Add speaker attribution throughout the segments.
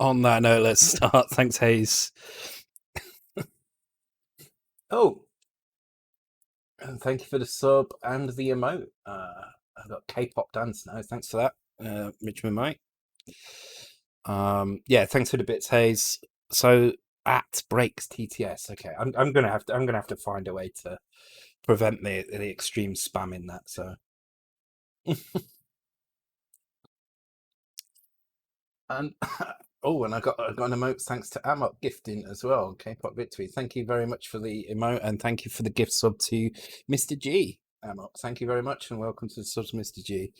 Speaker 1: On that note, let's start. Thanks, Hayes. Oh, and thank you for the sub and the emote. I've got K-pop dance now. Thanks for that, Richmond Mike. Yeah, thanks for the bits, Hayes. So at breaks TTS. Okay, I'm gonna have to find a way to prevent the extreme spam in that. So. And oh, and I got an emote thanks to Amok gifting as well. K-pop victory. Thank you very much for the emote, and thank you for the gift sub to Mr. G. Amok, thank you very much, and welcome to the subs, Mr. G.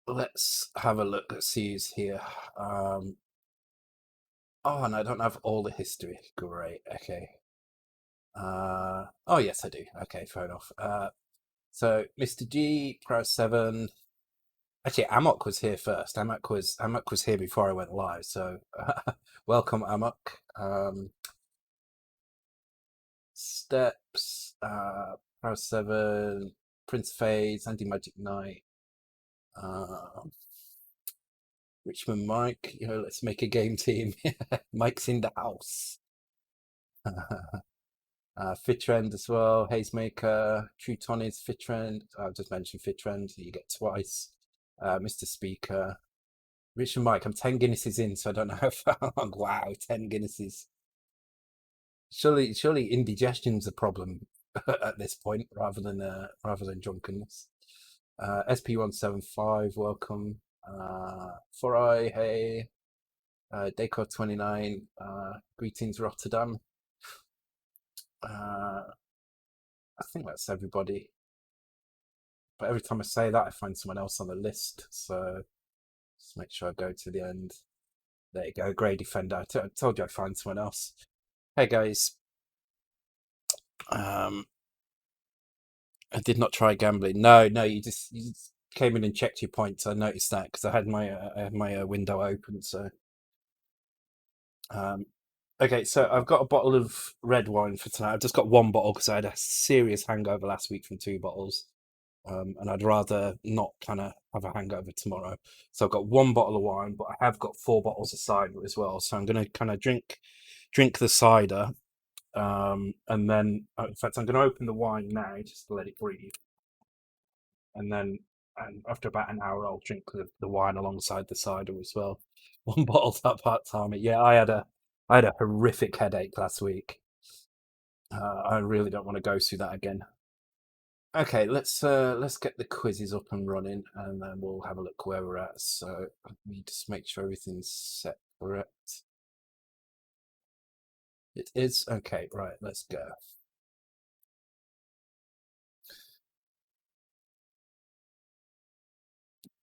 Speaker 1: Let's have a look at see who's here. Oh, and I don't have all the history. Great. Okay. Oh yes, I do. Okay, fair enough. So Mr. G, Pro 7. Actually, Amok was here first. Amok was here before I went live. So, welcome, Amok. Steps, Power 7, Prince Phase, Anti Magic Knight, Richmond Mike. Let's make a game team. Mike's in the house. Fitrend as well. Hazemaker, True Tony's Fitrend. I've just mentioned Fitrend. So you get twice. Mr. Speaker. Richard Mike, I'm 10 Guinnesses in, so I don't know if wow, 10 Guinnesses. Surely indigestion's a problem at this point rather than drunkenness. SP175, welcome. Foray, hey. Deco29, greetings Rotterdam. I think that's everybody. But every time I say that, I find someone else on the list. So just make sure I go to the end. There you go, Grey Defender. I told you I'd find someone else. Hey guys. I did not try gambling. No, you just came in and checked your points. I noticed that because I had my window open. So, okay, so I've got a bottle of red wine for tonight. I've just got one bottle because I had a serious hangover last week from 2 bottles, and I'd rather not kind of have a hangover tomorrow. So I've got one bottle of wine, but I have got 4 bottles of cider as well. So I'm going to kind of drink the cider. And then, in fact, I'm going to open the wine now just to let it breathe. And then after about an hour, I'll drink the wine alongside the cider as well. 1 bottle's that part-time. Yeah, I had a horrific headache last week. I really don't want to go through that again. Okay, let's get the quizzes up and running, and then we'll have a look where we're at. So let me just make sure everything's set correct. It is okay. Right, let's go.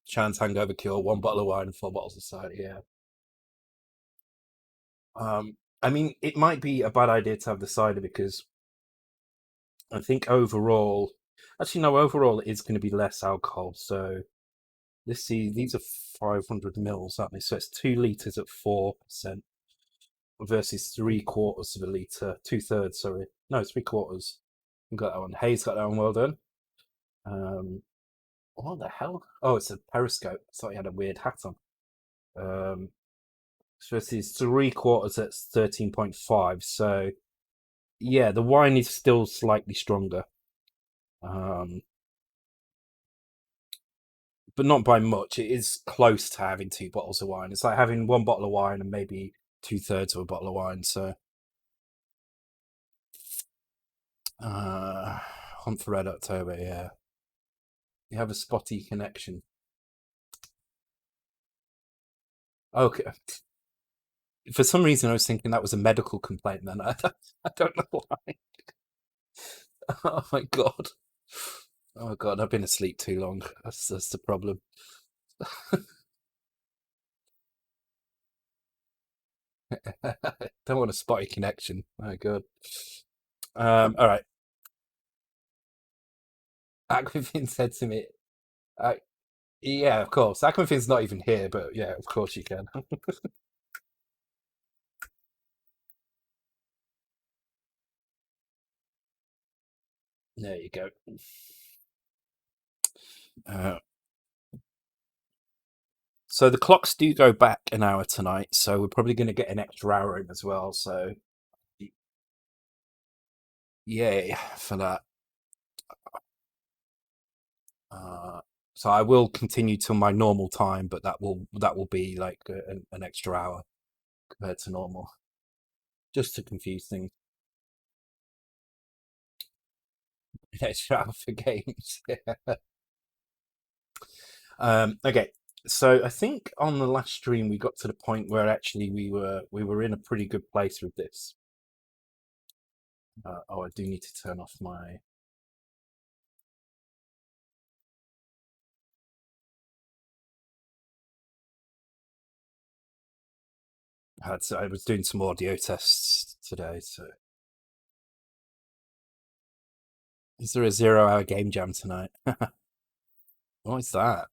Speaker 1: Chance hangover cure, 1 bottle of wine, 4 bottles of cider. Yeah. I mean, it might be a bad idea to have the cider because I think overall, actually no, overall it is going to be less alcohol. So let's see, these are 500 mils, aren't they? So it's 2 liters at 4% versus 3/4 of a liter, 2/3. Sorry, no, 3/4. You got that one. Hayes got that one. Well done. What the hell? Oh, it's a periscope. I thought he had a weird hat on. Versus 3/4 at 13.5. So yeah, the wine is still slightly stronger. But not by much. It is close to having 2 bottles of wine. It's like having 1 bottle of wine and maybe 2/3 of a bottle of wine. So, Hunt for Red October. Yeah, you have a spotty connection. Okay. For some reason, I was thinking that was a medical complaint. Then I don't know why. Oh my god. Oh god, I've been asleep too long. That's the problem. Don't want a spotty connection. My god. All right. Aquafin said to me, yeah, of course. Aquafin's not even here, but yeah, of course you can. There you go. So the clocks do go back an hour tonight, so we're probably going to get an extra hour in as well. So yay for that. Uh, so I will continue till my normal time, but that will be like an extra hour compared to normal, just to confuse things. An extra hour for games. Okay, so I think on the last stream we got to the point where actually we were in a pretty good place with this. Oh, I do need to turn off my. I was doing some audio tests today, so. Is there a 0-hour game jam tonight? What is that?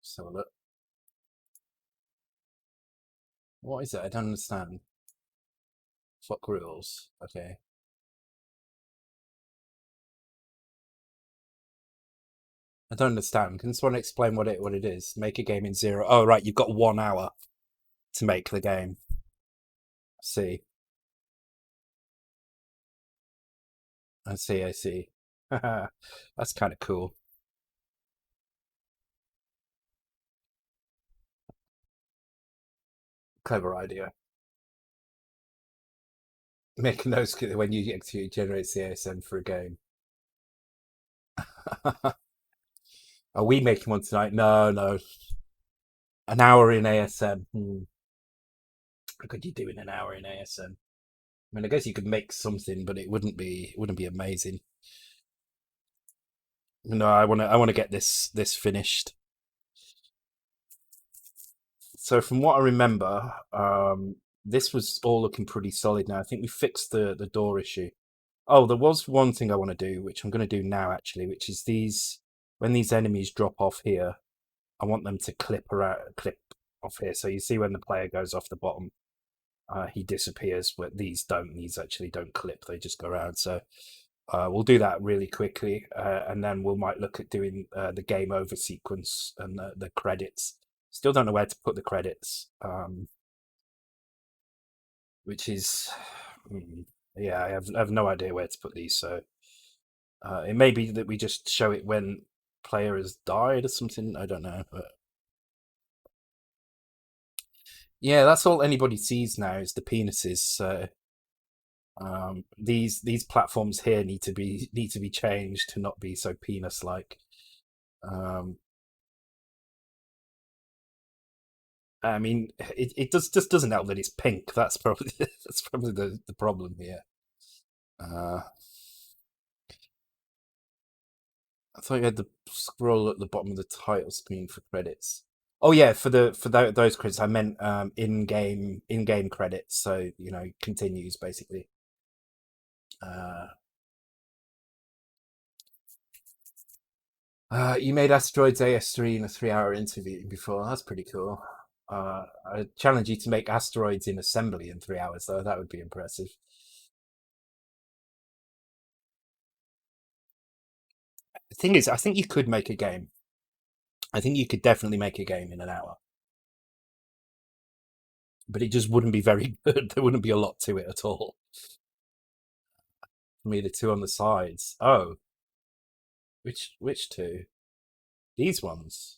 Speaker 1: So look. What is it? I don't understand. Fuck rules. Okay. I don't understand. Can someone explain what it is? Make a game in 0. Oh right, you've got 1 hour to make the game. See. I see, I see. That's kind of cool. Clever idea. Making those when you actually generate CSM for a game. Are we making one tonight? No, no. An hour in ASM. What could you do in an hour in ASM? I mean, I guess you could make something, but it wouldn't be amazing. No, I want to get this finished. So from what I remember, this was all looking pretty solid now. I think we fixed the door issue. Oh, there was one thing I want to do, which I'm going to do now actually, which is when these enemies drop off here, I want them to clip off here. So you see when the player goes off the bottom, he disappears. But these don't. These actually don't clip. They just go around. So we'll do that really quickly, and then we might look at doing the game over sequence and the credits. Still don't know where to put the credits, which is, yeah, I have no idea where to put these. So it may be that we just show it when player has died or something. I don't know, but yeah, that's all anybody sees now is the penises. So these platforms here need to be changed to not be so penis like. I mean, it just doesn't help that it's pink. That's probably the problem here. I thought you had the scroll at the bottom of the title screen for credits. Oh yeah, those credits I meant in-game credits. So continues basically. You made Asteroids AS3 in a 3-hour interview before. That's pretty cool. I challenge you to make Asteroids in Assembly in 3 hours, though. That would be impressive. The thing is, I think you could make a game. I think you could definitely make a game in an hour. But it just wouldn't be very good. There wouldn't be a lot to it at all. For me, the two on the sides. Oh. Which two? These ones.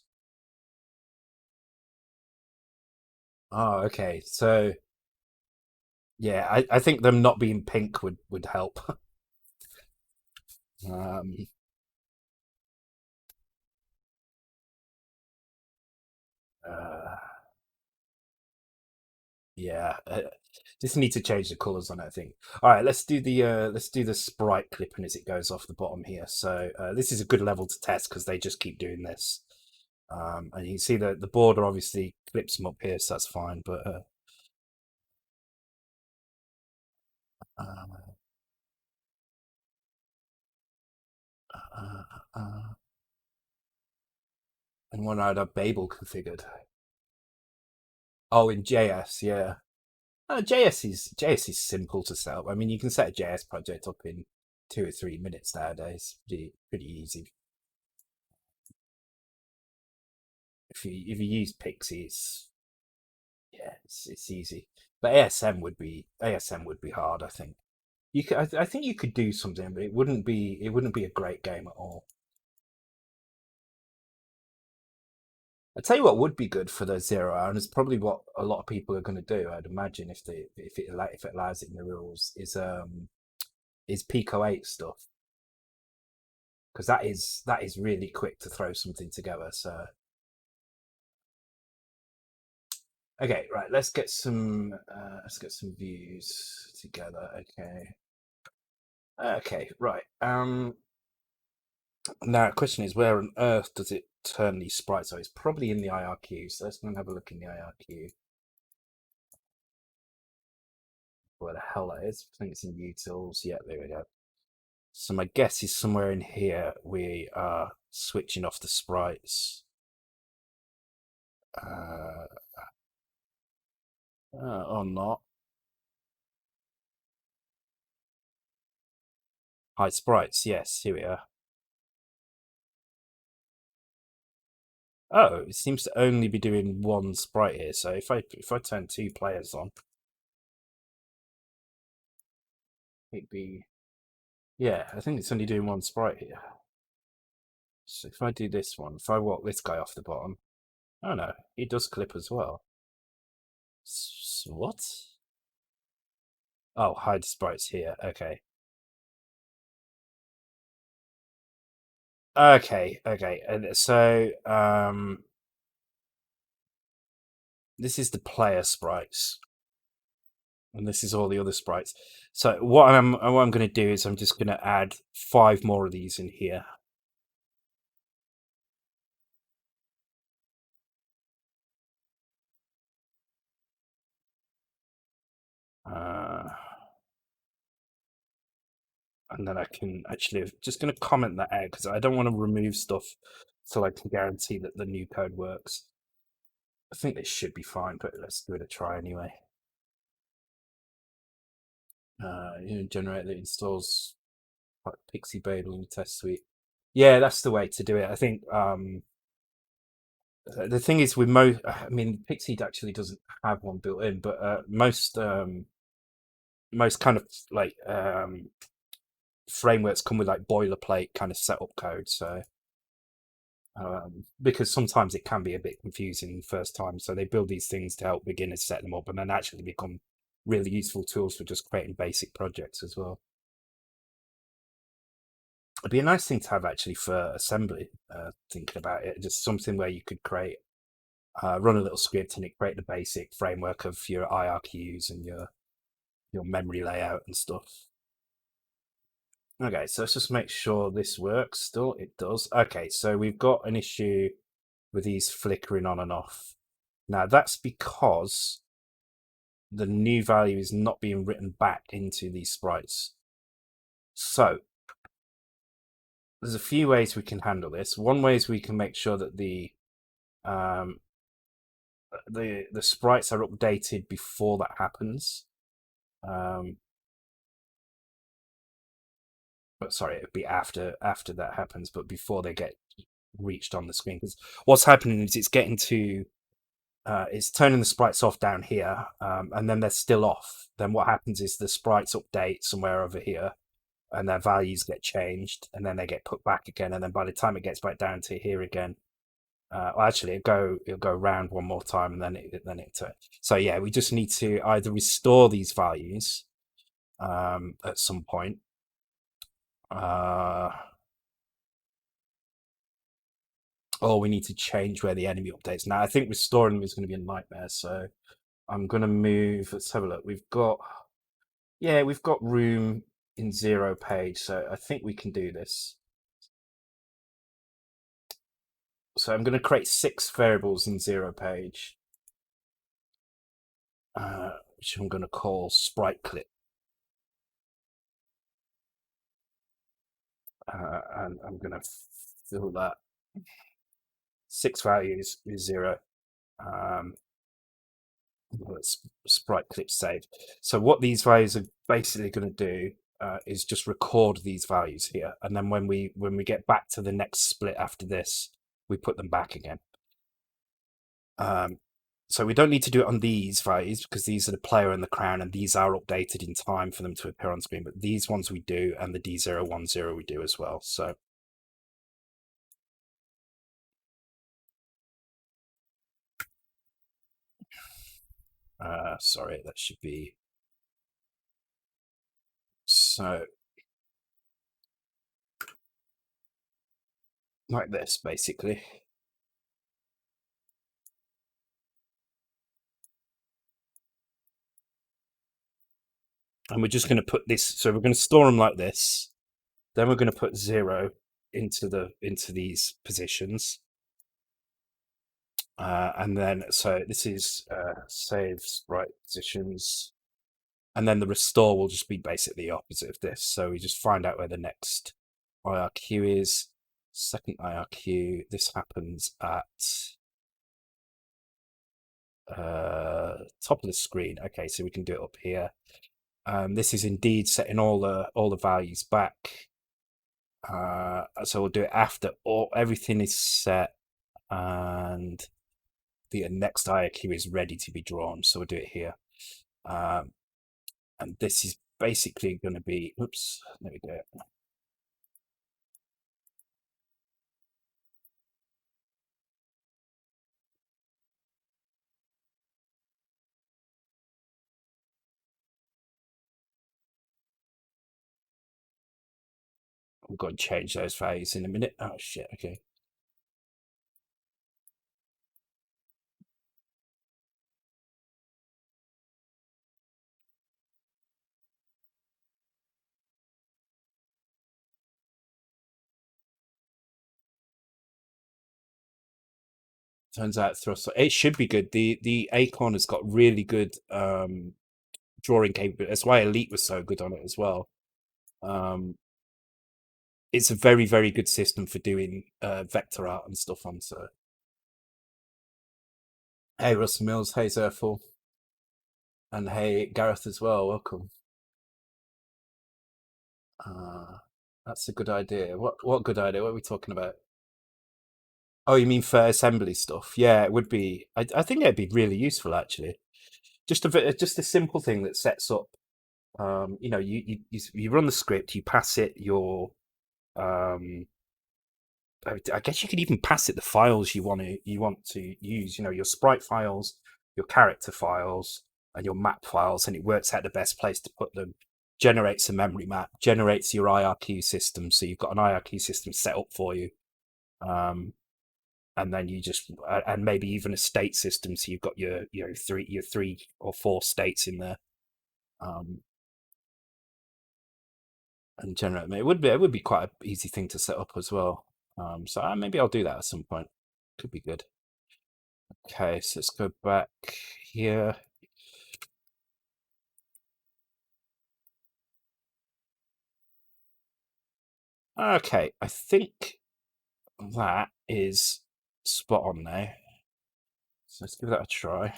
Speaker 1: Oh, okay. So yeah, I think them not being pink would help. um uh, yeah. Just need to change the colors on that thing. All right, let's do the sprite clipping as it goes off the bottom here. So this is a good level to test because they just keep doing this. And you can see the border obviously clips them up here, so that's fine. But uh, uh, uh, and one I'd have Babel configured. Oh, in JS, yeah. JS is simple to set up. I mean, you can set a JS project up in 2 or 3 minutes nowadays. Pretty easy. If you use Pixie, it's easy. But ASM would be hard. I think you could. I think you could do something, but it wouldn't be a great game at all. I tell you what would be good for the 0 hour, and it's probably what a lot of people are going to do. I'd imagine if it allows it in the rules is Pico 8 stuff, because that is really quick to throw something together. So okay, right, let's get some views together. Okay, right. Now the question is, where on earth does it turn these sprites? So it's probably in the IRQ. So let's go and have a look in the IRQ. Where the hell that is? I think it's in utils. Yeah, there we go. So my guess is somewhere in here we are switching off the sprites. Or not. Hide sprites, yes, here we are. Oh, it seems to only be doing one sprite here. So if I turn 2 players on, it'd be, yeah, I think it's only doing one sprite here. So if I do this one, if I walk this guy off the bottom, oh no, he does clip as well. What? Oh, hide sprites here. Okay. Okay. And so this is the player sprites, and this is all the other sprites. So what I'm going to do is I'm just going to add 5 more of these in here. And then I can actually just going to comment that out because I don't want to remove stuff so I can guarantee that the new code works. I think this should be fine, but let's give it a try anyway. Generate that installs Pixie Babel in the test suite. Yeah, that's the way to do it. I think the thing is with I mean, Pixie actually doesn't have one built in, but most kind of like frameworks come with like boilerplate kind of setup code. So because sometimes it can be a bit confusing the first time, so they build these things to help beginners set them up, and then actually become really useful tools for just creating basic projects as well. It'd be a nice thing to have actually for assembly. Thinking about it, just something where you could create, run a little script, and it create the basic framework of your IRQs and your memory layout and stuff. Okay, so let's just make sure this works still. It does. Okay, so we've got an issue with these flickering on and off. Now that's because the new value is not being written back into these sprites. So there's a few ways we can handle this. One way is we can make sure that the sprites are updated before that happens. But sorry, it would be after that happens, but before they get reached on the screen. Because what's happening is it's turning the sprites off down here, and then they're still off. Then what happens is the sprites update somewhere over here, and their values get changed, and then they get put back again. And then by the time it gets back down to here again, well, actually it'll go around one more time, and then it. So yeah, we just need to either restore these values at some point. Or we need to change where the enemy updates. Now, I think restoring them is going to be a nightmare, so I'm going to move. Let's have a look. We've got room in 0 page, so I think we can do this. So I'm going to create 6 variables in 0 page, which I'm going to call sprite clip. And I'm going to fill that 6 values is 0. Sprite clip saved. So what these values are basically going to do, is just record these values here, and then when we get back to the next split after this, we put them back again. So we don't need to do it on these values because these are the player and the crown, and these are updated in time for them to appear on screen. But these ones we do, and the D010 we do as well. So sorry, that should be so like this, basically. And we're just going to put this, so we're going to store them like this. Then we're going to put 0 into these positions. And then, so this is saves right positions. And then the restore will just be basically the opposite of this. So we just find out where the next IRQ is. Second IRQ, this happens at top of the screen. Okay, so we can do it up here. This is indeed setting all the values back. So we'll do it after everything is set and the next IRQ is ready to be drawn. So we'll do it here. And this is basically going to be, oops, there we go. We've got to change those values in a minute. Oh shit, okay. Turns out thrust, it should be good. The Acorn has got really good drawing capability. That's why Elite was so good on it as well. It's a very, very good system for doing vector art and stuff on. So, hey Russell Mills, hey Zerful, and hey Gareth as well. Welcome. That's a good idea. What good idea? What are we talking about? Oh, you mean for assembly stuff? Yeah, it would be. I think it'd be really useful actually. Just a simple thing that sets up. You know, you run the script, you pass it your. I guess you could even pass it the files you want to use. You know, your sprite files, your character files, and your map files, and it works out the best place to put them. Generates a memory map, generates your IRQ system, so you've got an IRQ system set up for you. And then you just and maybe even a state system, so you've got your three or four states in there, and generate them. It would be quite an easy thing to set up as well. So maybe I'll do that at some point. Could be good. Okay, so let's go back here. Okay, I think that is spot on now. So let's give that a try.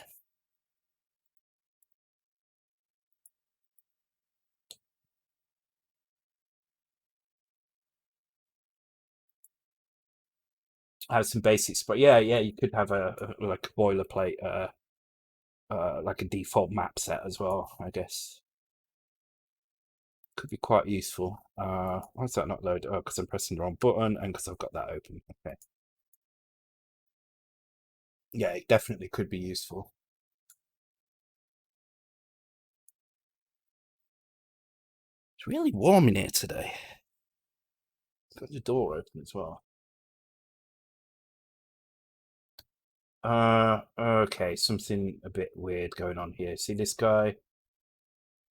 Speaker 1: I have some basics, but yeah, you could have a like a boilerplate, like a default map set as well, I guess. Could be quite useful. Why is that not loaded? Oh, because I'm pressing the wrong button and because I've got that open. Okay. Yeah, it definitely could be useful. It's really warm in here today. Got the door open as well. Okay, something a bit weird going on here. See this guy?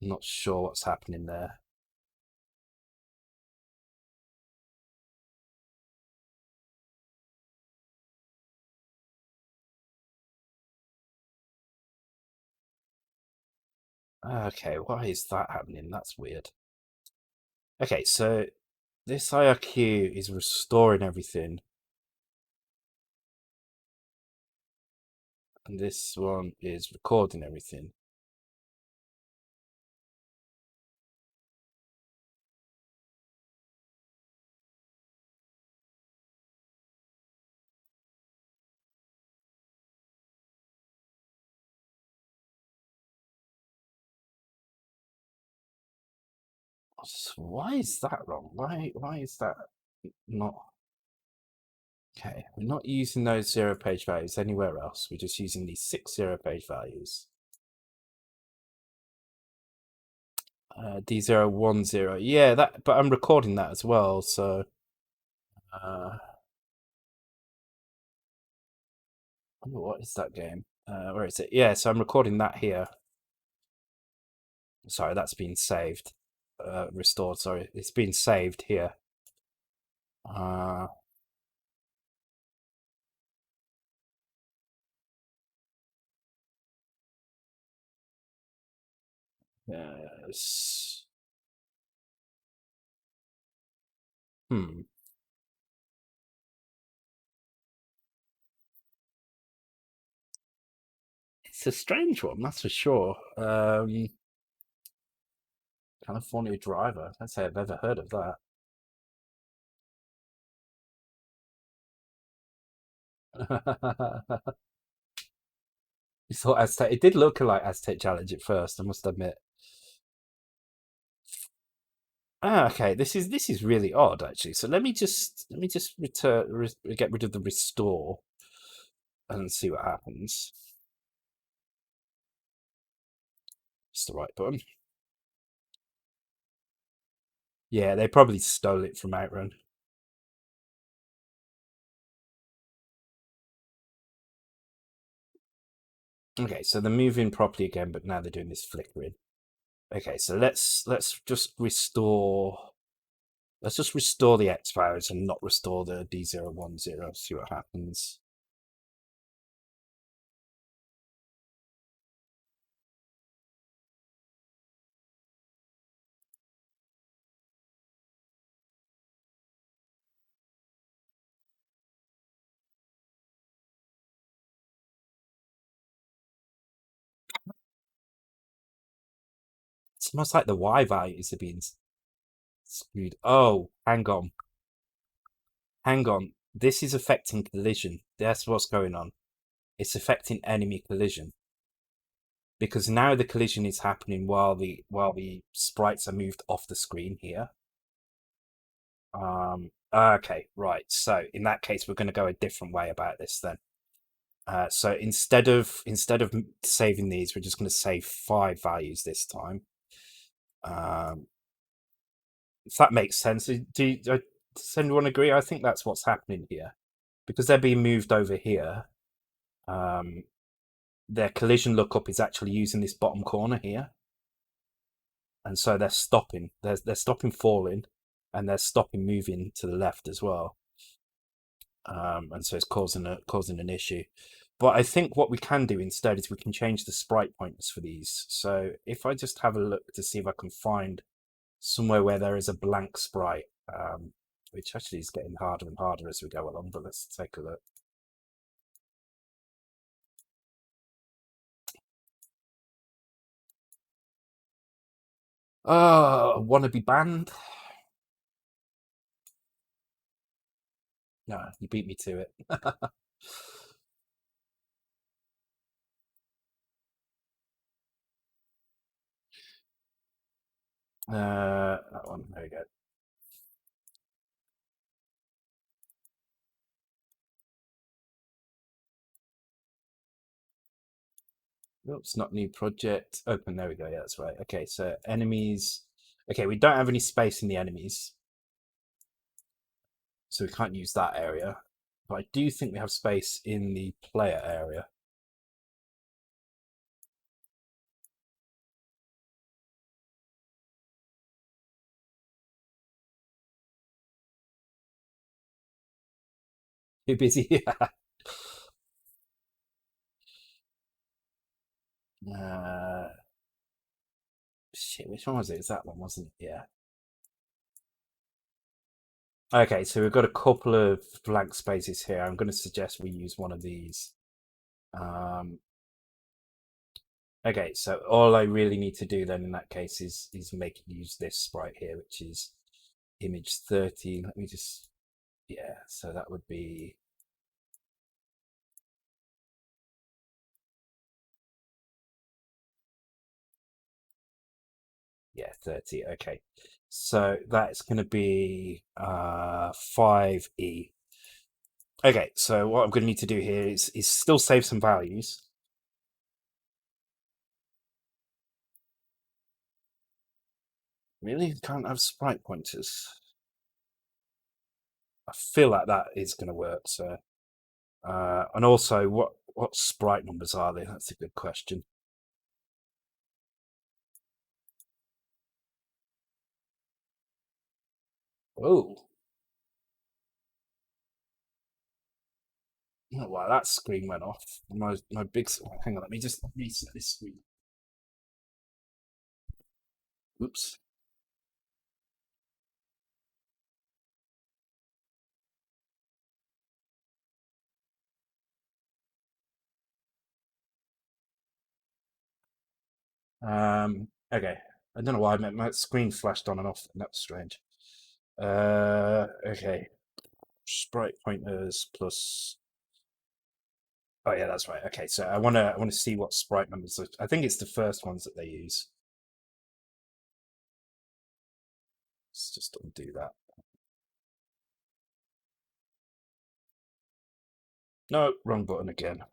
Speaker 1: I'm not sure what's happening there. Okay, why is that happening? That's weird. Okay, so this IRQ is restoring everything. And this one is recording everything. Why is that wrong? Why is that not? Okay, we're not using those 0 page values anywhere else. We're just using these 6 0 page values. D010. Yeah, that. But I'm recording that as well, so. What is that game? Where is it? Yeah, so I'm recording that here. Sorry, that's been saved. Restored, sorry. It's been saved here. Yes. It's a strange one, that's for sure. California Driver. I can't say I've ever heard of that. You thought Aztec? It did look like Aztec Challenge at first, I must admit. Okay. This is really odd, actually. So let me just get rid of the restore and see what happens. It's the right button. Yeah, they probably stole it from Outrun. Okay, so they're moving properly again, but now they're doing this flickering. Okay, so let's just restore. Let's just restore the X values and not restore the D010. See what happens. It's almost like the Y values are being screwed. Oh, hang on. Hang on. This is affecting collision. That's what's going on. It's affecting enemy collision. Because now the collision is happening while the sprites are moved off the screen here. Okay, right. So in that case, we're going to go a different way about this then. So instead of saving these, we're just going to save 5 values this time. If that makes sense, does anyone agree? I think that's what's happening here, because they're being moved over here. Their collision lookup is actually using this bottom corner here, and so they're stopping. They're stopping falling, and they're stopping moving to the left as well. And so it's causing an issue. But I think what we can do instead is we can change the sprite pointers for these. So if I just have a look to see if I can find somewhere where there is a blank sprite, which actually is getting harder and harder as we go along, but let's take a look. Wanna be banned? No, you beat me to it. That one, there we go. Oops, not new project. Open, there we go. Yeah, that's right. Okay, so enemies. Okay, we don't have any space in the enemies, so we can't use that area. But I do think we have space in the player area. Too busy. Shit, which one was it? It's that one, wasn't it? Yeah. Okay, so we've got a couple of blank spaces here. I'm going to suggest we use one of these. Okay, so all I really need to do then in that case is use this sprite here, which is image 30. Let me just, yeah, so that would be, yeah, 30. Okay, So that's going to be 5e. Okay, so what I'm going to need to do here is still save some values. Really? Can't have sprite pointers? I feel like that is going to work. So, and also, what sprite numbers are they? That's a good question. Oh, oh wow, that screen went off. My big. Hang on, let me just reset this screen. Oops. Okay. I don't know why my screen flashed on and off. And that's strange. Okay. Sprite pointers plus. Oh yeah, that's right. Okay, so I wanna see what sprite numbers. I think it's the first ones that they use. Let's just undo that. No, wrong button again.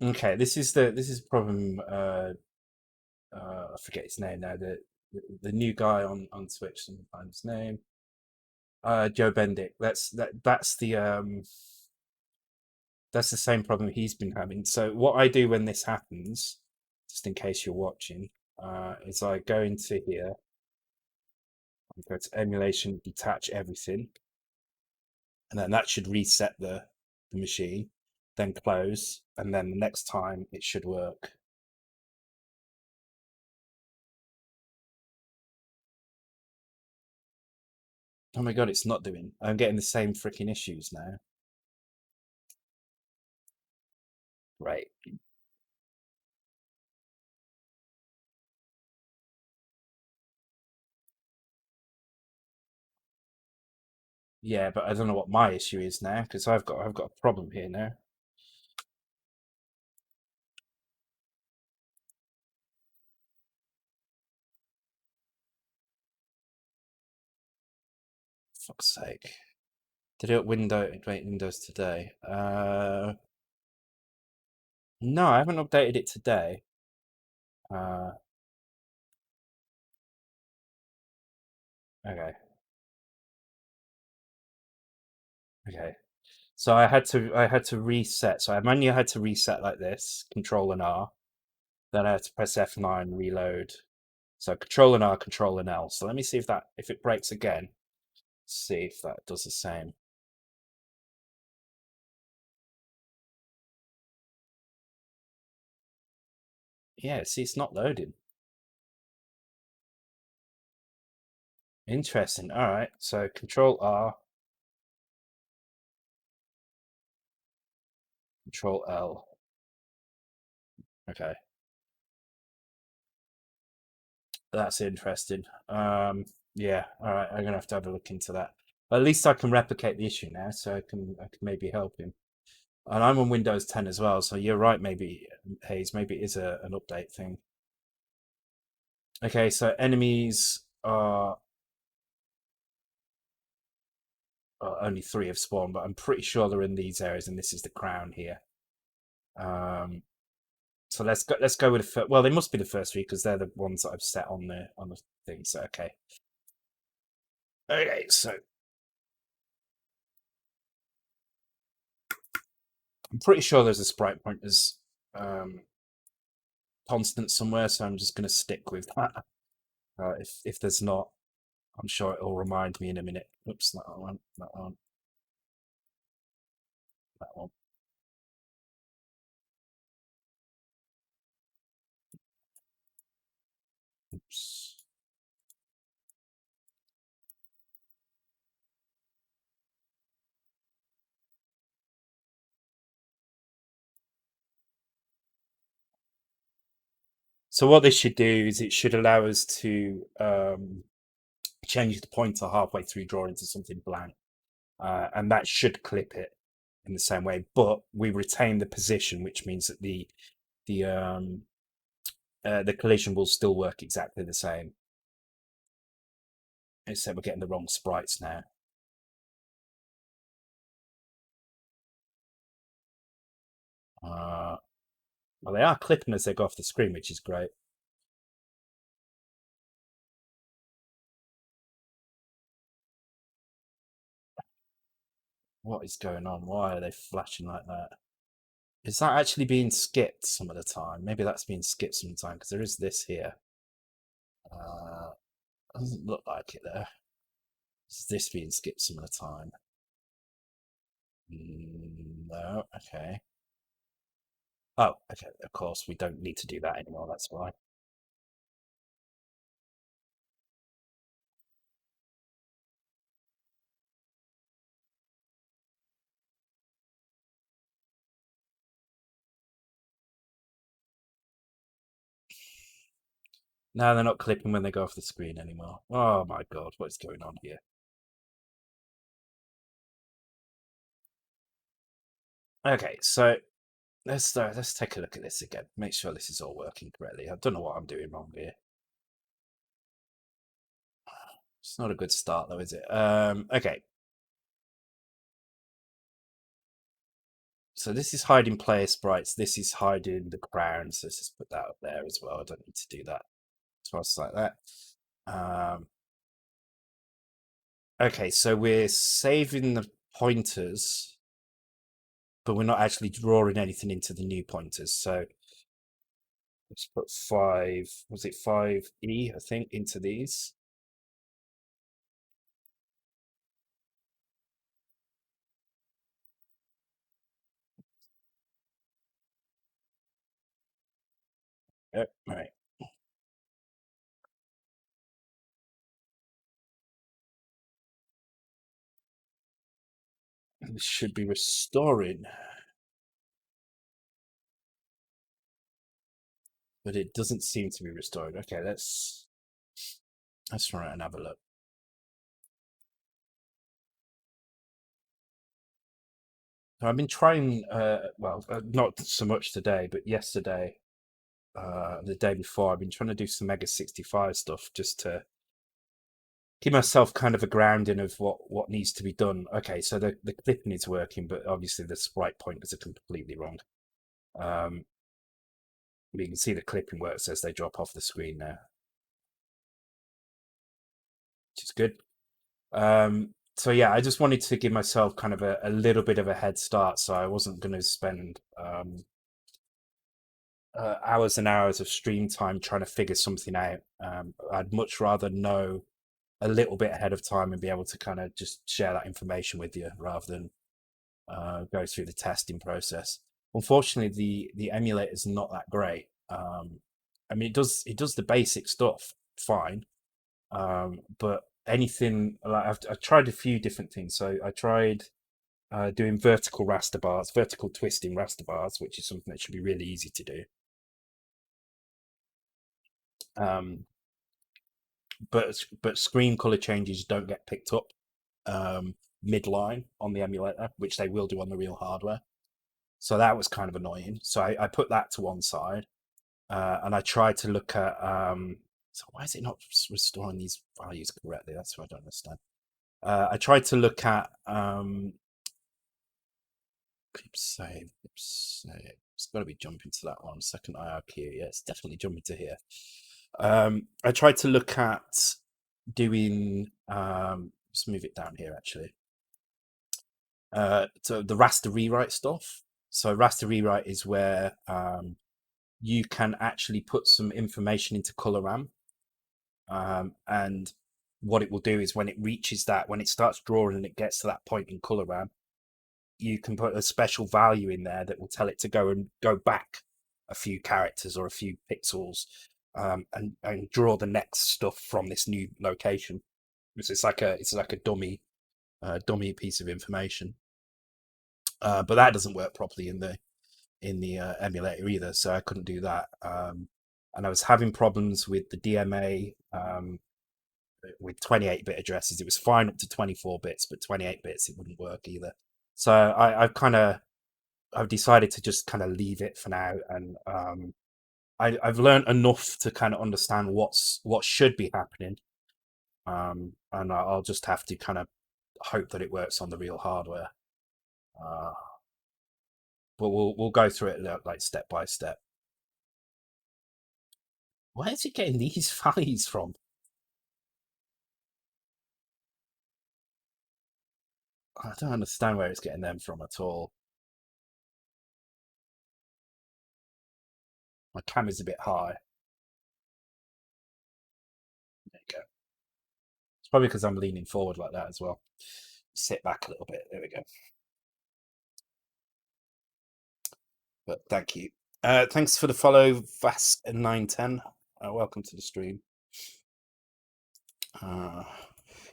Speaker 1: Okay, this is problem. I forget his name now. The new guy on Twitch. Sometimes his name. Joe Bendick. That's the same problem he's been having. So what I do when this happens, just in case you're watching, is I go into here, I go to emulation, detach everything, and then that should reset the machine, then close, and then the next time it should work. Oh my god, it's not doing. I'm getting the same freaking issues now. Right. Yeah, but I don't know what my issue is now because I've got a problem here now. Fuck's sake. Did it Windows today? No, I haven't updated it today. Uh, okay, okay. So I had to reset. So I manually had to reset like this, Control and R. Then I had to press F9, reload. So Control and R, Control and L. So let me see if it breaks again. See if that does the same. Yeah, see, it's not loading. Interesting. All right. So Control R, Control L. Okay, that's interesting. Yeah. All right. I'm gonna have to have a look into that. But at least I can replicate the issue now, so I can maybe help him. And I'm on Windows 10 as well, so you're right. Maybe Hayes, maybe it is an update thing. Okay, so enemies are only 3 have spawned, but I'm pretty sure they're in these areas, and this is the crown here. Um, so let's go with the first. Well, they must be the first 3 because they're the ones that I've set on the thing. So okay. So I'm pretty sure there's a sprite pointers constant somewhere, so I'm just going to stick with that. If there's not, I'm sure it'll remind me in a minute. Oops, that one, that one, that one. Oops. So what this should do is it should allow us to change the pointer halfway through drawing to something blank, and that should clip it. in the same way, but we retain the position, which means that the collision will still work exactly the same. Except we're getting the wrong sprites now. Well, they are clipping as they go off the screen, which is great. What is going on? Why are they flashing like that? Is that actually being skipped some of the time? Maybe that's being skipped some of the time because there is this here. Doesn't look like it there. Is this being skipped some of the time? No. Okay. Oh, okay. Of course, we don't need to do that anymore. That's why. Now they're not clipping when they go off the screen anymore. Oh my god, what is going on here? Okay, so let's take a look at this again. Make sure this is all working correctly. I don't know what I'm doing wrong here. It's not a good start though, is it? Okay. So this is hiding player sprites. This is hiding the crown. So let's just put that up there as well. I don't need to do that twice like that. Okay, so we're saving the pointers, but we're not actually drawing anything into the new pointers. So let's put 5, was it 5E, I think, into these. Yep, right. This should be restoring, but it doesn't seem to be restoring. Okay, let's run it and have a look. I've been trying, not so much today, but yesterday, the day before, I've been trying to do some Mega 65 stuff just to give myself kind of a grounding of what needs to be done. Okay, so the clipping is working, but obviously the sprite pointers are completely wrong. You can see the clipping works as they drop off the screen now, which is good. So yeah, I just wanted to give myself kind of a little bit of a head start, so I wasn't going to spend hours and hours of stream time trying to figure something out. I'd much rather know a little bit ahead of time and be able to kind of just share that information with you rather than go through the testing process. Unfortunately, the emulator is not that great. I mean, it does the basic stuff fine, but anything like I've tried a few different things. So I tried doing vertical raster bars, vertical twisting raster bars, which is something that should be really easy to do. But screen color changes don't get picked up midline on the emulator, which they will do on the real hardware. So that was kind of annoying. So I put that to one side, and I tried to look at. So why is it not restoring these values correctly? That's what I don't understand. I tried to look at clip save. It's got to be jumping to that one. Second IRQ. Yeah, it's definitely jumping to here. I tried to look at doing. Let's move it down here actually. So the raster rewrite stuff. So raster rewrite is where you can actually put some information into color RAM, and what it will do is when it reaches that, when it starts drawing and it gets to that point in color RAM, you can put a special value in there that will tell it to go back a few characters or a few pixels, and draw the next stuff from this new location. It's like a dummy piece of information. But that doesn't work properly in the emulator either, so I couldn't do that. And I was having problems with the DMA with 28-bit addresses. It was fine up to 24 bits, but 28 bits it wouldn't work either. So I've decided to just kind of leave it for now, and I've learned enough to kind of understand what should be happening, and I'll just have to kind of hope that it works on the real hardware. Uh, but we'll go through it like step by step. Where is it getting these values from? I don't understand where it's getting them from at all. My camera's a bit high. There you go. It's probably because I'm leaning forward like that as well. Sit back a little bit. There we go. But thank you. Thanks for the follow, Vas910. Welcome to the stream.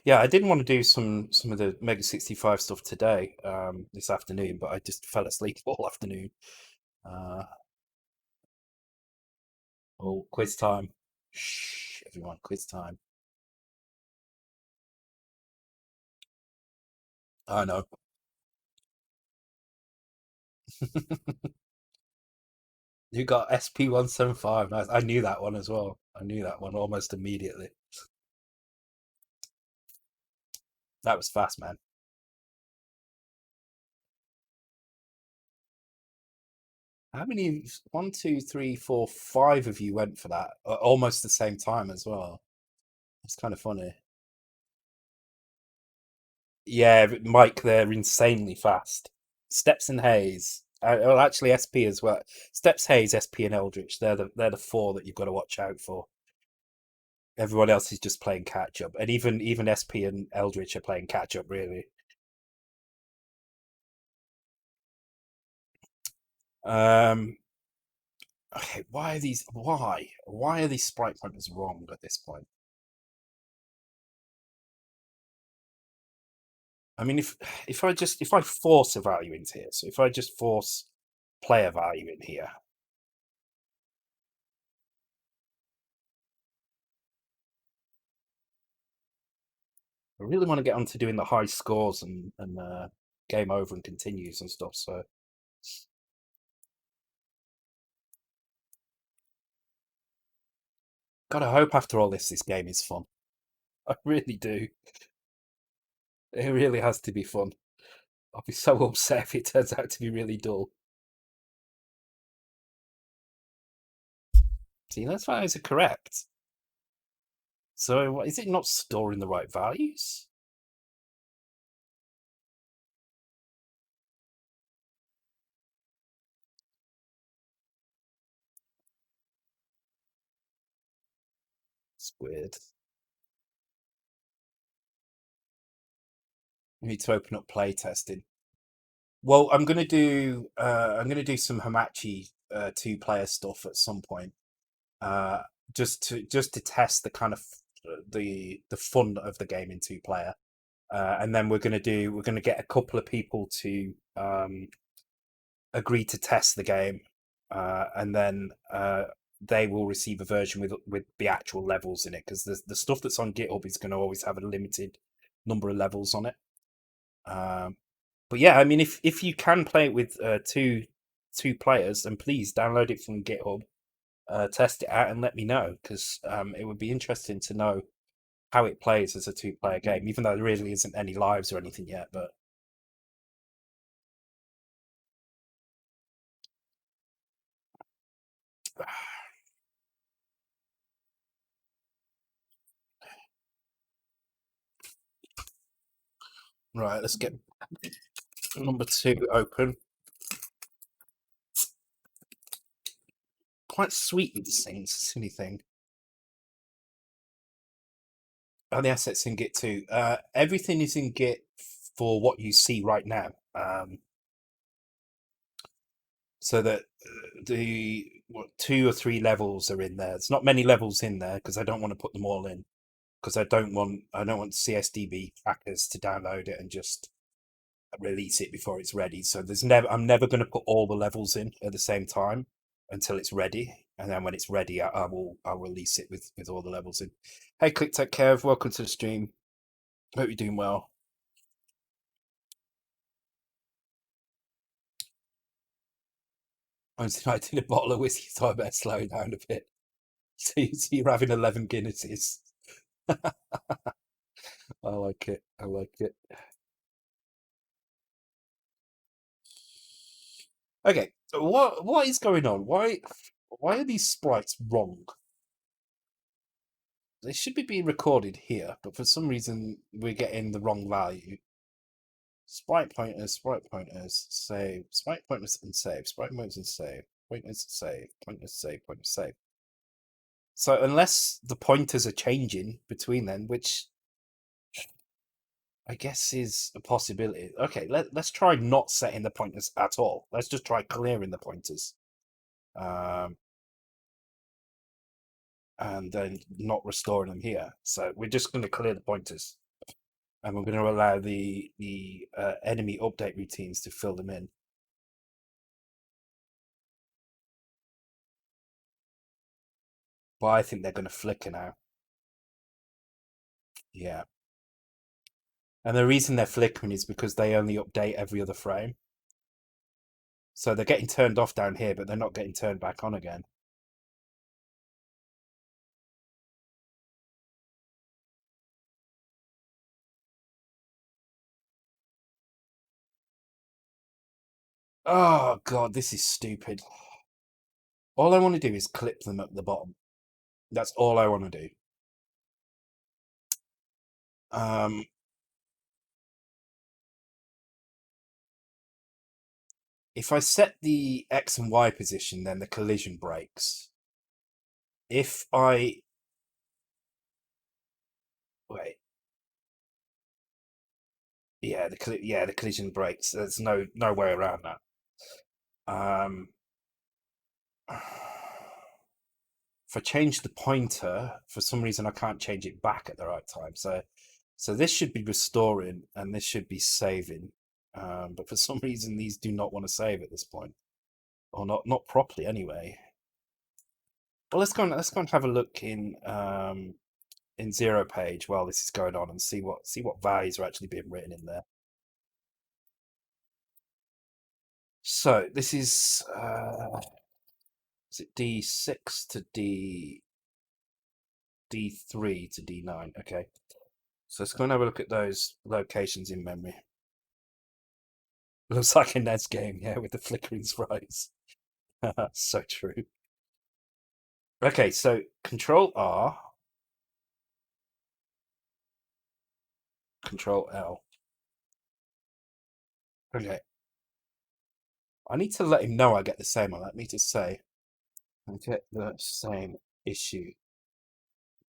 Speaker 1: Yeah, I didn't want to do some of the Mega 65 stuff today, this afternoon, but I just fell asleep all afternoon. Oh, quiz time. Shh, everyone, quiz time. I know. You got SP175. Nice. I knew that one as well. I knew that one almost immediately. That was fast, man. How many? One, two, three, four, five of you went for that almost the same time as well. It's kind of funny. Yeah, Mike, they're insanely fast. Steps and Hayes. Well, actually, SP as well. Steps, Hayes, SP, and Eldritch. They're the four that you've got to watch out for. Everyone else is just playing catch up, and even SP and Eldritch are playing catch up. Really. Um. Okay. Why are these? Why are these sprite pointers wrong at this point? I mean, if I force a value into here, so if I just force player value in here, I really want to get onto doing the high scores and game over and continues and stuff. So gotta hope after all this game is fun. I really do. It really has to be fun. I'll be so upset if it turns out to be really dull. See, those values are correct. So is it not storing the right values? It's weird. We need to open up playtesting. Well, I'm gonna do some Hamachi 2-player stuff at some point. Uh, just to test the kind of the fun of the game in 2-player. And then we're gonna get a couple of people to agree to test the game, and then they will receive a version with the actual levels in it, because the stuff that's on GitHub is going to always have a limited number of levels on it. But yeah, I mean, if you can play it with two players, then please download it from GitHub, test it out, and let me know, because it would be interesting to know how it plays as a 2-player game, even though there really isn't any lives or anything yet. But right, let's get number 2 open. Quite sweet with these things, silly thing. Oh, the assets in Git too. Everything is in Git for what you see right now. So that the 2 or 3 levels are in there. It's not many levels in there because I don't want to put them all in, because I don't want CSDB hackers to download it and just release it before it's ready. So I'm never going to put all the levels in at the same time until it's ready, and then when it's ready, I'll release it with all the levels in. Hey, ClickTech Kev, welcome to the stream. Hope you're doing well. I was like, I did a bottle of whiskey, so I better slow it down a bit. So you're having 11 Guinnesses. I like it. I like it. Okay, so what is going on? Why are these sprites wrong? They should be being recorded here, but for some reason we're getting the wrong value. Sprite pointers, save, sprite pointers and save, sprite pointers and save, pointers save, pointers save, pointers save. So unless the pointers are changing between them, which I guess is a possibility. Okay, let's try not setting the pointers at all. Let's just try clearing the pointers. And then not restoring them here. So we're just going to clear the pointers. And we're going to allow the enemy update routines to fill them in. But I think they're going to flicker now. Yeah. And the reason they're flickering is because they only update every other frame. So they're getting turned off down here, but they're not getting turned back on again. Oh, God, this is stupid. All I want to do is clip them at the bottom. That's all I want to do. If I set the X and Y position, then the collision breaks. If I... Wait. Yeah, the collision breaks. There's no way around that. If I change the pointer, for some reason I can't change it back at the right time. So this should be restoring and this should be saving. But for some reason these do not want to save at this point, or not properly anyway. Well, let's go and have a look in zero page while this is going on and see what values are actually being written in there. So this is it D6 to D3 to D9? Okay, so let's go and have a look at those locations in memory. Looks like a NES game, yeah, with the flickering sprites. So true. Okay, so Control R, Control L. Okay, I need to let him know I get the same. Let me just say, I get the same issue. It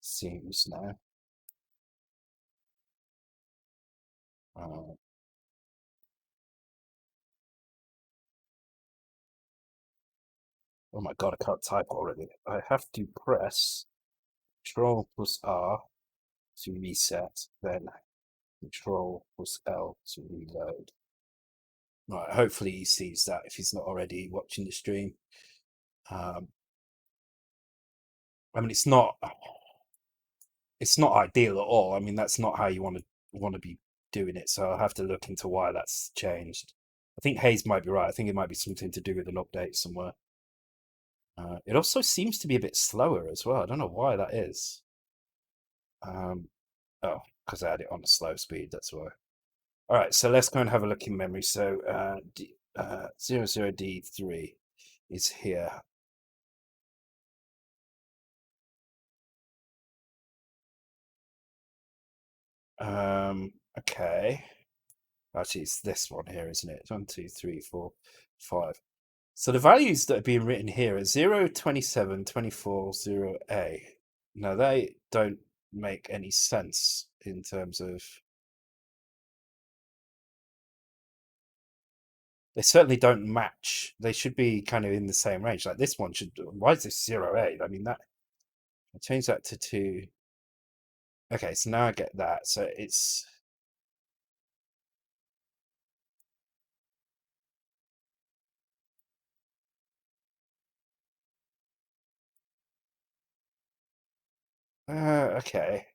Speaker 1: seems now. Uh, oh my god, I can't type already. I have to press Control plus R to reset, then Control plus L to reload. Right, hopefully he sees that if he's not already watching the stream. I mean, it's not ideal at all. I mean, that's not how you want to be doing it. So I'll have to look into why that's changed. I think Hayes might be right. I think it might be something to do with an update somewhere. It also seems to be a bit slower as well. I don't know why that is. Oh, because I had it on a slow speed. That's why. All right, so let's go and have a look in memory. So 00D3 is here. Okay. Actually, it's this one here, isn't it? 1, 2, 3, 4, 5. So the values that are being written here are 0, 27, 24, 0A. Now, they don't make any sense in terms of... They certainly don't match. They should be kind of in the same range. Like this one should... Why is this 0A? I mean, that... I changed that to 2. Okay, so now I get that. So it's... Okay.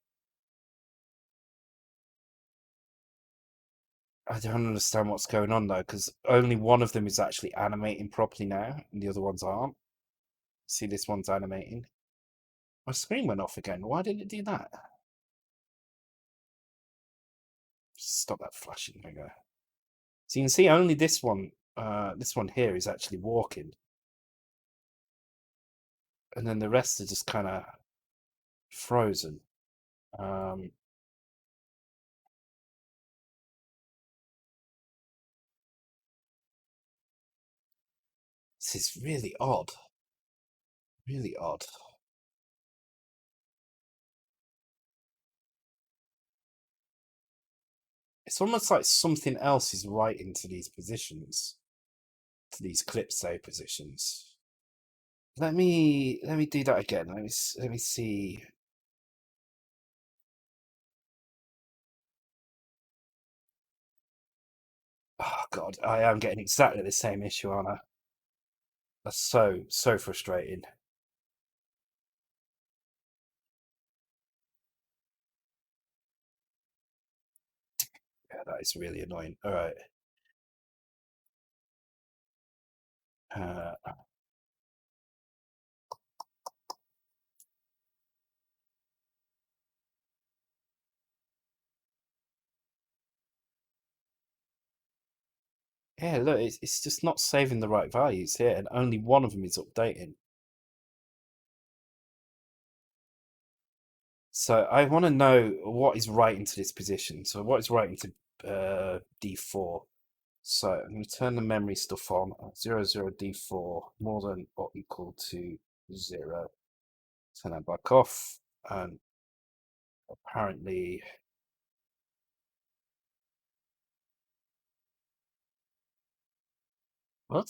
Speaker 1: I don't understand what's going on though, because only one of them is actually animating properly now, and the other ones aren't. See, this one's animating. My screen went off again. Why did it do that? Stop that flashing. There we go. So you can see only this one here is actually walking. And then the rest are just kind of frozen. This is really odd. Really odd. It's almost like something else is writing to these positions, to these clip save positions. Let me do that again. Let me see. Oh God, I am getting exactly the same issue, aren't I? That's so frustrating. Yeah, that is really annoying. All right. Uh, yeah, look, it's just not saving the right values here, and only one of them is updating. So I want to know what is right into this position. So what is right into D4? So I'm going to turn the memory stuff on. 00D4 more than or equal to 0. Turn that back off. And apparently, what?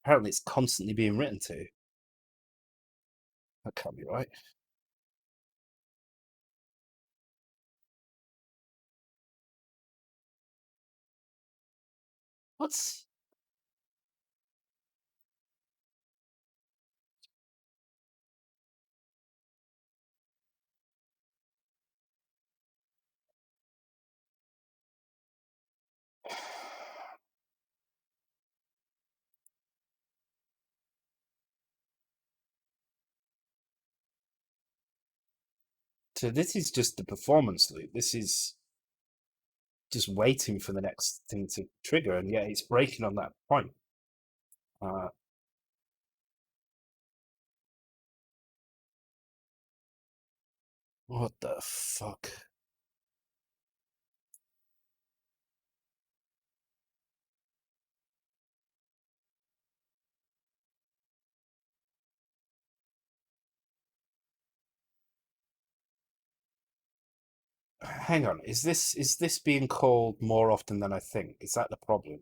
Speaker 1: Apparently it's constantly being written to. That can't be right. What? So this is just the performance loop. This is just waiting for the next thing to trigger, and yet it's breaking on that point. Uh, what the fuck? Hang on, is this being called more often than I think? Is that the problem?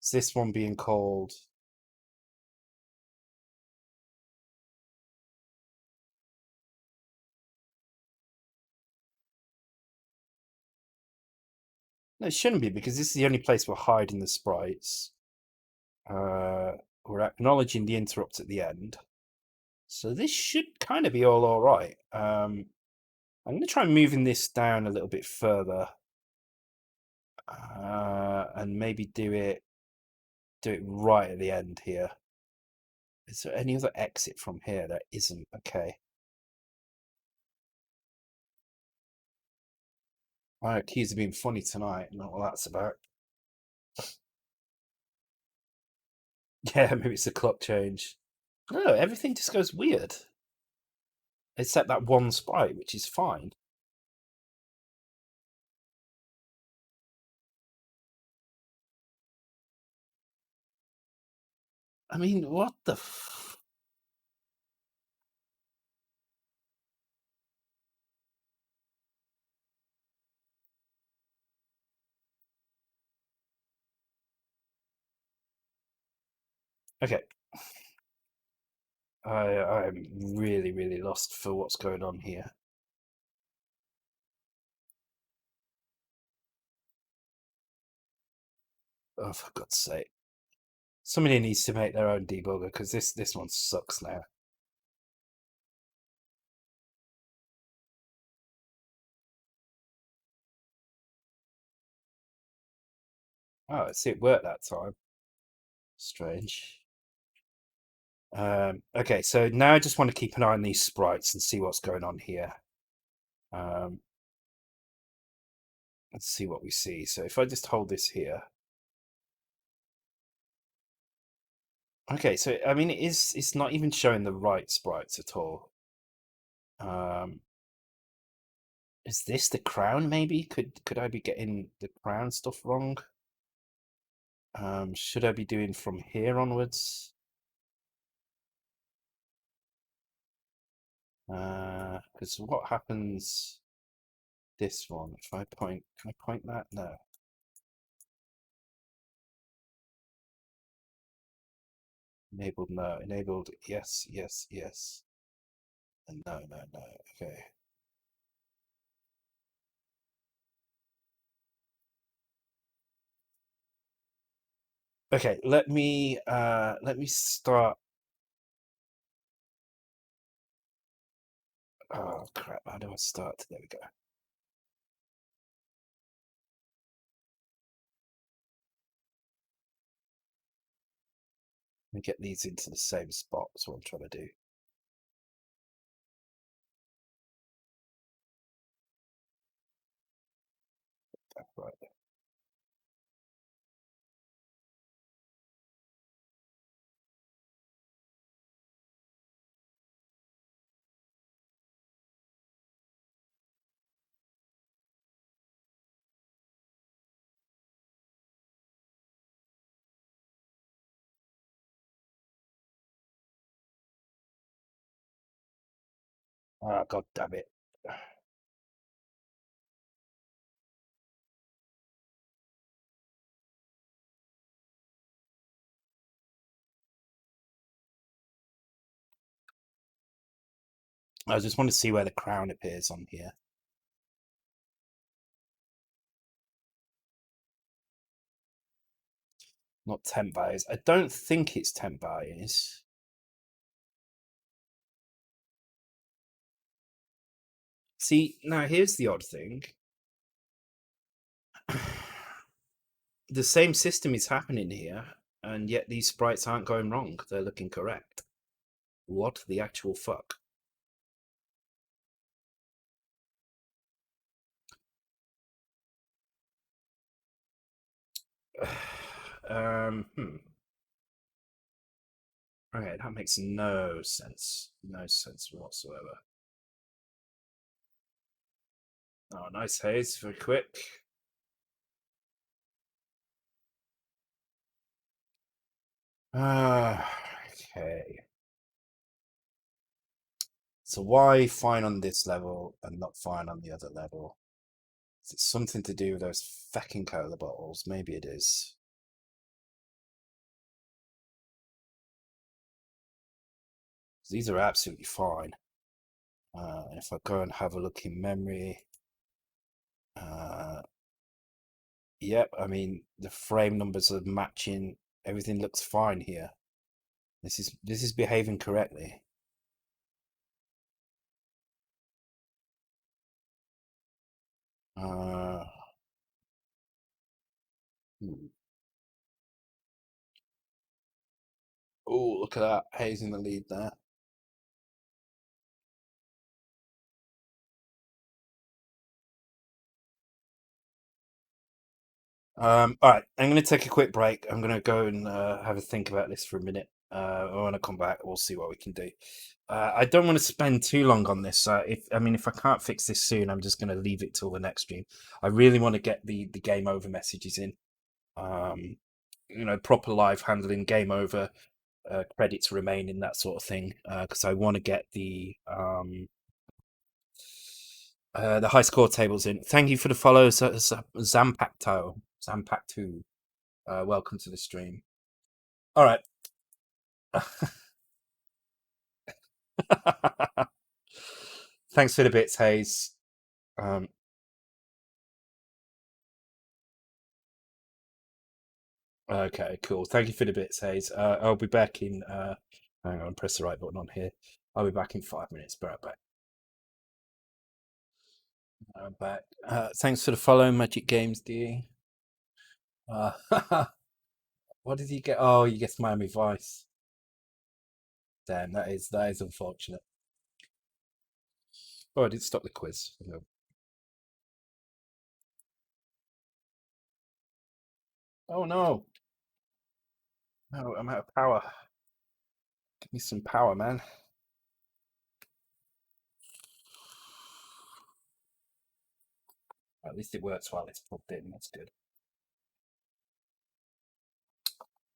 Speaker 1: Is this one being called? No, it shouldn't be because this is the only place we're hiding the sprites. We're acknowledging the interrupt at the end, so this should kind of be all right. I'm going to try moving this down a little bit further, and maybe do it right at the end here. Is there any other exit from here that isn't? Okay. My keys have been funny tonight, not what that's about. Yeah, maybe it's a clock change. No, everything just goes weird. Except that one sprite, which is fine. I mean, what the Okay. I'm really lost for what's going on here. Oh, for God's sake. Somebody needs to make their own debugger because this one sucks now. Oh, see, it worked that time. Strange. Okay, so now I just want to keep an eye on these sprites and see what's going on here. Um, let's see what we see. So if I just hold this here. Okay, so I mean, it's not even showing the right sprites at all. Um, is this the crown? Maybe could I be getting the crown stuff wrong? Should I be doing from here onwards? Because what happens this one? If I point, can I point that? No. Enabled, no. Enabled, yes, yes, yes. And no, no, no. Okay. Okay, let me start. Oh crap, how do I start? There we go. Let me get these into the same spot. That's what I'm trying to do. Right. Ah, God damn it. I just want to see where the crown appears on here. Not temp buyers. I don't think it's temp buyers. See, now here's the odd thing. The same system is happening here, and yet these sprites aren't going wrong. They're looking correct. What the actual fuck? Hmm. Okay, that makes no sense. No sense whatsoever. Oh, nice haze, very quick. Okay. So why fine on this level and not fine on the other level? Is it something to do with those fucking cola bottles? Maybe it is. These are absolutely fine. And if I go and have a look in memory, uh, yep, I mean the frame numbers are matching. Everything looks fine here. This is behaving correctly. Uh, oh, look at that. Hayes in the lead there. All right, I'm going to take a quick break. I'm going to go and have a think about this for a minute. When I come back, we'll see what we can do. I don't want to spend too long on this. If I can't fix this soon, I'm just going to leave it till the next stream. I really want to get the game over messages in. Um, proper live handling, game over, credits remaining, that sort of thing. Because I want to get the high score tables in. Thank you for the follow, Zampacto. Zampactu. Welcome to the stream. All right. Thanks for the bits, Hayes. Um, okay, cool. Thank you for the bits, Hayes. I'll be back in. Hang on, press the right button on here. I'll be back in 5 minutes. Be right back. I'm back. Thanks for the follow, Magic Games D. What did you get? Oh, you guessed Miami Vice. Damn, that is unfortunate. Oh, I did stop the quiz. No. Oh no. No, I'm out of power. Give me some power, man. At least it works while it's plugged in. That's good.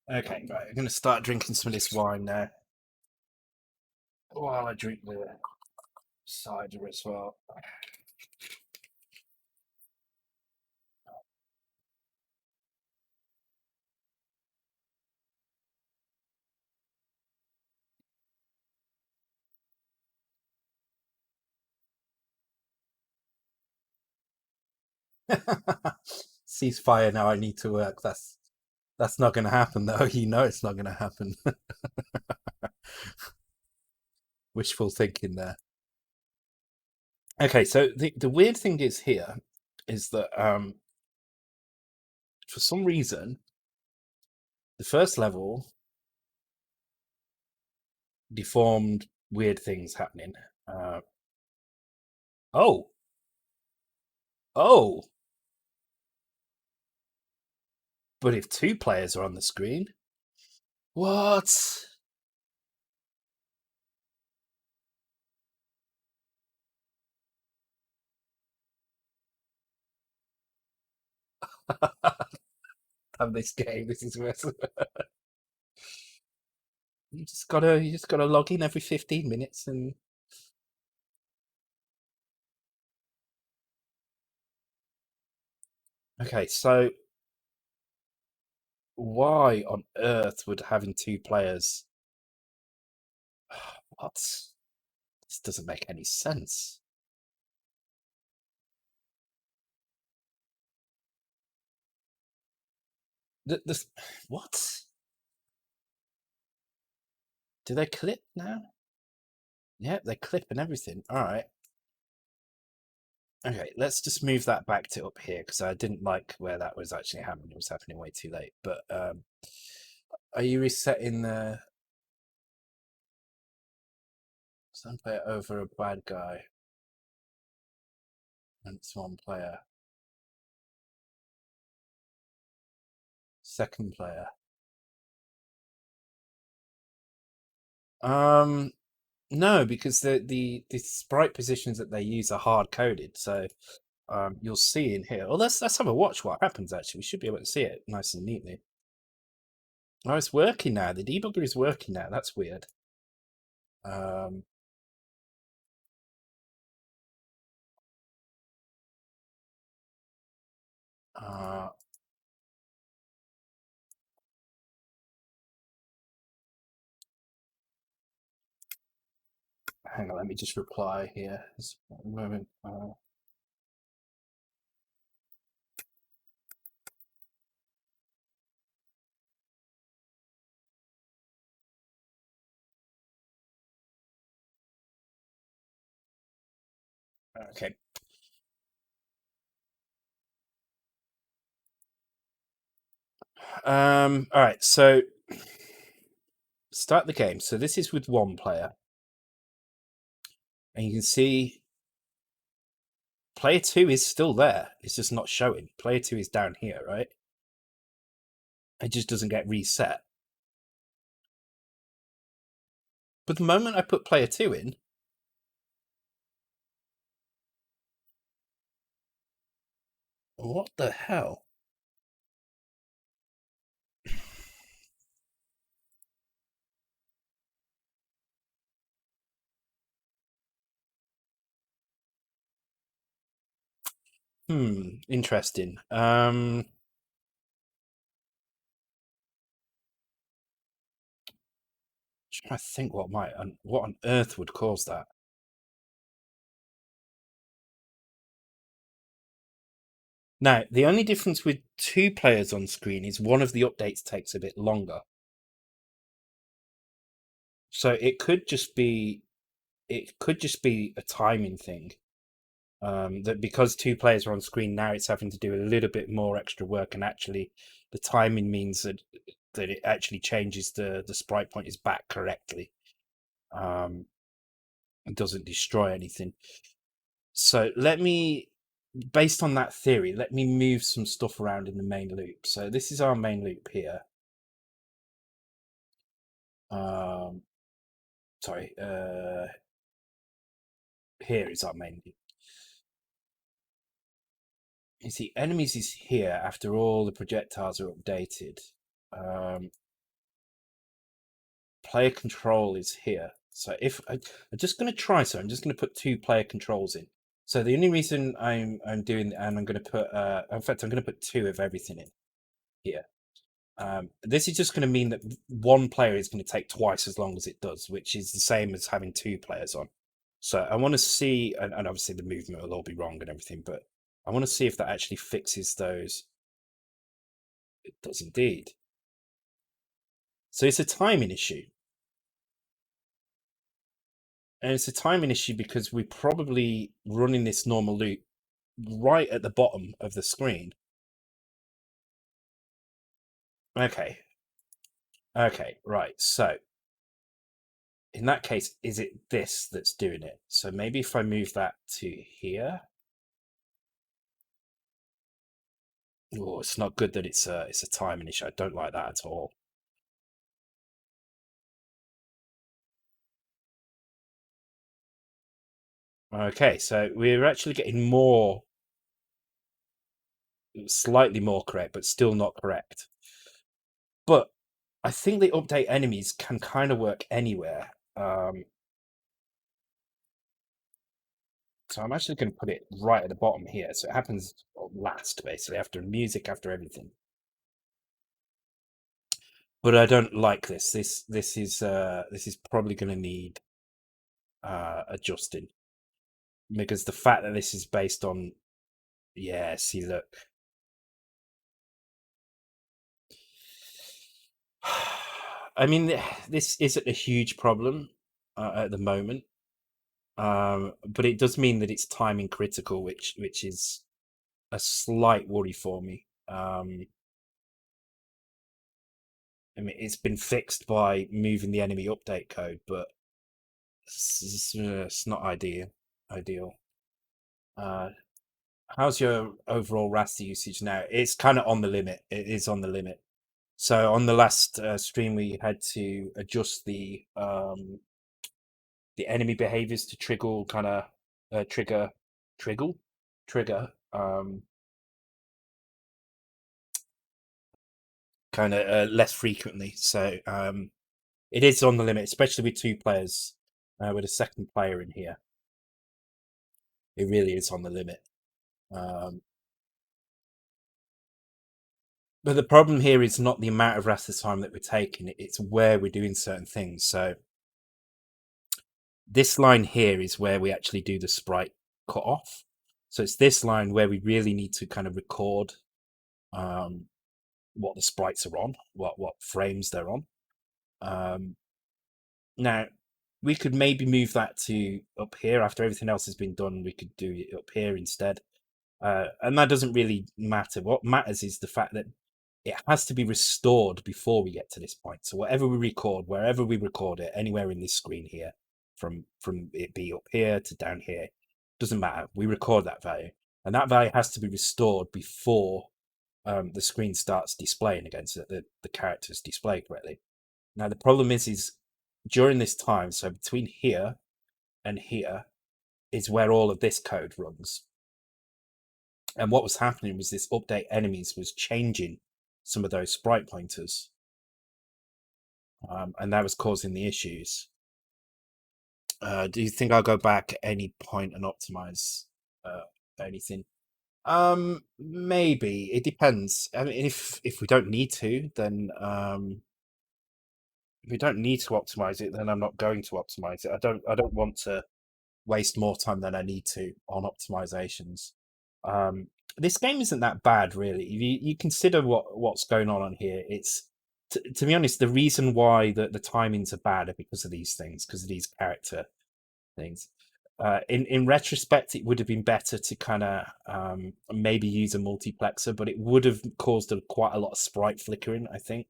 Speaker 1: Okay, right. I'm going to start drinking some of this wine now. While I drink the cider as well. Ceasefire now. I need to work. That's not going to happen, though. You know it's not going to happen. Wishful thinking there. Okay, so the weird thing is here is that for some reason the first level deformed weird things happening. Uh, oh, oh, but if two players are on the screen, what? Have this game. This is worse. You just gotta log in every 15 minutes and okay. So why on earth would having two players? What? This doesn't make any sense. The what? Do they clip now? Yeah, they clip and everything. All right. Okay, let's just move that back to up here because I didn't like where that was actually happening. It was happening way too late. But are you resetting the some player over a bad guy? And it's one player. Second player. Um, no, because the sprite positions that they use are hard coded. So you'll see in here. Well, let's have a watch what happens. Actually, we should be able to see it nice and neatly. Oh, it's working now. The debugger is working now. That's weird. Um, uh, hang on, let me just reply here. Just a moment. Okay. All right. So start the game. So this is with one player, and you can see player two is still there. It's just not showing. Player two is down here, right? It just doesn't get reset. But the moment I put player two in, what the hell? Interesting. Trying to think what on earth would cause that. Now, the only difference with two players on screen is one of the updates takes a bit longer. So it could just be a timing thing. That because two players are on screen now, it's having to do a little bit more extra work and actually the timing means that it actually changes the sprite pointers back correctly. It doesn't destroy anything. So based on that theory, let me move some stuff around in the main loop. So this is our main loop here. Sorry, here is our main loop. You see, enemies is here after all the projectiles are updated. Player control is here. So if I'm just going to try, so I'm just going to put 2 player controls in. So the only reason I'm doing, and I'm going to put, in fact, I'm going to put 2 of everything in here. This is just going to mean that 1 player is going to take twice as long as it does, which is the same as having 2 players on. So I want to see, and obviously the movement will all be wrong and everything, but I want to see if that actually fixes those. It does indeed. So it's a timing issue. And it's a timing issue because we're probably running this normal loop right at the bottom of the screen. Okay. Okay, right. So in that case, is it this that's doing it? So maybe if I move that to here. Oh, it's not good that it's a timing issue. I don't like that at all. Okay, so we're actually getting slightly more correct, but still not correct. But I think the update enemies can kind of work anywhere. So I'm actually going to put it right at the bottom here. So it happens last, basically, after music, after everything. But I don't like this. This is probably going to need adjusting, because the fact that this is based on, yeah, see, look. I mean, this isn't a huge problem at the moment, but it does mean that it's timing critical, which is a slight worry for me. I mean, it's been fixed by moving the enemy update code, but it's not ideal. How's your overall raster usage now? It's kind of on the limit. It is on the limit. So on the last stream, we had to adjust the enemy behaviors to trigger kind of trigger kind of less frequently. So it is on the limit, especially with 2 players. With a second player in here, it really is on the limit. But the problem here is not the amount of raster time that we're taking; it's where we're doing certain things. So this line here is where we actually do the sprite cut off. So it's this line where we really need to kind of record what the sprites are on, what frames they're on. Now, we could maybe move that to up here after everything else has been done. We could do it up here instead. And that doesn't really matter. What matters is the fact that it has to be restored before we get to this point. So whatever we record, wherever we record it, anywhere in this screen here, from it be up here to down here, doesn't matter. We record that value, and that value has to be restored before the screen starts displaying again, so that the characters display correctly. Now the problem is during this time, so between here and here is where all of this code runs. And what was happening was this update enemies was changing some of those sprite pointers, and that was causing the issues. Do you think I'll go back at any point and optimize anything? Maybe. It depends. I mean, if we don't need to, then if we don't need to optimize it, then I'm not going to optimize it. I don't want to waste more time than I need to on optimizations. This game isn't that bad, really. You consider what's going on here. It's to be honest, the reason why the timings are bad are because of these things, because of these character things. in retrospect, it would have been better to kind of maybe use a multiplexer, but it would have caused quite a lot of sprite flickering, I think,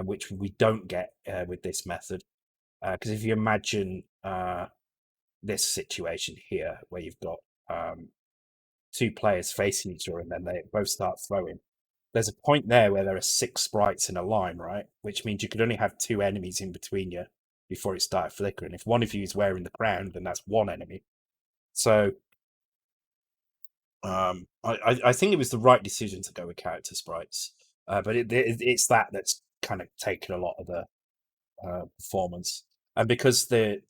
Speaker 1: which we don't get with this method. Because if you imagine this situation here, where you've got two players facing each other and then they both start throwing, there's a point there where there are 6 sprites in a line, right? Which means you could only have 2 enemies in between you before it started flickering. If one of you is wearing the crown, then that's 1 enemy. So I think it was the right decision to go with character sprites, but it's that's kind of taken a lot of the performance, and because the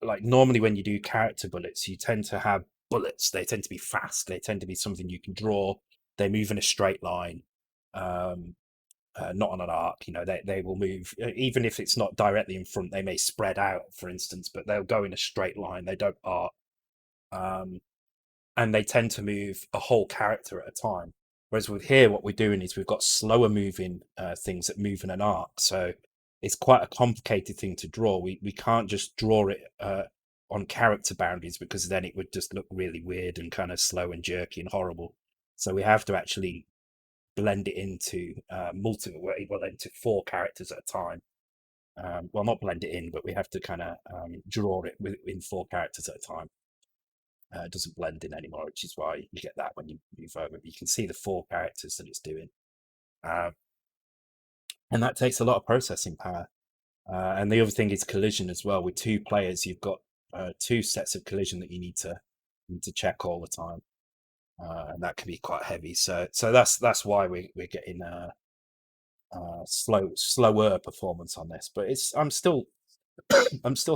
Speaker 1: like normally when you do character bullets, you tend to have bullets. They tend to be fast. They tend to be something you can draw. They move in a straight line, not on an arc. You know, they will move even if it's not directly in front. They may spread out, for instance, but they'll go in a straight line. They don't arc. And they tend to move a whole character at a time. Whereas with here, what we're doing is we've got slower moving things that move in an arc. So it's quite a complicated thing to draw. We can't just draw it on character boundaries, because then it would just look really weird and kind of slow and jerky and horrible. So we have to actually blend it into into 4 characters at a time. Well, not blend it in, but we have to kind of draw it in 4 characters at a time. It doesn't blend in anymore, which is why you get that when you move over. You can see the 4 characters that it's doing. And that takes a lot of processing power. And the other thing is collision as well. With 2 players, you've got 2 sets of collision that you need to check all the time. And that can be quite heavy. So that's why we're getting slower performance on this. But I'm still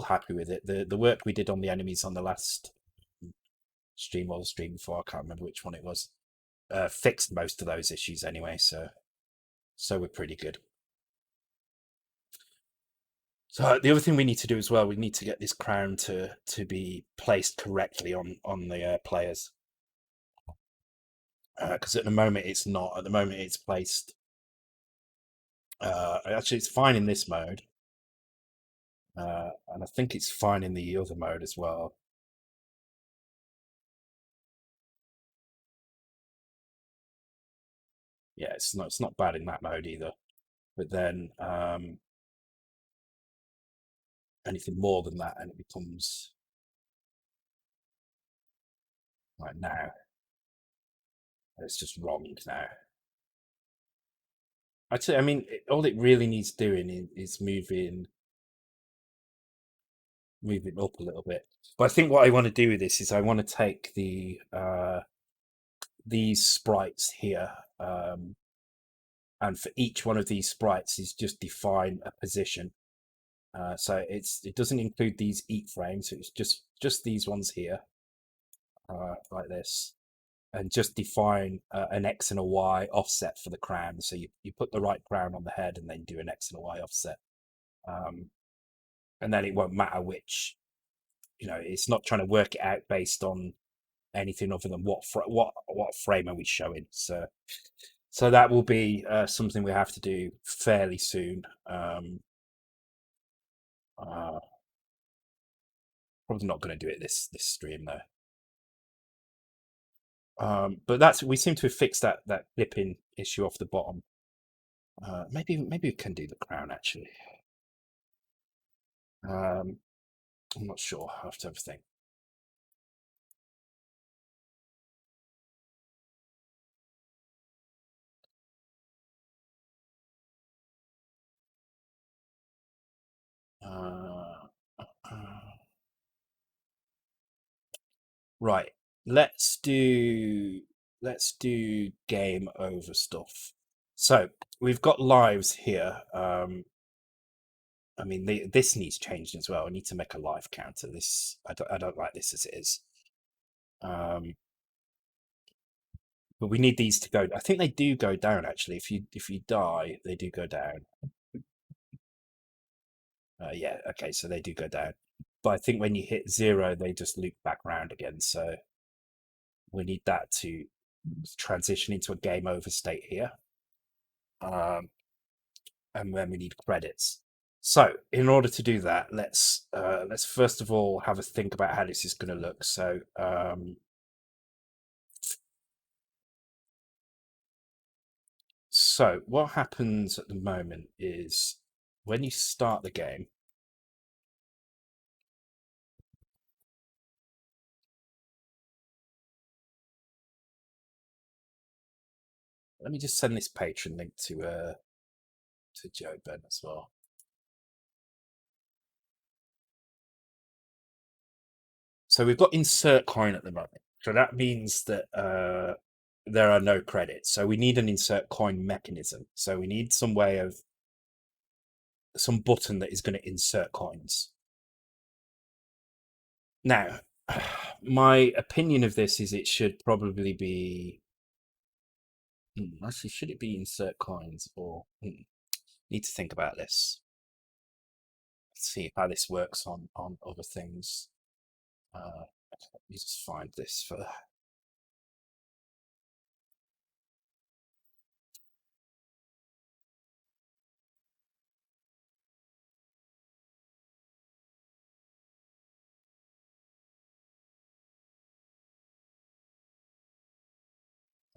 Speaker 1: happy with it. The work we did on the enemies on the last stream or the stream before, I can't remember which one it was, fixed most of those issues anyway, so we're pretty good. So the other thing we need to do as well, we need to get this crown to be placed correctly on the players, because at the moment it's not. At the moment it's placed actually it's fine in this mode, and I think it's fine in the other mode as well. Yeah, it's not bad in that mode either. But then anything more than that, and it becomes like now. It's just wrong now. Actually, I mean, all it really needs doing is moving up a little bit. But I think what I want to do with this is I want to take these sprites here, and for each one of these sprites is just define a position. So it doesn't include these eat frames. So it's just these ones here, like this, and just define an X and a Y offset for the crown. So you put the right crown on the head and then do an X and a Y offset. And then it won't matter which, it's not trying to work it out based on anything other than what frame are we showing. So that will be something we have to do fairly soon. Probably not going to do it this stream though. But we seem to have fixed that clipping issue off the bottom. Maybe we can do the crown actually. I'm not sure. I have to have a think. Right. Let's do game over stuff. So we've got lives here. I mean, this needs changing as well. I need to make a live counter. This I don't like this as it is. But we need these to go. I think they do go down actually. If you die, they do go down. Yeah. Okay. So they do go down. But I think when you hit 0, they just loop back round again. So we need that to transition into a game over state here. And then we need credits. So, in order to do that, let's first of all have a think about how this is going to look. So what happens at the moment is when you start the game, let me just send this patron link to Joe Ben as well. So we've got insert coin at the moment. So that means that there are no credits. So we need an insert coin mechanism. So we need some way of some button that is going to insert coins. Now, my opinion of this is it should probably be. Actually, should it be insert coins or need to think about this? Let's see how this works on other things. Let me just find this for.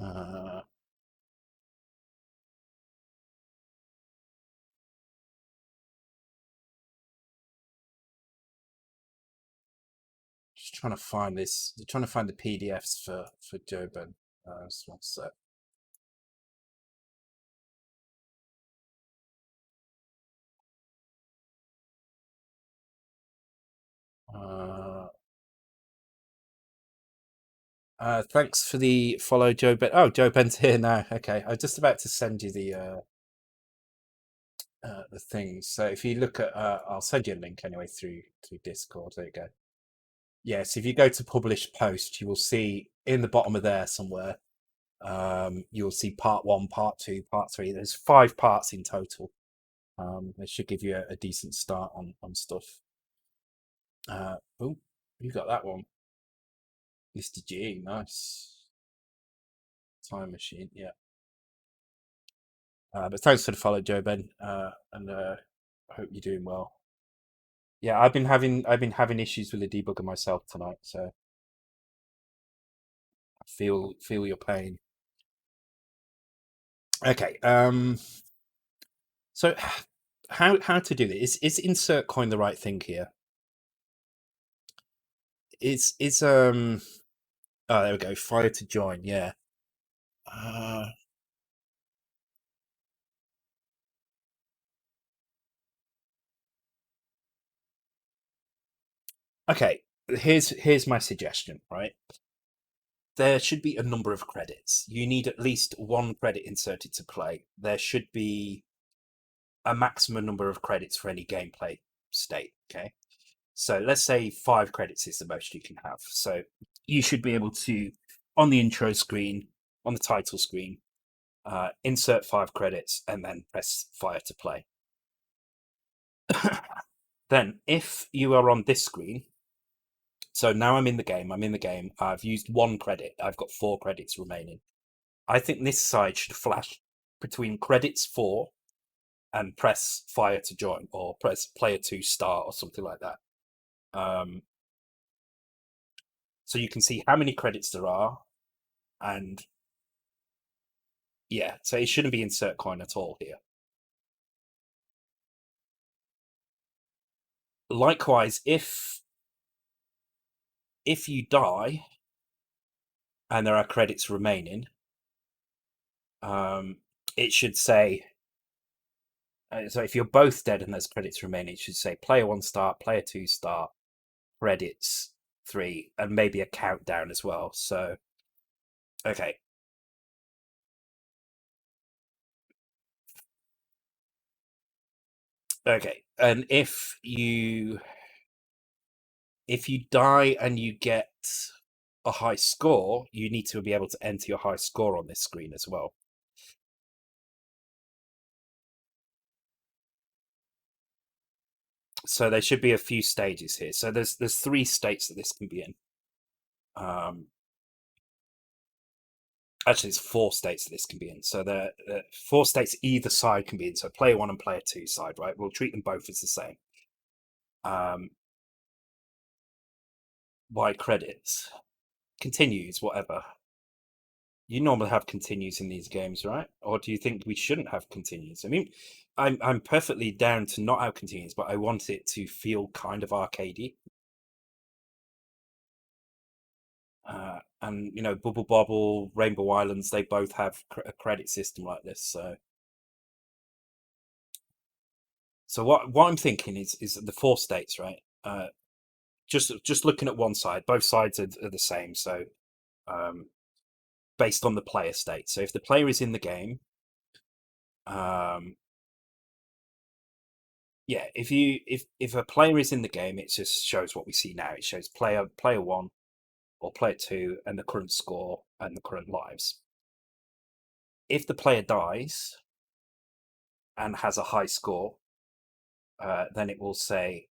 Speaker 1: Uh, just trying to find this. Trying to find the PDFs for Joban. Just one sec. Thanks for the follow, Joe Ben. Oh, Joe Ben's here now. Okay, I was just about to send you the things. So if you look at, I'll send you a link anyway through Discord. There you go. Yes, if you go to publish post, you will see in the bottom of there somewhere. You'll see part 1, part 2, part 3. There's 5 parts in total. It should give you a decent start on stuff. Oh, you got that one, Mr. G. Nice. Time machine, yeah. But thanks for the follow, Joe Ben, and I hope you're doing well. Yeah, I've been having issues with the debugger myself tonight, so I feel your pain. Okay, so how to do this? Is insert coin the right thing here? Is oh, there we go. Fire to join. Yeah. Okay. Here's my suggestion. Right. There should be a number of credits. You need at least 1 credit inserted to play. There should be a maximum number of credits for any gameplay state. Okay. So let's say 5 credits is the most you can have. So you should be able to, on the intro screen, on the title screen, insert 5 credits and then press fire to play. Then, if you are on this screen, so now I'm in the game, I've used 1 credit, I've got 4 credits remaining. I think this side should flash between credits 4 and press fire to join, or press player 2 start, or something like that. So you can see how many credits there are, and yeah, so it shouldn't be insert coin at all here. Likewise, if you die and there are credits remaining, it should say, so if you're both dead and there's credits remaining, it should say player 1 start, player 2 start, credits 3, and maybe a countdown as well. So, okay. Okay, and if you die and you get a high score, you need to be able to enter your high score on this screen as well. So there should be a few stages here. So there's 3 states that this can be in. Actually, it's four states that this can be in. So the four states either side can be in. So player one and player two side, right? We'll treat them both as the same. Why credits? Continues, whatever. You normally have continues in these games, right? Or do you think we shouldn't have continues? I mean, I'm perfectly down to not have continues, but I want it to feel kind of arcadey. And you know, Bubble Bobble, Rainbow Islands, they both have a credit system like this. So what I'm thinking is the four states, right? Just looking at one side, both sides are the same. So based on the player state. So if the player is in the game, yeah, if a player is in the game, it just shows what we see now. It shows player one or player two and the current score and the current lives. If the player dies and has a high score, then it will say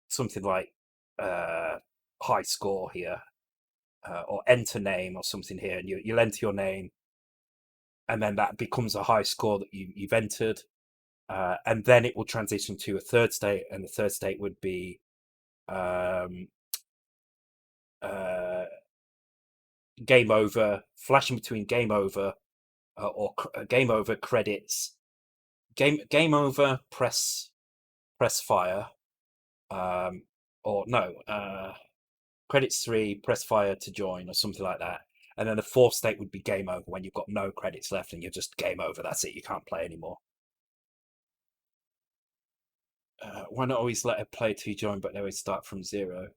Speaker 1: something like high score here, or enter name or something here, and you'll enter your name, and then that becomes a high score that you've entered, and then it will transition to a third state, and the third state would be game over, flashing between game over or game over credits, game over, press fire, or no, credits 3, press fire to join or something like that. And then the fourth state would be game over when you've got no credits left and you're just game over. That's it. You can't play anymore. Why not always let a player 2 join, but they always start from 0?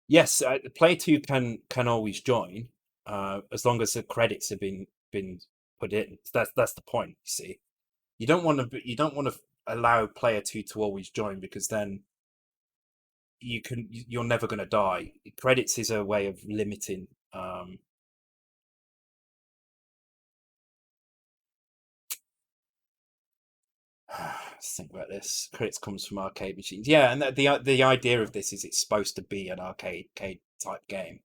Speaker 1: Yes, player 2 can always join, as long as the credits have been put in. That's the point. You see, you don't want to allow player 2 to always join, because then you're never going to die. Credits is a way of limiting. Let's think about this. Credits comes from arcade machines. Yeah, and the idea of this is it's supposed to be an arcade type game.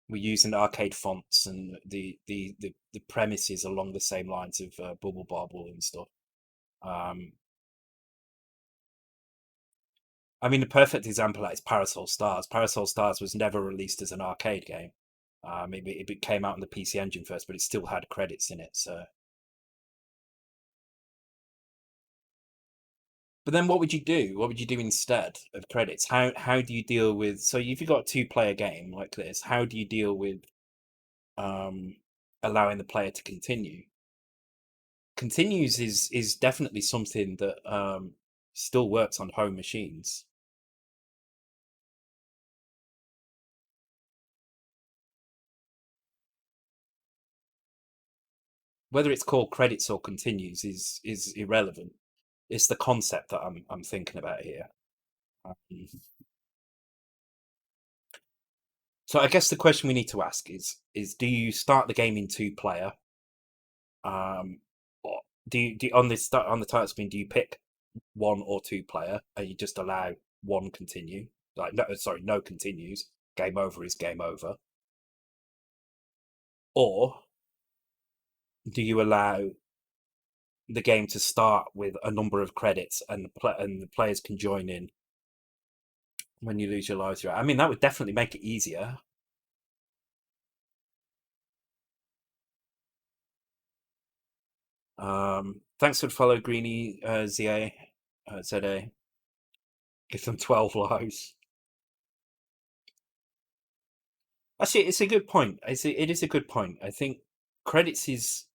Speaker 1: We're using arcade fonts, and the premise is along the same lines of Bubble Bobble and stuff. I mean, the perfect example of that is Parasol Stars. Parasol Stars was never released as an arcade game. It came out on the PC Engine first, but it still had credits in it. So, but then what would you do? What would you do instead of credits? How do you deal with? So if you've got a two-player game like this, how do you deal with allowing the player to continue? Continues is definitely something that still works on home machines. Whether it's called credits or continues is irrelevant. It's the concept that I'm thinking about here. So I guess the question we need to ask is do you start the game in two player? Or do you, on the title screen, do you pick one or two player and you just allow one continue? Like no, sorry, no continues. Game over is game over. Or do you allow the game to start with a number of credits, and the players can join in when you lose your lives? I mean, that would definitely make it easier. Thanks for the follow, Greeny ZA. ZA. Give them 12 lives. Actually, it's a good point. It is a good point. I think credits is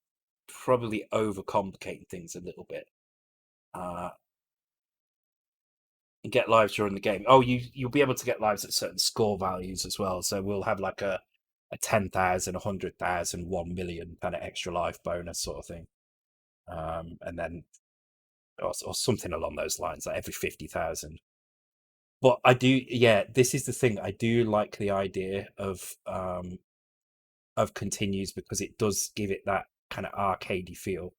Speaker 1: probably overcomplicating things a little bit. And get lives during the game. Oh, you'll be able to get lives at certain score values as well. So we'll have like a 10,000, 100,000, 1 million kind of extra life bonus sort of thing. And then or something along those lines, like every 50,000. But I do, yeah. This is the thing. I do like the idea of continues, because it does give it that kind of arcadey feel.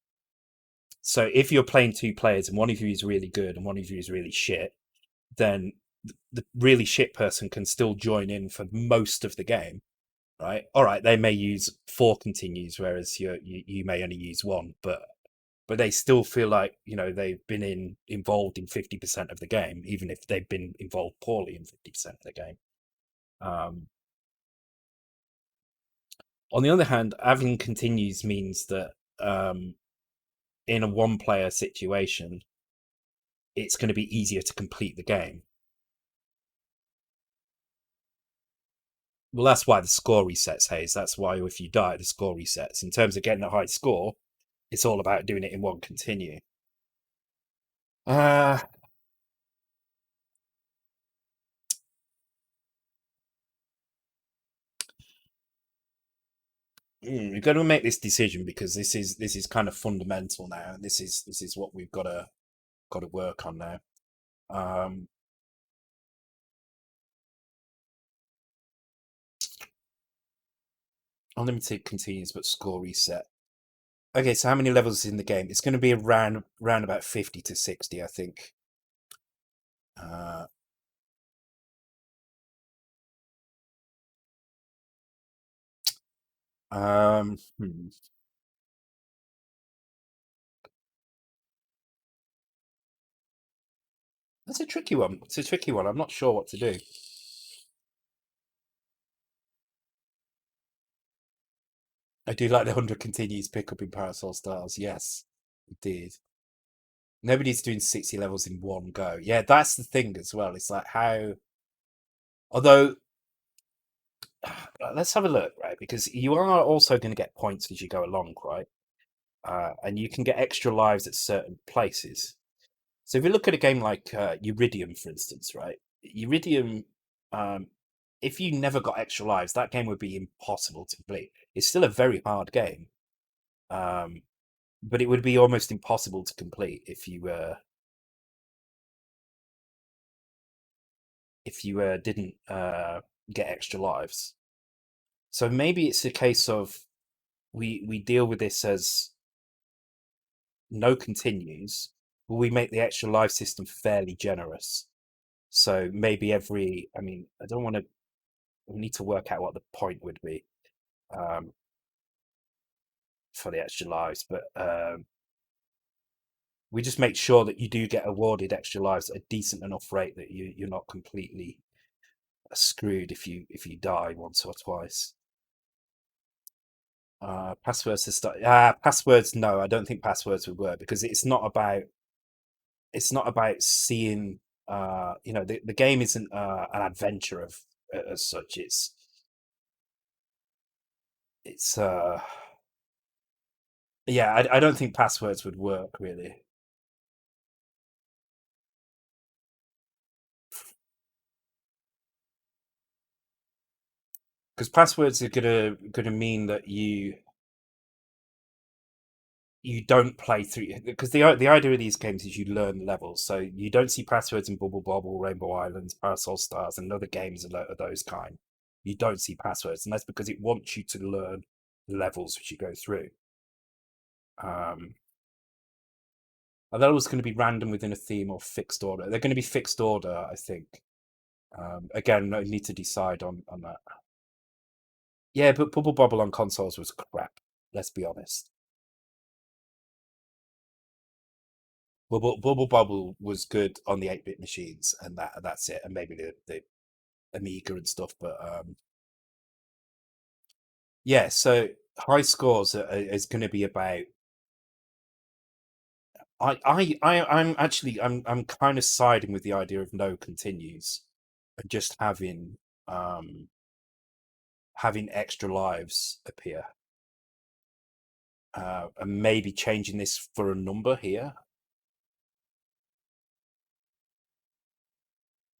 Speaker 1: So if you're playing two players and one of you is really good and one of you is really shit, then the really shit person can still join in for most of the game, right? All right, they may use 4 continues, whereas you may only use one, but they still feel like they've been involved in 50% of the game, even if they've been involved poorly in 50% of the game. On the other hand, having continues means that in a one-player situation, it's going to be easier to complete the game. Well, that's why the score resets, Hayes. That's why if you die, the score resets. In terms of getting a high score, it's all about doing it in one continue. We've got to make this decision because this is kind of fundamental now. This is what we've got to work on now. Unlimited continues, but score reset. Okay, so how many levels is in the game? It's going to be around about 50 to 60, I think. That's a tricky one. It's a tricky one. I'm not sure what to do. I do like the 100 continues pick up in Parasol Stars. Yes, it did. Nobody's doing 60 levels in one go. Yeah, that's the thing as well. It's like how. Although, let's have a look, right? Because you are also going to get points as you go along, right? And you can get extra lives at certain places. So if you look at a game like Iridium, for instance, right? Iridium, if you never got extra lives, that game would be impossible to complete. It's still a very hard game, but it would be almost impossible to complete if you didn't get extra lives. So maybe it's a case of we deal with this as no continues, but we make the extra life system fairly generous. So maybe I don't want to. We need to work out what the point would be for the extra lives, but we just make sure that you do get awarded extra lives at a decent enough rate that you're not completely screwed if you die once or twice. Passwords to start. Passwords. No, I don't think passwords would work because it's not about seeing. The game isn't an adventure of as such. It's yeah. I don't think passwords would work really. Because passwords are gonna mean that you don't play through, because the idea of these games is you learn levels, so you don't see passwords in Bubble Bobble, Rainbow Islands, Parasol Stars, and other games of those kind. You don't see passwords, and that's because it wants you to learn levels as you go through. Are they always going to be random within a theme or fixed order? They're going to be fixed order, I think. Again, I need to decide on that. Yeah, but Bubble Bobble on consoles was crap. Let's be honest. Bubble Bobble was good on the 8-bit machines, and that's it, and maybe the Amiga and stuff. But yeah, so high scores is going to be about. I'm kind of siding with the idea of no continues and just having extra lives appear, and maybe changing this for a number here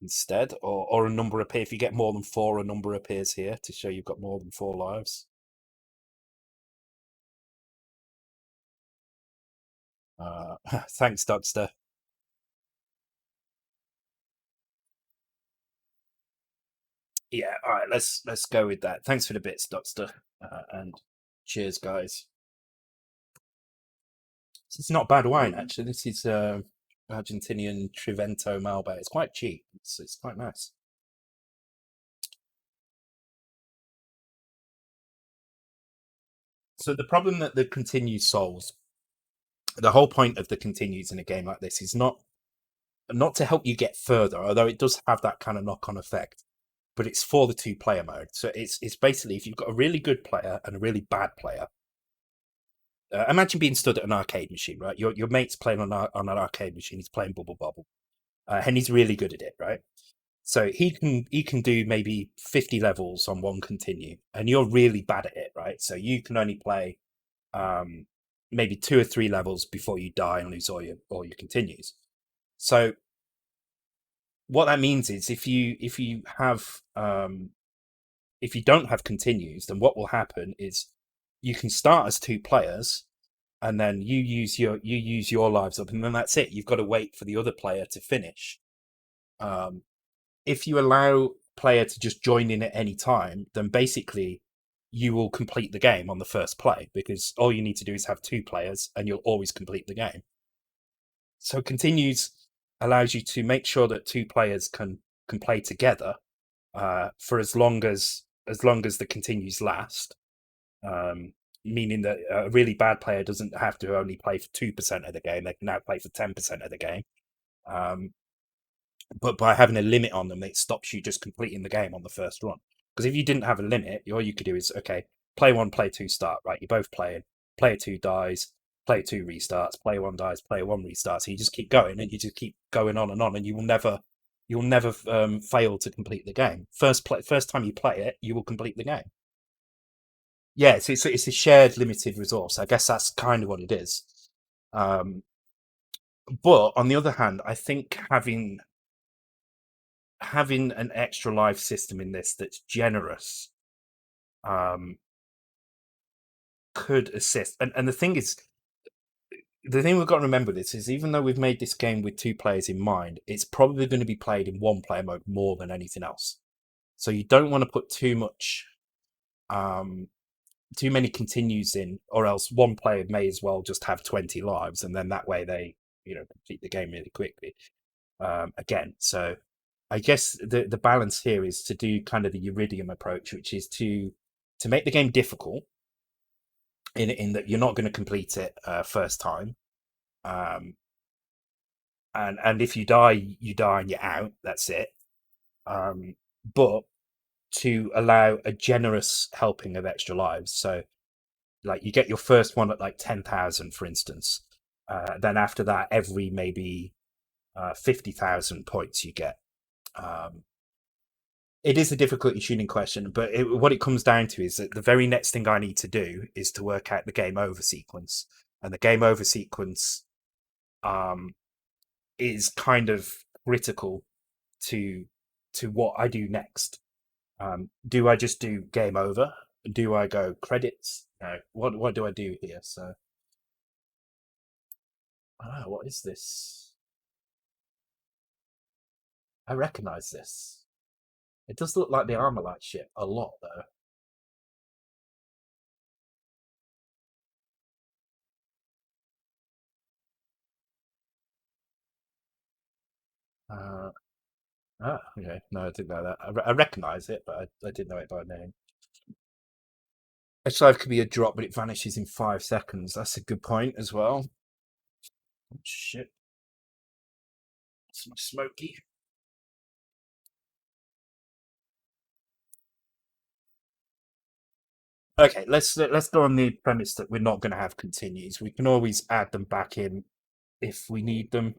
Speaker 1: instead, or a number appear. If you get more than 4, a number appears here to show you've got more than 4 lives. Thanks, Dodster. Yeah, all right, let's go with that. Thanks for the bits, Dodster, and cheers, guys. It's not bad wine, actually. This is Argentinian Trivento Malbec. It's quite cheap. It's quite nice. So the problem that the continues solves, the whole point of the continues in a game like this is not to help you get further, although it does have that kind of knock-on effect. But it's for the two-player mode. So it's basically if you've got a really good player and a really bad player. Imagine being stood at an arcade machine, right? Your mate's playing on an arcade machine. He's playing Bubble Bobble, and he's really good at it, right? So he can do maybe 50 levels on one continue, and you're really bad at it, right? So you can only play maybe 2 or 3 levels before you die and lose all your continues. So what that means is if you don't have continues, then what will happen is you can start as 2 players, and then you use your lives up, and then that's it. You've got to wait for the other player to finish. If you allow player to just join in at any time, then basically you will complete the game on the first play, because all you need to do is have 2 players and you'll always complete the game. So continues allows you to make sure that 2 players can play together for as long as the continues last. Meaning that a really bad player doesn't have to only play for 2% of the game; they can now play for 10% of the game. But by having a limit on them, it stops you just completing the game on the first run. Because if you didn't have a limit, all you could do is, okay, play 1, play 2, start. Right, you're both playing. Player 2 dies. Player 2 restarts. Player 1 dies. Player 1 restarts. So you just keep going, and you just keep going on, and you will never fail to complete the game. First time you play it, you will complete the game. Yeah, it's a shared limited resource. I guess that's kind of what it is. But on the other hand, I think having an extra life system in this that's generous could assist. And the thing we've got to remember this is, even though we've made this game with 2 players in mind, it's probably going to be played in 1-player mode more than anything else. So you don't want to put too many continues in, or else one player may as well just have 20 lives, and then that way they complete the game really quickly. Again, so I guess the balance here is to do kind of the Iridium approach, which is to make the game difficult in that you're not going to complete it first time, and if you die and you're out. That's it. But to allow a generous helping of extra lives, so like you get your first one at like 10,000, for instance. Then after that, every maybe 50,000 points you get. It is a difficulty tuning question, but what it comes down to is that the very next thing I need to do is to work out the game over sequence, and the game over sequence is kind of critical to what I do next. Do I just do game over? Do I go credits? No. What do I do here? So, what is this? I recognize this. It does look like the Armalite ship a lot, though. Okay. No, I didn't know that. I recognize it, but I didn't know it by name. H5 could be a drop, but it vanishes in 5 seconds. That's a good point as well. Oh, shit. It's my smoky. Okay, let's go on the premise that we're not going to have continues. We can always add them back in if we need them.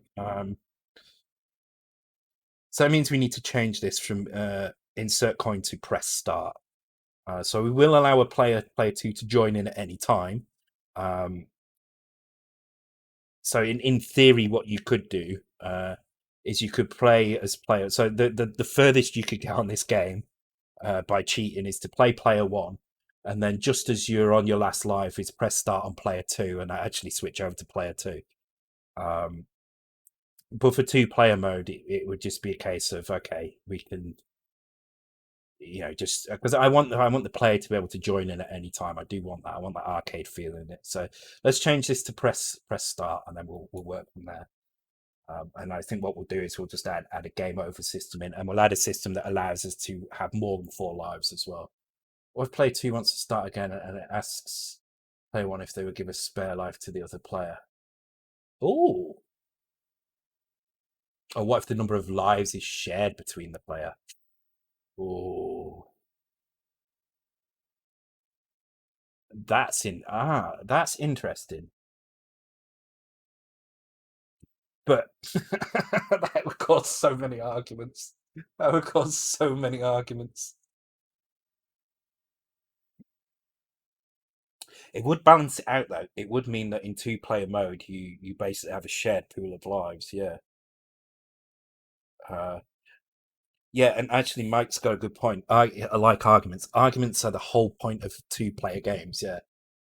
Speaker 1: So that means we need to change this from insert coin to press start. So we will allow a player 2 to join in at any time. So in theory, what you could do is you could play as player. So the furthest you could get on this game by cheating is to play player 1, and then just as you're on your last life, is press start on player 2, and actually switch over to player 2. But for 2-player mode, it would just be a case of, okay, we can, just because I want the player to be able to join in at any time. I do want that. I want that arcade feel in it. So let's change this to press start, and then we'll work from there. And I think what we'll do is we'll just add a game over system in, and we'll add a system that allows us to have more than 4 lives as well. Or if player 2 wants to start again and it asks player 1 if they would give a spare life to the other player. Oh. Or what if the number of lives is shared between the player? Oh. That's interesting. But that would cause so many arguments. That would cause so many arguments. It would balance it out though. It would mean that in 2-player mode you basically have a shared pool of lives, yeah. Uh, yeah, and actually Mike's got a good point. I like arguments. Arguments are the whole point of 2-player games, yeah.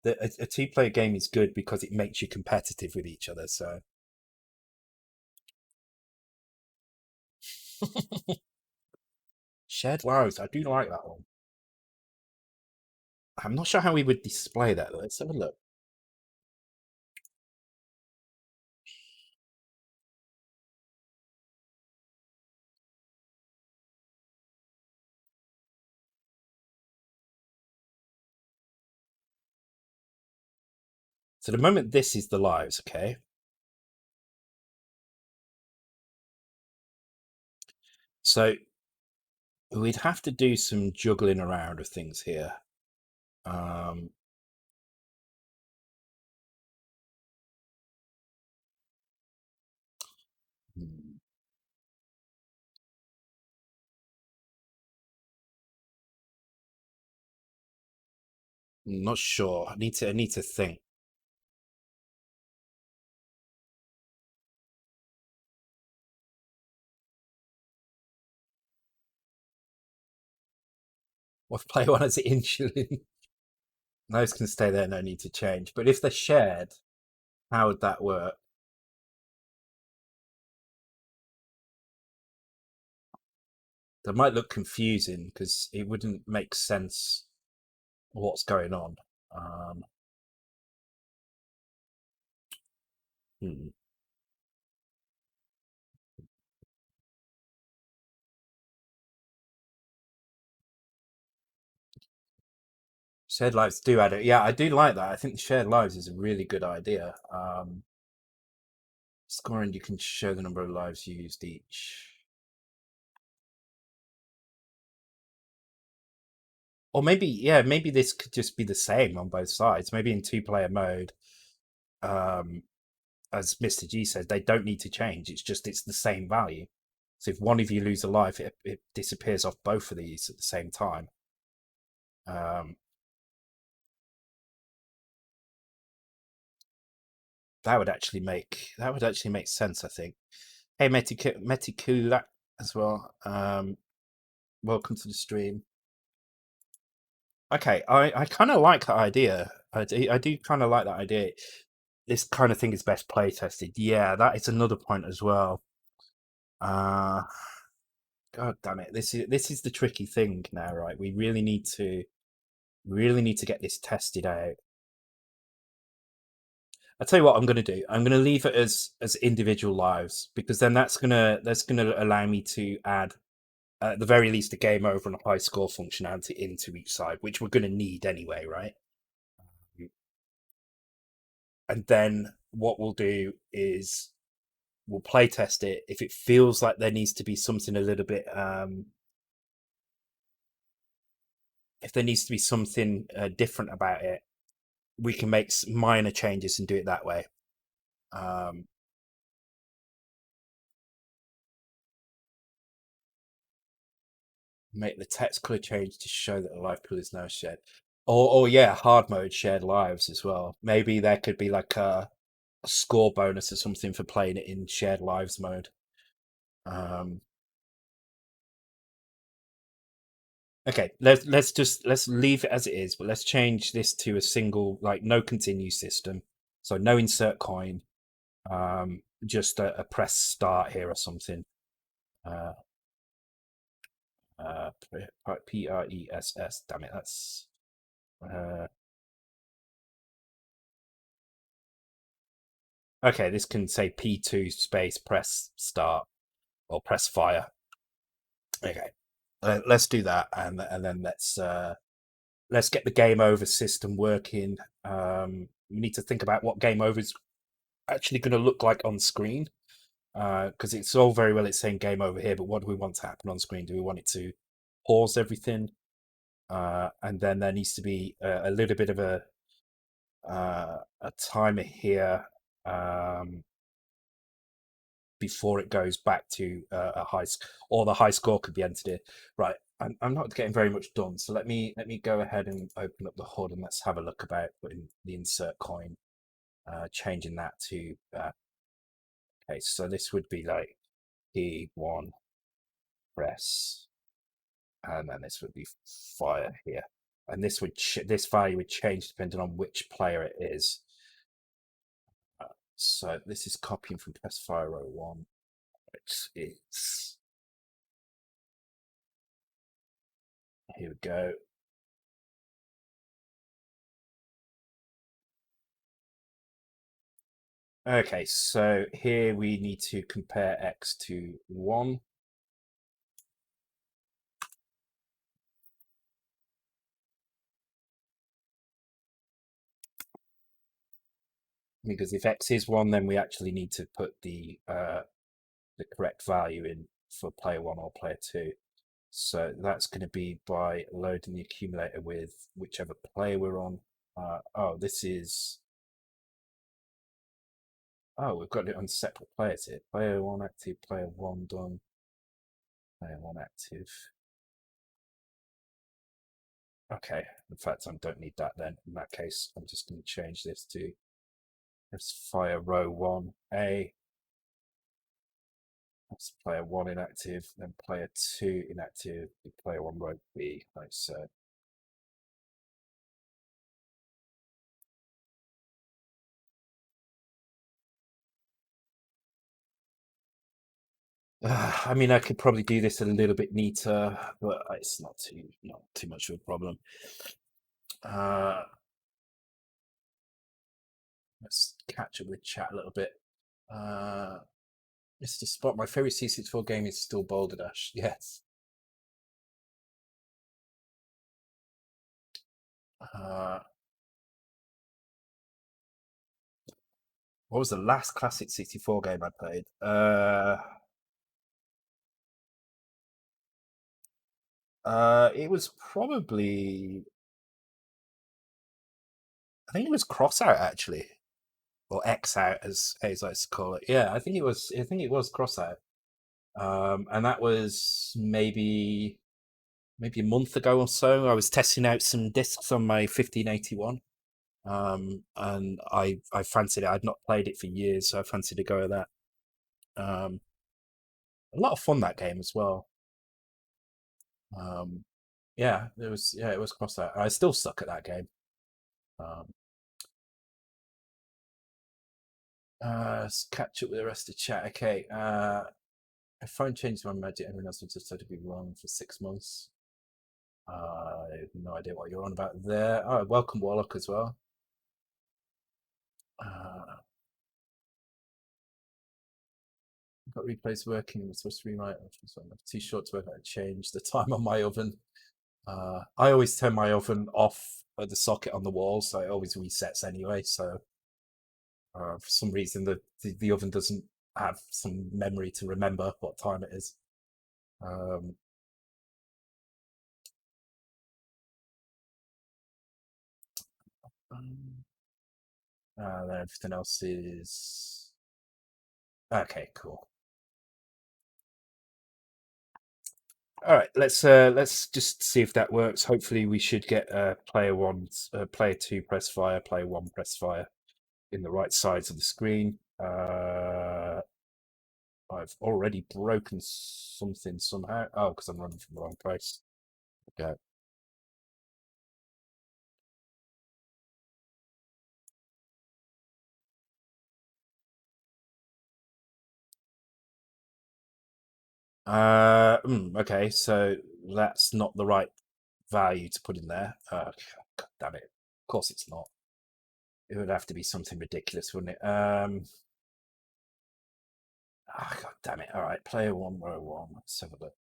Speaker 1: A 2-player game is good because it makes you competitive with each other, so shared lives, I do like that one. I'm not sure how we would display that. Let's have a look. So the moment this is the lives, okay? So we'd have to do some juggling around of things here. Um, hmm, not sure. I need to think. What if player 1 has insulin? Those can stay there, no need to change. But if they're shared, how would that work? That might look confusing because it wouldn't make sense what's going on. Um, hmm. Shared lives do add it. Yeah, I do like that. I think shared lives is a really good idea. Scoring, you can show the number of lives used each. Or maybe, yeah, maybe this could just be the same on both sides. Maybe in 2-player mode, um, as Mr. G says, they don't need to change. It's the same value. So if one of you lose a life, it disappears off both of these at the same time. Um, that would actually make sense, I think. Hey, Metikula as well. Welcome to the stream. Okay, I kind of like that idea. I do kind of like that idea. This kind of thing is best play tested. Yeah, that is another point as well. Uh God damn it! This is the tricky thing now, right? We really need to get this tested out. I tell you what I'm going to do. I'm going to leave it as individual lives because then that's gonna allow me to add at the very least a game over and a high score functionality into each side, which we're going to need anyway, right? And then what we'll do is we'll play test it. If it feels like there needs to be something a little bit, if there needs to be something different about it, we can make minor changes and do it that way. Um, make the text color change to show that the life pool is now shared. Or yeah, hard mode shared lives as well. Maybe there could be like a score bonus or something for playing it in shared lives mode. Um, okay, let's leave it as it is, but let's change this to a single, like, no continue system. So no insert coin. Just a press start here or something. Uh, PRESS. Damn it, that's uh, Okay, this can say P2 space press start or press fire. Okay, let's do that, and then let's get the game over system working. We need to think about what game over is actually going to look like on screen, because it's all very well it's saying game over here, but what do we want to happen on screen? Do we want it to pause everything? And then there needs to be a little bit of a timer here, before it goes back to a or the high score could be entered here. Right, I'm not getting very much done, so let me go ahead and open up the HUD and let's have a look about putting the insert coin, changing that to okay, so this would be like P1 press, and then this would be fire here, and this value would change depending on which player it is. So this is copying from press fire row 1. It's here we go. Okay, so here we need to compare x to 1. Because if x is 1, then we actually need to put the correct value in for player 1 or player 2. So that's going to be by loading the accumulator with whichever player we're on. Oh, this is... Oh, we've got it on separate players here. Player 1 active, player 1 done, player 1 active. Okay, in fact, I don't need that then. In that case, I'm just going to change this to let's fire row 1A. That's player 1 inactive, then player 2 inactive, player 1 row B, like so. I mean, I could probably do this a little bit neater, but it's not too much of a problem. Let's catch up with chat a little bit. Mr. Spot, my favorite C64 game is still Boulder Dash. Yes. What was the last classic 64 game I played? It was probably, I think it was Crossout actually, or X Out as Hayes likes to call it. Yeah, I think it was. I think it was Crossout, and that was maybe a month ago or so. I was testing out some discs on my 1581, and I fancied it. I'd not played it for years, so I fancied to go with that. Um, a lot of fun that game as well. Um, yeah, it was. Yeah, it was Crossout. I still suck at that game. Um, let's catch up with the rest of the chat. Okay. I phone changed my magic. Everyone else was just said to be wrong for 6 months. I have no idea what you're on about there. Oh, welcome Warlock as well. Got replays working. We're supposed to rewrite. I'm too short to work out. Change the time on my oven. I always turn my oven off at the socket on the wall, so it always resets anyway. So for some reason, the oven doesn't have some memory to remember what time it is. Then everything else is okay. Cool. All right, let's just see if that works. Hopefully, we should get player 1, player 2 press fire, player 1 press fire in the right sides of the screen. I've already broken something somehow. Oh, because I'm running from the wrong place. Okay. Okay, so that's not the right value to put in there. God damn it. Of course it's not. It would have to be something ridiculous, wouldn't it? Ah, God damn it. All right, player 101. Let's have a look.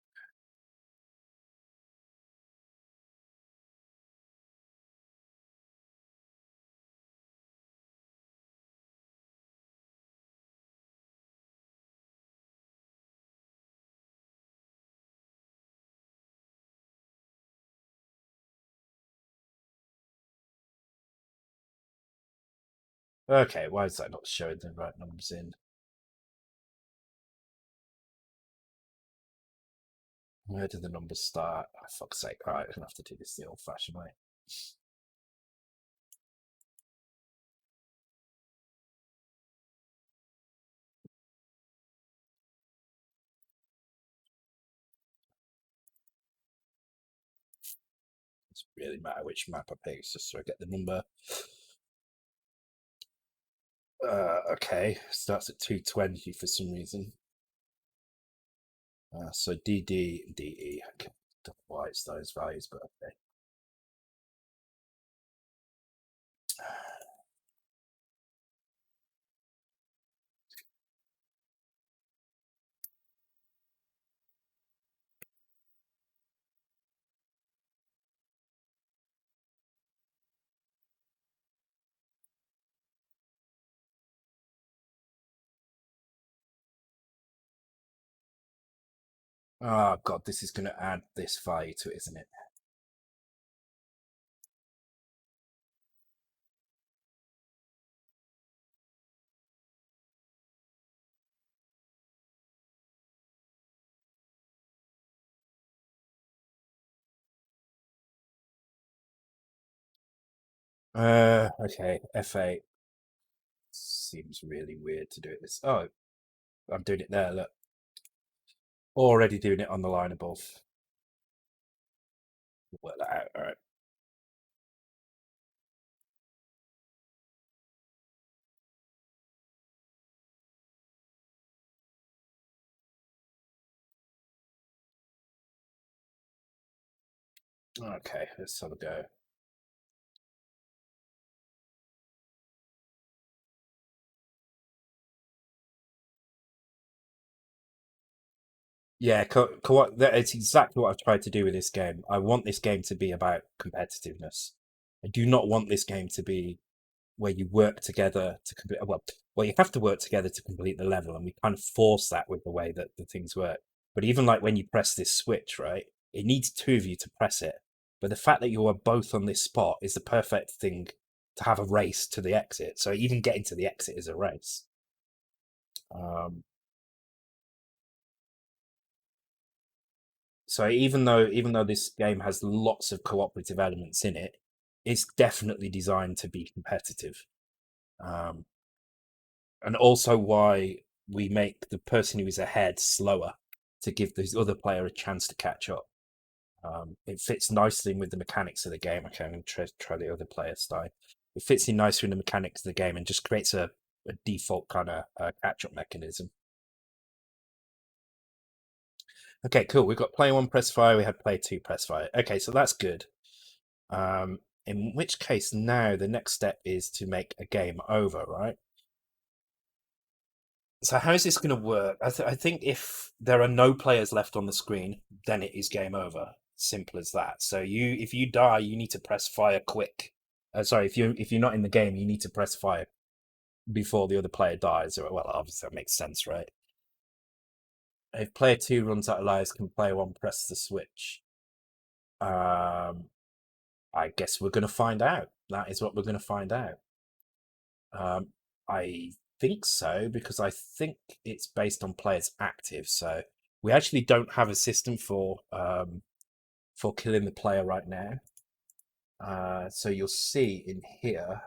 Speaker 1: Okay, why is that not showing the right numbers in? Where do the numbers start? Oh, fuck's sake. All right, I'm going to have to do this the old fashioned way. It doesn't really matter which map I pick, it's just so I get the number. Okay, starts at 220 for some reason. So DD and DE. I don't know why it's those values, but okay. Oh god, this is going to add this value to it, isn't it? Okay, F8 seems really weird to do it this. Oh, I'm doing it there. Look, already doing it on the line above. Work that out. All right. Okay, let's have a go. Yeah, it's exactly what I've tried to do with this game. I want this game to be about competitiveness. I do not want this game to be where you work together to complete. Well, you have to work together to complete the level, and we kind of force that with the way that the things work. But even like when you press this switch, right, it needs two of you to press it. But the fact that you are both on this spot is the perfect thing to have a race to the exit. So even getting to the exit is a race. Um, so even though this game has lots of cooperative elements in it, it's definitely designed to be competitive. Um, and also why we make the person who is ahead slower to give the other player a chance to catch up. It fits nicely with the mechanics of the game. Okay, I'm going to try the other player style. It fits in nicely in the mechanics of the game and just creates a default kind of catch up mechanism. Okay, cool. We've got player one press fire. We had player two press fire. Okay, so that's good. In which case, now the next step is to make a game over, right? So how is this going to work? I think if there are no players left on the screen, then it is game over. Simple as that. So if you die, you need to press fire quick. Sorry, if you're not in the game, you need to press fire before the other player dies. Well, obviously that makes sense, right? If player two runs out of lives, can player one press the switch? Um, I guess we're going to find out. That is what we're going to find out. Um, I think so because I think it's based on players active. So we actually don't have a system for killing the player right now. So you'll see in here.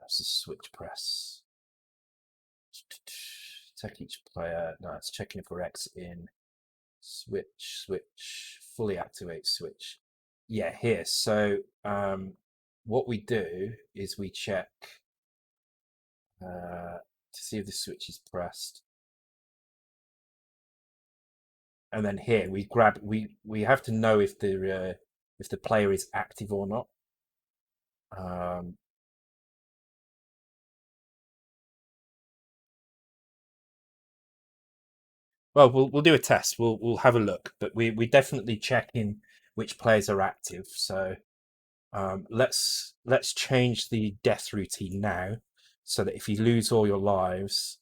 Speaker 1: It's a switch press. Check each player. No, it's checking if we're X in. Switch. Fully activate switch. Yeah, here. So what we do is we check to see if the switch is pressed. And then here we have to know if the player is active or not. Um, Well, we'll do a test. We'll have a look, but we definitely check in which players are active. So let's change the death routine now, so that if you lose all your lives,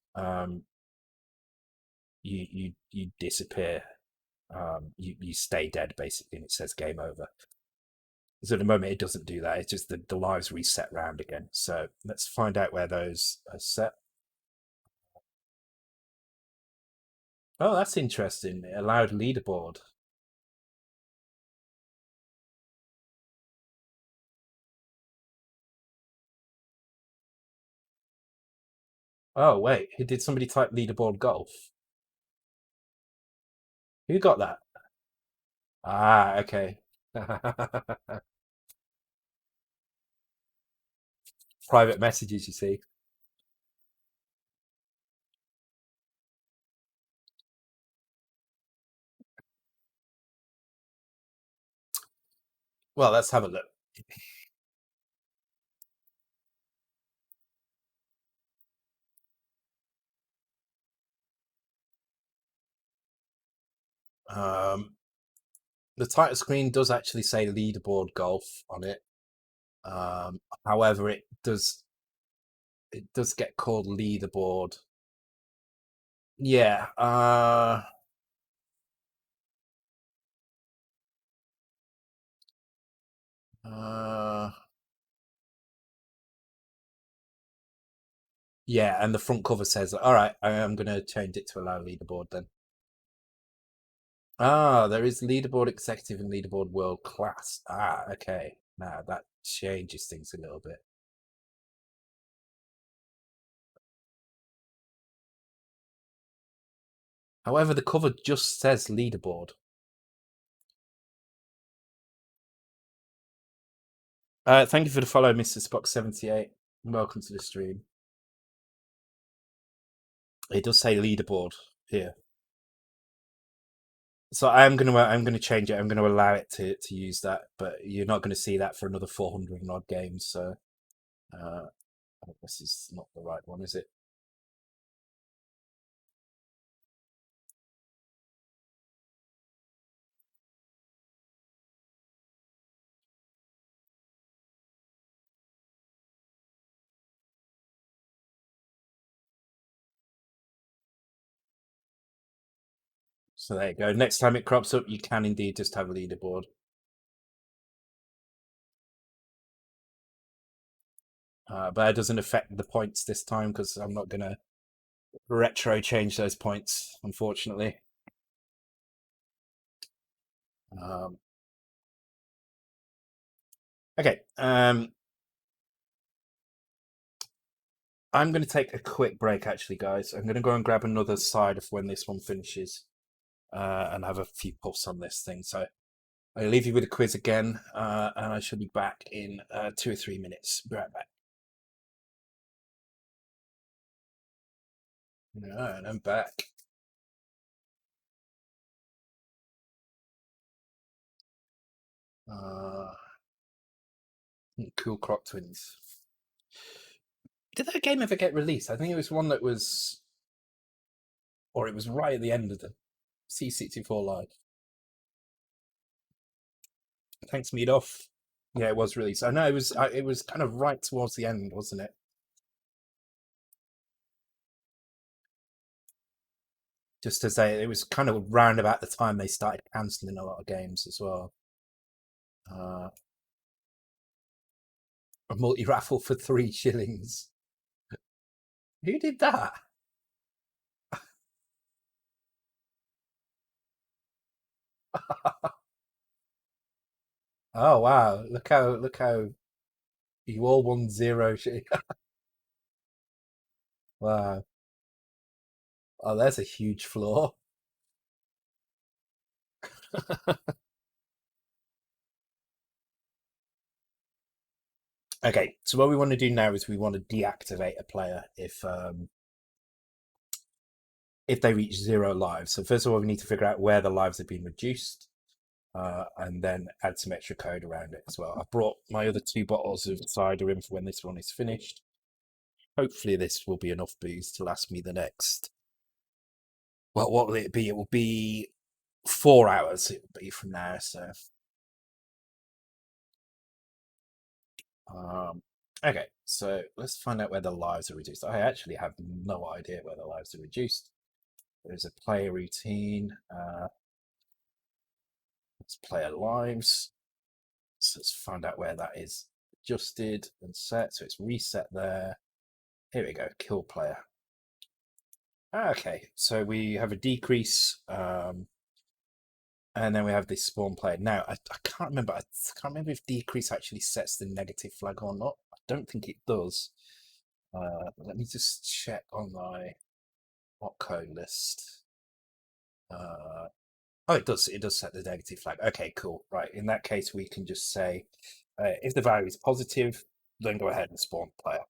Speaker 1: you disappear. You stay dead basically, and it says game over. So at the moment it doesn't do that. It's just the lives reset round again. So let's find out where those are set. Oh, that's interesting. It allowed leaderboard. Oh wait, did somebody type leaderboard golf? Who got that? Ah, okay. Private messages, you see. Well, let's have a look. Um, the title screen does actually say leaderboard golf on it. However, it does get called leaderboard. Yeah. Uh, yeah, and the front cover says, "All right, I am going to change it to allow leaderboard." Then. Ah, there is leaderboard executive and leaderboard world class. Ah, okay. Now that changes things a little bit. However, the cover just says leaderboard. Thank you for the follow, Mr. Spock78. Welcome to the stream. It does say leaderboard here. So I'm gonna change it. I'm gonna allow it to use that, but you're not gonna see that for another 400 and odd games. So uh, this is not the right one, is it? So there you go. Next time it crops up, you can indeed just have a leaderboard. But it doesn't affect the points this time because I'm not gonna retro change those points, unfortunately. Um, okay. I'm going to take a quick break, actually, guys. I'm going to go and grab another side of when this one finishes and have a few puffs on this thing. So I'll leave you with a quiz again, and I shall be back in 2 or 3 minutes. Be right back. And I'm back. Uh, Cool Croc Twins. Did that game ever get released? I think it was one that was, or it was right at the end of the C64 Live. Thanks, Mead Off. Yeah, it was released. I know it was kind of right towards the end, wasn't it? Just to say, it was kind of round about the time they started cancelling a lot of games as well. Uh, a multi raffle for 3 shillings. Who did that? Oh wow! Look how you all won 0 shit. Wow. Oh, there's a huge flaw. Okay, so what we want to do now is we want to deactivate a player if they reach 0 lives. So first of all, we need to figure out where the lives have been reduced, and then add some extra code around it as well. I brought my other 2 bottles of cider in for when this one is finished. Hopefully, this will be enough booze to last me the next Well, what will it be? It will be 4 hours. It will be from now. So, um, okay. So let's find out where the lives are reduced. I actually have no idea where the lives are reduced. There's a player routine. Let's player lives. So let's find out where that is adjusted and set. So it's reset there. Here we go. Kill player. Okay, so we have a decrease, and then we have this spawn player. Now, I can't remember. I can't remember if decrease actually sets the negative flag or not. I don't think it does. Let me just check on my opcode list. Oh, it does. It does set the negative flag. Okay, cool. Right. In that case, we can just say if the value is positive, then go ahead and spawn player.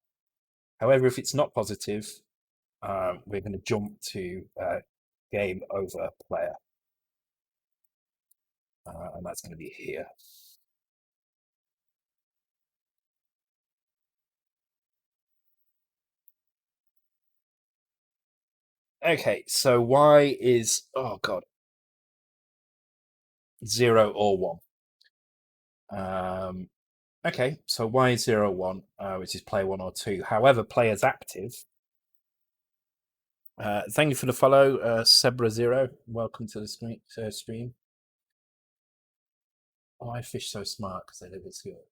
Speaker 1: However, if it's not positive, we're going to jump to game over player, and that's going to be here. Okay, so y is, oh god, 0 or 1. Okay, so y is 0 or 1, which is player 1 or 2. However, player's active. Thank you for the follow, Sebra0. Welcome to the stream. Why fish so smart? Because they live in school.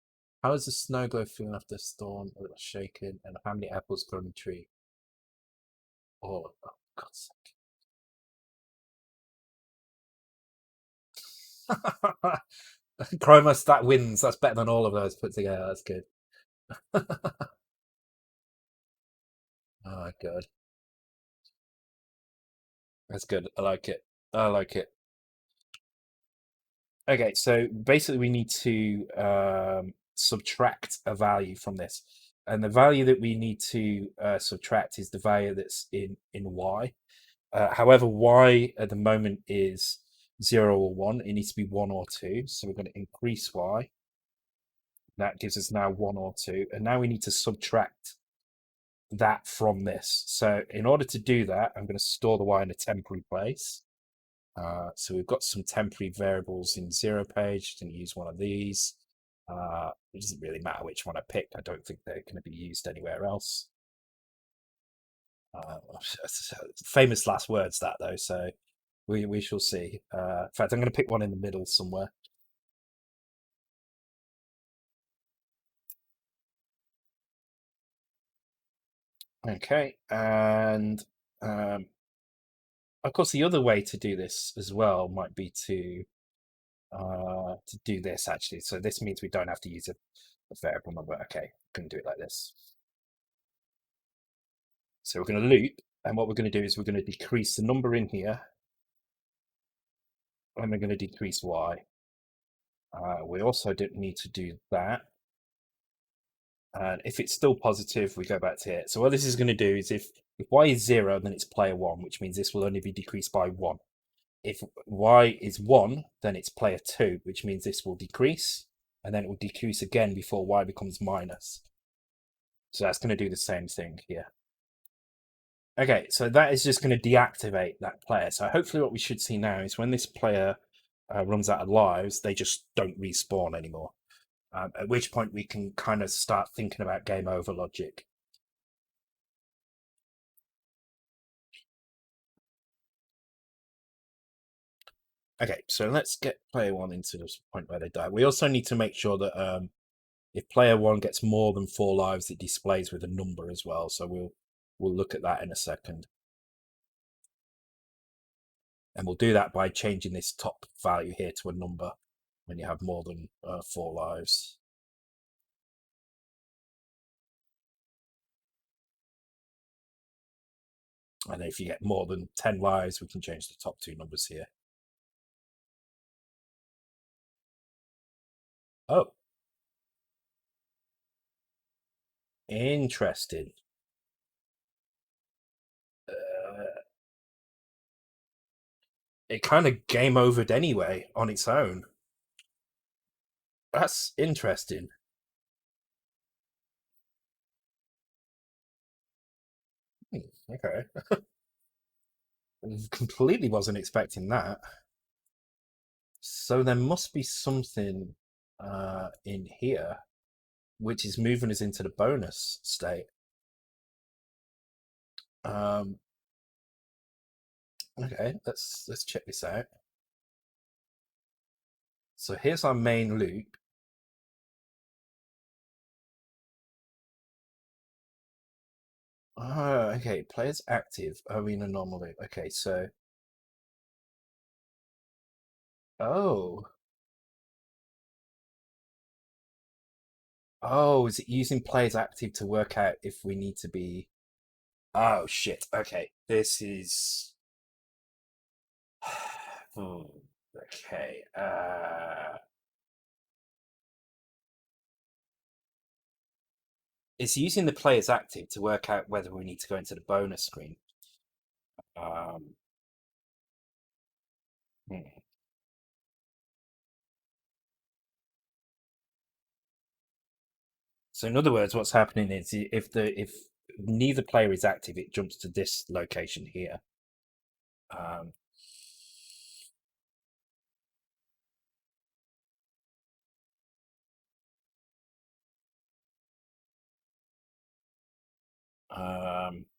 Speaker 1: How does the snow globe feel after a storm or shaken? And how many apples grow on the tree? Oh, God's sake. Chroma stat wins. That's better than all of those put together. That's good. Oh, God. That's good. I like it. I like it. Okay, so basically we need to subtract a value from this. And the value that we need to subtract is the value that's in y. However, y at the moment is 0 or 1. It needs to be 1 or 2. So we're going to increase y. That gives us now 1 or 2. And now we need to subtract that from this. So in order to do that, I'm going to store the y in a temporary place. So we've got some temporary variables in 0 page. Going to use one of these. It doesn't really matter which one I pick. I don't think they're going to be used anywhere else. Famous last words that though, so we shall see. In fact, I'm going to pick one in the middle somewhere. Okay, and of course, the other way to do this as well might be to do this actually. So this means we don't have to use a variable number. Okay, going to do it like this. So we're going to loop, and what we're going to do is we're going to decrease the number in here, and we're going to decrease y. We also don't need to do that. And if it's still positive, we go back to it. So what this is going to do is if y is 0, then it's player 1, which means this will only be decreased by 1. If y is 1, then it's player 2, which means this will decrease, and then it will decrease again before y becomes minus. So that's going to do the same thing here. Okay, so that is just going to deactivate that player. So hopefully what we should see now is when this player runs out of lives, they just don't respawn anymore. At which point we can kind of start thinking about game over logic. Okay, so let's get player 1 into the point where they die. We also need to make sure that if player 1 gets more than 4 lives, it displays with a number as well. So we'll look at that in a second. And we'll do that by changing this top value here to a number when you have more than 4 lives. And if you get more than 10 lives, we can change the top 2 numbers here. Oh. Interesting. It kind of game overed anyway on its own. That's interesting. Okay. Completely wasn't expecting that. So there must be something in here which is moving us into the bonus state. Um, okay, let's check this out. So here's our main loop. Oh, okay. Players active. Arena normal loop. Okay, so oh. Oh, is it using players active to work out if we need to be oh shit. Okay. This is hmm, okay. It's using the players active to work out whether we need to go into the bonus screen. Um, hmm. So in other words, what's happening is if neither player is active, it jumps to this location here. Um,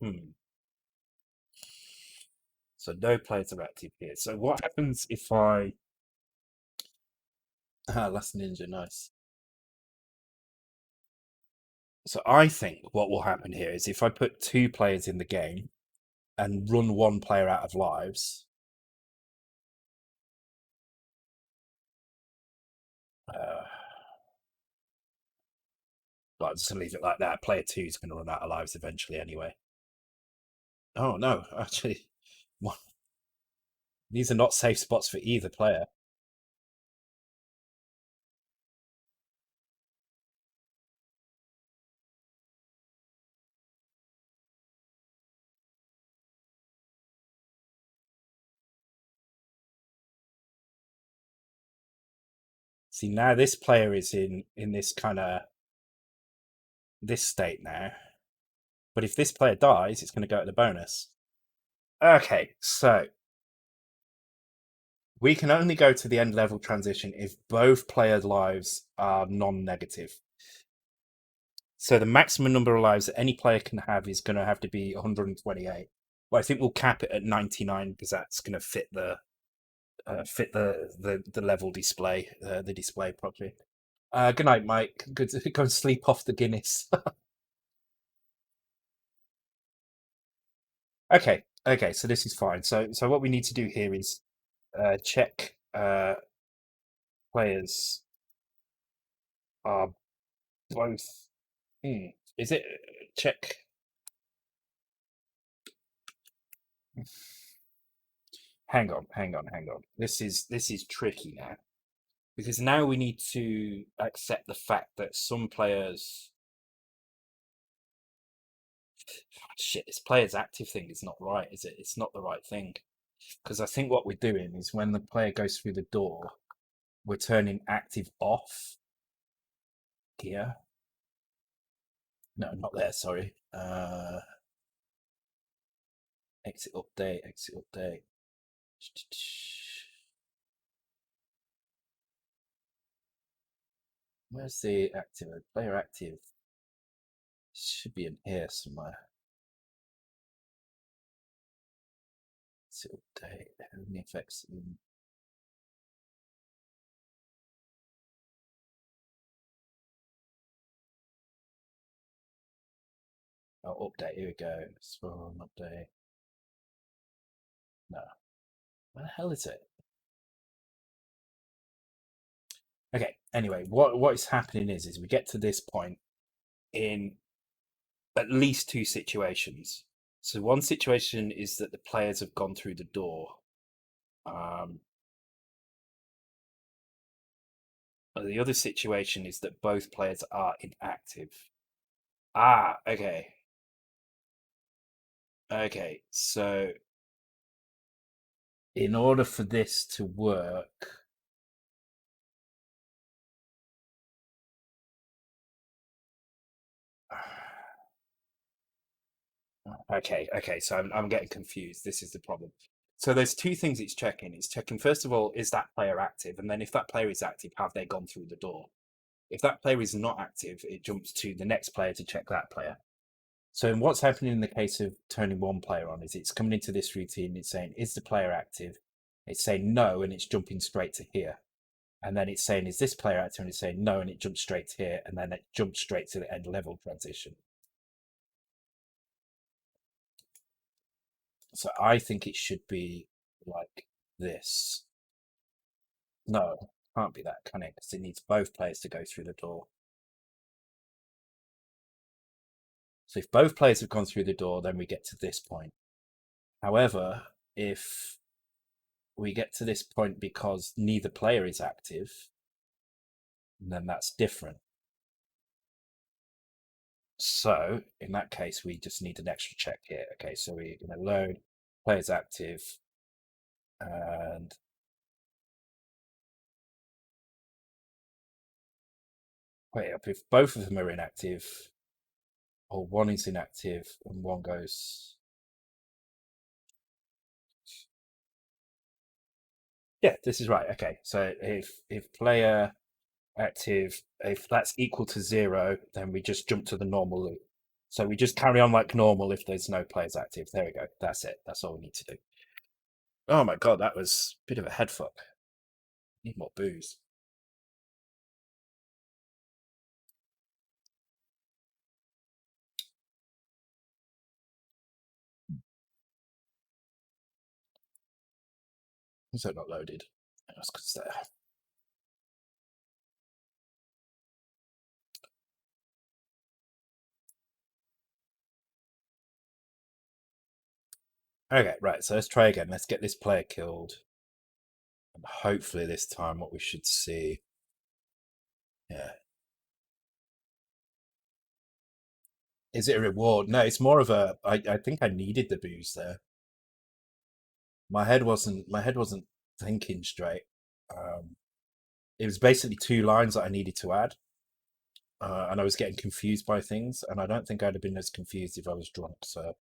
Speaker 1: hmm. So no players are active here. So what happens if I Last Ninja, nice. So I think what will happen here is if I put two players in the game and run one player out of lives, uh, like I'm just gonna leave it like that. Player two is gonna run out of lives eventually anyway. Oh no, actually, what? These are not safe spots for either player. See, now this player is in this kind of this state now. But if this player dies, it's going to go to the bonus. Okay, so we can only go to the end level transition if both players' lives are non-negative. So the maximum number of lives that any player can have is going to have to be 128. Well, I think we'll cap it at 99 because that's going to fit the level display, the display properly. Good night, Mike. Good to go and sleep off the Guinness. Okay, okay, so this is fine. So what we need to do here is check players are both. Hmm, is it check? Hang on. This is tricky now because now we need to accept the fact that some players. Shit, this player's active thing is not right, is it? It's not the right thing because I think what we're doing is when the player goes through the door, we're turning active off here. No, not there. Sorry. Exit update. Exit update. Where's the active player active? Should be in here somewhere. Exit update. Any effects? Oh, update. Here we go. Spawn update. No. Where the hell is it? Okay. Anyway, what is happening is we get to this point in at least two situations. So one situation is that the players have gone through the door. Um, the other situation is that both players are inactive. Ah, okay. Okay. So in order for this to work, okay, so I'm getting confused. This is the problem. So there's two things it's checking. It's checking, first of all, is that player active? And then if that player is active, have they gone through the door? If that player is not active, it jumps to the next player to check that player. So what's happening in the case of turning one player on is it's coming into this routine, it's saying, is the player active? It's saying no, and it's jumping straight to here. And then it's saying, is this player active? And it's saying no, and it jumps straight to here, and then it jumps straight to the end level transition. So I think it should be like this. No, can't be that, can it? Because it needs both players to go through the door. So if both players have gone through the door, then we get to this point. However, if we get to this point because neither player is active, then that's different. So in that case, we just need an extra check here. Okay, so we're going to load players active, and wait up. If both of them are inactive, or one is inactive and one goes. Yeah, this is right. Okay, so if player active, if that's equal to 0, then we just jump to the normal loop. So we just carry on like normal if there's no players active. There we go. That's it. That's all we need to do. Oh my god, that was a bit of a head fuck. Need more booze. Is that not loaded? That's because there. Okay, right. So let's try again. Let's get this player killed. And hopefully this time what we should see. Yeah. Is it a reward? No, it's more of a. I think I needed the booze there. My head wasn't thinking straight. It was basically 2 lines that I needed to add, and I was getting confused by things, and I don't think I'd have been as confused if I was drunk. So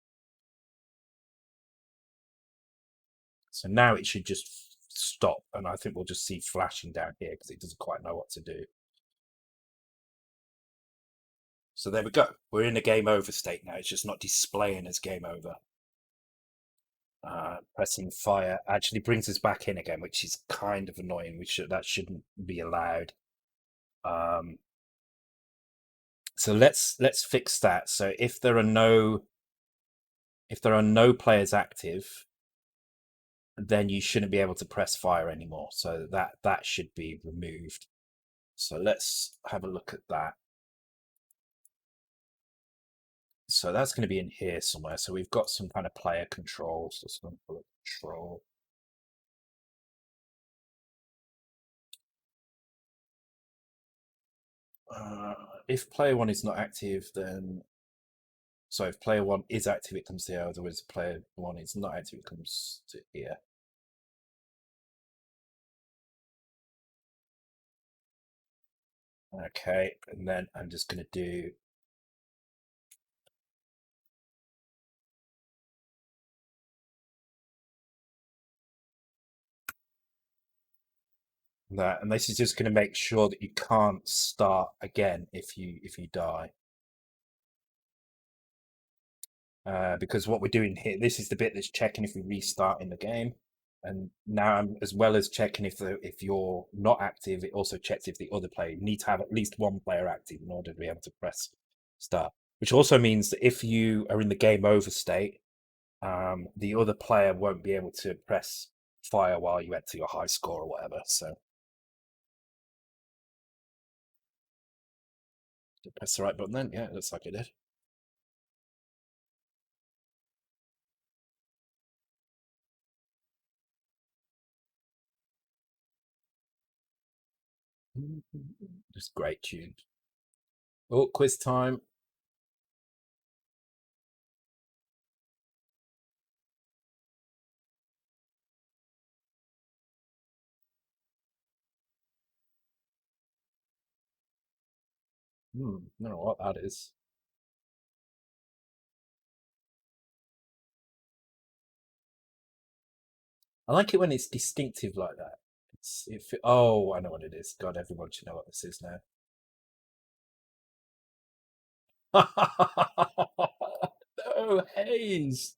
Speaker 1: now it should just stop, and I think we'll just see flashing down here because it doesn't quite know what to do. So there we go. We're in a game over state now. It's just not displaying as game over. Pressing fire actually brings us back in again, which is kind of annoying. That shouldn't be allowed. So let's fix that. So if there are no players active, then you shouldn't be able to press fire anymore. So that should be removed. So let's have a look at that. So that's going to be in here somewhere. So we've got some kind of player control. So it's going to put control. If player 1 is not active, then so if player 1 is active, it comes here. Otherwise, if player 1 is not active, it comes to here. Okay, and then I'm just going to do that, and this is just going to make sure that you can't start again if you die. Because what we're doing here, this is the bit that's checking if we restart in the game. And now I'm, as well as checking if you're not active, it also checks if the other player, you need to have at least one player active in order to be able to press start. Which also means that if you are in the game over state, the other player won't be able to press fire while you enter your high score or whatever. So press the right button then. Yeah, it looks like it did. Just great tune. Oh, quiz time. I don't know what that is. I like it when it's distinctive like that. Oh, I know what it is. God, everyone should know what this is now. No, Haze.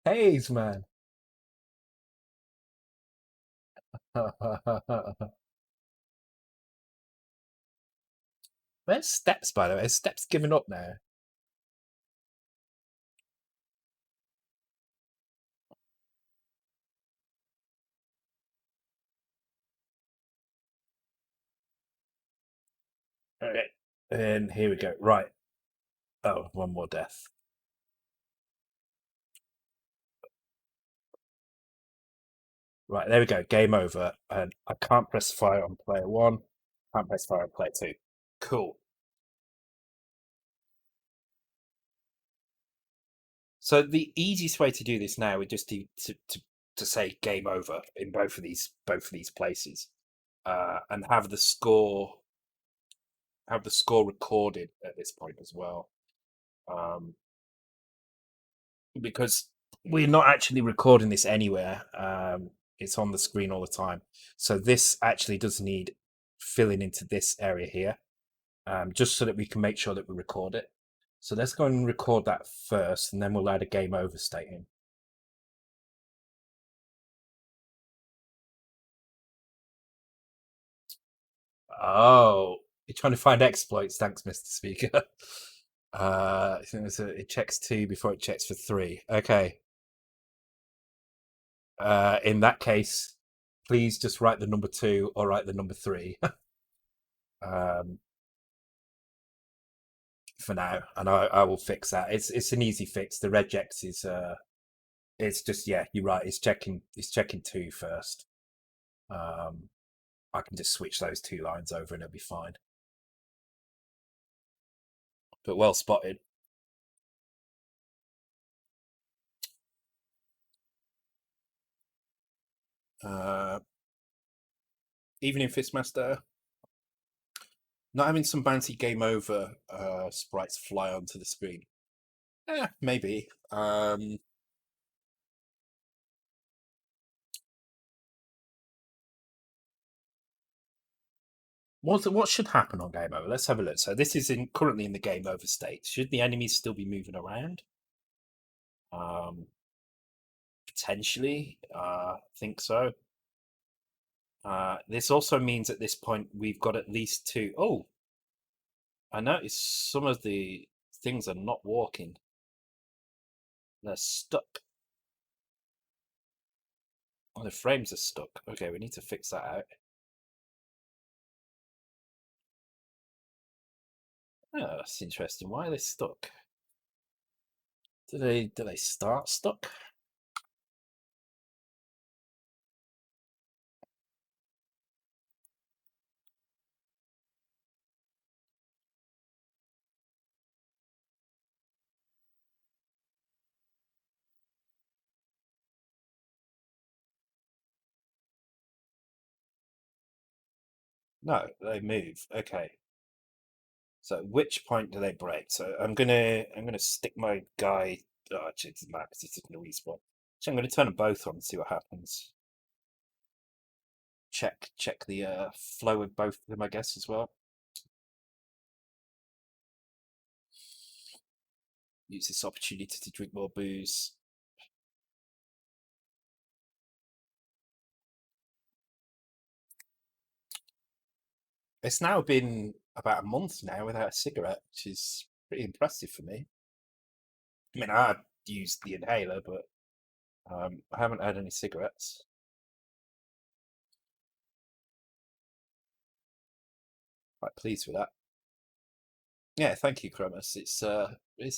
Speaker 1: Haze, man. Where's Steps, by the way? Is Steps given up now? Okay. And here we go. Right. Oh, one more death. Right, there we go. Game over. And I can't press fire on player one. Can't press fire on player two. Cool. So the easiest way to do this now would just to say game over in both of these places, and have the score recorded at this point as well, um, because we're not actually recording this anywhere. It's on the screen all the time, so this actually does need filling into this area here, just so that we can make sure that we record it. So let's go and record that first, and then we'll add a game over state in. Oh, you're trying to find exploits. Thanks, Mr. Speaker. It checks two before it checks for three. Okay. In that case, please just write the number two or write the number three. um, for now, and I will fix that. It's an easy fix. The regex is it's just, yeah, you're right. It's checking two first. I can just switch those two lines over and it'll be fine. But well spotted. Uh, Evening Fistmaster. Not having some bouncy game over sprites fly onto the screen. Maybe. What should happen on game over? Let's have a look. So this is currently in the game over state. Should the enemies still be moving around? Potentially. I think so. This also means at this point we've got at least two. Oh, I noticed some of the things are not walking. They're stuck. Oh, the frames are stuck. Okay, we need to fix that out. Oh, that's interesting. Why are they stuck? Do they start stuck? No, they move. Okay. So which point do they break? So I'm gonna stick my guy. Oh, actually, it doesn't matter because it's a respawn. So I'm gonna turn them both on and see what happens. Check the flow of both of them, I guess, as well. Use this opportunity to drink more booze. It's now been about a month now without a cigarette, which is pretty impressive for me. I mean, I used the inhaler, but I haven't had any cigarettes. Quite pleased with that. Yeah, thank you, Cremus. It's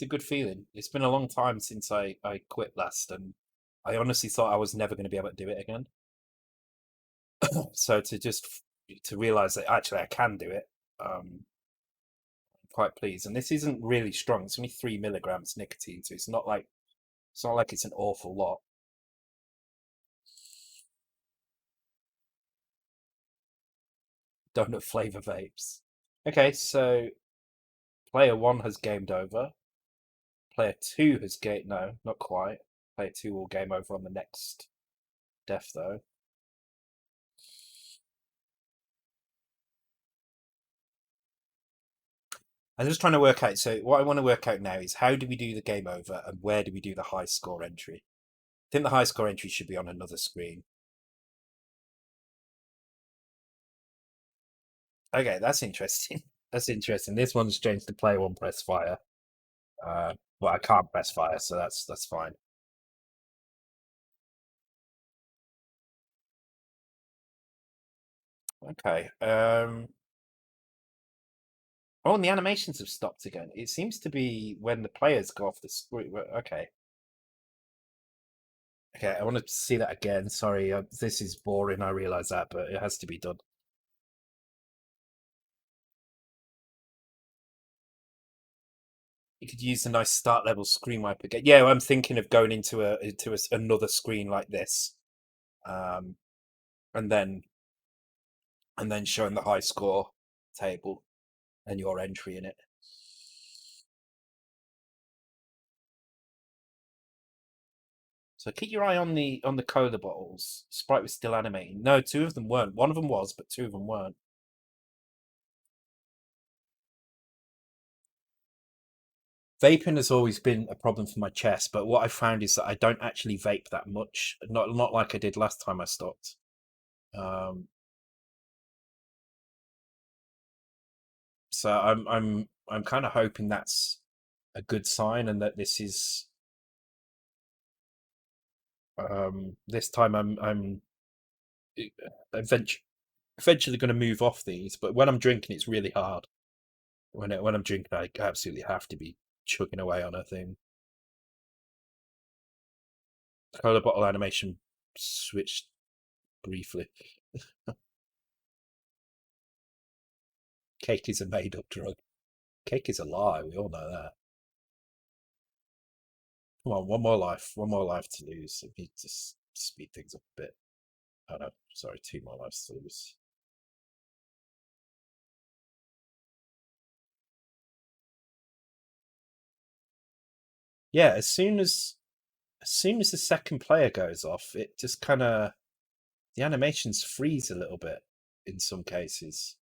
Speaker 1: a good feeling. It's been a long time since I quit last, and I honestly thought I was never going to be able to do it again. So to realize that actually I can do it, I'm quite pleased. And this isn't really strong. It's only 3 milligrams nicotine, so it's not like it's an awful lot. Donut flavor vapes. Okay, so player one has gamed over. Player two has game no, not quite. Player two will game over on the next def though. I'm just trying to work out. So what I want to work out now is how do we do the game over and where do we do the high score entry? I think the high score entry should be on another screen. Okay, that's interesting. That's interesting. This one's changed to play one press fire. Well, I can't press fire, so that's fine. Okay. Oh, and the animations have stopped again. It seems to be when the players go off the screen. Okay. Okay, I want to see that again. Sorry, this is boring. I realize that, but it has to be done. You could use a nice start level screen wipe again. Yeah, I'm thinking of going into another screen like this, um, and then showing the high score table and your entry in it. So keep your eye on the cola bottles. Sprite was still animating. No, two of them weren't. One of them was, but two of them weren't. Vaping has always been a problem for my chest, but what I found is that I don't actually vape that much. Not like I did last time I stopped. Um, so I'm kind of hoping that's a good sign, and that this is this time I'm eventually going to move off these. But when I'm drinking, it's really hard. When I'm drinking, I absolutely have to be chugging away on a thing. Cola bottle animation switched briefly. Cake is a made-up drug. Cake is a lie. We all know that. Come on, one more life to lose. If you just speed things up a bit. Oh no, sorry, two more lives to lose. Yeah, as soon as the second player goes off, it just kind of the animations freeze a little bit in some cases.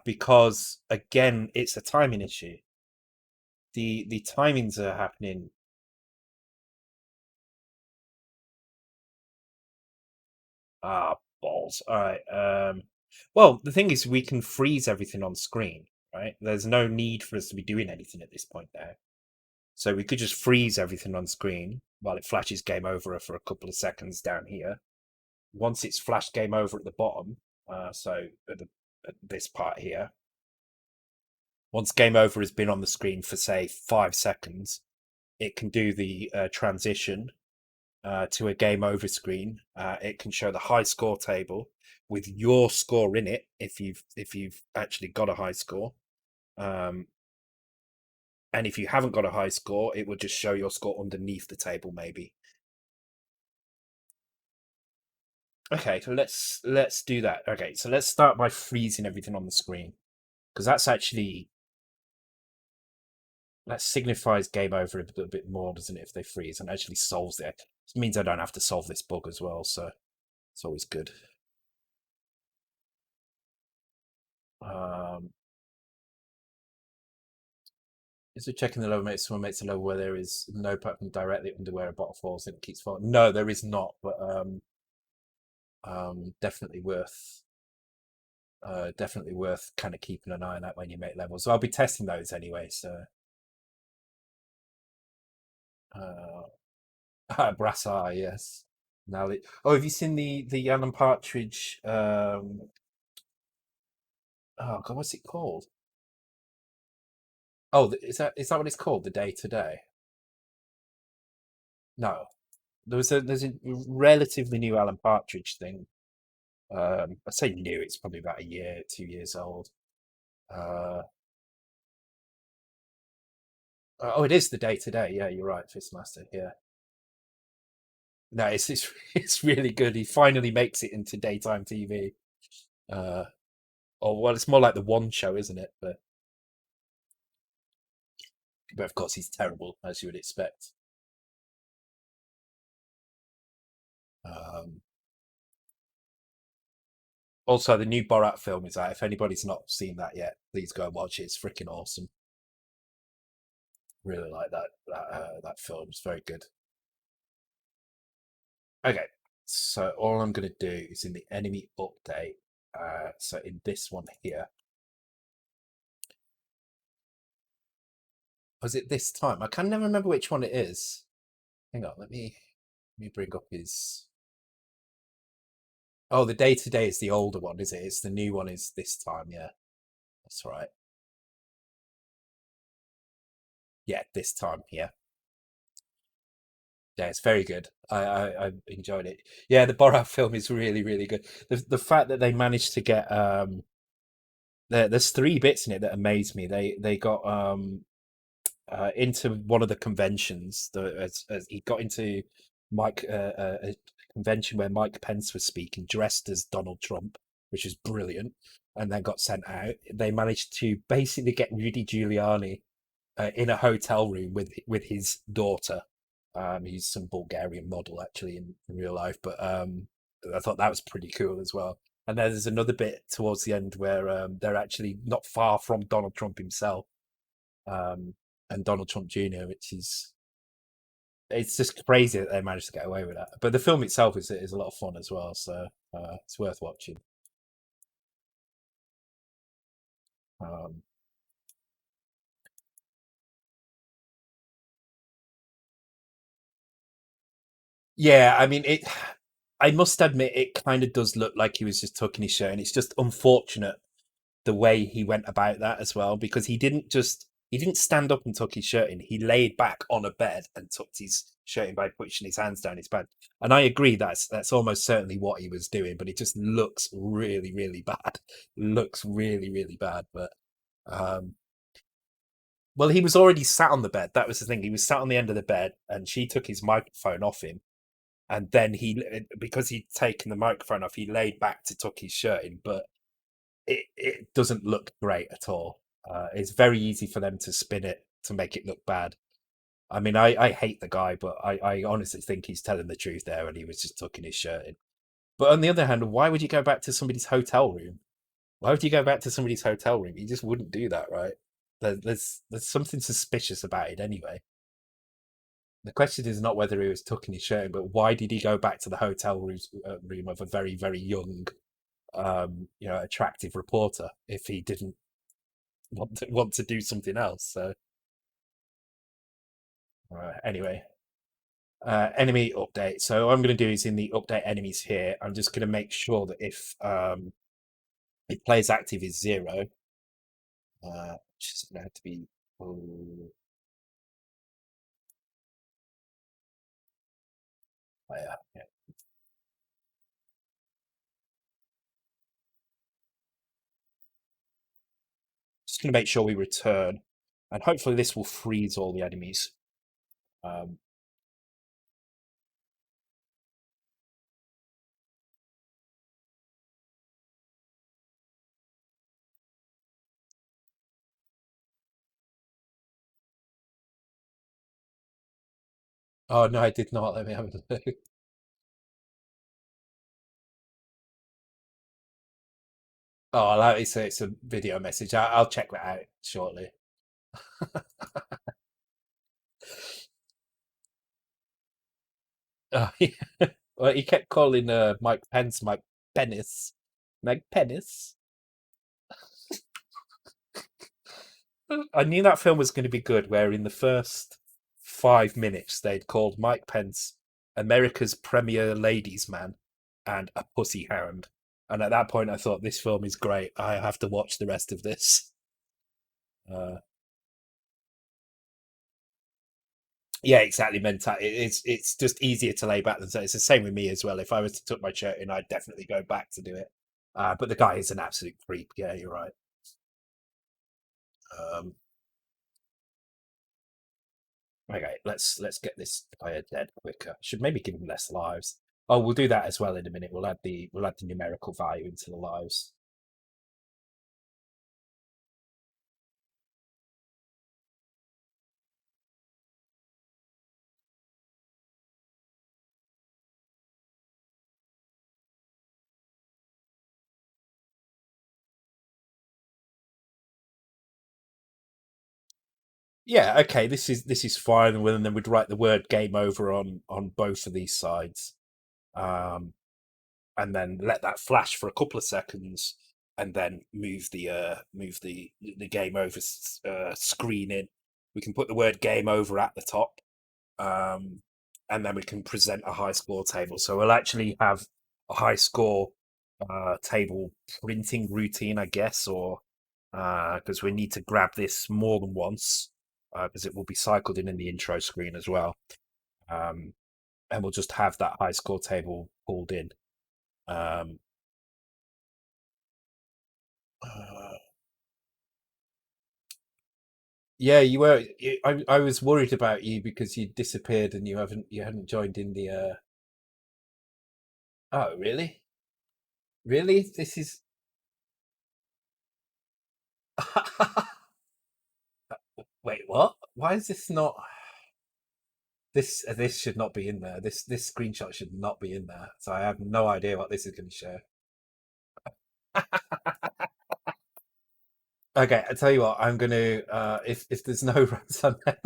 Speaker 1: Because again, it's a timing issue. The timings are happening. Balls. All right. Well, the thing is, we can freeze everything on screen, right? There's no need for us to be doing anything at this point now. So we could just freeze everything on screen while it flashes game over for a couple of seconds down here. Once it's flashed game over at the bottom, so at this part here, once game over has been on the screen for say 5 seconds, it can do the transition to a game over screen. It can show the high score table with your score in it if you've actually got a high score. And if you haven't got a high score, it will just show your score underneath the table, maybe. Okay, so let's do that. Okay, so let's start by freezing everything on the screen, because that signifies game over a little bit more, doesn't it? If they freeze and actually solves it, it means I don't have to solve this bug as well. So it's always good. Um, is it checking the lower mates? Someone makes a lower where there is no button directly under where a bottle falls and it keeps falling. No, there is not, but definitely worth kind of keeping an eye on that when you make levels. So I'll be testing those anyway. So brass eye, yes. Now, have you seen the Alan Partridge? Oh God, what's it called? Oh, is that what it's called? The Day Today? No, there's a relatively new Alan Partridge thing. I say new; it's probably about a year, 2 years old. Uh, oh, it is the Day Today. Yeah, you're right, Fistmaster. Yeah, no, it's it's really good. He finally makes it into daytime TV. Or well, it's more like the One Show, isn't it? But but of course he's terrible, as you would expect. Um, Also, the new Borat film is out. If anybody's not seen that yet, please go and watch it. It's freaking awesome. Really like that film. It's very good. Okay, so all I'm going to do is in the enemy update. So in this one here, was it this time? I can never remember which one it is. Hang on, let me bring up his. Oh, the day to day is the older one, is it? It's the new one is this time. Yeah, that's right. Yeah, this time. Yeah. Yeah, it's very good. I enjoyed it. Yeah, the Borat film is really, really good. The fact that they managed to get there's three bits in it that amazed me. They got into one of the conventions. As he got into a convention where Mike Pence was speaking, dressed as Donald Trump, which is brilliant, and then got sent out. They managed to basically get Rudy Giuliani in a hotel room with his daughter. He's some Bulgarian model actually in real life, but I thought that was pretty cool as well. And then there's another bit towards the end where they're actually not far from Donald Trump himself, um, and Donald Trump Jr., which is it's just crazy that they managed to get away with that. But the film itself is a lot of fun as well, so it's worth watching. Um, yeah, I mean it. I must admit, it kind of does look like he was just tucking his shirt, and it's just unfortunate the way he went about that as well, because he didn't stand up and tuck his shirt in. He laid back on a bed and tucked his shirt in by pushing his hands down his back. And I agree that's almost certainly what he was doing, but it just looks really, really bad. Looks really, really bad. But um well, he was already sat on the bed. That was the thing. He was sat on the end of the bed, and she took his microphone off him. And then because he'd taken the microphone off, he laid back to tuck his shirt in. But it doesn't look great at all. It's very easy for them to spin it to make it look bad. I mean, I hate the guy, but I honestly think he's telling the truth there, and he was just tucking his shirt in. But on the other hand, why would you go back to somebody's hotel room? Why would you go back to somebody's hotel room? You just wouldn't do that, right? There's something suspicious about it anyway. The question is not whether he was tucking his shirt in, but why did he go back to the hotel room of a very, very young, attractive reporter if he didn't want to do something else. So anyway, enemy update. So what I'm going to do is in the update enemies here, I'm just going to make sure that if players active is 0, which is going to have to be. Oh, yeah. Just going to make sure we return, and hopefully this will freeze all the enemies. Um, oh no, I did not. Let me have a look. Oh, it's a video message. I'll check that out shortly. Oh, yeah. Well, he kept calling Mike Pence Mike Penis. Mike Penis. I knew that film was going to be good, where in the first 5 minutes they'd called Mike Pence America's premier ladies man and a pussy hound. And at that point, I thought this film is great. I have to watch the rest of this. Uh, yeah, exactly. It's just easier to lay back than so. It's the same with me as well. If I was to tuck my shirt in, I'd definitely go back to do it. But the guy is an absolute creep. Yeah, you're right. Um, Okay, let's get this player dead quicker. Should maybe give him less lives. Oh, we'll do that as well in a minute. We'll add the numerical value into the lives. Yeah, okay, this is fine. And then we'd write the word game over on both of these sides. Um, and then let that flash for a couple of seconds, and then move the game over screen in. We can put the word game over at the top, um, and then we can present a high score table. So we'll actually have a high score table printing routine, I guess, or because we need to grab this more than once because it will be cycled in the intro screen as well. Um, and we'll just have that high score table pulled in. Um, uh, yeah, you were. I was worried about you because you disappeared and you hadn't joined in the. Oh, really? Really? This is. Wait, what? Why is this not? This should not be in there. This screenshot should not be in there. So I have no idea what this is going to show. Okay, I tell you what. I'm going to. If there's no runs on there,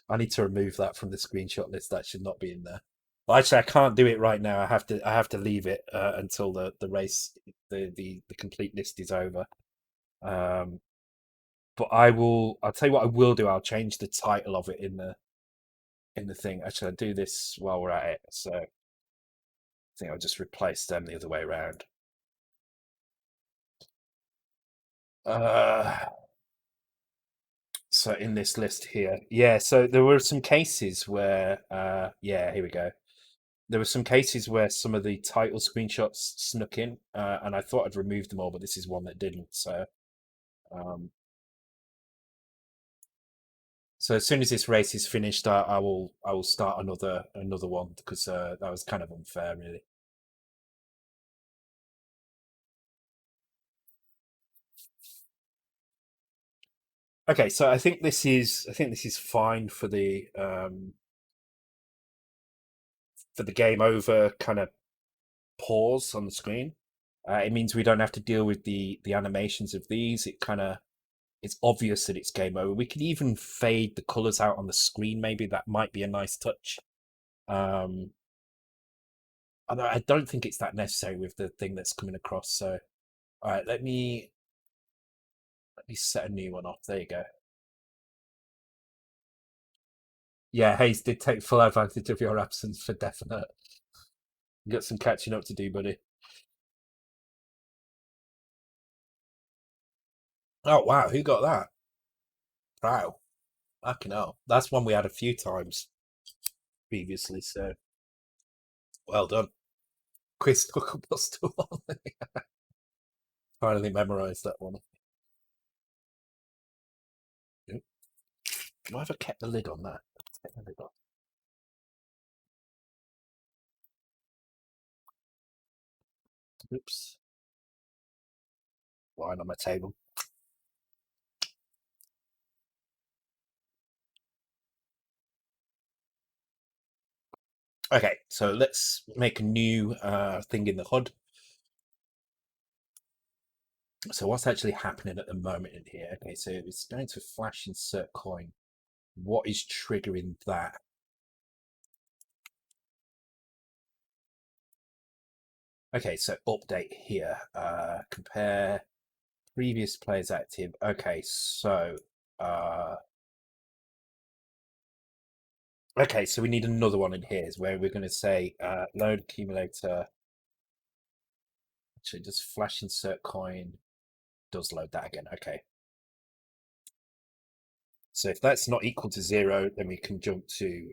Speaker 1: I need to remove that from the screenshot list. That should not be in there. Well, actually, I can't do it right now. I have to leave it until the race, the complete list is over. Um, but I will. I'll tell you what I will do. I'll change the title of it in the thing. Actually, I'll do this while we're at it. So I think I'll just replace them the other way around. Uh, so in this list here, yeah. So there were some cases where, yeah, here we go. There were some cases where some of the title screenshots snuck in, and I thought I'd remove them all, but this is one that didn't. Um, so as soon as this race is finished, I will start another one because that was kind of unfair, really. Okay, so I think this is fine for the game over kind of pause on the screen. It means we don't have to deal with the animations of these. It's obvious that it's game over. We could even fade the colors out on the screen. Maybe that might be a nice touch. Um, although I don't think it's that necessary with the thing that's coming across. So, all right, let me set a new one off. There you go. Yeah, Hayes did take full advantage of your absence for definite. You got some catching up to do, buddy. Oh wow, who got that? Wow, fucking hell. That's one we had a few times previously. So well done. Quiz plus 2 Finally memorized that one. Oop, do I ever kept the lid on that? Take the lid off. Oops, wine on my table. Okay, so let's make a new thing in the HUD. So what's actually happening at the moment in here? Okay, so it's going to flash insert coin. What is triggering that? Okay, so update here. Compare previous players active. Okay, so okay, so we need another one in here is where we're going to say load accumulator. Actually, just flash insert coin does load that again. Okay. So if that's not equal to 0, then we can jump to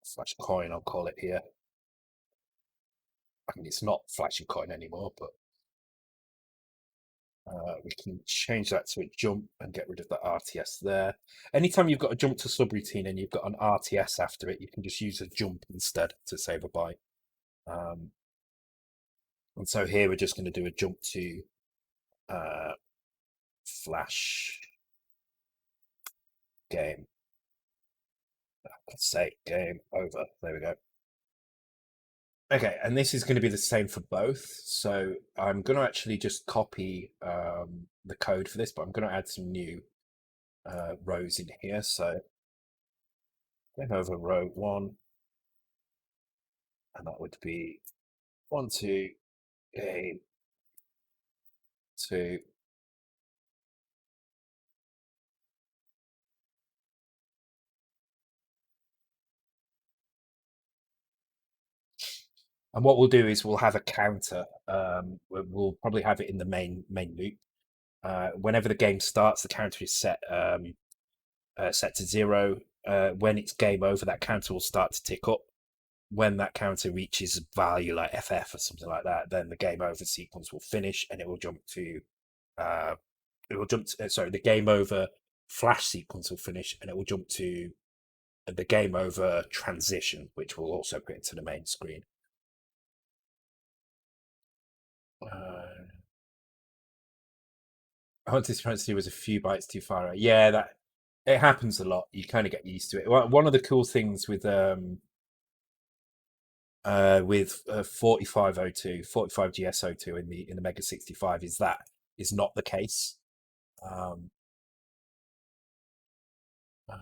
Speaker 1: flash coin, I'll call it here. I mean, it's not flashing coin anymore, but we can change that to a jump and get rid of the RTS there. Anytime you've got a jump to subroutine and you've got an RTS after it, you can just use a jump instead to save a byte. Um, and so here we're just going to do a jump to uh, flash game. Let's say game over. There we go. Okay, and this is going to be the same for both. So I'm going to actually just copy the code for this, but I'm going to add some new. rows in here. So game over row 1, and that would be 1, 2, game 2. And what we'll do is we'll have a counter. We'll probably have it in the main loop. Whenever the game starts, the counter is set to 0. When it's game over, that counter will start to tick up. When that counter reaches a value like FF or something like that, then the game over sequence will finish, and it will jump to sorry, the game over flash sequence will finish, and it will jump to the game over transition, which will also put into the main screen. Transparency was a few bytes too far out. Yeah, that it happens a lot. You kind of get used to it. One of the cool things with 4502, 45GS02 in the Mega 65 is that is not the case. Um, uh,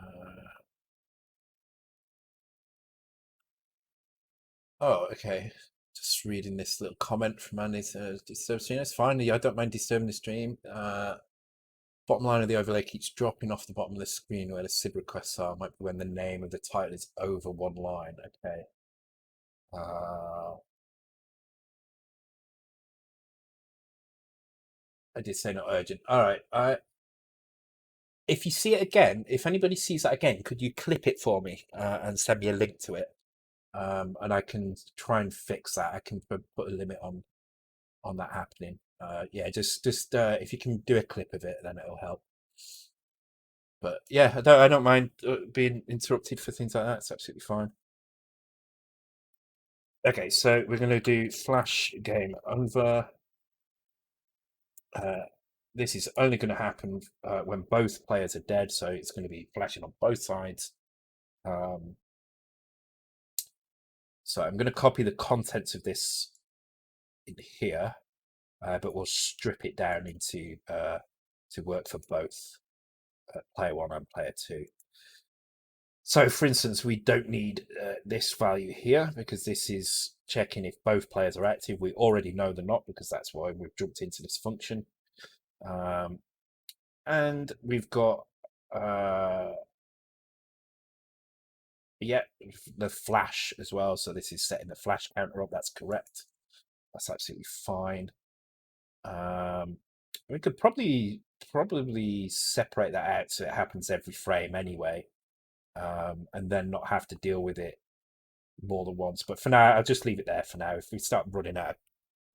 Speaker 1: oh, okay. Just reading this little comment from Andy. Disturb stream. It's fine. I don't mind disturbing the stream. Bottom line of the overlay keeps dropping off the bottom of the screen where the SID requests are. Might be when the name of the title is over one line. Okay. I did say not urgent. All right. If you see it again, if anybody sees that again, could you clip it for me and send me a link to it? And I can try and fix that. I can put a limit on that happening. Yeah, just if you can do a clip of it, then it'll help. But yeah, I don't mind being interrupted for things like that. It's absolutely fine. Okay, so we're going to do flash game over. This is only going to happen when both players are dead, so it's going to be flashing on both sides. So I'm going to copy the contents of this in here, but we'll strip it down into to work for both player 1 and player 2. So, for instance, we don't need this value here because this is checking if both players are active. We already know they're not because that's why we've jumped into this function. And we've got, yeah, the flash as well. So this is setting the flash counter up. That's correct. That's absolutely fine. We could probably separate that out so it happens every frame anyway, and then not have to deal with it more than once. But for now, I'll just leave it there for now. If we start running out of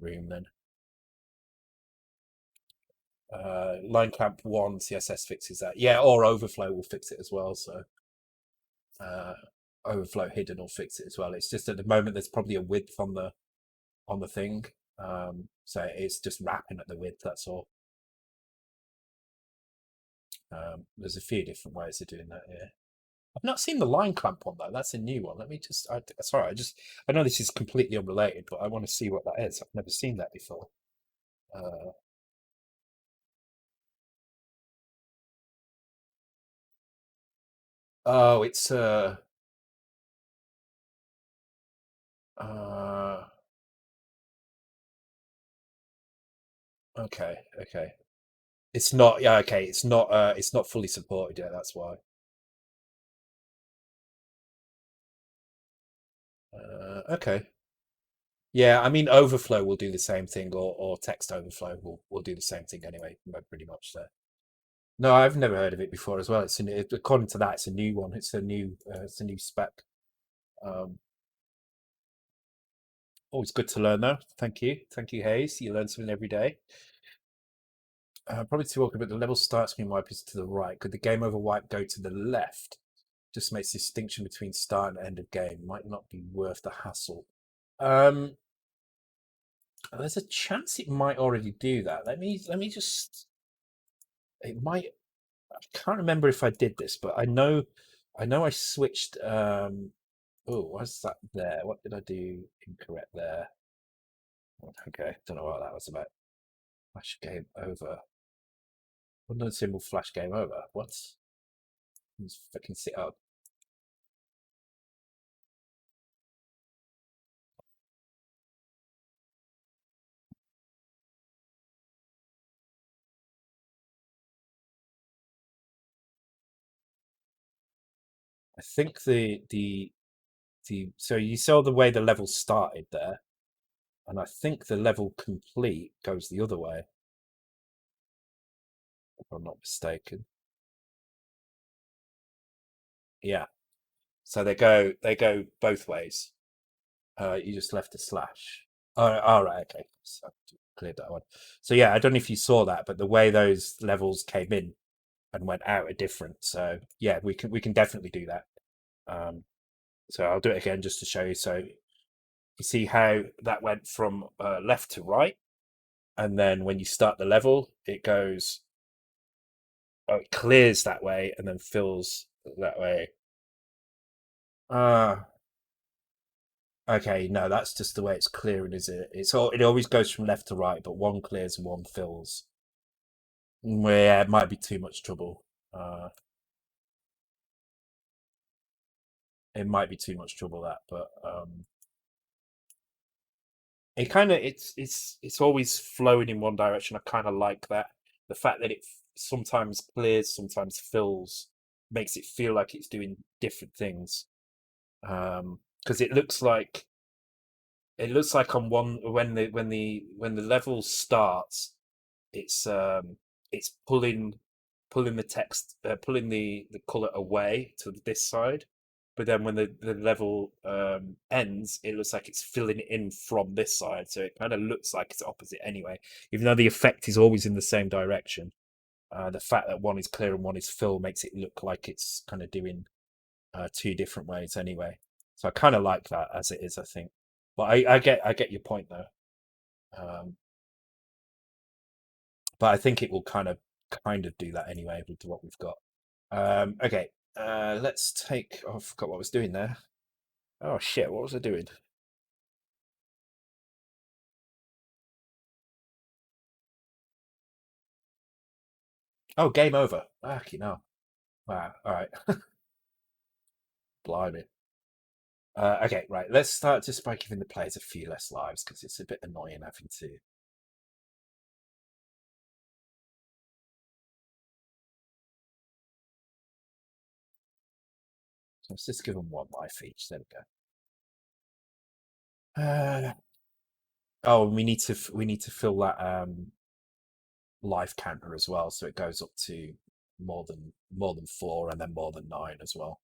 Speaker 1: room, then line clamp 1 CSS fixes that. Yeah, or overflow will fix it as well. So overflow hidden will fix it as well. It's just at the moment there's probably a width on the thing, so it's just wrapping at the width. That's all. There's a few different ways of doing that here. I've not seen the line clamp one though. That's a new one. Let me just. Sorry, I know this is completely unrelated, but I want to see what that is. I've never seen that before. Oh, it's okay, okay. It's not. Yeah, okay. It's not. It's not fully supported yet. That's why. Okay. Yeah, I mean, overflow will do the same thing, or text overflow will do the same thing anyway, pretty much. So. No, I've never heard of it before as well. According to that, it's a new one. It's a new spec. Always good to learn, though. Thank you, Hayes. You learn something every day. Probably too awkward, but the level start screen wipe is to the right. Could the game over wipe go to the left? Just makes distinction between start and end of game. Might not be worth the hassle. There's a chance it might already do that. Let me just. It might. I can't remember if I did this, but I know I switched. Oh, what's that there? What did I do incorrect there? Okay, don't know what that was about. Flash game over. Unknown symbol flash game over. What? Let's fucking sit up. I think the so you saw the way the level started there, and I think the level complete goes the other way, if I'm not mistaken. Yeah. So they go both ways. You just left a slash. Oh, all right, okay. So cleared that one. So yeah, I don't know if you saw that, but the way those levels came in and went out are different. So yeah, we can definitely do that. Um, so I'll do it again just to show you. So you see how that went from left to right, and then when you start the level, it goes, it clears that way and then fills that way. Ah, okay, no, that's just the way it's clearing, is it? It always goes from left to right, but one clears and one fills. Yeah, it might be too much trouble. Uh, it might be too much trouble that, but it kind of it's always flowing in one direction. I kind of like that. The fact that it sometimes clears, sometimes fills, makes it feel like it's doing different things. Because it looks like on one when the level starts, it's it's pulling the text, pulling the color away to this side, but then when the level ends, it looks like it's filling it in from this side, so it kind of looks like it's opposite anyway, even though the effect is always in the same direction. The fact that one is clear and one is fill makes it look like it's kind of doing two different ways anyway. So I kind of like that as it is, I think. But I get your point though. Um, but I think it will kind of do that anyway with what we've got. Okay, let's take. Oh, I forgot what I was doing there. Oh shit, what was I doing? Oh, game over. Fucking hell. Wow. All right. Blimey. Okay, right. Let's start just by giving the players a few less lives because it's a bit annoying having to. So let's just give them one life each. There we go. Oh, we need to fill that life counter as well, so it goes up to more than 4 and then more than 9 as well.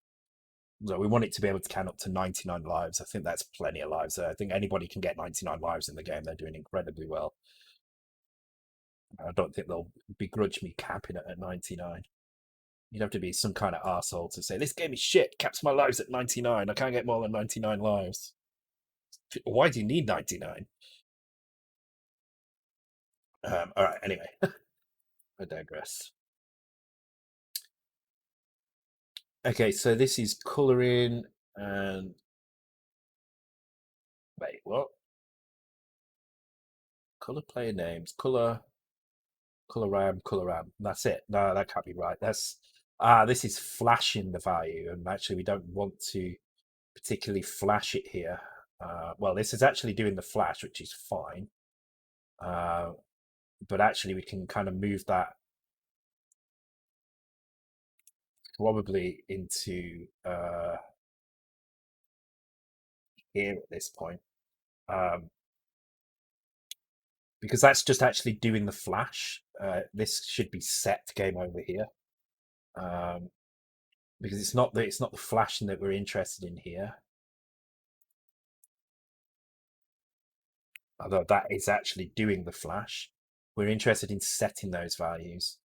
Speaker 1: So we want it to be able to count up to 99 lives. I think that's plenty of lives there. I think anybody can get 99 lives in the game. They're doing incredibly well. I don't think they'll begrudge me capping it at 99. You'd have to be some kind of arsehole to say, this game is shit, caps my lives at 99. I can't get more than 99 lives. Why do you need 99? All right, anyway, I digress. Okay, so this is colouring and. Wait, what? Colour player names. Coloram. That's it. No, that can't be right. This is flashing the value, and actually we don't want to particularly flash it here. Well, this is actually doing the flash, which is fine. Uh, but actually we can kind of move that probably into here at this point. Um, because that's just actually doing the flash. This should be set game over here. Um, because it's not the flashing that we're interested in here. Although that is actually doing the flash. We're interested in setting those values.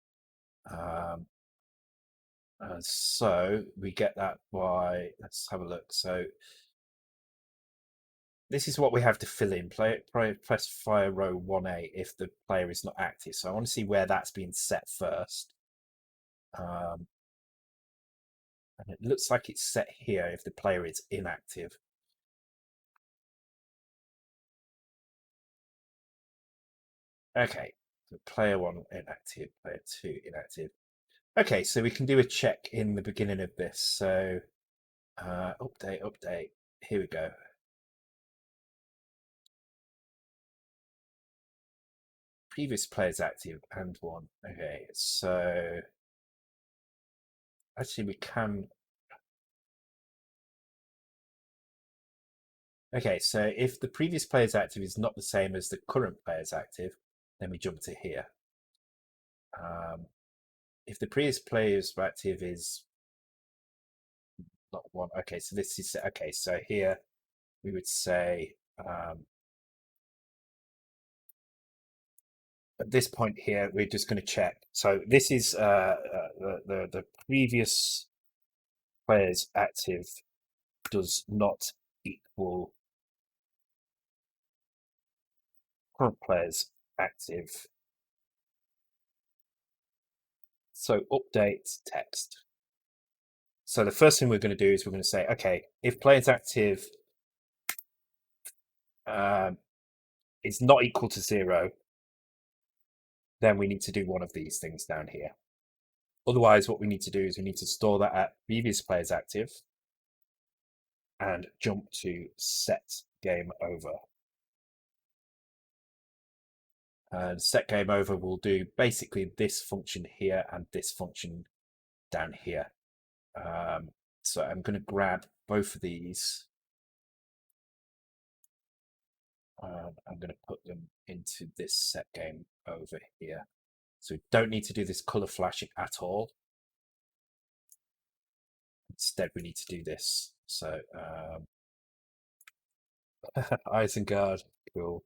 Speaker 1: Um, so we get that by, let's have a look. So this is what we have to fill in. Press fire row 1A if the player is not active. So I want to see where that's being set first. And it looks like it's set here if the player is inactive. Okay, So player 1 inactive, player 2 inactive. Okay, so we can do a check in the beginning of this. So update. Here we go. Previous players active and 1. Okay, so actually we can. Okay, so if the previous player's active is not the same as the current player's active, then we jump to here. If the previous player's active is not 1, okay, so this is okay. So here we would say at this point here we're just going to check. So this is the previous player's active does not equal current player's active. So update text. So the first thing we're going to do is we're going to say, okay, if player's active is not equal to 0, then we need to do one of these things down here. Otherwise, what we need to do is we need to store that at previous player's active and jump to set game over. And set game over will do basically this function here and this function down here. So I'm going to grab both of these. I'm going to put them into this set game over here. So we don't need to do this color flashing at all. Instead, we need to do this. So Isengard, cool.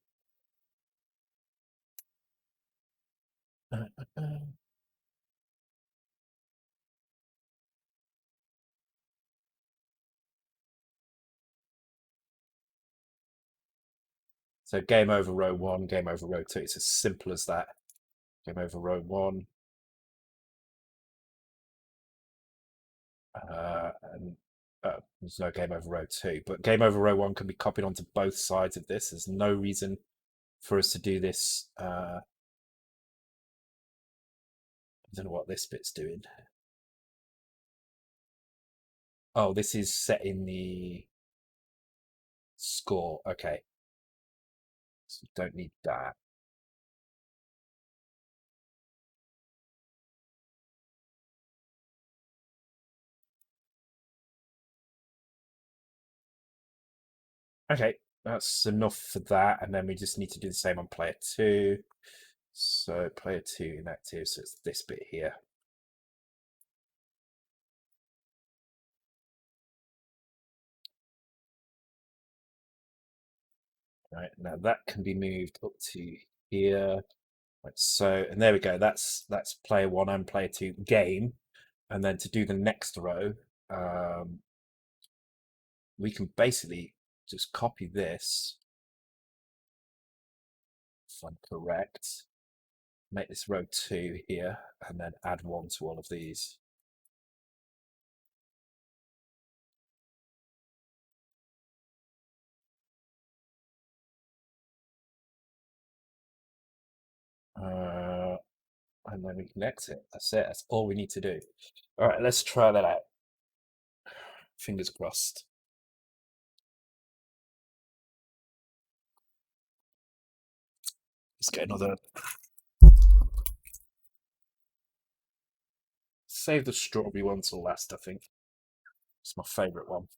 Speaker 1: So game over row 1, game over row 2. It's as simple as that. Game over row 1. And there's no game over row 2. But game over row 1 can be copied onto both sides of this. There's no reason for us to do this. I don't know what this bit's doing. Oh, this is setting the score. Okay. So we don't need that. Okay, that's enough for that. And then we just need to do the same on player 2. So player 2 inactive, so it's this bit here. Right, now that can be moved up to here. Right, so, and there we go. That's player 1 and player 2 game. And then to do the next row, we can basically just copy this, if I'm correct, make this row 2 here, and then add 1 to all of these. And then we can exit. That's it. That's all we need to do. All right, let's try that out. Fingers crossed. Let's get another. Save the strawberry one till last, I think. It's my favourite one.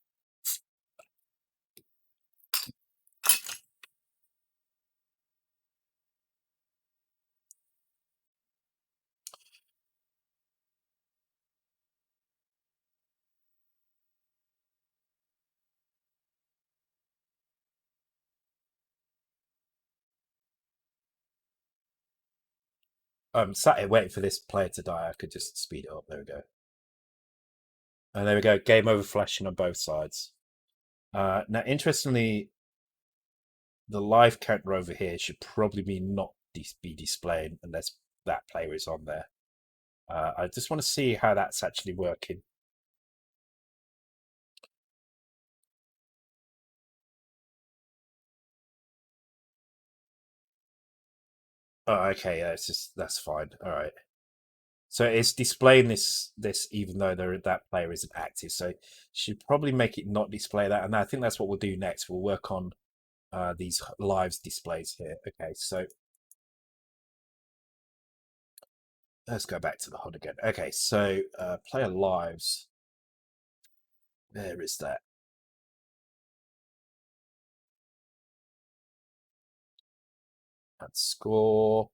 Speaker 1: I'm sat here waiting for this player to die. I could just speed it up. There we go. And there we go. Game over flashing on both sides. Now, interestingly, the live counter over here should probably be not be displayed unless that player is on there. I just want to see how that's actually working. Oh, okay, yeah, it's just that's fine. All right. So it's displaying this even though that player isn't active. So should probably make it not display that. And I think that's what we'll do next. We'll work on these lives displays here. Okay, so let's go back to the HUD again. Okay, so player lives. There is that. Add score.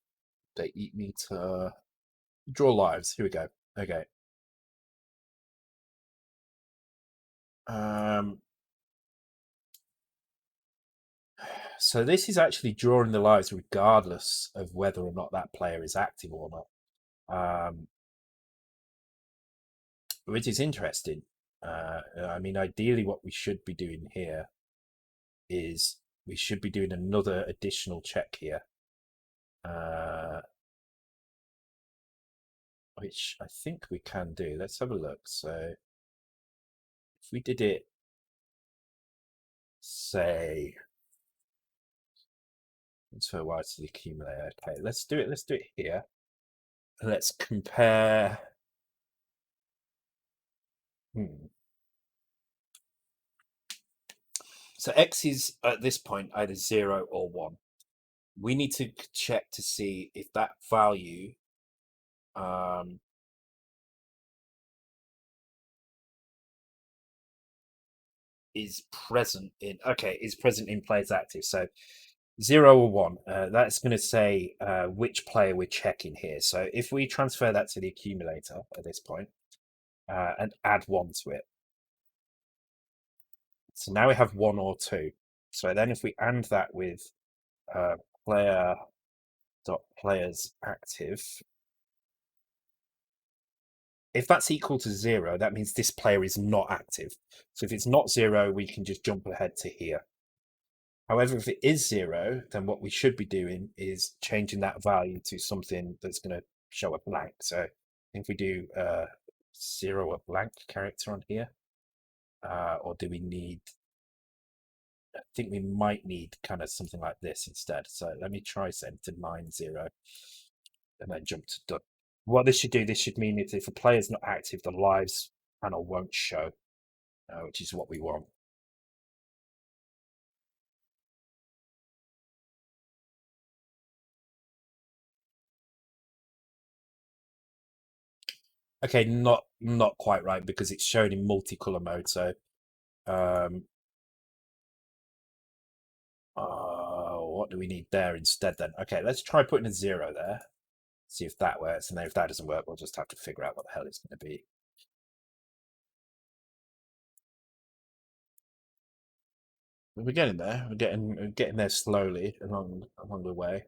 Speaker 1: Date eat meter. Draw lives. Here we go. Okay. Um, so this is actually drawing the lives regardless of whether or not that player is active or not. Which is interesting. I mean, ideally, what we should be doing here is we should be doing another additional check here, which I think we can do. Let's have a look. So if we did it, say, transfer Y to the accumulator. Okay, let's do it. Let's do it here. And let's compare. So X is at this point either 0 or 1. We need to check to see if that value is present in players active. So 0 or 1, that's going to say which player we're checking here. So if we transfer that to the accumulator at this point and add 1 to it, so now we have 1 or 2. So then if we AND that with player dot players active, if that's equal to 0, that means this player is not active. So if it's not 0, we can just jump ahead to here. However, if it is 0, then what we should be doing is changing that value to something that's going to show a blank. So if we do 0 a blank character on here, or do we need, I think we might need kind of something like this instead. So let me try setting to 9-0 and then jump to done. What this should mean is if a player is not active, the lives panel won't show, which is what we want. Okay, not quite right because it's shown in multicolor mode. So, what do we need there instead then? Okay, let's try putting a 0 there. See if that works, and then if that doesn't work, we'll just have to figure out what the hell it's going to be. We're getting there. We're getting there slowly along the way.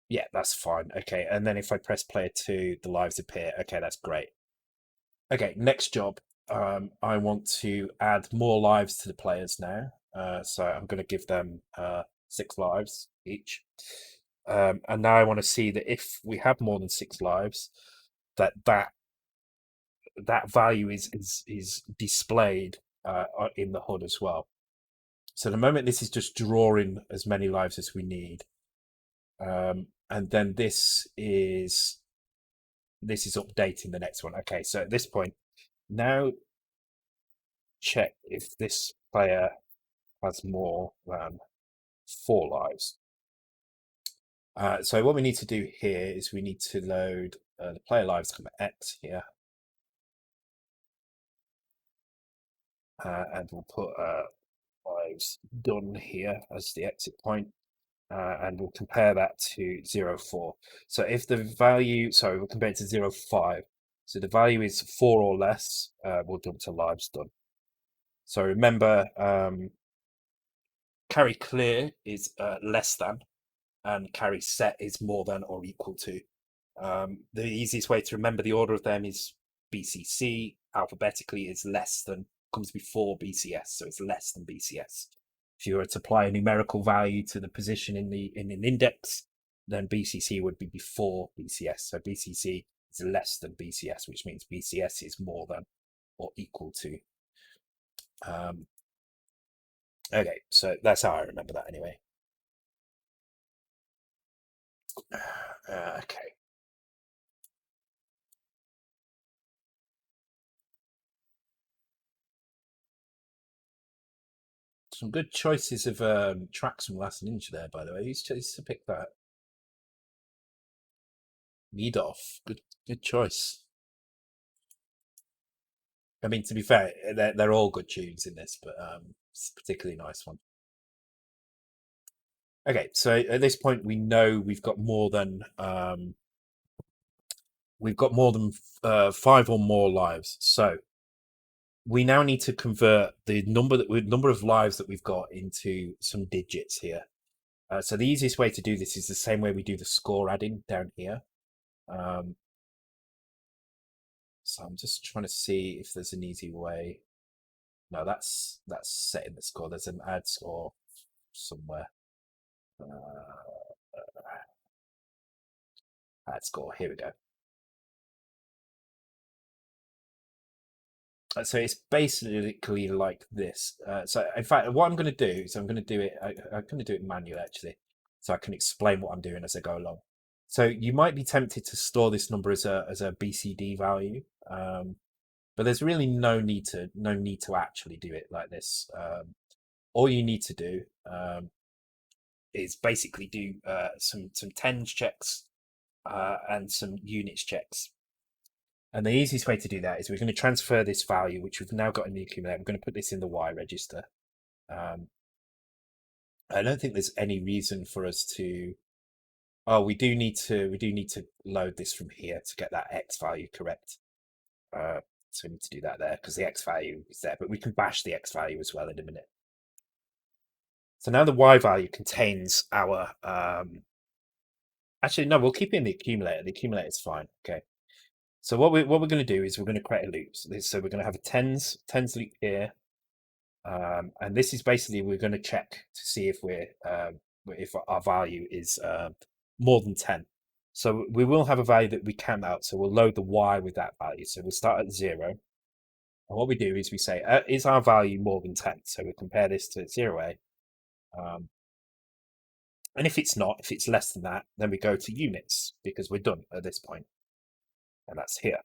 Speaker 1: Yeah, that's fine. Okay, and then if I press player 2, the lives appear. Okay, that's great. Okay, next job. I want to add more lives to the players now. So I'm going to give them 6 lives each. And now I want to see that if we have more than 6 lives, that value is displayed in the HUD as well. So the moment this is just drawing as many lives as we need, and then this is updating the next one. Okay, so at this point, now check if this player has more than 4 lives. So what we need to do here is we need to load the player lives X here, and we'll put lives done here as the exit point, and we'll compare that to 0.4. So if the value, sorry, we'll compare it to 0.5. So the value is 4 or less, we'll jump to lives done. So remember, carry clear is less than, and carry set is more than or equal to. The easiest way to remember the order of them is BCC. Alphabetically is less than, comes before BCS, so it's less than BCS. If you were to apply a numerical value to the position in an index, then BCC would be before BCS. So BCC is less than BCS, which means BCS is more than or equal to. Okay, so that's how I remember that anyway. Okay. Some good choices of tracks from Last Ninja there, by the way. Who's chose to pick that? Lead off. Good choice. I mean, to be fair, they're all good tunes in this, but it's a particularly nice one. Okay, so at this point we know we've got more than 5 or more lives. So we now need to convert the number of lives that we've got into some digits here. So the easiest way to do this is the same way we do the score adding down here. So I'm just trying to see if there's an easy way. No, that's setting the score. There's an add score somewhere. Add score. Here we go. So it's basically like this. So in fact, what I'm going to do is I'm going to do it. I'm going to do it manually actually, so I can explain what I'm doing as I go along. So you might be tempted to store this number as a BCD value, but there's really no need to actually do it like this. All you need to do is basically do some tens checks and some units checks. And the easiest way to do that is we're going to transfer this value, which we've now got in the accumulator. We're going to put this in the Y register. I don't think there's any reason for us to. Oh, we do need to load this from here to get that X value correct. So we need to do that there because the X value is there, but we can bash the X value as well in a minute. So now the Y value contains our. Actually, no, we'll keep it in the accumulator. The accumulator is fine. Okay. So what we're going to do is we're going to create a loop. So we're going to have a tens loop here, and this is basically we're going to check to see if our value is more than 10. So we will have a value that we count out. So we'll load the Y with that value. So we'll start at 0. And what we do is we say, is our value more than 10? So we compare this to 0A. And if it's not, if it's less than that, then we go to units because we're done at this point. And that's here.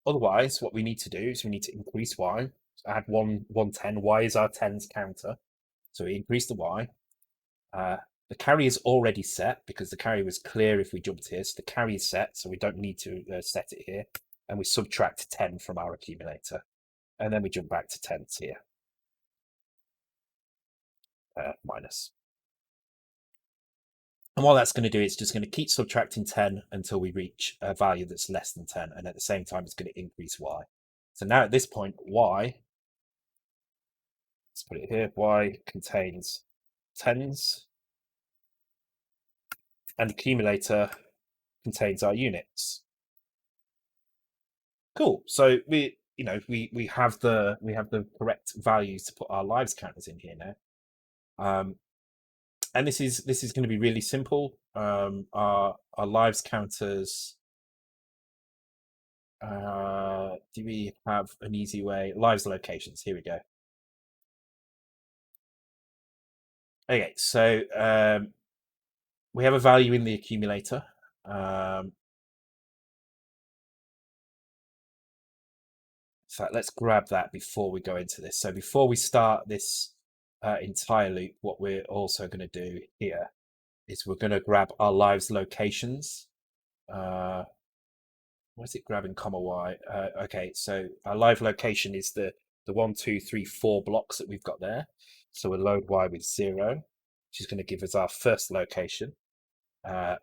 Speaker 1: Otherwise, what we need to do is we need to increase Y. So add 110. Y is our tens counter. So we increase the Y. The carry is already set because the carry was clear if we jumped here. So the carry is set, so we don't need to set it here. And we subtract 10 from our accumulator. And then we jump back to tens here. Minus. And what that's going to do is just going to keep subtracting 10 until we reach a value that's less than 10. And at the same time, it's going to increase Y. So now at this point, Y, let's put it here, Y contains tens. And accumulator contains our units. Cool. So we have the correct values to put our lives counters in here now. And this is going to be really simple. Our lives counters. Do we have an easy way? Lives locations. Here we go. Okay, so we have a value in the accumulator. So let's grab that before we go into this. So before we start this entire loop, what we're also going to do here is we're going to grab our lives locations. Where's it grabbing comma Y? Okay, so our live location is the 1, 2, 3, 4 blocks that we've got there. So we'll load Y with 0, which is going to give us our first location. And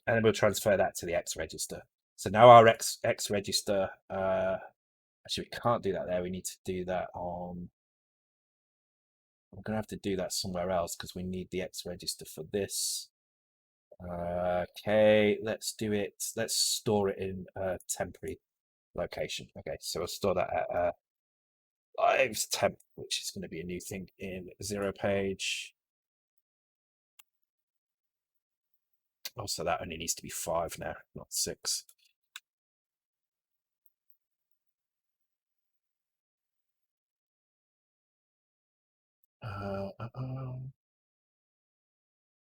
Speaker 1: then we'll transfer that to the X register. So now our X register, actually we can't do that there. We need to do that on, I'm going to have to do that somewhere else because we need the X register for this. Okay, let's do it. Let's store it in a temporary location. Okay, so we'll store that at lives temp, which is going to be a new thing in 0 page. Also, that only needs to be 5 now, not 6.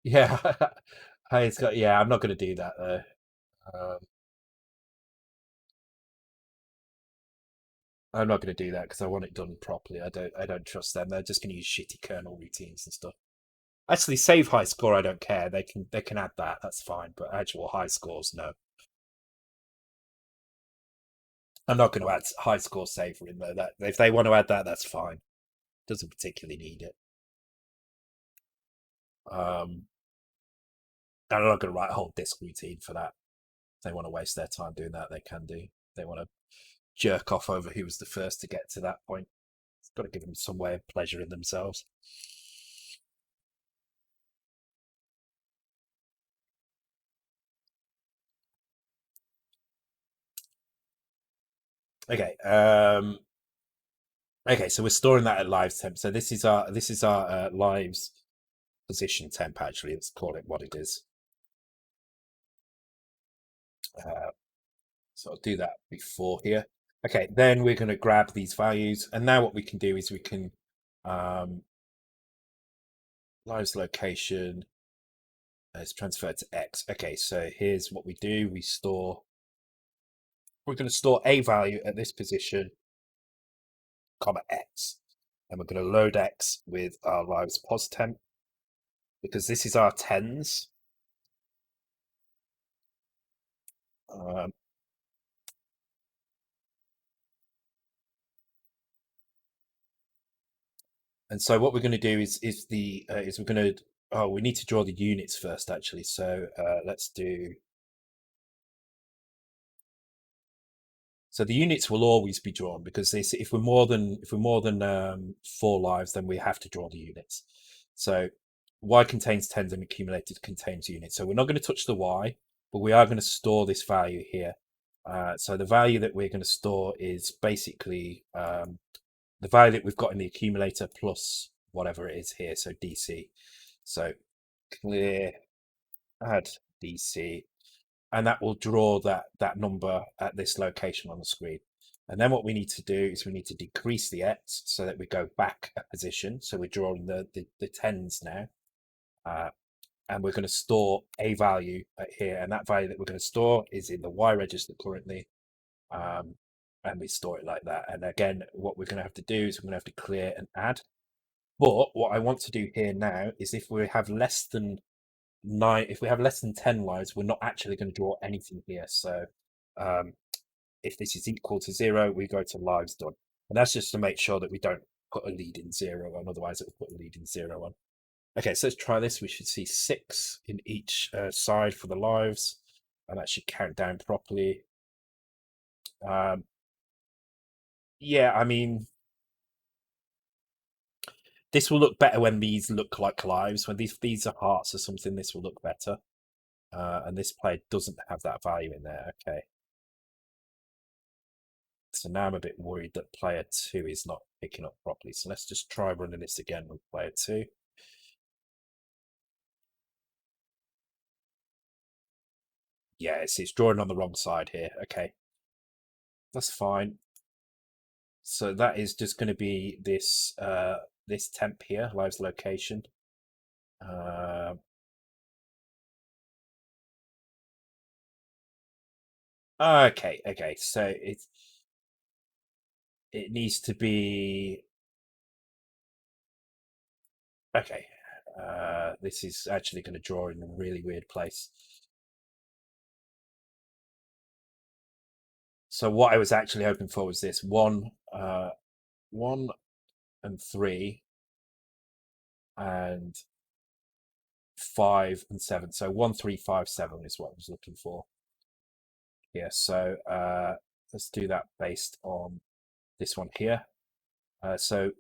Speaker 1: Yeah, Hey, it's got, yeah, I'm not going to do that though. Um, I'm not going to do that because I want it done properly. I don't trust them. They're just going to use shitty kernel routines and stuff. Actually, save high score. I don't care. They can add that. That's fine. But actual high scores, no. I'm not going to add high score saver in there. That if they want to add that, that's fine. Doesn't particularly need it. Um, and I'm not going to write a whole disk routine for that. If they want to waste their time doing that, they can do. If they want to jerk off over who was the first to get to that point. It's got to give them some way of pleasuring themselves. Okay. Okay. So we're storing that at lives temp. So this is our lives position temp. Actually, let's call it what it is. Uh, so I'll do that before here. Okay. Then we're going to grab these values, and now what we can do is we can um, lives location is transferred to X. Okay. So here's what we do. We're going to store a value at this position, comma X. And we're going to load X with our lives pos temp because this is our tens. Um, and so what we're going to do is we're going to we need to draw the units first actually. So let's do. So the units will always be drawn because if we're more than four lives, then we have to draw the units. So y contains tens and accumulated contains units. So we're not going to touch the y, but we are going to store this value here. So the value that we're going to store is basically the value that we've got in the accumulator plus whatever it is here. So DC. So clear add DC, and that will draw that number at this location on the screen. And then what we need to do is we need to decrease the X so that we go back a position. So we're drawing the tens now. And we're going to store a value here. And that value that we're going to store is in the Y register currently. And we store it like that. And again, what we're going to have to do is we're going to have to clear and add. But what I want to do here now is if we have less than 9, if we have less than 10 lives, we're not actually going to draw anything here. So um, if this is equal to 0, we go to lives done. And that's just to make sure that we don't put a lead in 0 on, otherwise it will put a lead in 0 on. Okay, so let's try this. We should see 6 in each side for the lives, and that should count down properly. Yeah, I mean, this will look better when these look like lives. When these are hearts or something, this will look better. And this player doesn't have that value in there. Okay. So now I'm a bit worried that player 2 is not picking up properly. So let's just try running this again with player 2. Yeah, it's drawing on the wrong side here. Okay. That's fine. So that is just going to be this this temp here, lives location. Okay. So it needs to be okay. This is actually going to draw in a really weird place. So what I was actually hoping for was this 1, 1 and 3, and 5 and 7. So 1, 3, 5, 7 is what I was looking for. Yeah. So let's do that based on this one here. So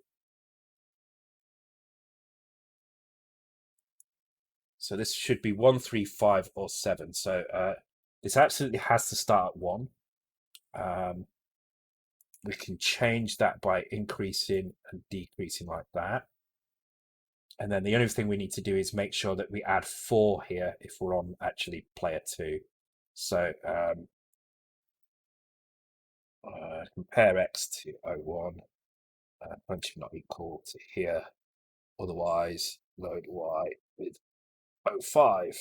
Speaker 1: this should be 1, 3, 5, or 7. So this absolutely has to start at 1. We can change that by increasing and decreasing like that. And then the only thing we need to do is make sure that we add 4 here if we're on actually player 2. So compare X to 01, bunch not equal to here. Otherwise, load Y with 05.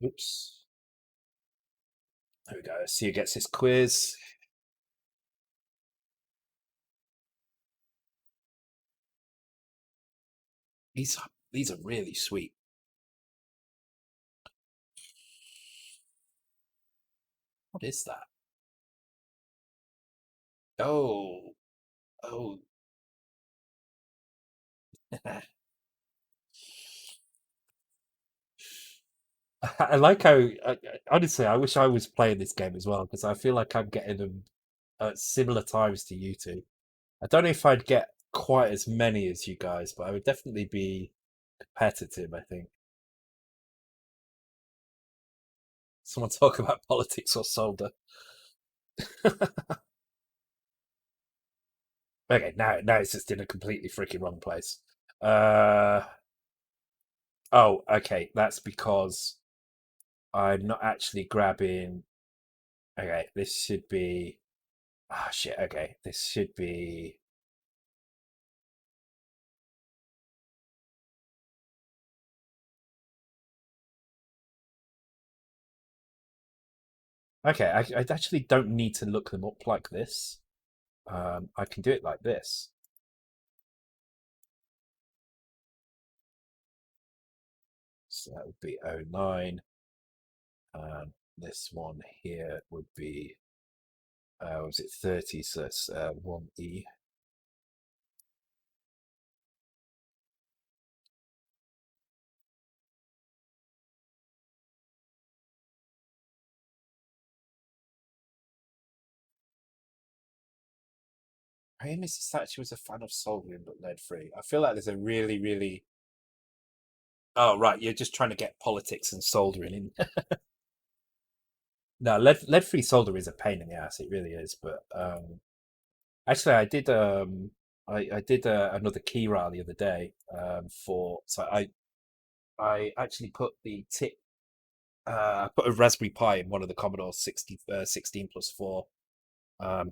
Speaker 1: Oops. There we go. See who gets this quiz. These these are really sweet. What is that? Oh, oh. I like how. Honestly, I wish I was playing this game as well because I feel like I'm getting them at similar times to you two. I don't know if I'd get quite as many as you guys, but I would definitely be competitive. I think. Someone talk about politics or solder. Okay, now it's just in a completely freaking wrong place. Uh oh, okay, that's because I'm not actually grabbing. Okay, this should be. Ah, shit. Okay, this should be. Okay, I actually don't need to look them up like this. I can do it like this. So that would be 09. This one here would be. Was it 30? So it's 1E. Hey, Mrs. Thatcher was a fan of soldering but lead free. I feel like there's a really, really. Oh, right. You're just trying to get politics and soldering in. No, lead free solder is a pain in the ass. It really is. But actually, I did another keyra the other day for so I actually put the tip I put a Raspberry Pi in one of the Commodore 16+4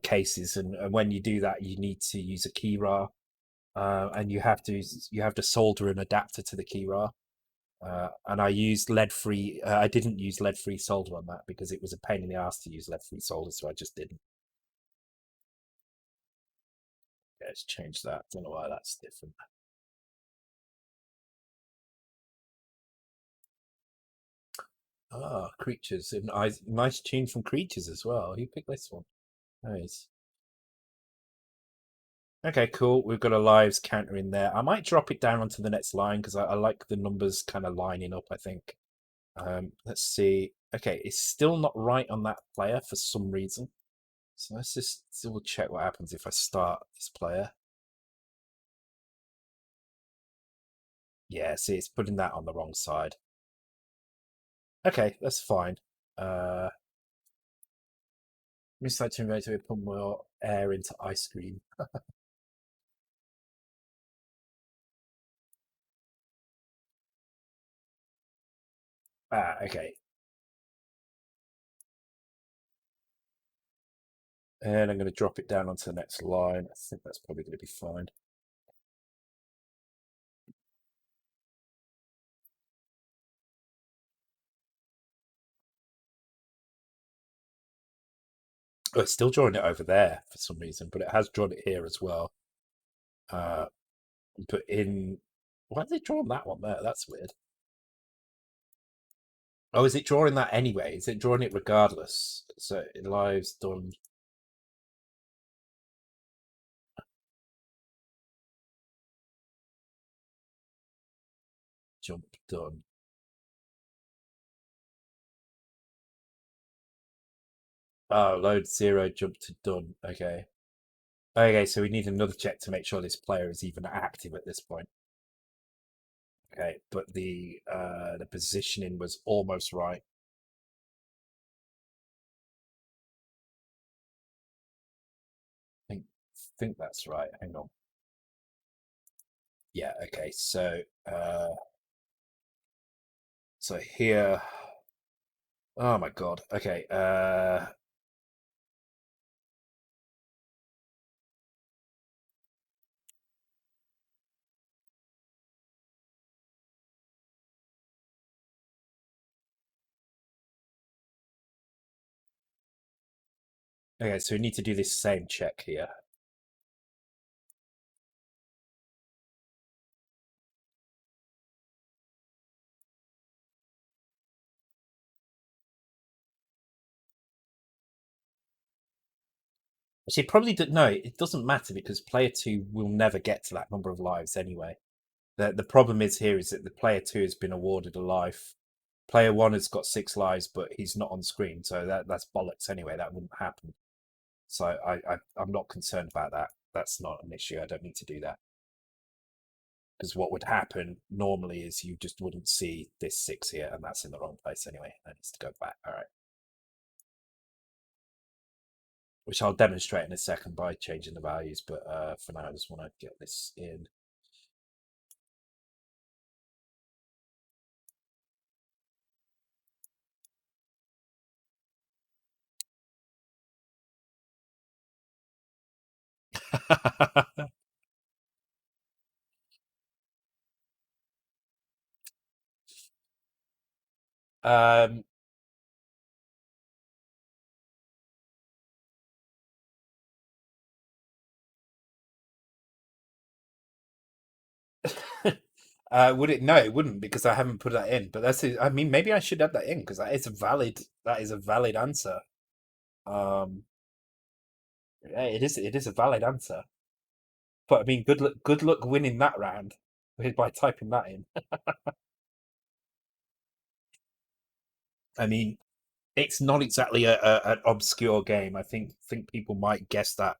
Speaker 1: cases, and when you do that, you need to use a keyra, and you have to solder an adapter to the keyra. And I used lead free. I didn't use lead free solder on that because it was a pain in the ass to use lead free solder, so I just didn't. Yeah, let's change that. Don't know why that's different. Ah, creatures. A nice tune from creatures as well. Who picked this one? Nice. Okay, cool. We've got a lives counter in there. I might drop it down onto the next line because I like the numbers kind of lining up, I think. Let's see. Okay, it's still not right on that player for some reason. So let's just double check what happens if I start this player. Yeah, see, it's putting that on the wrong side. Okay, that's fine. Let me start to invite to put more air into ice cream. Ah, okay. And I'm going to drop it down onto the next line. I think that's probably going to be fine. Oh, it's still drawing it over there for some reason, but it has drawn it here as well. Uh, but in why are they drawing that one there? That's weird. Oh, is it drawing that anyway? Is it drawing it regardless? So lives done. Jump done. Oh, load zero, jump to done. Okay. Okay, so we need another check to make sure this player is even active at this point. Okay, but the positioning was almost right. I think that's right. Hang on. Yeah, okay. So here. Oh my god. Okay. Okay, so we need to do this same check here. Actually, probably no. It doesn't matter because player two will never get to that number of lives anyway. The problem is here is that the player two has been awarded a life. Player one has got 6 lives, but he's not on screen, so that's bollocks anyway. That wouldn't happen. So I'm not concerned about that. That's not an issue. I don't need to do that because what would happen normally is you just wouldn't see this 6 here, and that's in the wrong place anyway. That needs to go back. All right, which I'll demonstrate in a second by changing the values. But for now, I just want to get this in. um, would it? No, it wouldn't because I haven't put that in. But that's it. I mean, maybe I should add that in because that is a valid. That is a valid answer. Um, yeah, it is. It is a valid answer. But I mean, good luck. Good luck winning that round by typing that in. I mean, it's not exactly an obscure game. I think people might guess that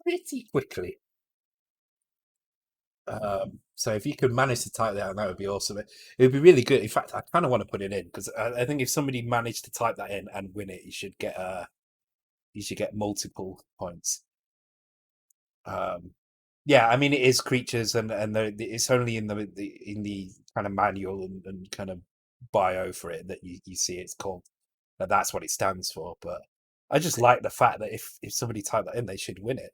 Speaker 1: pretty quickly. So if you could manage to type that in, that would be awesome. It would be really good. In fact, I kind of want to put it in because I think if somebody managed to type that in and win it, you should get multiple points. Um, yeah, I mean it is creatures and it's only in the kind of manual and kind of bio for it that you see it's called that's what it stands for. But I just like the fact that if somebody typed that in, they should win it.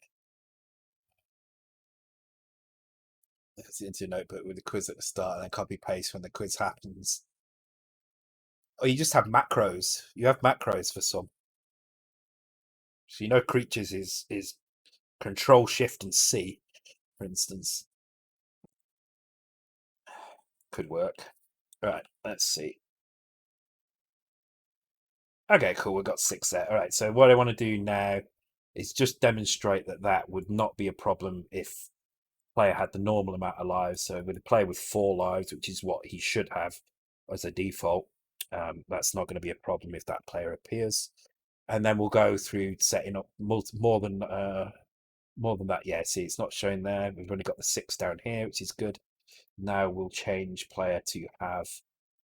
Speaker 1: It's into your notebook with the quiz at the start and then copy paste when the quiz happens. Or you just have macros. You have macros for some. So creatures is Control Shift and C, for instance. Could work. Right, let's see. Okay, cool. We've got 6 there. All right. So what I want to do now is just demonstrate that that would not be a problem if player had the normal amount of lives. So with a player with 4 lives, which is what he should have as a default, that's not going to be a problem if that player appears. And then we'll go through setting up more than that. Yeah, see, it's not showing there. We've only got the 6 down here, which is good. Now we'll change player to have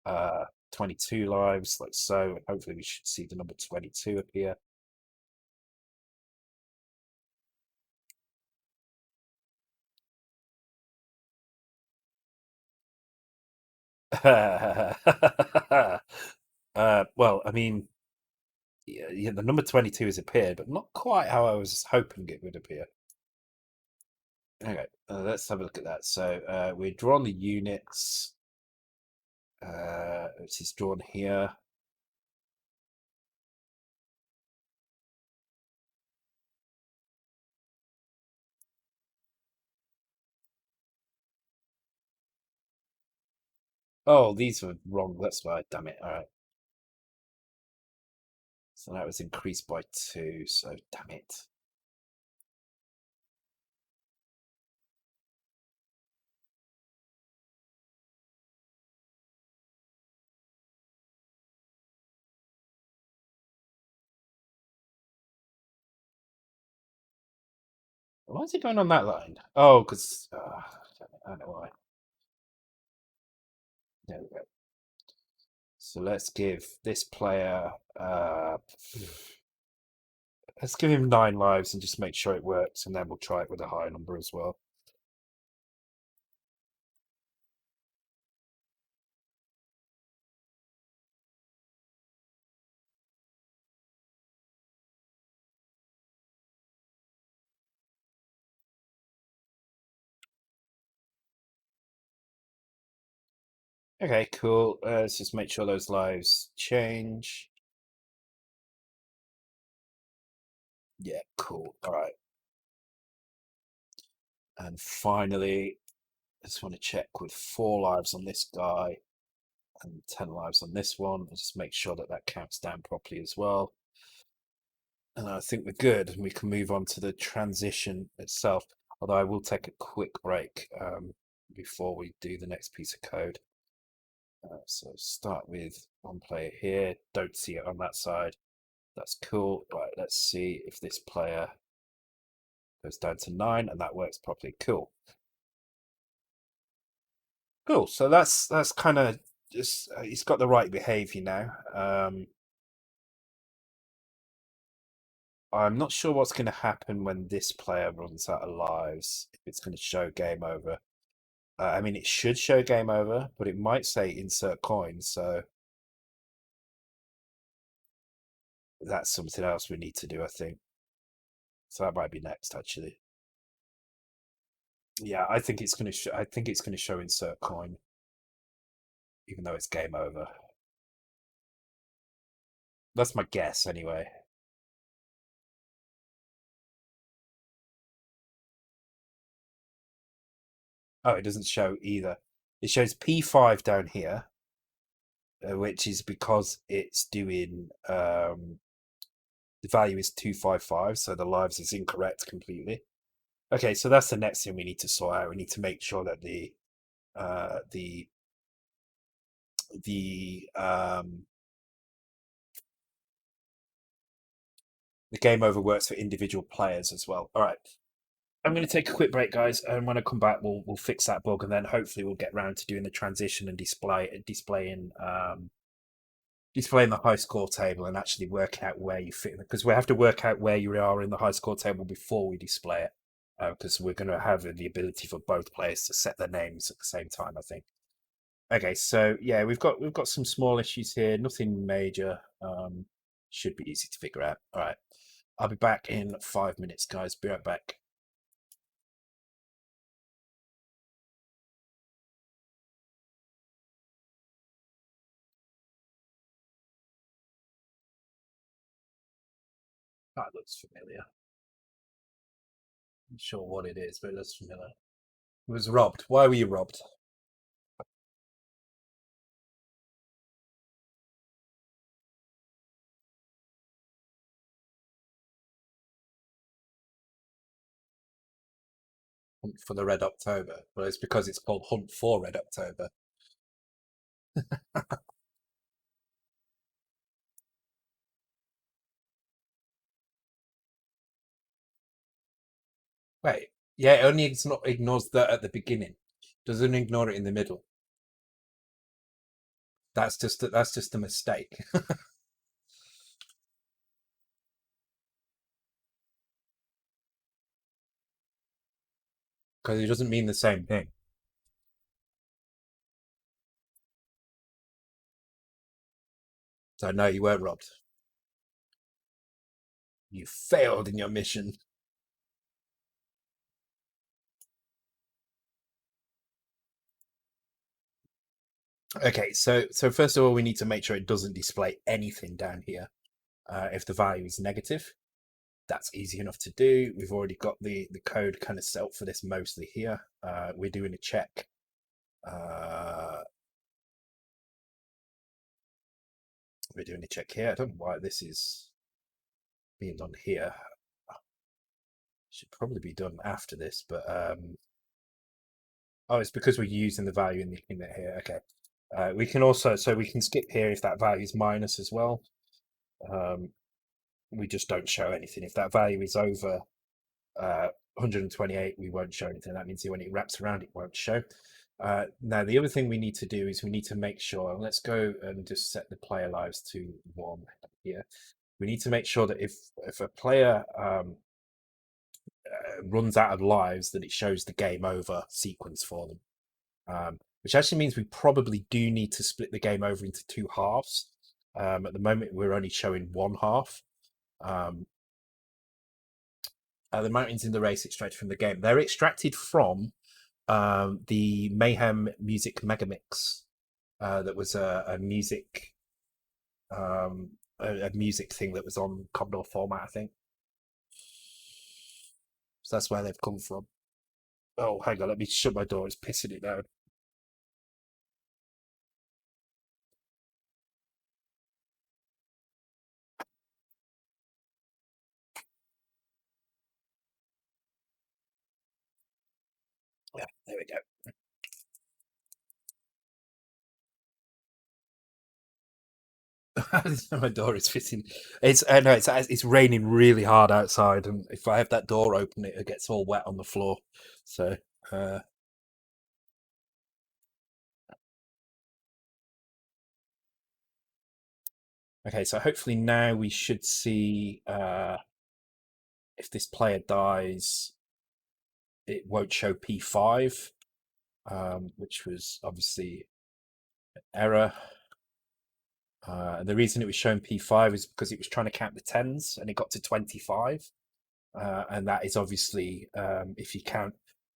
Speaker 1: uh 22 lives, like so. Hopefully we should see the number 22 appear. Well, I mean, yeah, the number 22 has appeared, but not quite how I was hoping it would appear. Okay, let's have a look at that. So we're drawn the units, which is drawn here. Oh, these were wrong. That's why. Damn it. All right. So that was increased by 2. So damn it. Why is it going on that line? Oh, because I don't know why. There we go. So let's give this player let's give him 9 lives and just make sure it works, and then we'll try it with a higher number as well. Okay, cool. Let's just make sure those lives change. Yeah, cool. All right. And finally, I just want to check with 4 lives on this guy and 10 lives on this one, and just make sure that that counts down properly as well. And I think we're good, and we can move on to the transition itself. Although I will take a quick break before we do the next piece of code. So start with one player here. Don't see it on that side. That's cool. Right, let's see if this player goes down to 9, and that works properly. Cool. Cool. So that's kind of just he's got the right behavior now. I'm not sure what's going to happen when this player runs out of lives. If it's going to show game over. I mean, it should show game over, but it might say insert coin. So that's something else we need to do, I think. So that might be next, actually. Yeah, I think it's going to. I think it's going to show insert coin, even though it's game over. That's my guess, anyway. Oh, it doesn't show either. It shows P5 down here, which is because it's doing the value is 255, so the lives is incorrect completely. Okay, so that's the next thing we need to sort out. We need to make sure that uh, the the the game over works for individual players as well. All right, I'm going to take a quick break, guys, and when I come back, we'll fix that bug, and then hopefully we'll get round to doing the transition and displaying the high score table and actually work out where you fit, because we have to work out where you are in the high score table before we display it, because we're going to have the ability for both players to set their names at the same time, I think. Okay, so yeah, we've got some small issues here, nothing major. Should be easy to figure out. All right, I'll be back in 5 minutes, guys. Be right back. That looks familiar. I'm not sure what it is, but it looks familiar. It was robbed. Why were you robbed? Hunt for the Red October. Well, it's because it's called Hunt for Red October. Wait, yeah, it only ignores that at the beginning. Doesn't ignore it in the middle. That's just a mistake. Because it doesn't mean the same thing. So no, you weren't robbed. You failed in your mission. Okay, so first of all, we need to make sure it doesn't display anything down here. If the value is negative, that's easy enough to do. We've already got the code kind of set up for this mostly here. We're doing a check. Uh, we're doing a check here. I don't know why this is being done here. Should probably be done after this, but oh, it's because we're using the value in the inlet here. Okay. We can also, so we can skip here if that value is minus as well. Um, we just don't show anything. If that value is over 128, we won't show anything. That means when it wraps around, it won't show. Now, the other thing we need to do is we need to make sure, let's go and just set the player lives to 1 here. We need to make sure that if a player runs out of lives, that it shows the game over sequence for them. Which actually means we probably do need to split the game over into 2 halves. At the moment, we're only showing 1 half. The mountains in the race extracted from the game. They're extracted from the Mayhem Music Megamix. That was a music a music thing that was on Commodore format, I think. So that's where they've come from. Oh, hang on, let me shut my door. It's pissing it down. Yeah, there we go. My door is fitting. It's no, it's raining really hard outside, and if I have that door open, it gets all wet on the floor. So, uh, okay, so hopefully now we should see if this player dies, it won't show P5, which was obviously an error. And the reason it was showing P5 is because it was trying to count the tens and it got to 25. And that is obviously, if you count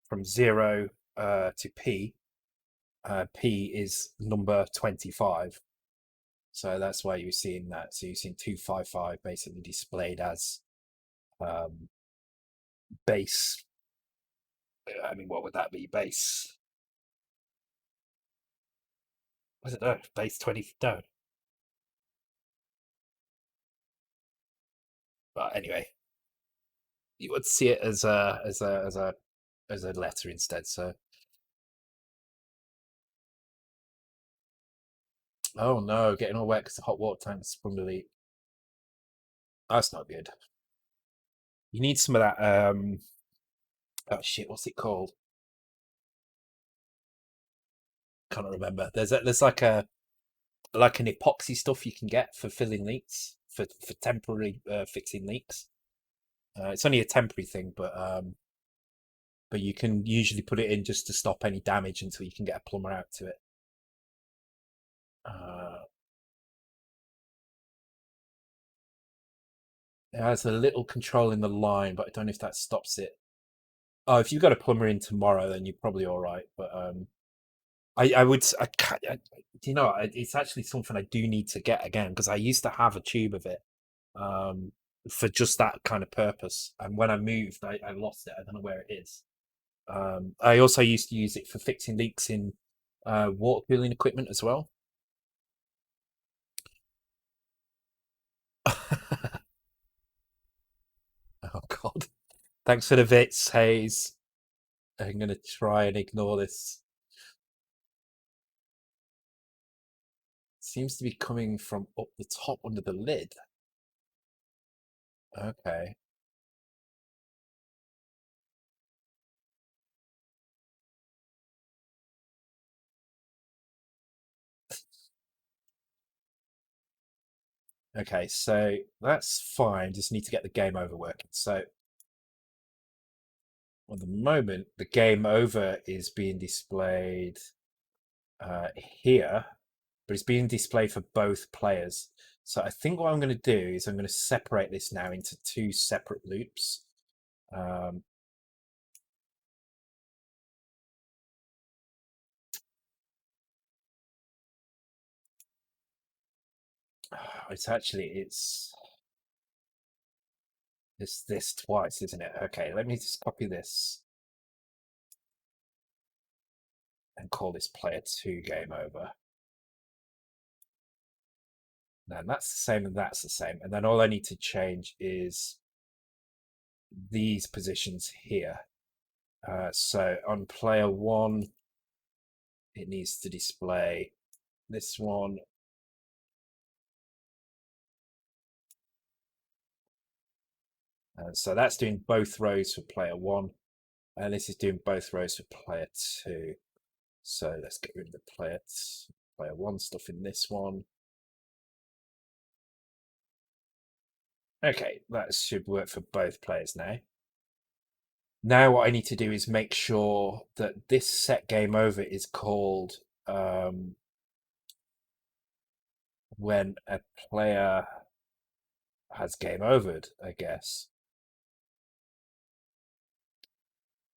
Speaker 1: from 0 to P is number 25. So that's why you're seeing that. So you're seeing 255 basically displayed as um, base. I mean, what would that be? Base. I don't know. Base 20. No. But anyway, you would see it as a letter instead. So, oh no, getting all wet because the hot water tank sprung a leak. That's not good. You need some of that. Oh shit, what's it called? Can't remember. There's like an epoxy stuff you can get for filling leaks for temporary fixing leaks. It's only a temporary thing, but you can usually put it in just to stop any damage until you can get a plumber out to it. Uh, it has a little control in the line, but I don't know if that stops it. Oh, if you've got a plumber in tomorrow, then you're probably all right. But I would I, can't, you know it's actually something I do need to get again because I used to have a tube of it um, for just that kind of purpose, and when I moved, I lost it. I don't know where it is. I also used to use it for fixing leaks in water cooling equipment as well. Oh God! Thanks for the bits, Hayes. I'm gonna try and ignore this. Seems to be coming from up the top under the lid. Okay. Okay, so that's fine. Just need to get the game over working. So at the moment, the game over is being displayed here, but it's being displayed for both players. So I think what I'm going to do is I'm going to separate this now into two separate loops. Um, it's this twice, isn't it? Okay, let me just copy this and call this player two game over. Then that's the same and that's the same. And then all I need to change is these positions here. So on player one, it needs to display this one. So that's doing both rows for player one, and this is doing both rows for player two. So let's get rid of the player one stuff in this one. Okay, that should work for both players now. Now what I need to do is make sure that this set game over is called when a player has game overed, I guess.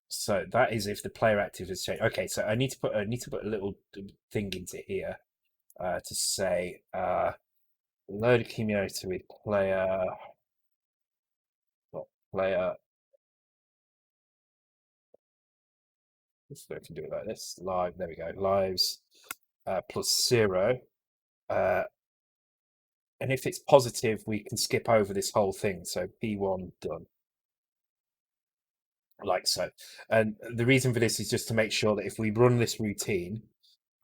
Speaker 1: So that is if the player active has changed. Okay, so I need to put a little thing into here to say load accumulator with player So I can do it like this. Live, there we go. Lives plus 0. Uh, and if it's positive, we can skip over this whole thing. So P1 done, like so. And the reason for this is just to make sure that if we run this routine,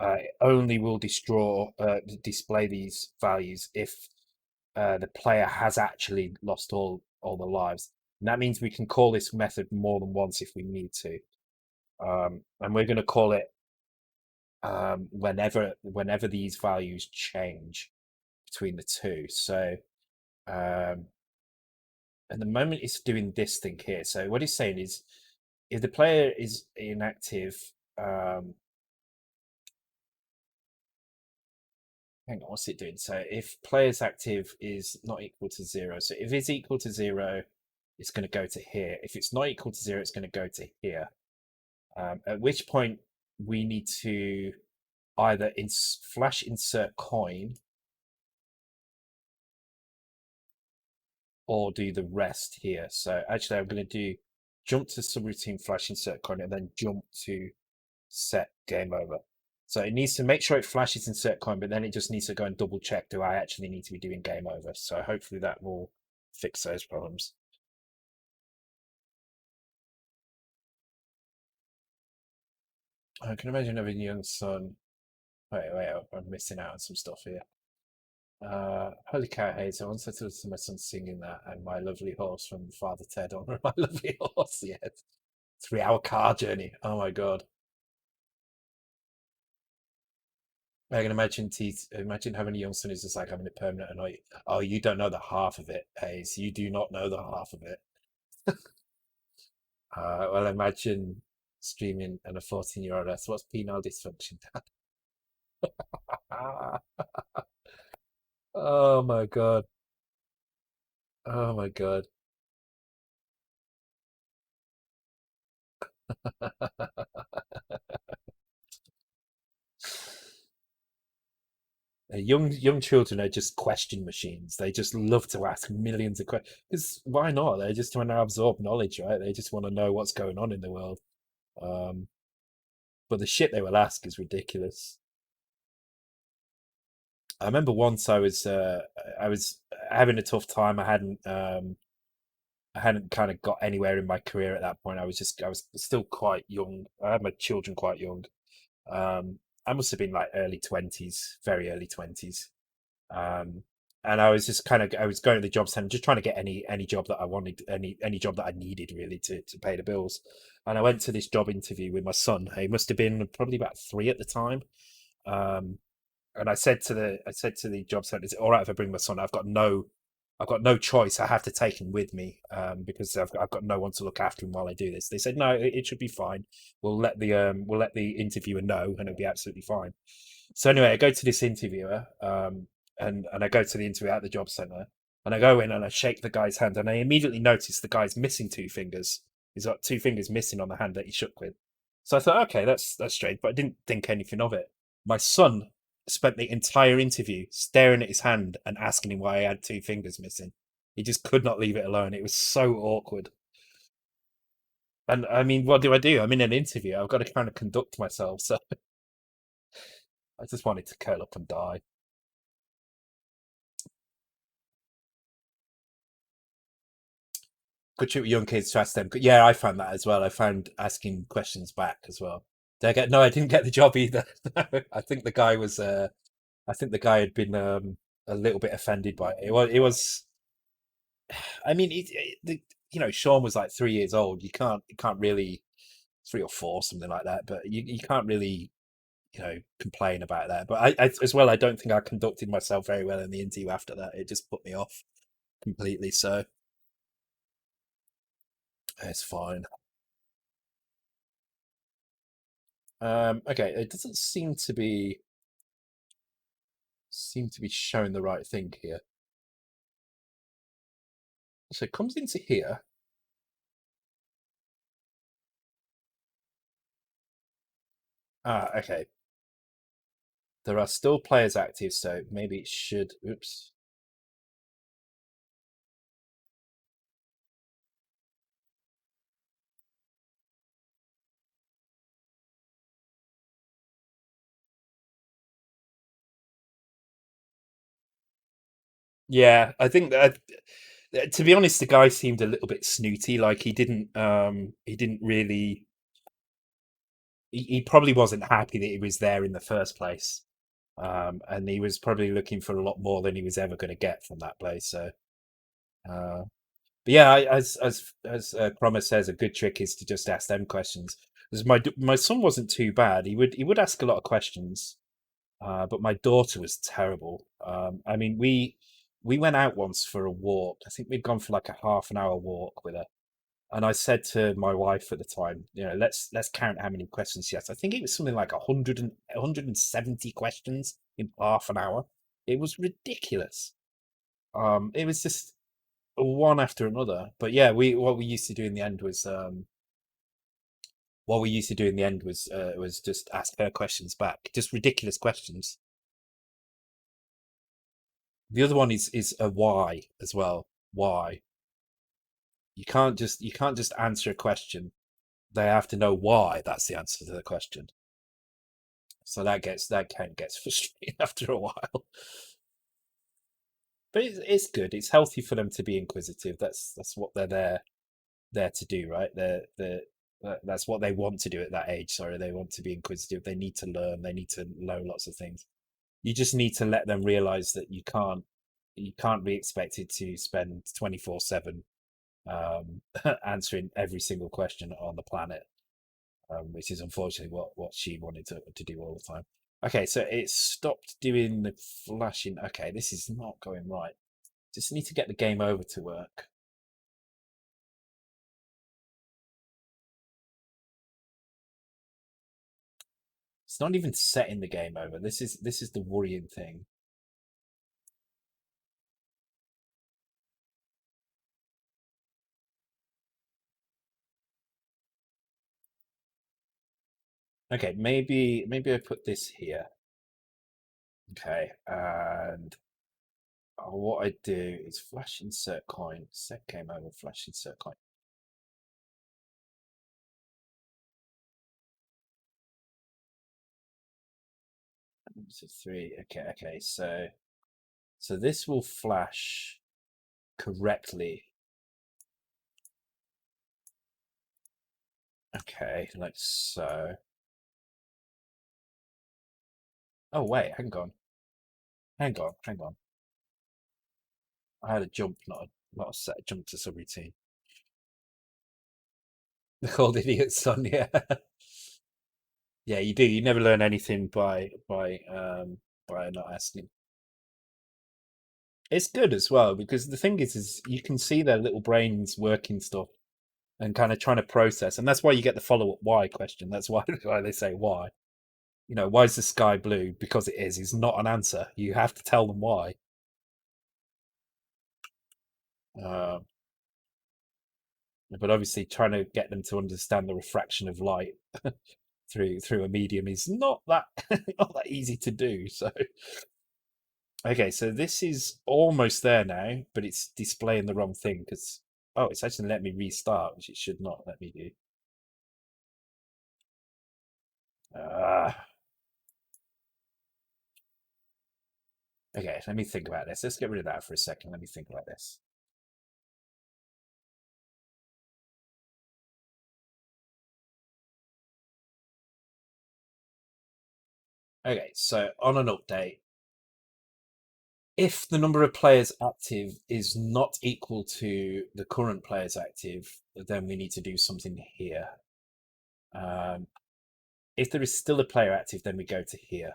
Speaker 1: it only will display these values if the player has actually lost all the lives. And that means we can call this method more than once if we need to. And we're going to call it whenever these values change between the two. So at the moment it's doing this thing here. So what it's saying is if the player is inactive, hang on, what's it doing? So if player's active is not equal to 0, so if it's equal to 0, it's going to go to here. If it's not equal to 0, it's going to go to here. At which point we need to either flash insert coin or do the rest here. So actually I'm going to do jump to subroutine flash insert coin and then jump to set game over. So it needs to make sure it flashes insert coin, but then it just needs to go and double check, do I actually need to be doing game over? So hopefully that will fix those problems. I can imagine having a young son. Wait, I'm missing out on some stuff here. Holy cow, Hazel. Once I told to my son singing that and My Lovely Horse from Father Ted on My Lovely Horse. Yes. 3-hour car journey. Oh my God. I can imagine having a young son is just like having a permanent annoy. Oh, you don't know the half of it, Hayes. You do not know the half of it. Well, imagine streaming and a 14-year-old asks, what's penile dysfunction? Oh my God. Oh my God. Young children are just question machines. They just love to ask millions of questions. Because why not? They just want to absorb knowledge, right? They just want to know what's going on in the world. Um, but the shit they will ask is ridiculous. I remember once I was having a tough time. I hadn't kind of got anywhere in my career at that point. I was still quite young. I had my children quite young. I must have been like early 20s, very early 20s. Um, and I was just I was going to the job center, just trying to get any job that I wanted, any job that I needed really to pay the bills. And I went to this job interview with my son. He must have been probably about 3 at the time. Um, and I said to the job center, is it all right if I bring my son? I've got no choice. I have to take him with me because I've got no one to look after him while I do this. They said no, it should be fine. We'll let the interviewer know, and it'll be absolutely fine. So anyway, I go to this interviewer, and I go to the interview at the job center, and I go in and I shake the guy's hand, and I immediately notice the guy's missing 2 fingers. He's got 2 fingers missing on the hand that he shook with. So I thought, okay, that's strange, but I didn't think anything of it. My son spent the entire interview staring at his hand and asking him why he had 2 fingers missing. He just could not leave it alone. It was so awkward. And I mean, what do I do? I'm in an interview. I've got to kind of conduct myself. So I just wanted to curl up and die. Good shit with young kids to ask them. Yeah, I found that as well. I found asking questions back as well. Did I get? No, I didn't get the job either. I think the guy was. I think the guy had been a little bit offended by it. It was. I mean, Sean was like 3 years old. You can't really 3 or 4, something like that. But you can't really, complain about that. But as well, I don't think I conducted myself very well in the interview after that. It just put me off completely. So it's fine. Okay, it doesn't seem to be showing the right thing here. So it comes into here. Okay. There are still players active, so maybe it should. Oops. Yeah, I think that to be honest, the guy seemed a little bit snooty. Like he didn't really he probably wasn't happy that he was there in the first place. And he was probably looking for a lot more than he was ever going to get from that place. So, uh, but yeah, as Cromer says, a good trick is to just ask them questions. Because my son wasn't too bad. He would ask a lot of questions, but my daughter was terrible. I mean, we went out once for a walk. I think we'd gone for like a half an hour walk with her. And I said to my wife at the time, let's count how many questions she asked. I think it was something like 170 questions in half an hour. It was ridiculous. It was just one after another. But yeah, we what we used to do in the end was was just ask her questions back, just ridiculous questions. The other one is a why as well. Why? You can't just answer a question. They have to know why that's the answer to the question. So that kind of gets frustrating after a while. But it's good. It's healthy for them to be inquisitive. That's what they're there to do, right? That's what they want to do at that age. Sorry, they want to be inquisitive. They need to learn. They need to know lots of things. You just need to let them realize that you can't be expected to spend 24/7 answering every single question on the planet, which is unfortunately what she wanted to do all the time. Okay, so it stopped doing the flashing. Okay, this is not going right. Just need to get the game over to work. It's not even setting the game over. This is the worrying thing. Okay, maybe I put this here. Okay, and what I do is flash insert coin, set game over, flash insert coin. So three. Okay. So this will flash correctly. Okay, like so. Oh wait, hang on. I had a jump, not a set jump to subroutine. The cold idiot son, yeah. Yeah, you do. You never learn anything by not asking. It's good as well because the thing is you can see their little brains working stuff and kind of trying to process, and that's why you get the follow-up why question. That's why why they say why. Why is the sky blue? Because it is. It's not an answer. You have to tell them why. Um, but obviously, trying to get them to understand the refraction of light through a medium is not that not that easy to do. So okay, so this is almost there now, but it's displaying the wrong thing because it's actually let me restart, which it should not let me do. Uh, okay, let me think about this. Let's get rid of that for a second. Let me think about this. Okay, so on an update, if the number of players active is not equal to the current players active, then we need to do something here. Um, if there is still a player active, then we go to here.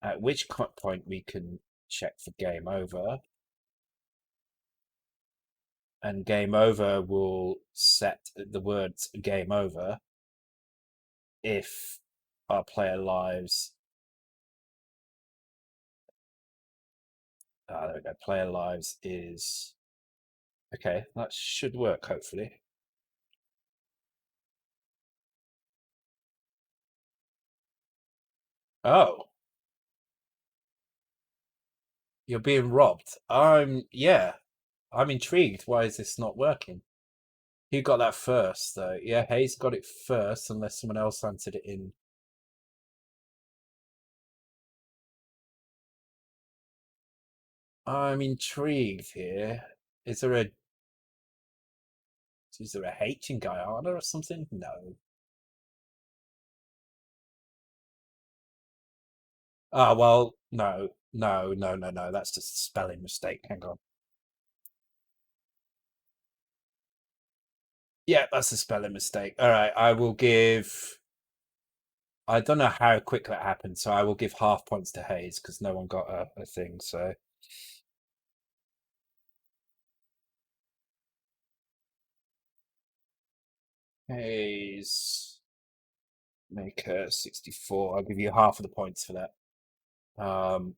Speaker 1: At which point we can check for game over. And game over will set the words game over if our player lives. There we go. Player lives is okay. That should work, hopefully. Oh, you're being robbed. Yeah. I'm intrigued. Why is this not working? Who got that first, though? Yeah, Hayes got it first, unless someone else answered it in. I'm intrigued here. Is there a is there a H in Guyana or something? No. Ah, well, no, no, no, no, no. That's just a spelling mistake. Hang on. Yeah, that's a spelling mistake. All right, I will give. I don't know how quick that happened, so I will give half points to Hayes because no one got a thing. So Hayes Maker 64. I'll give you half of the points for that. Um,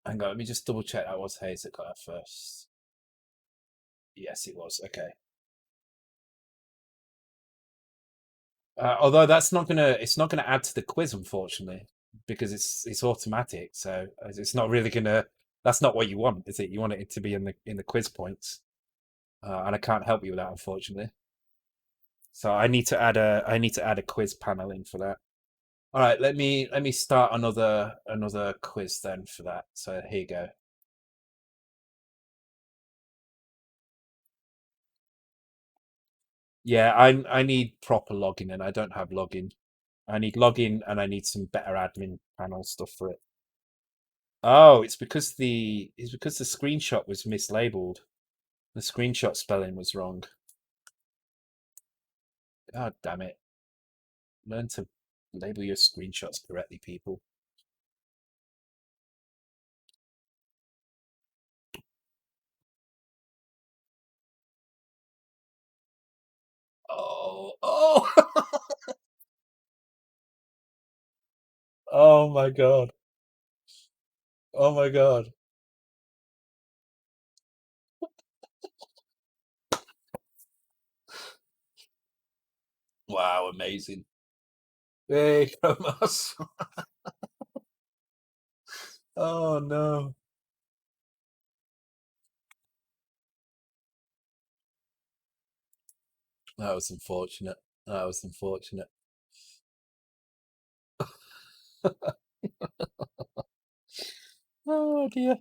Speaker 1: Hang on, let me just double check that was Hayes that got that first. Yes, it was. Okay. Although it's not gonna add to the quiz, unfortunately, because it's automatic. So it's not really gonna. That's not what you want, is it? You want it to be in the quiz points, and I can't help you with that, unfortunately. So I need to add a quiz panel in for that. All right, let me start another quiz then for that. So here you go. Yeah, I need proper login, and I don't have login. I need login, and I need some better admin panel stuff for it. Oh, it's because the screenshot was mislabeled. The screenshot spelling was wrong. God damn it! Learn to label your screenshots correctly, people. Oh, oh, oh my god! Oh my god! Wow, amazing! Hey, Thomas! Oh no, that was unfortunate. That was unfortunate. Oh dear.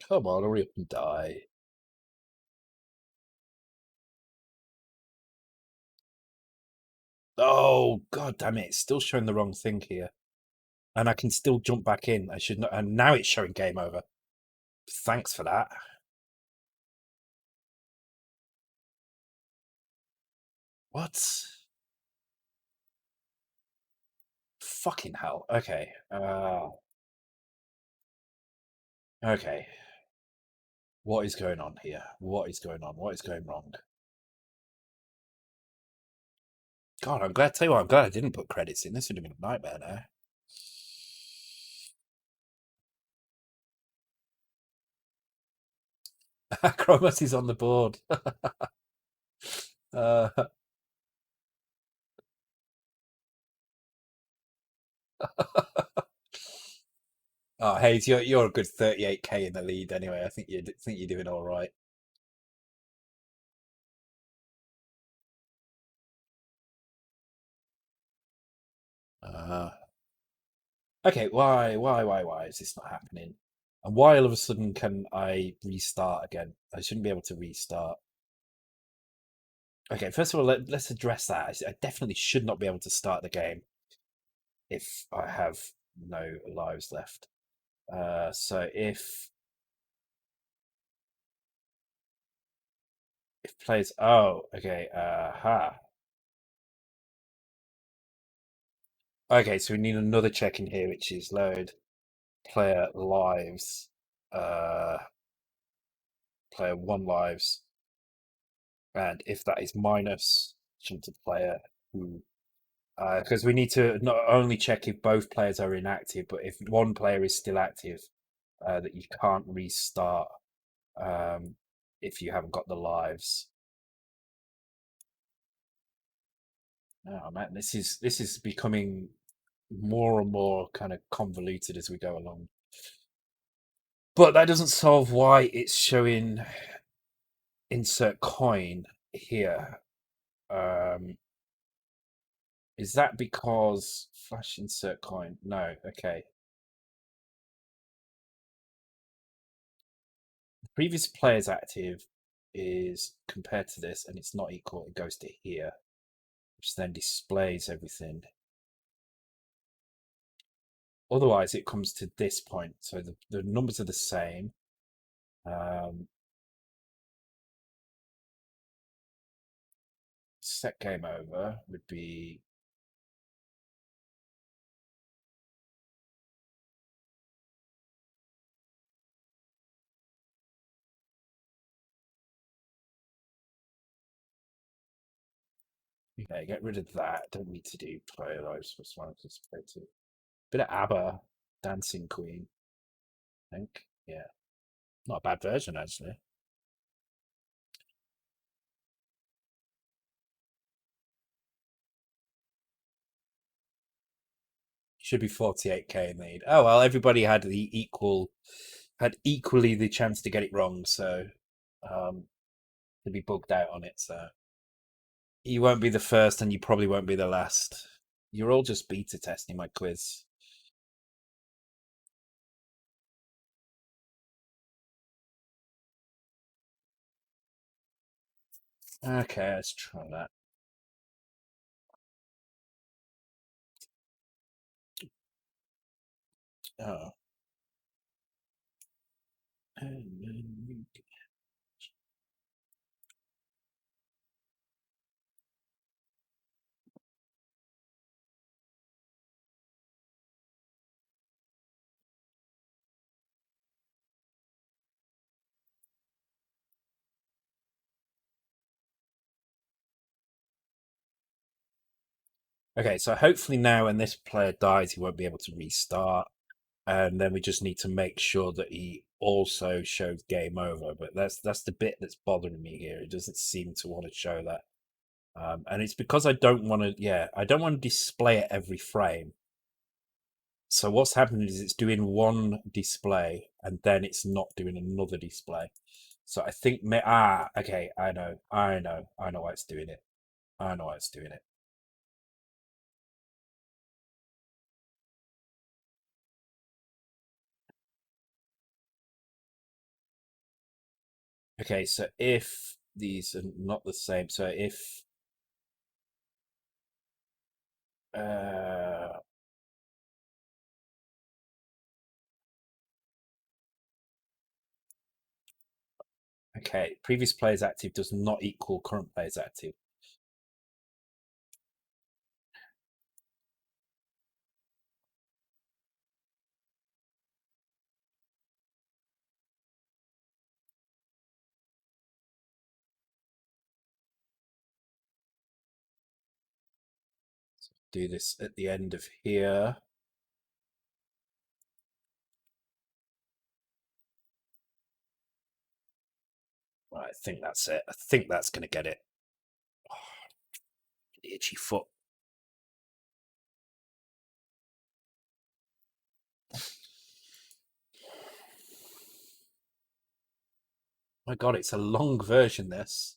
Speaker 1: Come on, hurry up and die. Oh god damn it! It's still showing the wrong thing here. And I can still jump back in. I should not. And now it's showing game over. Thanks for that. What? Fucking hell. Okay. Okay. What is going on here? What is going on? What is going wrong? God, I'm glad. Tell you what, I'm glad I didn't put credits in. This would have been a nightmare now. Chromas is on the board. uh, oh, Hayes, you're a good 38k in the lead anyway. I think you're doing all right. Uh, okay, why is this not happening? And why all of a sudden can I restart again? I shouldn't be able to restart. Okay, first of all, let's address that. I definitely should not be able to start the game if I have no lives left. So if players, oh, okay, okay, so we need another check in here, which is load player lives, uh, player one lives, and if that is minus, jump to player who, because we need to not only check if both players are inactive, but if one player is still active, that you can't restart um, if you haven't got the lives. Oh man, this is becoming more and more kind of convoluted as we go along. But that doesn't solve why it's showing insert coin here. Um, Is that because flash insert coin? No. Okay. Previous players active is compared to this, and it's not equal. It goes to here, which then displays everything. Otherwise, it comes to this point. So the numbers are the same. Set game over would be okay. Get rid of that. Don't need to do player lives plus one. Just play two. Bit of ABBA, Dancing Queen. I think. Yeah, not a bad version actually. Should be 48k in lead. Oh well, everybody had equally the chance to get it wrong, so to be bugged out on it. So you won't be the first, and you probably won't be the last. You're all just beta testing my quiz. Okay, let's try that. Oh. Okay, so hopefully now when this player dies, he won't be able to restart. And then we just need to make sure that he also shows game over. But that's the bit that's bothering me here. It doesn't seem to want to show that. And it's because I don't want to, yeah, I don't want to display it every frame. So what's happening is it's doing one display and then it's not doing another display. So I think, okay, I know why it's doing it. I know why it's doing it. Okay, so if these are not the same, so if uh okay, previous players active does not equal current players active. So do this at the end of here. Right, I think that's it. I think that's going to get it. Oh, itchy foot. My God, it's a long version, this.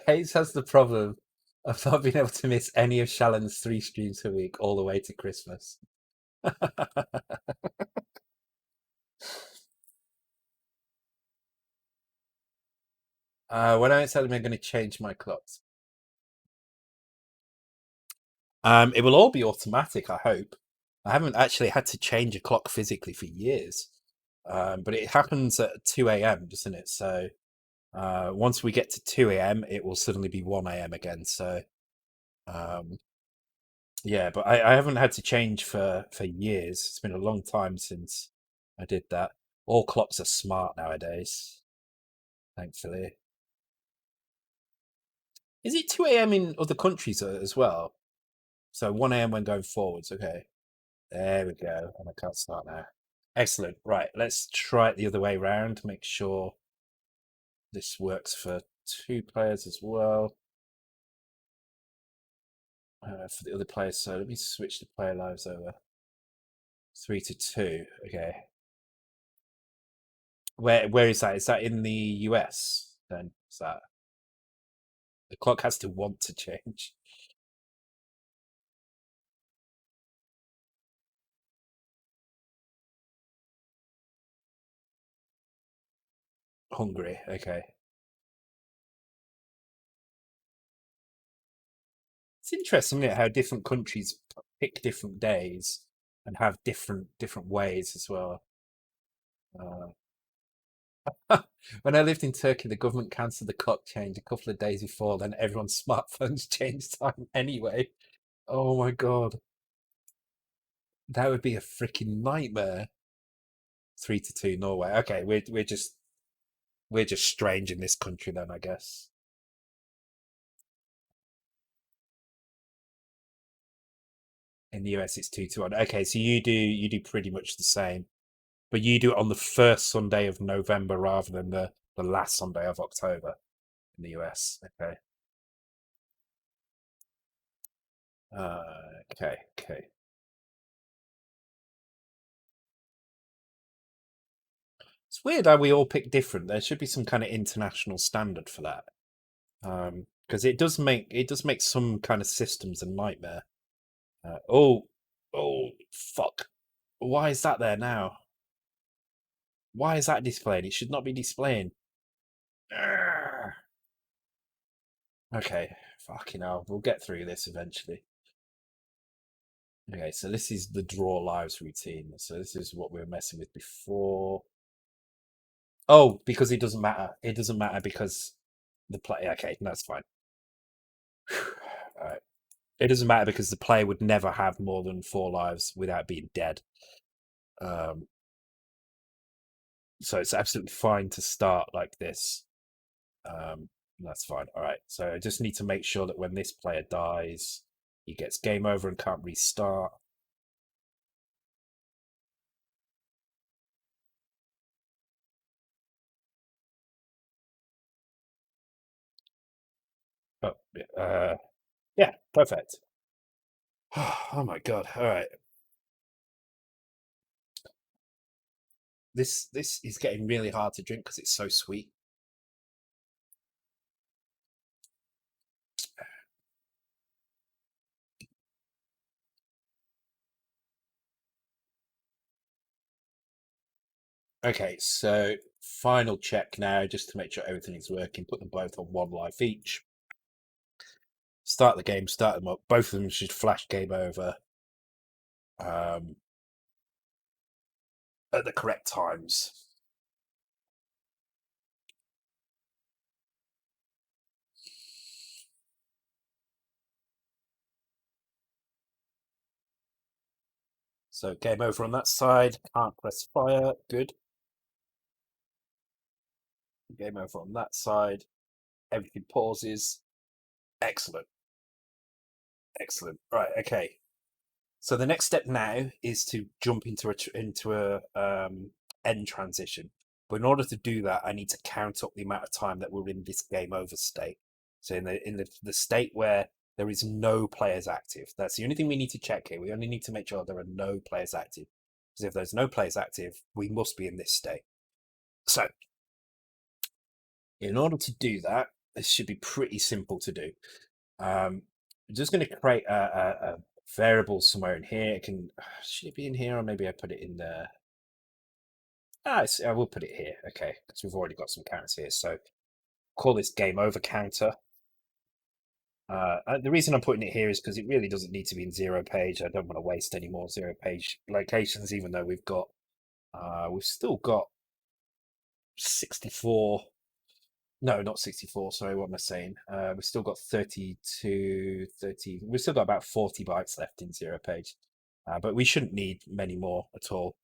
Speaker 1: Hayes has the problem of not being able to miss any of Shallon's 3 streams a week all the way to Christmas. When I said I'm going to change my clocks, it will all be automatic, I hope. I haven't actually had to change a clock physically for years. But it happens at 2 a.m., doesn't it? So once we get to 2 a.m., it will suddenly be 1 a.m. again. So um, yeah, but I haven't had to change for years. It's been a long time since I did that. All clocks are smart nowadays, thankfully. Is it 2 a.m. in other countries as well? So 1 a.m. when going forwards. Okay, there we go. And I can't start now. Excellent. Right, let's try it the other way around. Make sure this works for 2 players as well. For the other players, so let me switch the player lives over. 3 to 2. Okay. Where is that? Is that in the US? Then is that the clock has to want to change? Hungary. Okay. It's interesting, isn't it, how different countries pick different days and have different ways as well. When I lived in Turkey, the government cancelled the clock change a couple of days before, then everyone's smartphones changed time anyway. Oh my God. That would be a freaking nightmare. 3-2 Norway. Okay, we're just strange in this country then, I guess. In the US it's 2-1. Okay, so you do pretty much the same. But you do it on the first Sunday of November rather than the last Sunday of October in the US. Okay. Okay. It's weird how we all pick different. There should be some kind of international standard for that. Because it does make some kind of systems a nightmare. Oh, fuck! Why is that there now? Why is that displayed? It should not be displaying. Arrgh. Okay, fucking hell. We'll get through this eventually. Okay, so this is the draw lives routine. So this is what we were messing with before. Oh, because it doesn't matter. It doesn't matter because the play. Okay, that's fine. All right. It doesn't matter because the player would never have more than 4 lives without being dead. Um, so it's absolutely fine to start like this. That's fine. All right. So I just need to make sure that when this player dies, he gets game over and can't restart. Oh, yeah, perfect. Oh my God. All right. This is getting really hard to drink because it's so sweet. Okay, so final check now, just to make sure everything is working. Put them both on 1 life each. Start the game, start them up. Both of them should flash game over um, at the correct times. So game over on that side. Can't press fire. Good. Game over on that side. Everything pauses. Excellent. Excellent. Right. Okay. So the next step now is to jump into a end transition. But in order to do that, I need to count up the amount of time that we're in this game over state. So in the state where there is no players active, that's the only thing we need to check here. We only need to make sure there are no players active. Because if there's no players active, we must be in this state. So in order to do that, this should be pretty simple to do. I'm just going to create a variable somewhere in here. It can should it be in here or maybe I put it in there? I will put it here. Okay, because we've already got some counters here. So call this game over counter. The reason I'm putting it here is because it really doesn't need to be in 0 page. I don't want to waste any more 0 page locations, even though we've still got 64. No, not 64. Sorry, what am I saying? We've still got 32, 30. We've still got about 40 bytes left in 0 page. But we shouldn't need many more at all.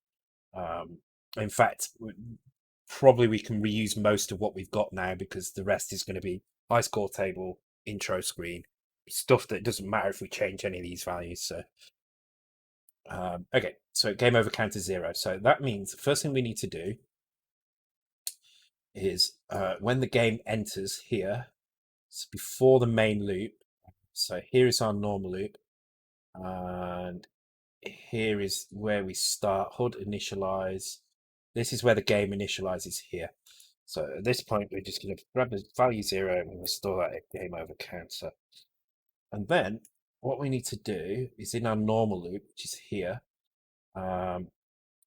Speaker 1: Um, in fact, probably we can reuse most of what we've got now because the rest is going to be high score table, intro screen, stuff that doesn't matter if we change any of these values. So, okay, so game over counter 0. So that means the first thing we need to do is when the game enters here, it's before the main loop. So here is our normal loop, and here is where we start. HUD initialize. this is where the game initializes here. So at this point, we're just going to grab the value 0 and restore that game over counter. And then what we need to do is in our normal loop, which is here, at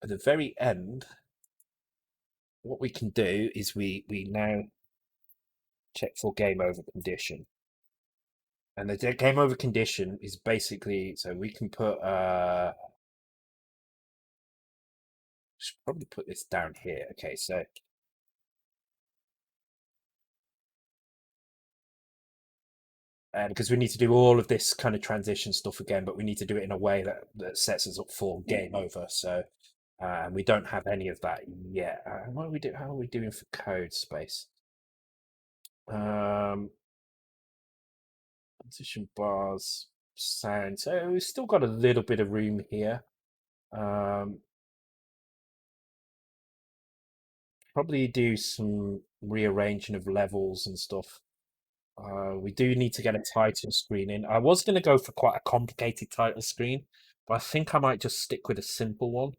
Speaker 1: the very end, what we can do is we now check for game over condition. And the game over condition is basically, so we can put, should probably put this down here. Okay, so because we need to do all of this kind of transition stuff again, but we need to do it in a way that sets us up for game over. So, and we don't have any of that yet. What are we do? How are we doing for code space? Transition bars, sound. So we've still got a little bit of room here. Probably do some rearranging of levels and stuff. We do need to get a title screen in. I was going to go for quite a complicated title screen, but I think I might just stick with a simple one.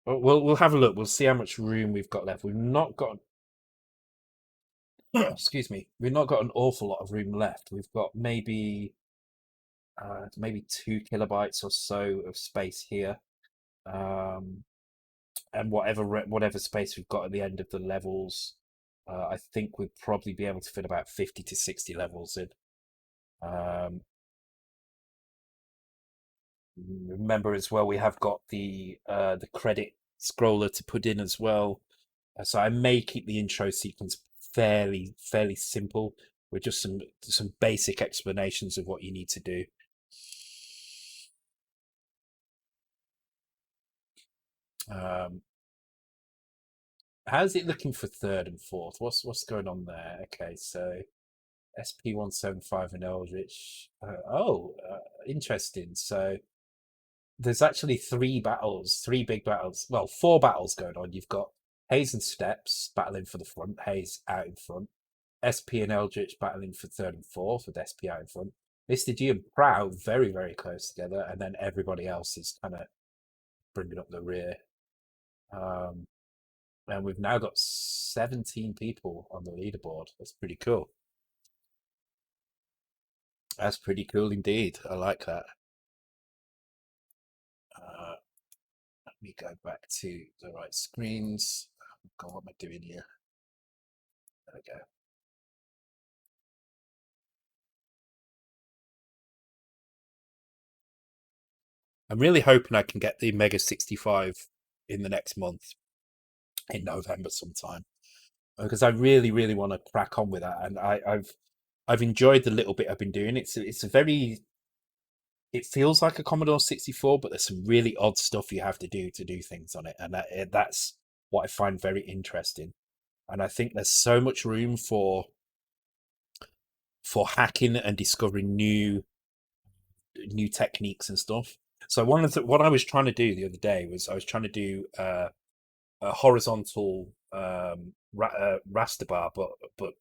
Speaker 1: We'll have a look. We'll see how much room we've got left. We've not got, excuse me, we've not got an awful lot of room left. We've got maybe 2 kilobytes or so of space here, and whatever space we've got at the end of the levels. I think we'd probably be able to fit about 50 to 60 levels in. Remember as well, we have got the credit scroller to put in as well. So I may keep the intro sequence fairly simple with just some basic explanations of what you need to do. How's it looking for third and fourth? What's going on there? Okay, so SP175 and Eldritch. Interesting. So there's actually three big battles. Well, four battles going on. You've got Hayes and Steps battling for the front, Hayes out in front. SP and Eldritch battling for third and fourth, with SP out in front. Mr. G and Proud very close together, and then everybody else is kind of bringing up the rear. And we've now got 17 people on the leaderboard. That's pretty cool. That's pretty cool indeed. I like that. Let me go back to the right screens. Oh God, what am I doing here? There we go. I'm really hoping I can get the Mega 65 in the next month, in November sometime, because I really want to crack on with that. And I've enjoyed the little bit I've been doing. It's a very, it feels like a Commodore 64, but there's some really odd stuff you have to do things on it, and that's what I find very interesting. And I think there's so much room for hacking and discovering new techniques and stuff. So what I was trying to do the other day was I was trying to do a horizontal raster bar, but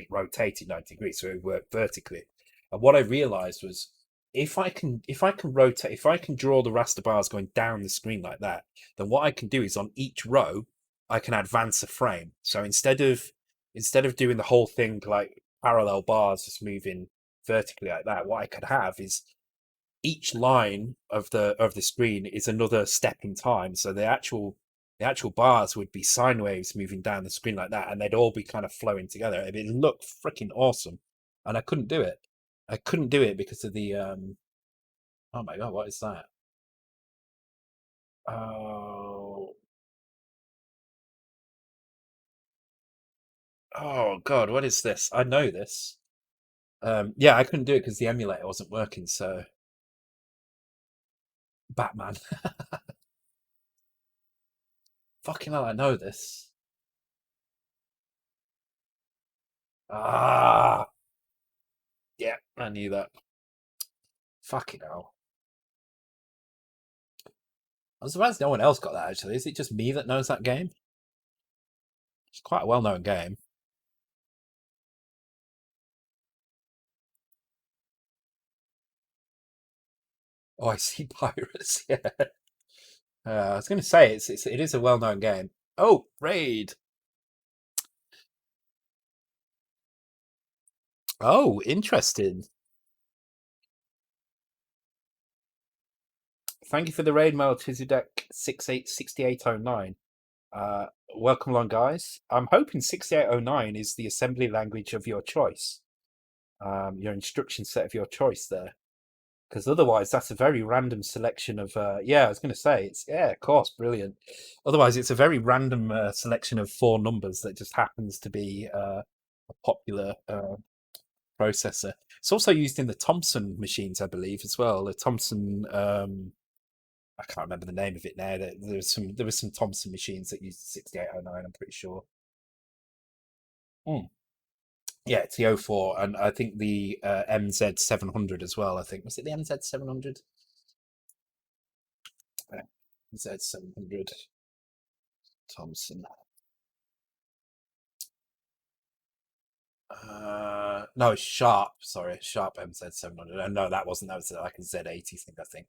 Speaker 1: rotated 90 degrees, so it worked vertically. And what I realized was if I can rotate, if I can draw the raster bars going down the screen like that, then what I can do is on each row I can advance a frame. So instead of doing the whole thing like parallel bars just moving vertically like that, what I could have is each line of the screen is another step in time. So the actual bars would be sine waves moving down the screen like that, and they'd all be kind of flowing together. It looked freaking awesome, and I couldn't do it. I couldn't do it because of the oh my God, what is that? Oh, oh God, what is this? I know this. Yeah, I couldn't do it because the emulator wasn't working. So Batman, fucking hell, I know this. Ah, yeah, I knew that. Fucking hell. I'm surprised no one else got that, actually. Is it just me that knows that game? It's quite a well-known game. Oh, I see pirates. Yeah. I was going to say it is a well-known game. Oh, raid. Oh, interesting. Thank you for the raid mail, Tizudek 686809. Welcome along, guys. I'm hoping 6809 is the assembly language of your choice, your instruction set of your choice there. Because otherwise, that's a very random selection of. Yeah, I was going to say it's of course, brilliant. Otherwise, it's a very random selection of four numbers that just happens to be a popular processor. It's also used in the Thomson machines, I believe, as well. The Thomson. I can't remember the name of it now. There was some Thomson machines that used 6809. I'm pretty sure. Mm. Yeah, TO4, and I think the MZ700 as well. I think was it the MZ700? MZ700 Thomson. No, Sharp. Sorry, Sharp MZ700. No, that wasn't. That was like a Z80 thing, I think.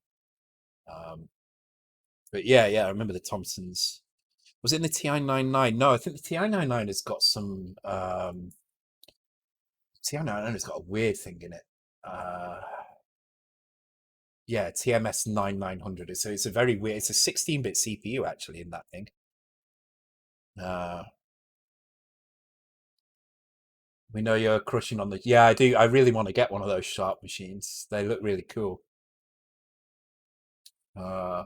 Speaker 1: Um, but yeah, I remember the Thompsons. Was it in the TI-99? No, I think the TI-99 has got some. TI-99 has got a weird thing in it. Yeah, TMS 9900. So it's a very weird. It's a 16-bit CPU actually in that thing. We know you're crushing on the. Yeah, I do. I really want to get one of those Sharp machines. They look really cool. Uh,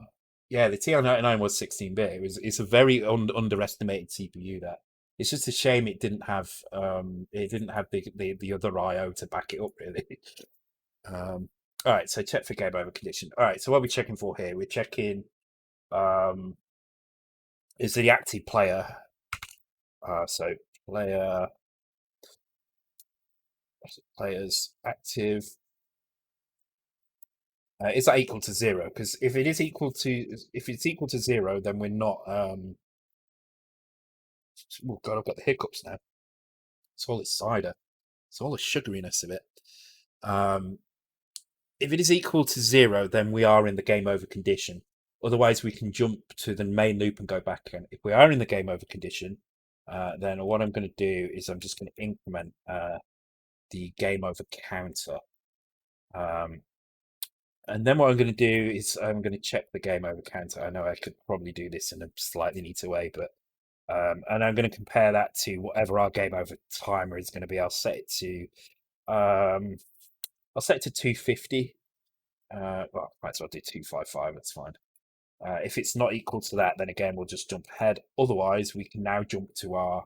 Speaker 1: yeah, the TI-99 was 16-bit. It's a very underestimated CPU. That it's just a shame it didn't have the other I/O to back it up really. All right, so check for game over condition. All right, so what are we checking for here? We're checking um, is the active player. So players active. Is that equal to zero? Because if it's equal to zero, then we're not. Oh God, I've got the hiccups now. It's all this cider. It's all the sugariness of it. Um, if it is equal to zero, then we are in the game over condition. Otherwise, we can jump to the main loop and go back. And if we are in the game over condition, then what I'm going to do is I'm just going to increment the game over counter. And then what I'm going to do is I'm going to check the game over counter. I know I could probably do this in a slightly neater way, but and I'm going to compare that to whatever our game over timer is going to be. I'll set it to 250. Well, might as well do 255. That's fine. If it's not equal to that, then again we'll just jump ahead. Otherwise, we can now jump to our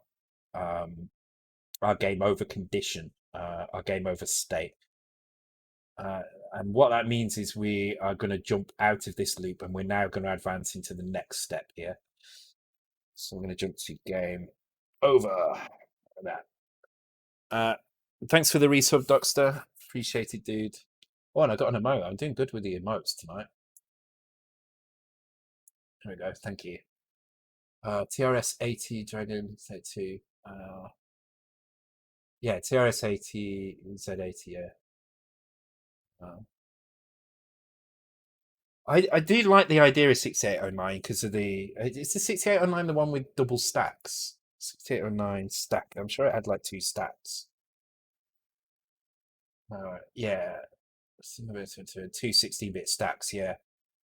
Speaker 1: game over condition, our game over state. And what that means is we are going to jump out of this loop and we're now going to advance into the next step here. So I'm going to jump to game over. That. Thanks for the resub, Dockster. Appreciate it, dude. Oh, and I got an emote. I'm doing good with the emotes tonight. There we go. Thank you. TRS 80 Dragon Z2. Yeah, TRS 80 Z80. Yeah. I do like the idea of 6809 because of is the 6809 the one with double stacks? 6809 stack. I'm sure it had like two stacks. Yeah, similar to two 16-bit stacks, yeah,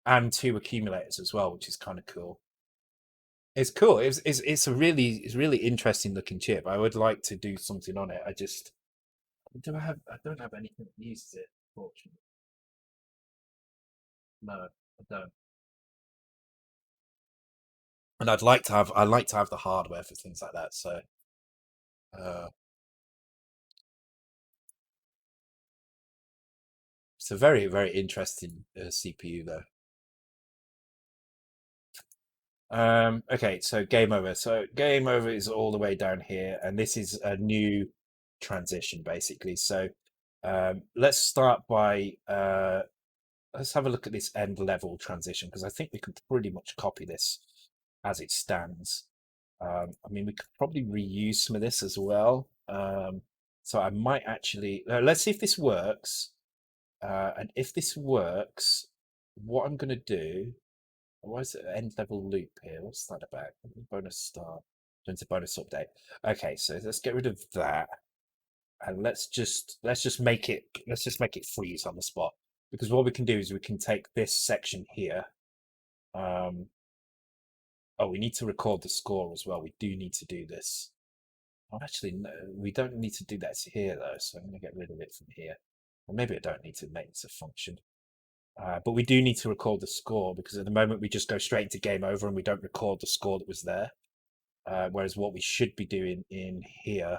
Speaker 1: and two accumulators as well, which is kind of cool. It's cool. It's a really interesting looking chip. I would like to do something on it. I don't have anything that uses it, fortunately. No, I don't. And I'd like to have the hardware for things like that. So uh, it's a very, very interesting CPU though. Okay, so game over. So game over is all the way down here, and this is a new transition basically. So let's start by let's have a look at this end level transition because I think we can pretty much copy this as it stands. I mean, we could probably reuse some of this as well. So I might actually let's see if this works. And if this works, what I'm going to do Why is it an end level loop here? What's that about? Bonus start. Into bonus update. Okay, so let's get rid of that, and let's just make it freeze on the spot, because what we can do is we can take this section here. Oh, we need to record the score as well. We do need to do this. Oh, actually, no, we don't need to do that here though. So I'm going to get rid of it from here. Or maybe I don't need to make this a function. But we do need to record the score, because at the moment we just go straight into game over and we don't record the score that was there. Whereas what we should be doing in here,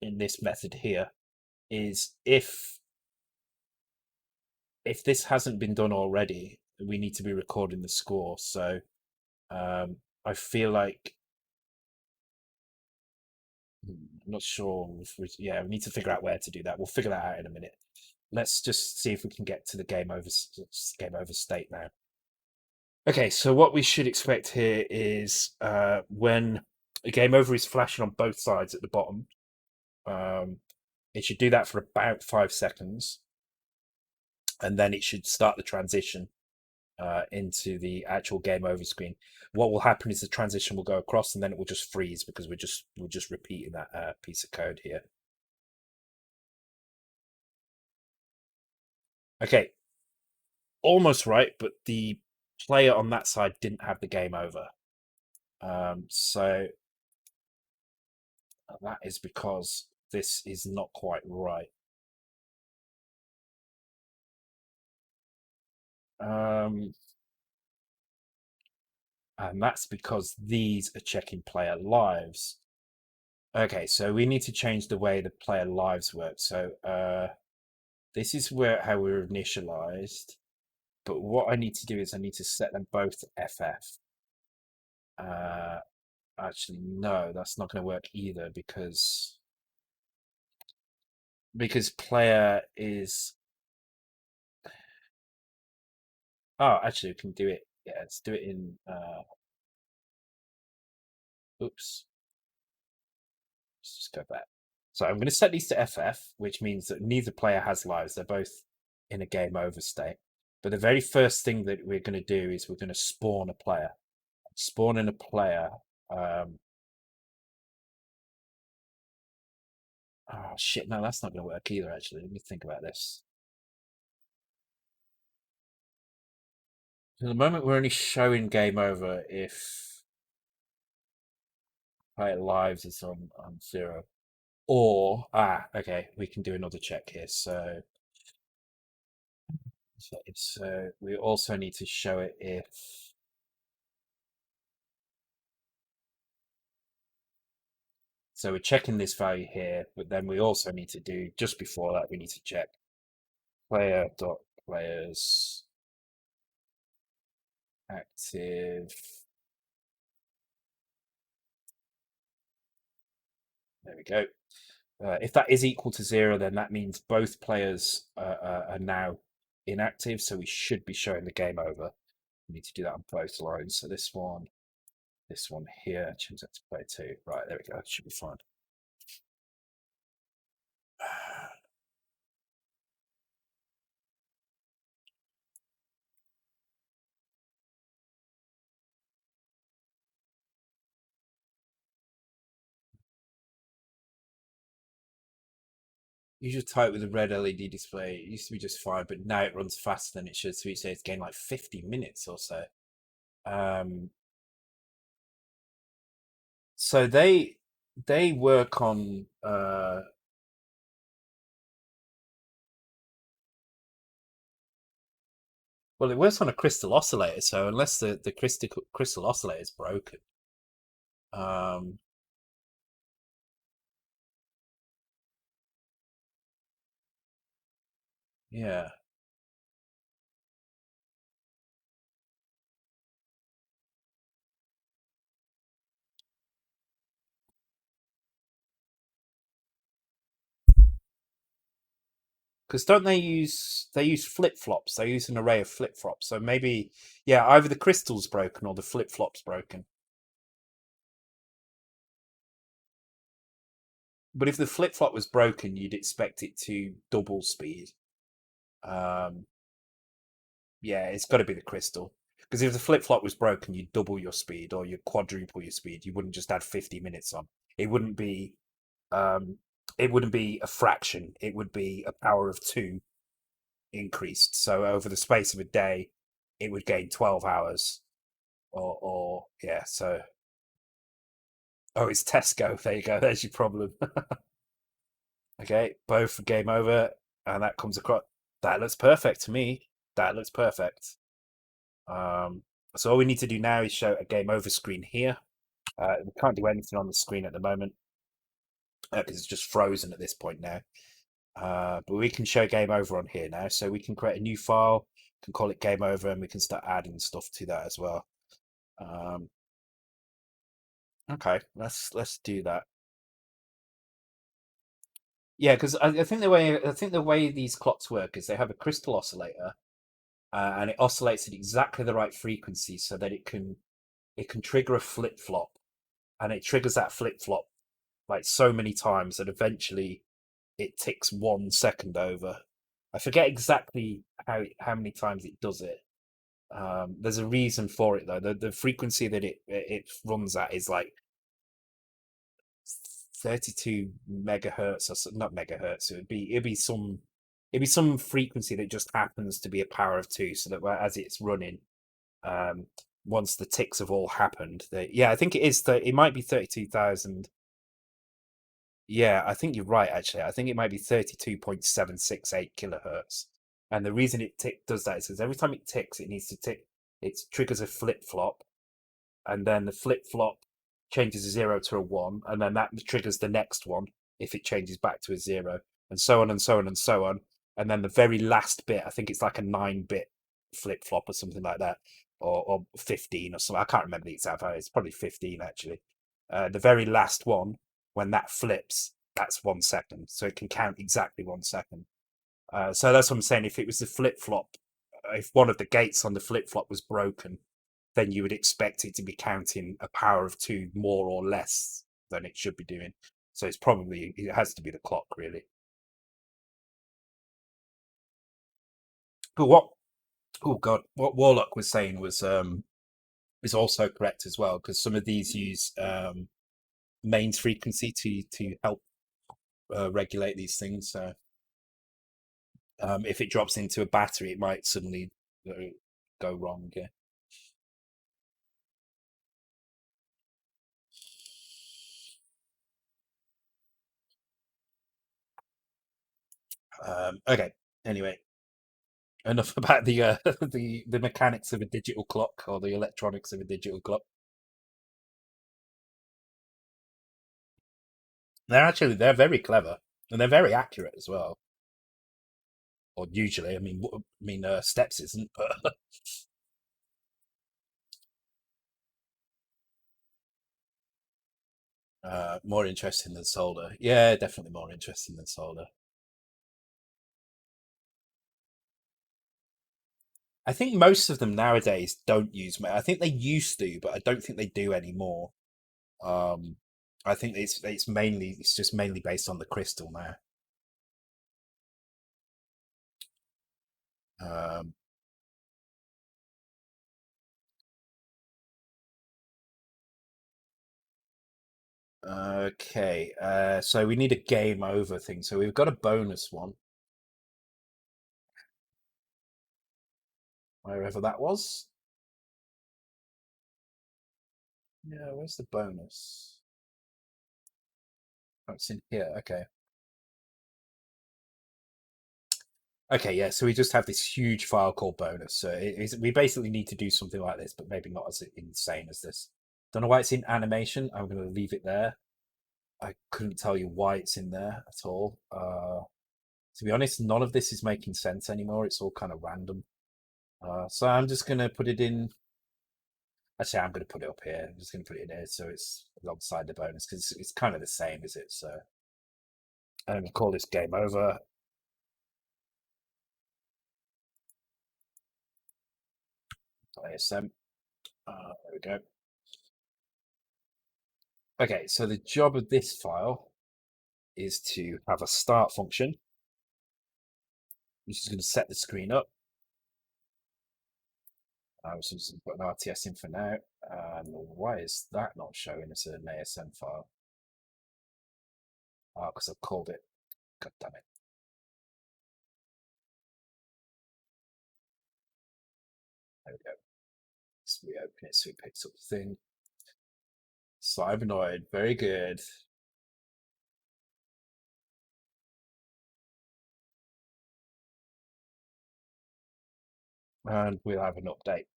Speaker 1: in this method here, is if this hasn't been done already, we need to be recording the score. So I feel like I'm not sure if we need to figure out where to do that. We'll figure that out in a minute. Let's just see if we can get to the game over state now. Okay, so what we should expect here is when a game over is flashing on both sides at the bottom, it should do that for about 5 seconds, and then it should start the transition into the actual game over screen. What will happen is the transition will go across, and then it will just freeze, because we're just repeating that piece of code here. Okay, almost right, but the player on that side didn't have the game over. So that is because this is not quite right. And that's because these are checking player lives. Okay, so we need to change the way the player lives work. So this is how we're initialized. But what I need to do is I need to set them both to FF. Actually, no, that's not going to work either, because player is. Oh, actually, we can do it. Yeah, let's do it in. Oops. Let's just go back. So I'm going to set these to FF, which means that neither player has lives. They're both in a game over state. But the very first thing that we're going to do is we're going to spawn a player. Spawning a player. Oh shit! No, that's not going to work either. Actually, let me think about this. At the moment, we're only showing game over if player lives is on 0. Or okay, we can do another check here. So we also need to show it if. So we're checking this value here, but then we also need to do, just before that, we need to check player.players active. There we go. If that is equal to 0, then that means both players are now inactive, so we should be showing the game over. We need to do that on both lines. So this one here, change that to player 2. Right, there we go. It should be fine. You should type with a red LED display. It used to be just fine, but now it runs faster than it should. So you say it's getting like 50 minutes or so. So they work on well, it works on a crystal oscillator. So unless the crystal oscillator is broken, yeah. Because don't they use flip flops? They use an array of flip flops. So maybe either the crystal's broken or the flip flop's broken. But if the flip flop was broken, you'd expect it to double speed. Yeah, it's got to be the crystal. Because if the flip flop was broken, you'd double your speed or you'd quadruple your speed. You wouldn't just add 50 minutes on. It wouldn't be um it wouldn't be a fraction. It would be a power of two increased. So over the space of a day, it would gain 12 hours. Or yeah, so oh, it's Tesco. There you go. There's your problem. Okay, both game over, and that comes across. That looks perfect to me. That looks perfect. Um, so all we need to do now is show a game over screen here. We can't do anything on the screen at the moment because it's just frozen at this point now. But we can show game over on here now. So we can create a new file, can call it game over, and we can start adding stuff to that as well. Um, okay, let's do that. Yeah, because I think the way these clocks work is they have a crystal oscillator, and it oscillates at exactly the right frequency so that it can trigger a flip flop, and it triggers that flip flop like so many times that eventually it ticks 1 second over. I forget exactly how many times it does it. There's a reason for it though. The frequency that it runs at is like 32 megahertz or not megahertz. It'd be some frequency that just happens to be a power of two, so that as it's running, um, once the ticks have all happened, yeah, I think it is. It might be 32,000. Yeah, I think you're right, actually. I think it might be 32.768 kilohertz. And the reason does that is because every time it ticks, it needs to tick, it triggers a flip flop, and then the flip flop changes a zero to a one, and then that triggers the next one if it changes back to a zero, and so on and so on and so on. And then the very last bit, I think it's like a 9-bit flip flop or something like that, or 15 or something. I can't remember the exact value. It's probably 15 actually. The very last one, when that flips, that's 1 second. So it can count exactly 1 second. So that's what I'm saying. If it was the flip flop, if one of the gates on the flip flop was broken, then you would expect it to be counting a power of two more or less than it should be doing. So it has to be the clock really. But oh god, what Warlock was saying was is also correct as well, because some of these use mains frequency to help regulate these things. So if it drops into a battery, it might suddenly uh, go wrong. Yeah. Okay. Anyway, enough about the mechanics of a digital clock or the electronics of a digital clock. They're very clever and they're very accurate as well. Or usually, steps isn't, but more interesting than solder. Yeah, definitely more interesting than solder. I think most of them nowadays don't use. I think they used to, but I don't think they do anymore. Um, I think it's just mainly based on the crystal now. Um, okay, so we need a game over thing. So we've got a bonus one, wherever that was. Yeah, where's the bonus? Oh, it's in here. Okay. Okay, yeah, so we just have this huge file called bonus. So we basically need to do something like this, but maybe not as insane as this. Don't know why it's in animation. I'm going to leave it there. I couldn't tell you why it's in there at all. To be honest, none of this is making sense anymore. It's all kind of random. So I'm just going to put it in. Actually, I'm going to put it up here. I'm just going to put it in here so it's alongside the bonus because it's kind of the same, is it? So I'm going to call this game over. ISM. There we go. Okay, so the job of this file is to have a start function, which is going to set the screen up. So just put an RTS in for now. Why is that not showing as an ASM file? Oh, because I've called it. God damn it. There we go. Let's reopen it so it picks up the thing. Cybernoid, very good. And we'll have an update,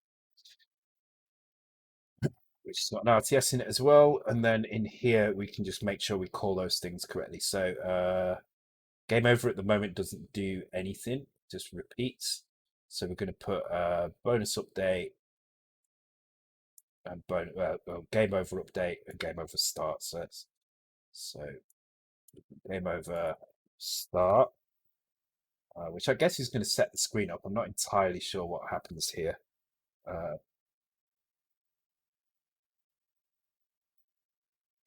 Speaker 1: which has got an RTS in it as well. And then in here, we can just make sure we call those things correctly. So game over at the moment doesn't do anything, just repeats. So we're going to put bonus update and game over update and game over start. So game over start, which I guess is going to set the screen up. I'm not entirely sure what happens here.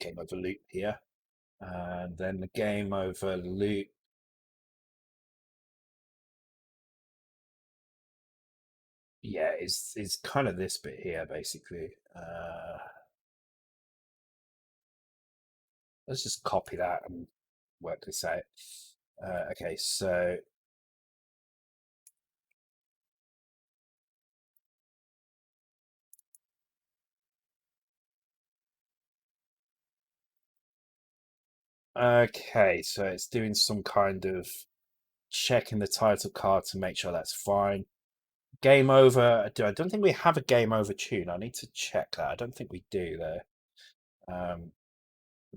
Speaker 1: Game over loop here, and then the game over loop. Yeah, is kind of this bit here basically. Let's just copy that and work this out. Okay, so it's doing some kind of checking the title card to make sure that's fine. Game over. I don't think we have a game over tune. I need to check that. I don't think we do there.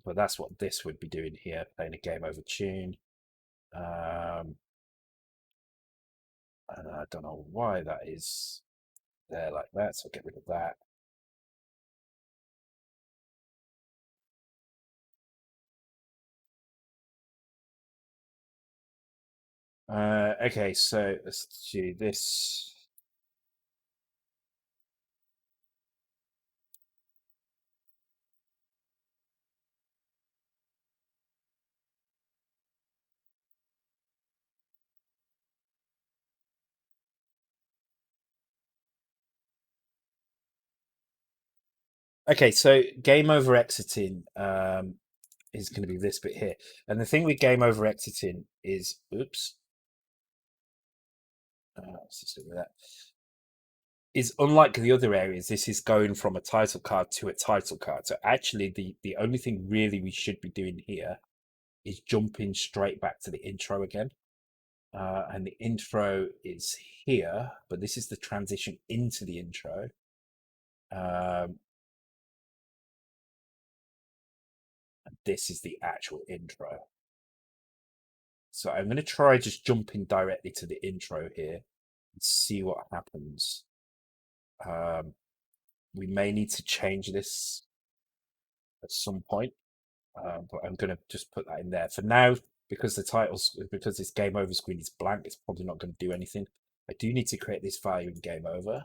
Speaker 1: But that's what this would be doing here, playing a game over tune. And I don't know why that is there like that, so I'll get rid of that. Okay, so let's do this. Okay, so game over exiting is going to be this bit here. And the thing with game over exiting is, oops, let's just do that. Is unlike the other areas, this is going from a title card to a title card. So actually, the only thing really we should be doing here is jumping straight back to the intro again. And the intro is here, but this is the transition into the intro. And this is the actual intro. So I'm going to try just jumping directly to the intro here and see what happens. We may need to change this at some point, but I'm going to just put that in there. For now, because this game over screen is blank, it's probably not going to do anything. I do need to create this value in game over,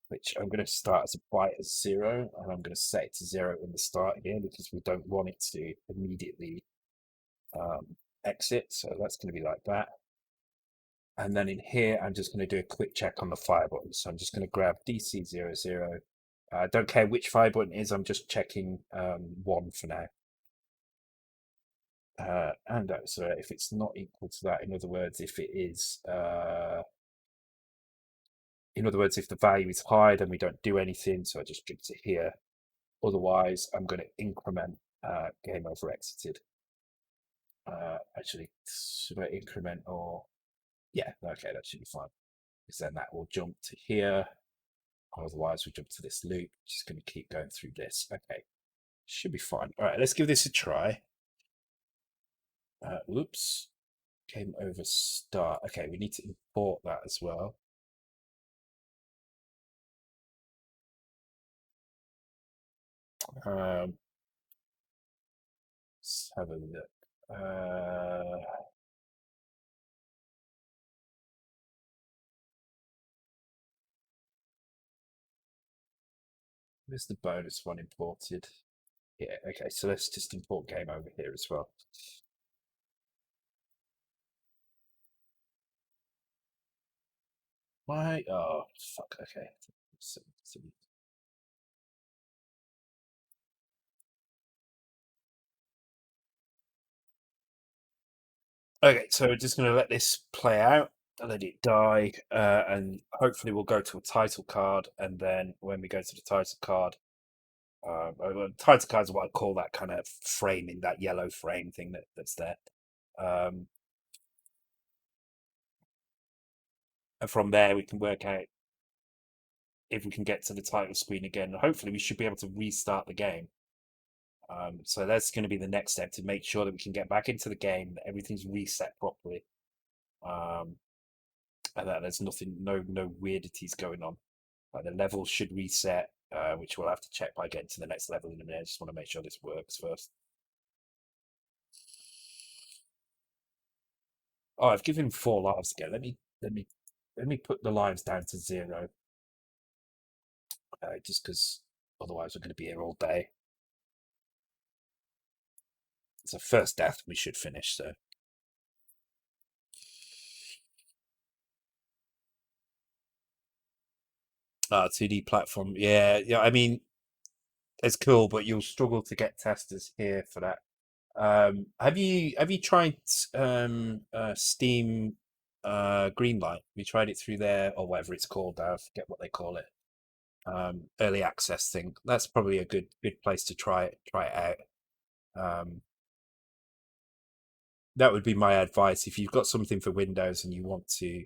Speaker 1: which I'm going to start as a byte as 0, and I'm going to set it to 0 in the start here because we don't want it to immediately exit. So that's going to be like that. And then in here, I'm just going to do a quick check on the fire button. So I'm just going to grab DC00. I don't care which fire button it is. I'm just checking 1 for now. And so if it's not equal to that, in other words, if it is, in other words, if the value is high, then we don't do anything. So I just jump to here. Otherwise, I'm going to increment game over exited. Actually, should I increment or? Yeah, okay, that should be fine. Because then that will jump to here. Otherwise, we jump to this loop, which is going to keep going through this. Okay, should be fine. All right, let's give this a try. Oops, game over start. Okay, we need to import that as well. Let's have a look. Where's the bonus one imported? Yeah, okay, so let's just import game over here as well. Why? Oh, fuck. Okay. Okay, so we're just going to let this play out, let it die, and hopefully we'll go to a title card. And then when we go to the title card, title cards are what I call that kind of framing, that yellow frame thing that's there. Um, and from there, we can work out if we can get to the title screen again. Hopefully, we should be able to restart the game. So that's going to be the next step to make sure that we can get back into the game, that everything's reset properly, um, and that there's no weirdities going on. The level should reset, which we'll have to check by getting to the next level in a minute. I just want to make sure this works first. Oh, I've given him 4 lives again. Let me put the lives down to 0, just because otherwise we're going to be here all day. It's a first death we should finish, so. Ah, 2D platform. Yeah. I mean, it's cool, but you'll struggle to get testers here for that. Have you tried Steam Greenlight? Have you tried it through there or whatever it's called? I forget what they call it. Early access thing. That's probably a good place to try it out. Um, that would be my advice if you've got something for Windows and you want to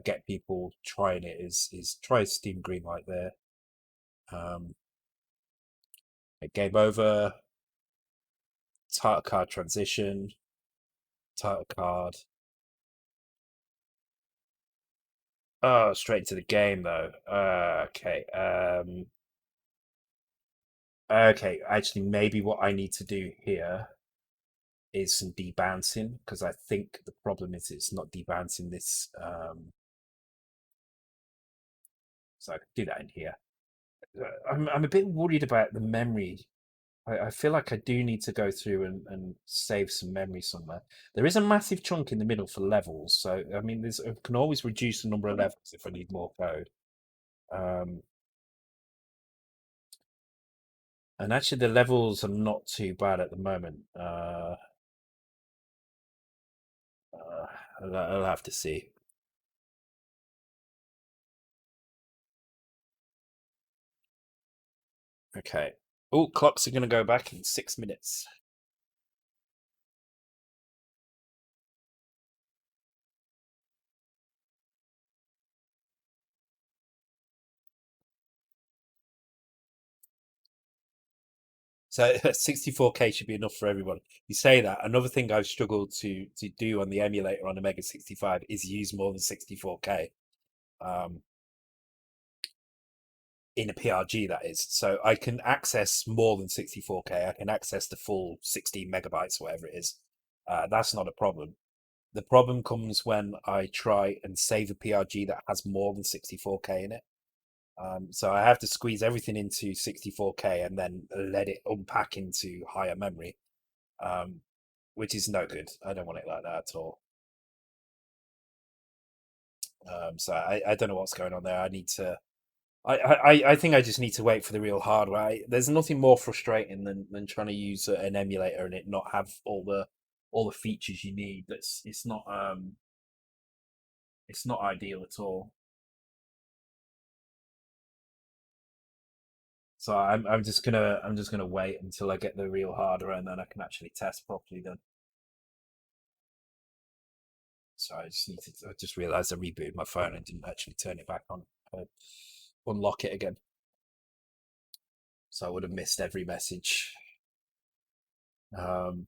Speaker 1: get people trying it. Is try Steam Greenlight there. Um, Game over. Title card transition. Title card. Oh, straight to the game though. Okay. Okay. Actually, maybe what I need to do here is some debouncing because I think the problem is it's not debouncing this. So I can do that in here. I'm a bit worried about the memory. I feel like I do need to go through and save some memory somewhere. There is a massive chunk in the middle for levels, so I mean, I can always reduce the number of levels if I need more code. Um, and actually, the levels are not too bad at the moment. Uh, I'll have to see. Okay. Oh, clocks are going to go back in 6 minutes. So 64K should be enough for everyone. You say that. Another thing I've struggled to do on the emulator on the Mega 65 is use more than 64K. Um, in a PRG, that is. So I can access more than 64K. I can access the full 16 megabytes, whatever it is. That's not a problem. The problem comes when I try and save a PRG that has more than 64K in it. So I have to squeeze everything into 64K and then let it unpack into higher memory, um, which is no good. I don't want it like that at all. So I don't know what's going on there. I need to. I think I just need to wait for the real hardware. There's nothing more frustrating than trying to use an emulator and it not have all the features you need. It's not ideal at all. So I'm just gonna wait until I get the real hardware and then I can actually test properly. Then. So I just realized I rebooted my phone and didn't actually turn it back on. Unlock it again. So I would have missed every message. Um,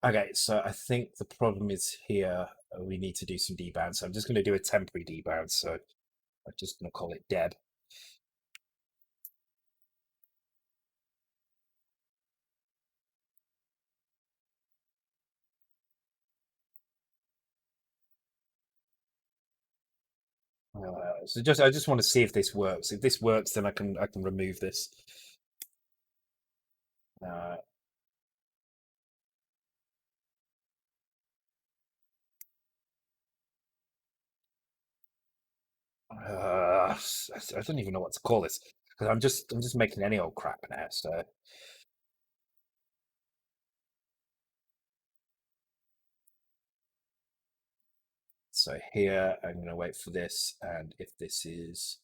Speaker 1: okay, so I think the problem is here. We need to do some debounce. So I'm just going to do a temporary debounce. So I'm just going to call it Deb. So I just want to see if this works. If this works, then I can remove this. Uh, I don't even know what to call this because I'm just making any old crap now. So here I'm going to wait for this, and if this is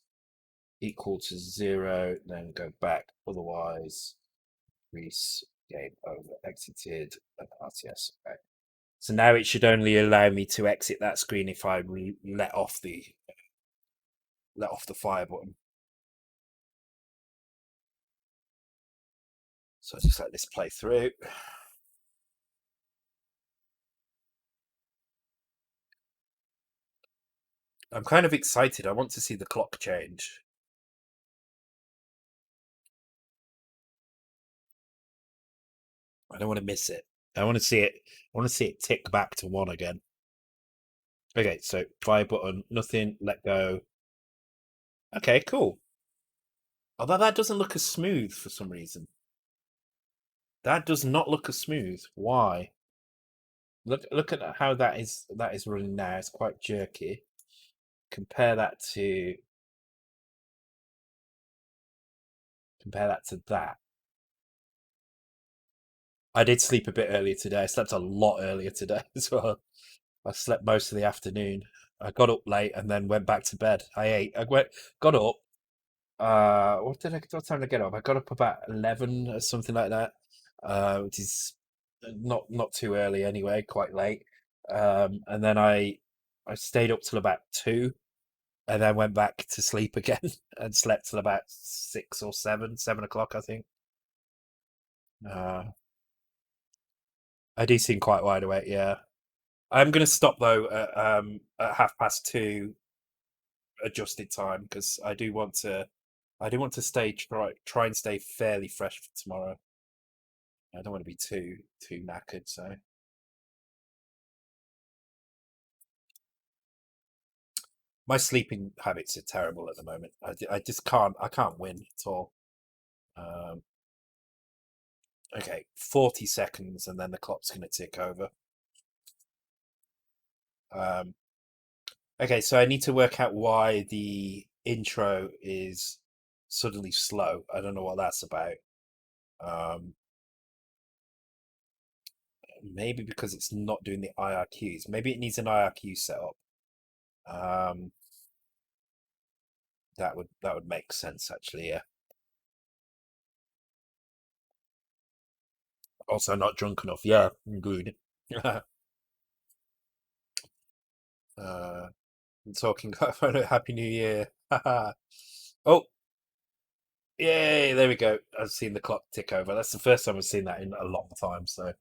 Speaker 1: equal to 0, then go back. Otherwise, Grease, game over, exited, and RTS. Okay. So now it should only allow me to exit that screen if I let off the fire button. So I just let this play through. I'm kind of excited. I want to see the clock change. I don't want to miss it. I want to see it. I want to see it tick back to 1 again. Okay, so fire button, nothing, let go. Okay, cool. Although that doesn't look as smooth for some reason. That does not look as smooth. Why? Look at how that is running now. It's quite jerky. Compare that to that. I did sleep a bit earlier today. I slept a lot earlier today as well. I slept most of the afternoon. I got up late and then went back to bed. I ate. Got up. What time did I get up? I got up about 11 or something like that. Which is not too early anyway, quite late. And then I stayed up till about 2, and then went back to sleep again and slept till about 6 or 7 o'clock, I think. Uh, I do seem quite wide awake, yeah. I'm going to stop though at 2:30 adjusted time because I do want to try and stay fairly fresh for tomorrow. I don't want to be too knackered. So my sleeping habits are terrible at the moment. I just can't win at all. Um, okay, 40 seconds and then the clock's going to tick over. Um, okay, so I need to work out why the intro is suddenly slow. I don't know what that's about. Um, maybe because it's not doing the IRQs. Maybe it needs an IRQ setup. Um, that would make sense actually. Yeah. Also, not drunk enough. Yeah, good. uh, talking about Happy New Year. Oh, yay! There we go. I've seen the clock tick over. That's the first time I've seen that in a long time. So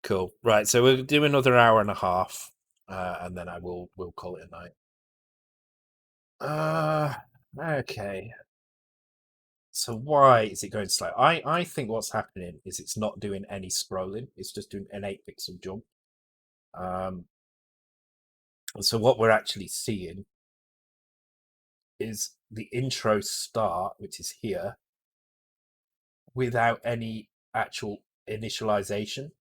Speaker 1: cool. Right. So we'll do another hour and a half, and then we'll call it a night. Okay. So why is it going slow? I think what's happening is it's not doing any scrolling. It's just doing an 8 pixel jump. Um, so what we're actually seeing is the intro start, which is here, without any actual initialization.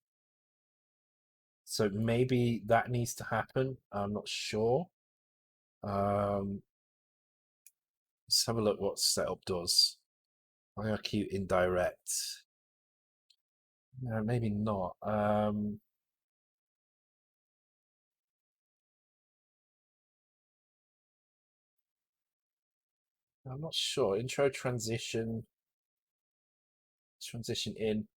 Speaker 1: So maybe that needs to happen. I'm not sure. Let's have a look what setup does. IRQ indirect. No, maybe not. I'm not sure. Intro transition in.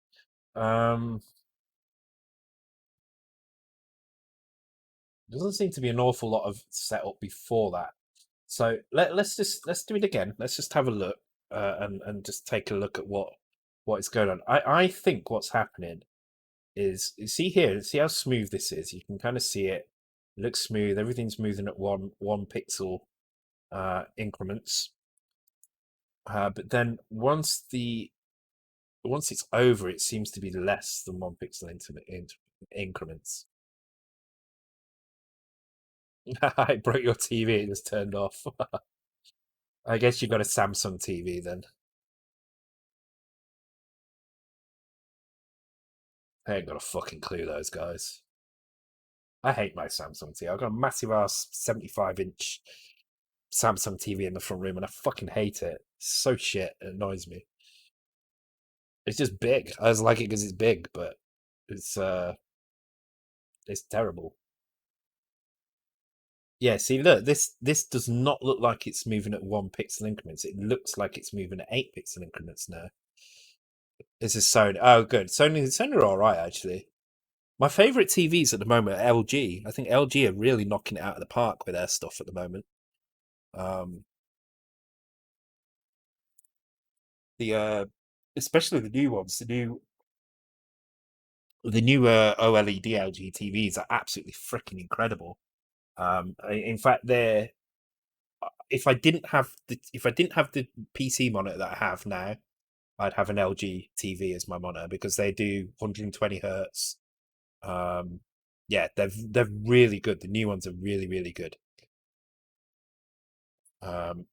Speaker 1: Doesn't seem to be an awful lot of setup before that. So let's do it again. Let's just have a look and just take a look at what is going on. I think what's happening is you see here, see how smooth this is. You can kind of see it. It looks smooth. Everything's moving at one pixel increments. But then once it's over, it seems to be less than 1 pixel increments. I broke your TV. It just turned off. I guess you got a Samsung TV then. I ain't got a fucking clue, those guys. I hate my Samsung TV. I've got a massive ass 75-inch Samsung TV in the front room, and I fucking hate it. It's so shit. It annoys me. It's just big. I just like it because it's big, but it's it's terrible. Yeah, see, look, this does not look like it's moving at 1 pixel increments. It looks like it's moving at 8 pixel increments now. This is Sony. Oh, good. Sony are all right, actually. My favorite TVs at the moment are LG. I think LG are really knocking it out of the park with their stuff at the moment. Um, the especially the new ones, the new OLED LG TVs are absolutely freaking incredible. In fact, they're if I didn't have the PC monitor that I have now, I'd have an LG TV as my monitor because they do 120 hertz. Um, yeah, they're really good. The new ones are really really good. Um,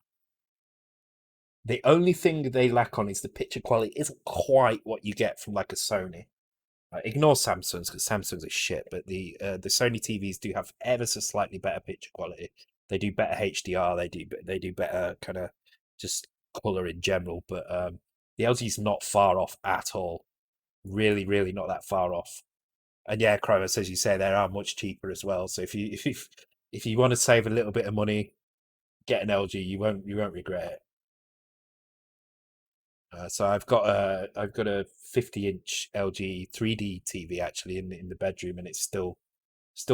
Speaker 1: the only thing they lack on is the picture quality isn't quite what you get from like a Sony. Ignore Samsungs because Samsungs are shit, but the Sony TVs do have ever so slightly better picture quality. They do better HDR. They do better kind of just color in general. But the LG's not far off at all. Really, really not that far off. And yeah, Chromos, as you say, they are much cheaper as well. So if you want to save a little bit of money, get an LG. You won't regret it. So I've got a 50-inch LG 3D TV actually in the bedroom, and it's still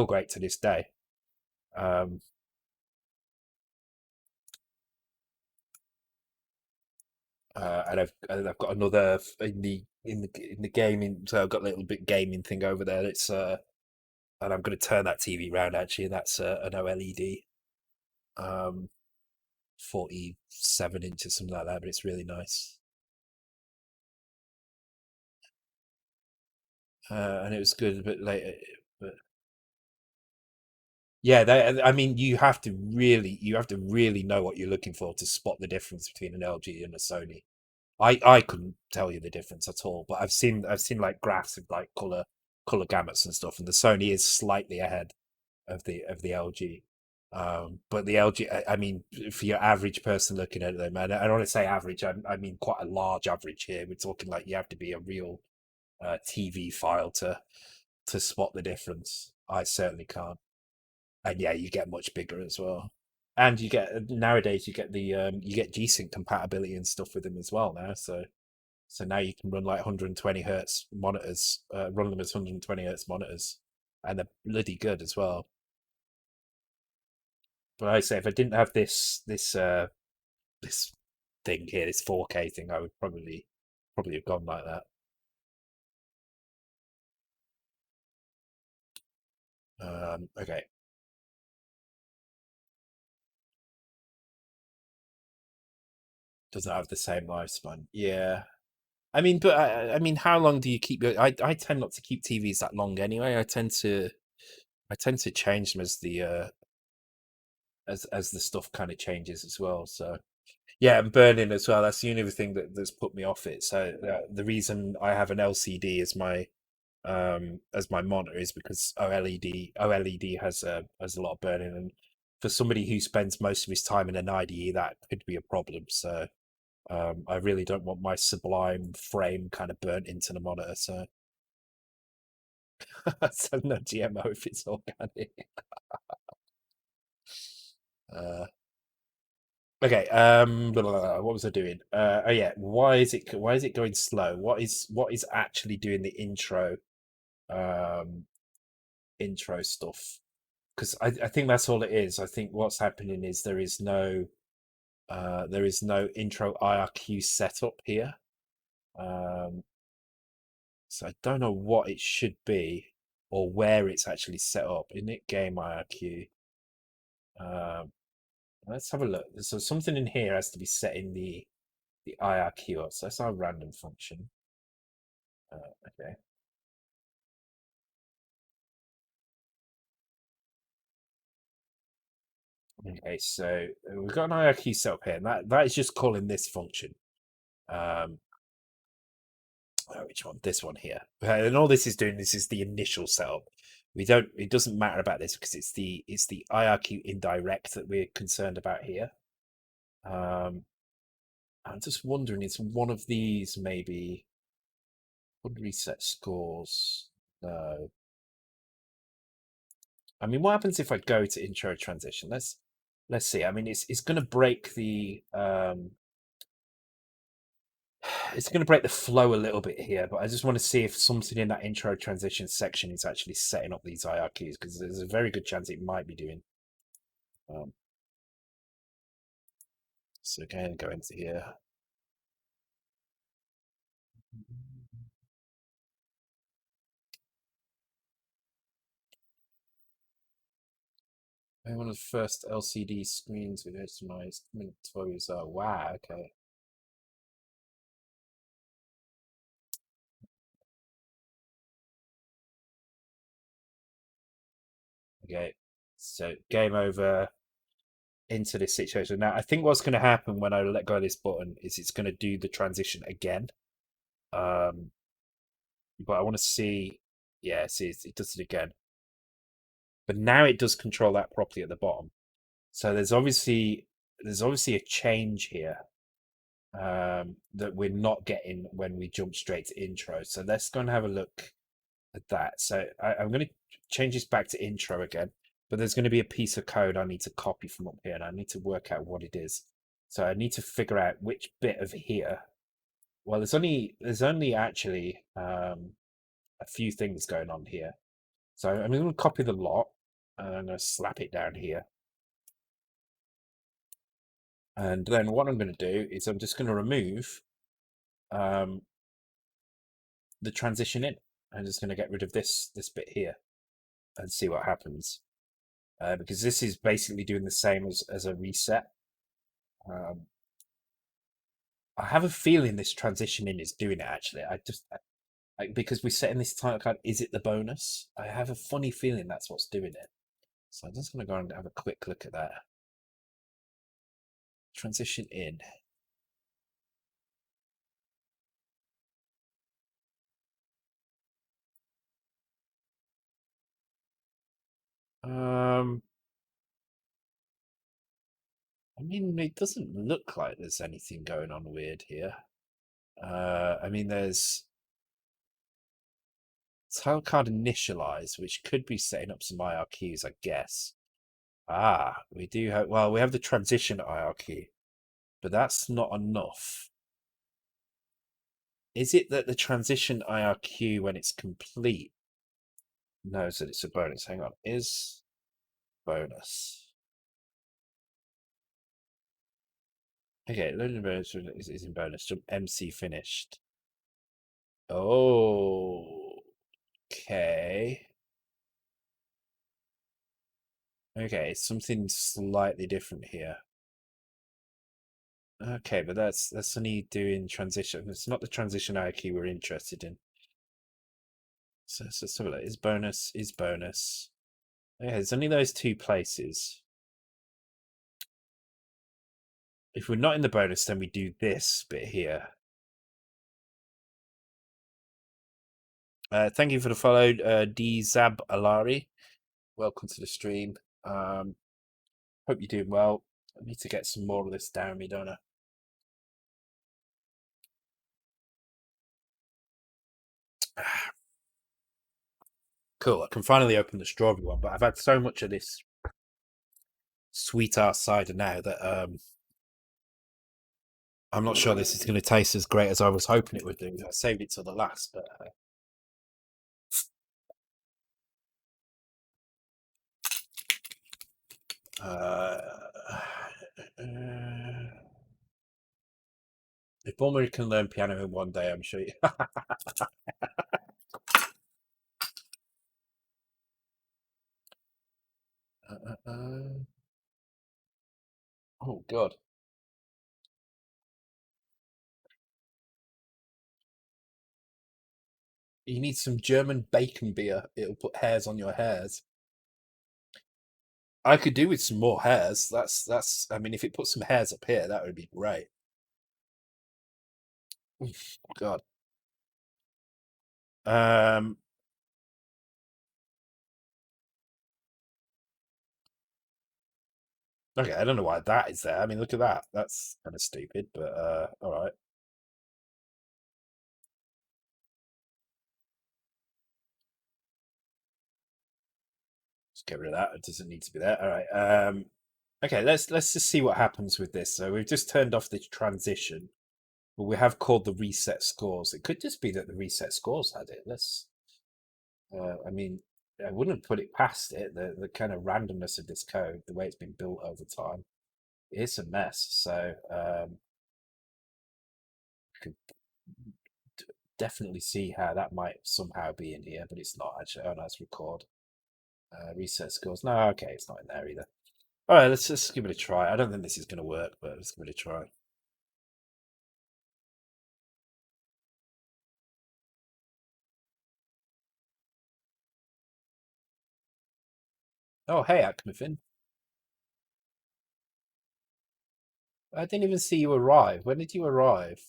Speaker 1: great to this day. Um, and I've got another in the gaming. So I've got a little bit gaming thing over there. And I'm going to turn that TV round actually, and that's an OLED, 47 inches, something like that. But it's really nice. And it was good a bit later, but yeah, I mean, you have to really know what you're looking for to spot the difference between an LG and a Sony. I couldn't tell you the difference at all, but I've seen like graphs of like color gamuts and stuff, and the Sony is slightly ahead of the LG. But the LG, I mean, for your average person looking at them, and I don't want to say average, I mean quite a large average here. We're talking like you have to be a real TV file to spot the difference. I certainly can't. And yeah, you get much bigger as well. And you get nowadays you get G-Sync compatibility and stuff with them as well now. So now you can run like 120 hertz monitors, run them as 120 hertz monitors, and they're bloody good as well. But I say if I didn't have this thing here, this 4K thing, I would probably have gone like that. Okay, doesn't have the same lifespan. Yeah, I mean, but I mean, how long do you keep? I tend not to keep TVs that long anyway. I tend to change them as the stuff kind of changes as well. So yeah, and burning as well. That's the only other thing that's put me off it. So the reason I have an LCD as my monitor is because OLED has a lot of burning, and for somebody who spends most of his time in an IDE, that could be a problem. So I really don't want my sublime frame kind of burnt into the monitor. So, so no GMO if it's organic. Uh, okay. What was I doing? Oh yeah. Why is it going slow? What is actually doing the um intro stuff? Because I think that's all it is. I think what's happening is there is no intro IRQ setup here. Um, so I don't know what it should be or where it's actually set up. In it game IRQ. Um, let's have a look. So something in here has to be set in the IRQ up. So that's our random function. Okay. Okay, so we've got an IRQ set up here, and that is just calling this function. Um, which one? This one here. And all this is doing, this is the initial setup. We don't. It doesn't matter about this because it's the IRQ indirect that we're concerned about here. I'm just wondering, is one of these maybe would reset scores? No. I mean, what happens if I go to intro transition? Let's see. I mean, it's going to break the it's going to break the flow a little bit here, but I just want to see if something in that intro transition section is actually setting up these IRQs because there's a very good chance it might be doing. So again, go into here. One of the first LCD screens with HDMI toys. Oh wow, okay. Okay, so game over into this situation. Now, I think what's going to happen when I let go of this button is it's going to do the transition again. But I want to see, yeah, see, it does it again. But now it does control that properly at the bottom. So there's obviously a change here that we're not getting when we jump straight to intro. So let's go and have a look at that. So I'm going to change this back to intro again, but there's going to be a piece of code I need to copy from up here, and I need to work out what it is. So I need to figure out which bit of here. Well, there's only actually a few things going on here. So I'm going to copy the lot and I'm going to slap it down here. And then what I'm going to do is I'm just going to remove the transition in. I'm just going to get rid of this bit here and see what happens. Because this is basically doing the same as a reset. I have a feeling this transition in is doing it actually. Because we're setting this title card, is it the bonus? I have a funny feeling that's what's doing it. So I'm just going to go and have a quick look at that. Transition in. I mean, it doesn't look like there's anything going on weird here. I mean, there's title card initialize, which could be setting up some IRQs, I guess. Ah, we do have, well, we have the transition IRQ, but that's not enough. Is it that the transition IRQ, when it's complete, knows that it's a bonus? Hang on, is bonus. Okay, loading bonus is in bonus. Jump MC finished. Oh, okay. Okay, something slightly different here. Okay, but that's only doing transition. It's not the transition IQ we're interested in. So is bonus, is bonus. Okay, there's only those two places. If we're not in the bonus, then we do this bit here. Thank you for the follow, D Zab Alari. Welcome to the stream. Hope you're doing well. I need to get some more of this down me, don't I? Cool. I can finally open the strawberry one, but I've had so much of this sweet ass cider now that I'm not sure this is going to taste as great as I was hoping it would do. I saved it till the last, but if Bulmer can learn piano in one day, I'm sure. Oh God. You need some German bacon beer. It'll put hairs on your hairs. I could do with some more hairs. That's. I mean, if it puts some hairs up here, that would be great. God. Okay, I don't know why that is there. I mean, look at that. That's kind of stupid, but all right. Let's get rid of that. It doesn't need to be there. All right. Okay, let's just see what happens with this. So we've just turned off the transition, but we have called the reset scores. It could just be that the reset scores had it. Let's. I mean, I wouldn't put it past it. The kind of randomness of this code, the way it's been built over time, it's a mess. So could definitely see how that might somehow be in here, but it's not actually. Oh no, it's record. Reset scores. No, okay, it's not in there either. All right, let's just give it a try. I don't think this is going to work, but let's give it a try. Oh, hey, Akmafin. I didn't even see you arrive. When did you arrive?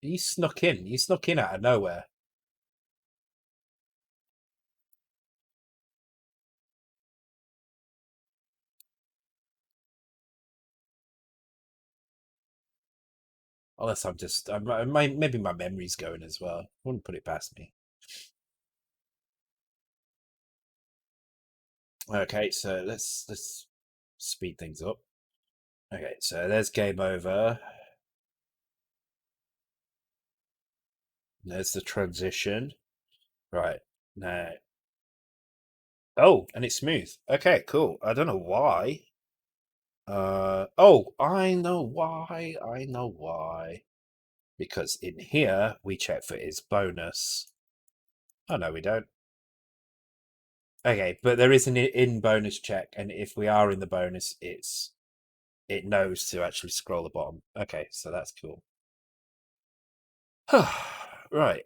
Speaker 1: You snuck in. You snuck in out of nowhere. Unless I'm just, maybe my memory's going as well. Wouldn't put it past me. Okay, so let's speed things up. Okay, so there's game over. There's the transition. Right now. Oh, and it's smooth. Okay, cool. I don't know why. Oh, I know why. I know why. Because in here we check for its bonus. Oh no, we don't. Okay, but there is an in bonus check, and if we are in the bonus, it knows to actually scroll the bottom. Okay, so that's cool. Right.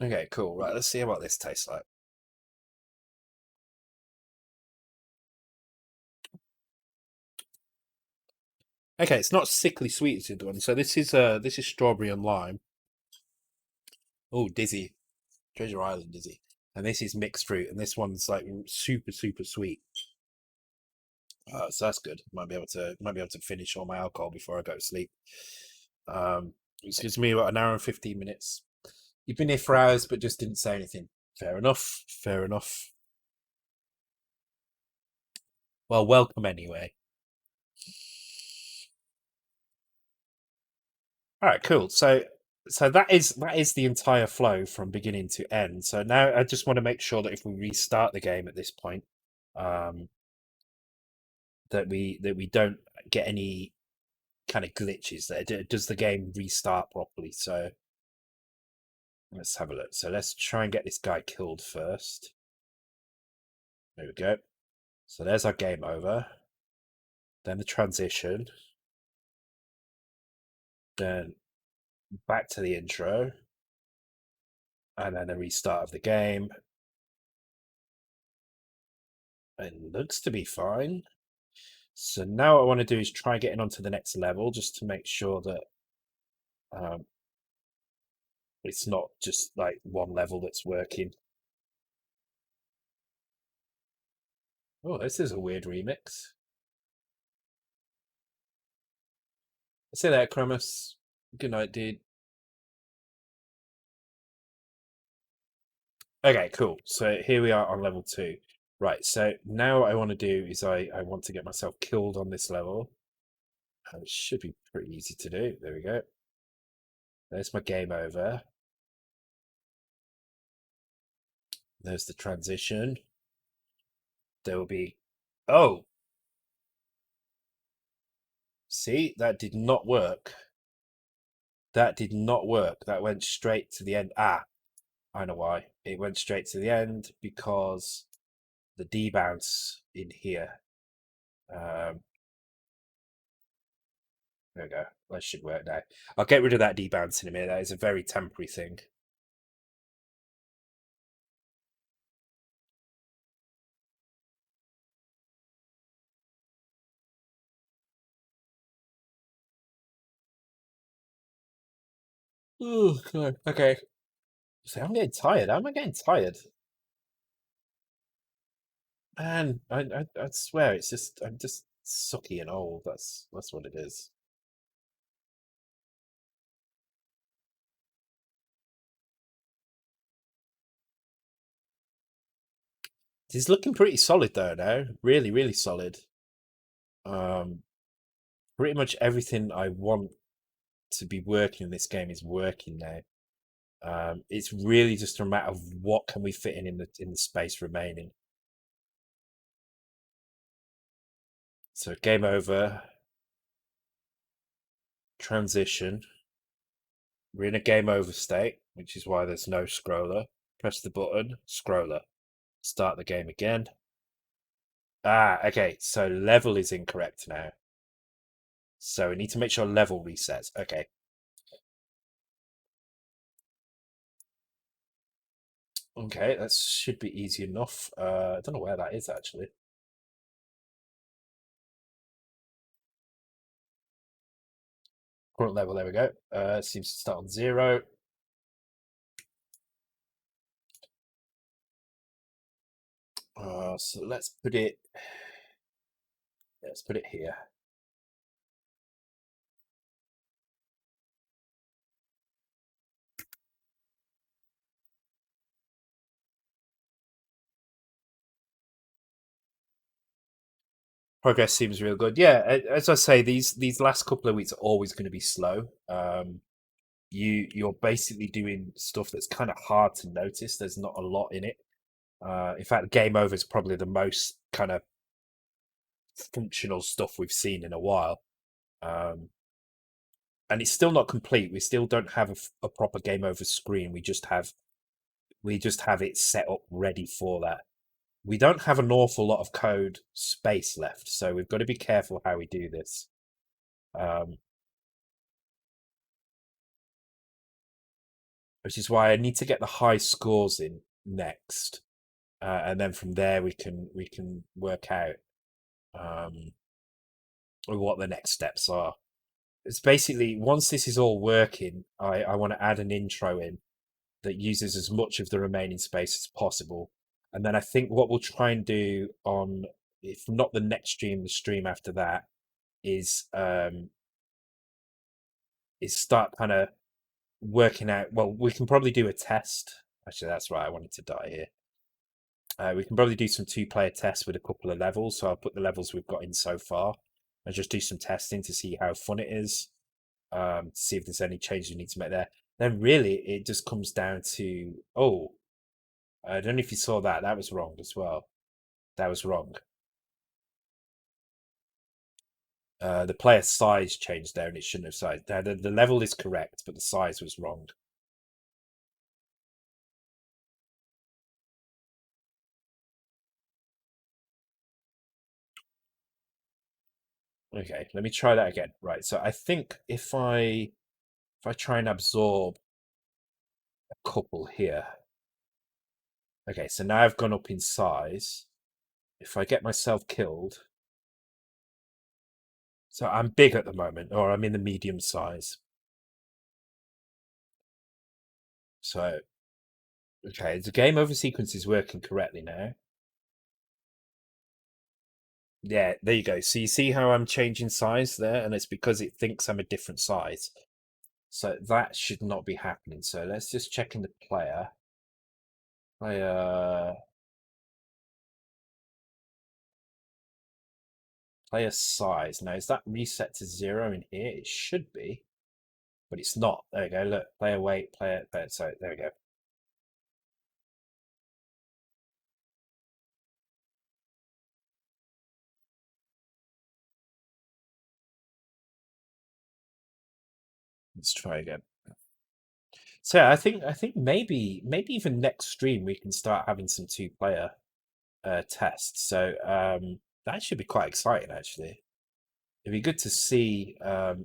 Speaker 1: Okay, cool. Right, let's see what this tastes like. Okay, it's not sickly sweet as the other one. So this is strawberry and lime. Oh, dizzy. Treasure Island dizzy. And this is mixed fruit, and this one's like super super sweet. So that's good. Might be able to finish all my alcohol before I go to sleep. It gives me about an hour and 15 minutes. You've been here for hours, but just didn't say anything. Fair enough. Fair enough. Well, welcome anyway. All right, cool. So that is the entire flow from beginning to end. So now I just want to make sure that if we restart the game at this point, um, that we don't get any kind of glitches. That does the game restart properly? So let's have a look. So let's try and get this guy killed first. There we go. So there's our game over. Then the transition. Then back to the intro. And then the restart of the game. It looks to be fine. So now what I want to do is try getting onto the next level just to make sure that um, it's not just like one level that's working. Oh, this is a weird remix. See that, Chromus. Good night, dude. Okay, cool. So here we are on level 2. Right, so now what I want to do is I want to get myself killed on this level. It should be pretty easy to do. There we go. There's my game over. There's the transition. There will be... Oh! See? That did not work. That did not work. That went straight to the end. Ah! I know why. It went straight to the end because the debounce in here. Um, there we go. That should work now. I'll get rid of that debounce in a minute. That is a very temporary thing. Oh, God. Okay. See, I'm getting tired. How am I getting tired? Man, I swear it's just I'm just sucky and old. That's what it is. He's looking pretty solid though now. Really, really solid. Um, Pretty much everything I want to be working in this game is working now. It's really just a matter of what can we fit in the space remaining. So game over, transition. We're in a game over state, which is why there's no scroller. Press the button, scroller. Start the game again. Ah, okay. So level is incorrect now. So we need to make sure level resets. Okay. Okay, that should be easy enough. I don't know where that is actually. Current level, there we go. Seems to start on 0. So let's put it here. Progress seems real good. Yeah, as I say, these last couple of weeks are always going to be slow. You're basically doing stuff that's kind of hard to notice. There's not a lot in it. In fact, game over is probably the most kind of functional stuff we've seen in a while. Um, and it's still not complete. We still don't have a proper game over screen. We just have it set up ready for that. We don't have an awful lot of code space left, so we've got to be careful how we do this. Um, which is why I need to get the high scores in next, and then from there we can work out um, what the next steps are. It's basically once this is all working, I want to add an intro in that uses as much of the remaining space as possible, and then I think what we'll try and do on, if not the next stream, the stream after that, is start kind of working out. Well, we can probably do a test. Actually, that's right. I wanted to die here. We can probably do some two-player tests with a couple of levels. So I'll put the levels we've got in so far and just do some testing to see how fun it is. See if there's any changes we need to make there. Then really, it just comes down to, oh, I don't know if you saw that. That was wrong as well. That was wrong. The player size changed there, and it shouldn't have size. The level is correct, but the size was wrong. Okay, let me try that again. Right, so I think if I try and absorb a couple here. Okay, so now I've gone up in size. If I get myself killed, so I'm big at the moment, or I'm in the medium size. So okay, the game over sequence is working correctly now. Yeah, there you go. So you see how I'm changing size there, and it's because it thinks I'm a different size. So that should not be happening. So let's just check in the player. Player size. Now is that reset to 0 in here? It should be, but it's not. There we go. Look, player weight, player. So there we go. Let's try again. So yeah, I think maybe even next stream we can start having some two-player tests. So that should be quite exciting actually. It'd be good to see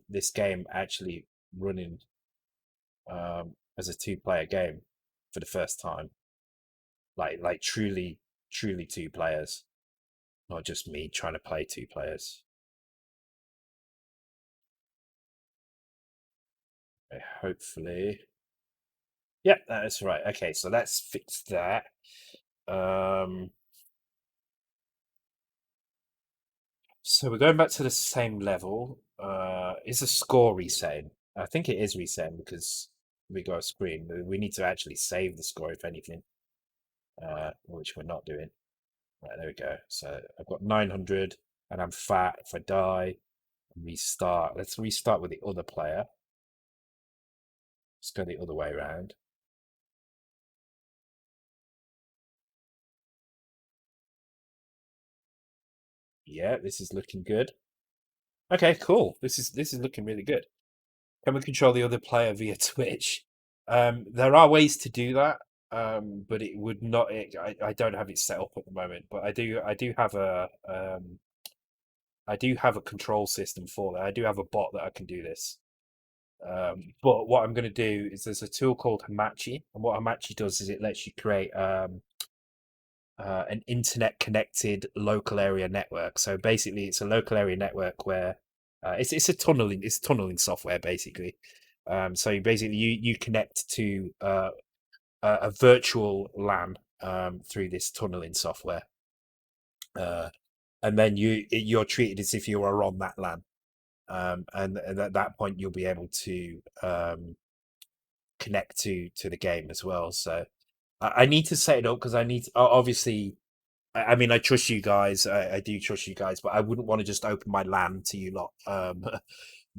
Speaker 1: this game actually running as a two-player game for the first time. Like truly two players, not just me trying to play two players. Okay, hopefully. Yeah, that's right. Okay, so let's fix that. Um, so we're going back to the same level. Is the score resetting? I think it is resetting because we got a screen. We need to actually save the score, if anything, which we're not doing. Right, there we go. So I've got 900 and I'm fat. If I die, restart. Let's restart with the other player. Let's go the other way around. Yeah, this is looking good. Okay, cool. This is looking really good. Can we control the other player via Twitch? There are ways to do that, but it would not. I don't have it set up at the moment, but I do have a control system for that. I do have a bot that I can do this. But what I'm going to do is there's a tool called Hamachi, and what Hamachi does is it lets you create an internet connected local area network. So basically, it's a local area network where it's a tunneling software basically. So basically, you connect to a virtual LAN through this tunneling software, uh, and then you're treated as if you are on that LAN. And at that point, you'll be able to connect to the game as well. So I need to set it up because I need to, obviously. I mean, I trust you guys. I do trust you guys, but I wouldn't want to just open my LAN to you lot,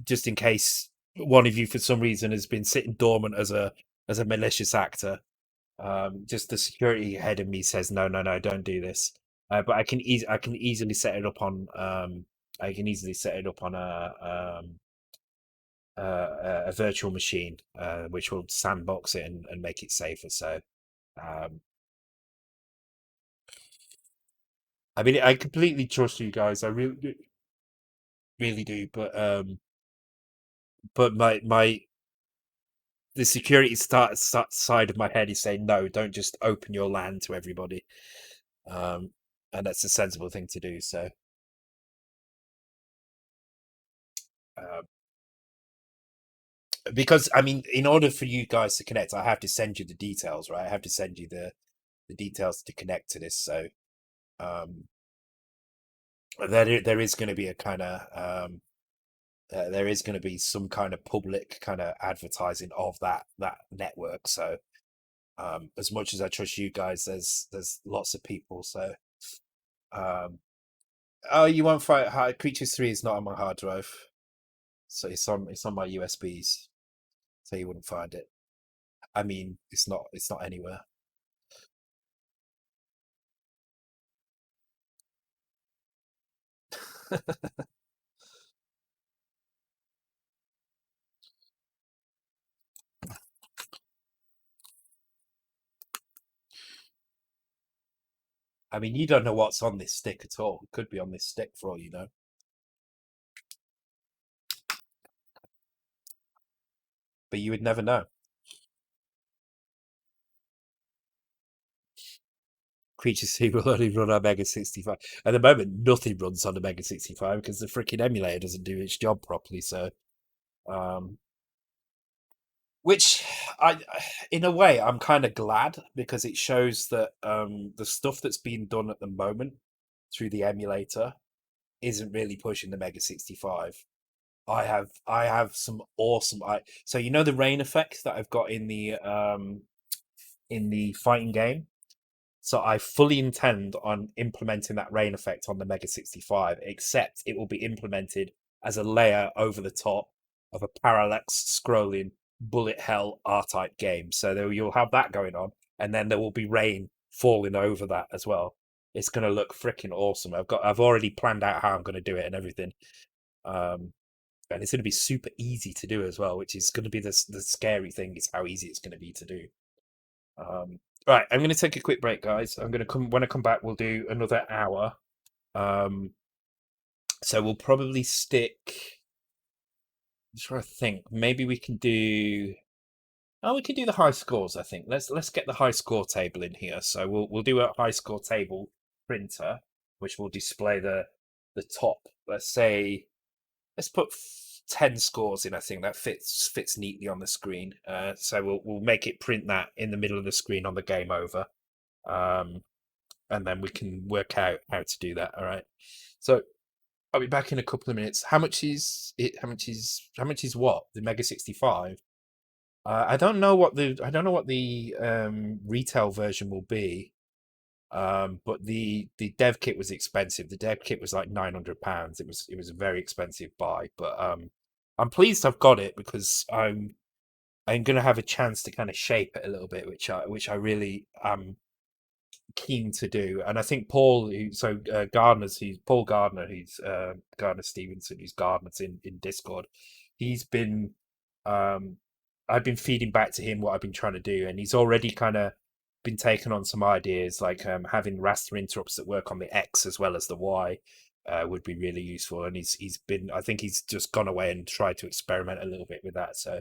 Speaker 1: just in case one of you, for some reason, has been sitting dormant as a malicious actor. Just the security head of me says, no, no, no, don't do this. But I can easily set it up on I can easily set it up on a virtual machine, which will sandbox it and make it safer. So. Um, I mean, I completely trust you guys. I really do. But my the security side of my head is saying no. Don't just open your LAN to everybody. Um, and that's a sensible thing to do. So, uh, because I mean, in order for you guys to connect, I have to send you the details, right? I have to send you the details to connect to this. So, um, there is going to be a kind of there is going to be some kind of public kind of advertising of that network. So as much as I trust you guys, there's lots of people. So oh, you won't find Creatures 3 is not on my hard drive, so it's on my USBs, so you wouldn't find it. I mean, it's not anywhere. I mean, you don't know what's on this stick at all. It could be on this stick for all you know. But you would never know. Creatures 2 will only run on Mega 65. At the moment, nothing runs on the Mega 65 because the freaking emulator doesn't do its job properly. So, um, which I, in a way, I'm kind of glad because it shows that the stuff that's being done at the moment through the emulator isn't really pushing the Mega 65. I have some awesome so you know the rain effect that I've got in the fighting game. So I fully intend on implementing that rain effect on the Mega 65, except it will be implemented as a layer over the top of a parallax scrolling bullet hell R-type game. So you'll have that going on, and then there will be rain falling over that as well. It's going to look freaking awesome. I've already planned out how I'm going to do it and everything. Um, and it's going to be super easy to do as well, which is going to be the scary thing is how easy it's going to be to do. Right, I'm going to take a quick break, guys. I'm going to come when I come back. We'll do another hour. Um, so we'll probably stick. I'm trying to think. Maybe we can do. Oh, we can do the high scores. I think let's get the high score table in here. So we'll do a high score table printer, which will display the top. Let's say let's put 10 scores in, I think that fits neatly on the screen. So we'll make it print that in the middle of the screen on the game over. And then we can work out how to do that. All right. So I'll be back in a couple of minutes. How much is it? How much is what? The Mega 65? I don't know what the retail version will be. But the dev kit was expensive. The dev kit was like £900. It was a very expensive buy. But I'm pleased I've got it because I'm gonna have a chance to kind of shape it a little bit, which I really am keen to do. And I think Paul Gardner, who's Gardner Stevenson, who's Gardner's in Discord. He's been I've been feeding back to him what I've been trying to do, and he's already kind of been taking on some ideas like having raster interrupts that work on the X as well as the Y. Would be really useful, and I think he's just gone away and tried to experiment a little bit with that. So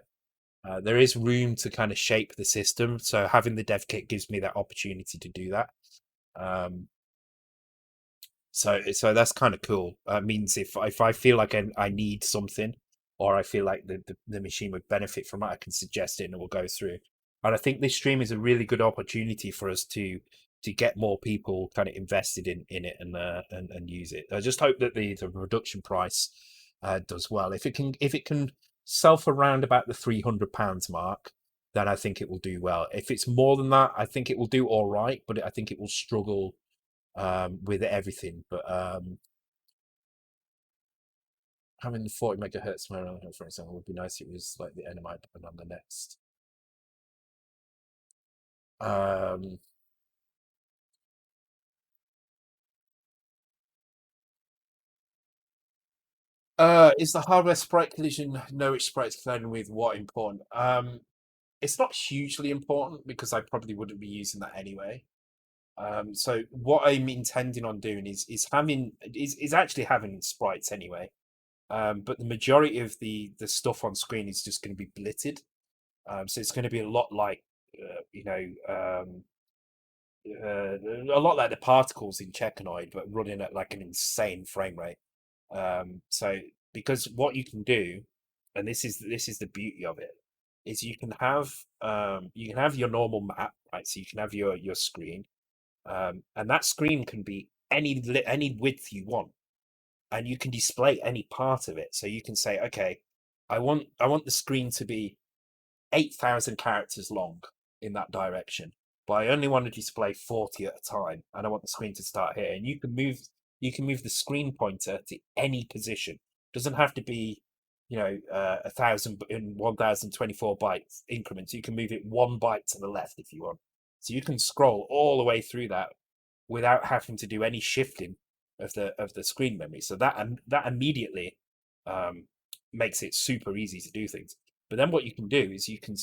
Speaker 1: there is room to kind of shape the system. So having the dev kit gives me that opportunity to do that. Um, so that's kind of cool. Means if I feel like I need something, or I feel like the machine would benefit from it, I can suggest it and it will go through. And I think this stream is a really good opportunity for us to get more people kind of invested in it and use it. I just hope that the production price does well. If it can sell for around about the £300 mark, then I think it will do well. If it's more than that, I think it will do all right, but I think it will struggle with everything. But having the 40 megahertz, for example, would be nice. It was like the NMI button on the next. Is the hardware sprite collision know which sprites colliding with what important? It's not hugely important because I probably wouldn't be using that anyway. So what I'm intending on doing is actually having sprites anyway. But the majority of the stuff on screen is just going to be blitted. So it's going to be a lot like a lot like the particles in Checkanoid, but running at like an insane frame rate. So because what you can do, and this is the beauty of it, is you can have your normal map, right? So you can have your screen, and that screen can be any width you want, and you can display any part of it. So you can say, okay, I want the screen to be 8,000 characters long in that direction, but I only want to display 40 at a time, and I want the screen to start here. And you can move the screen pointer to any position. It doesn't have to be 1,000 in 1,024 bytes increments. You can move it 1 byte to the left if you want. So you can scroll all the way through that without having to do any shifting of the screen memory. So that immediately makes it super easy to do things. But then what you can do is you can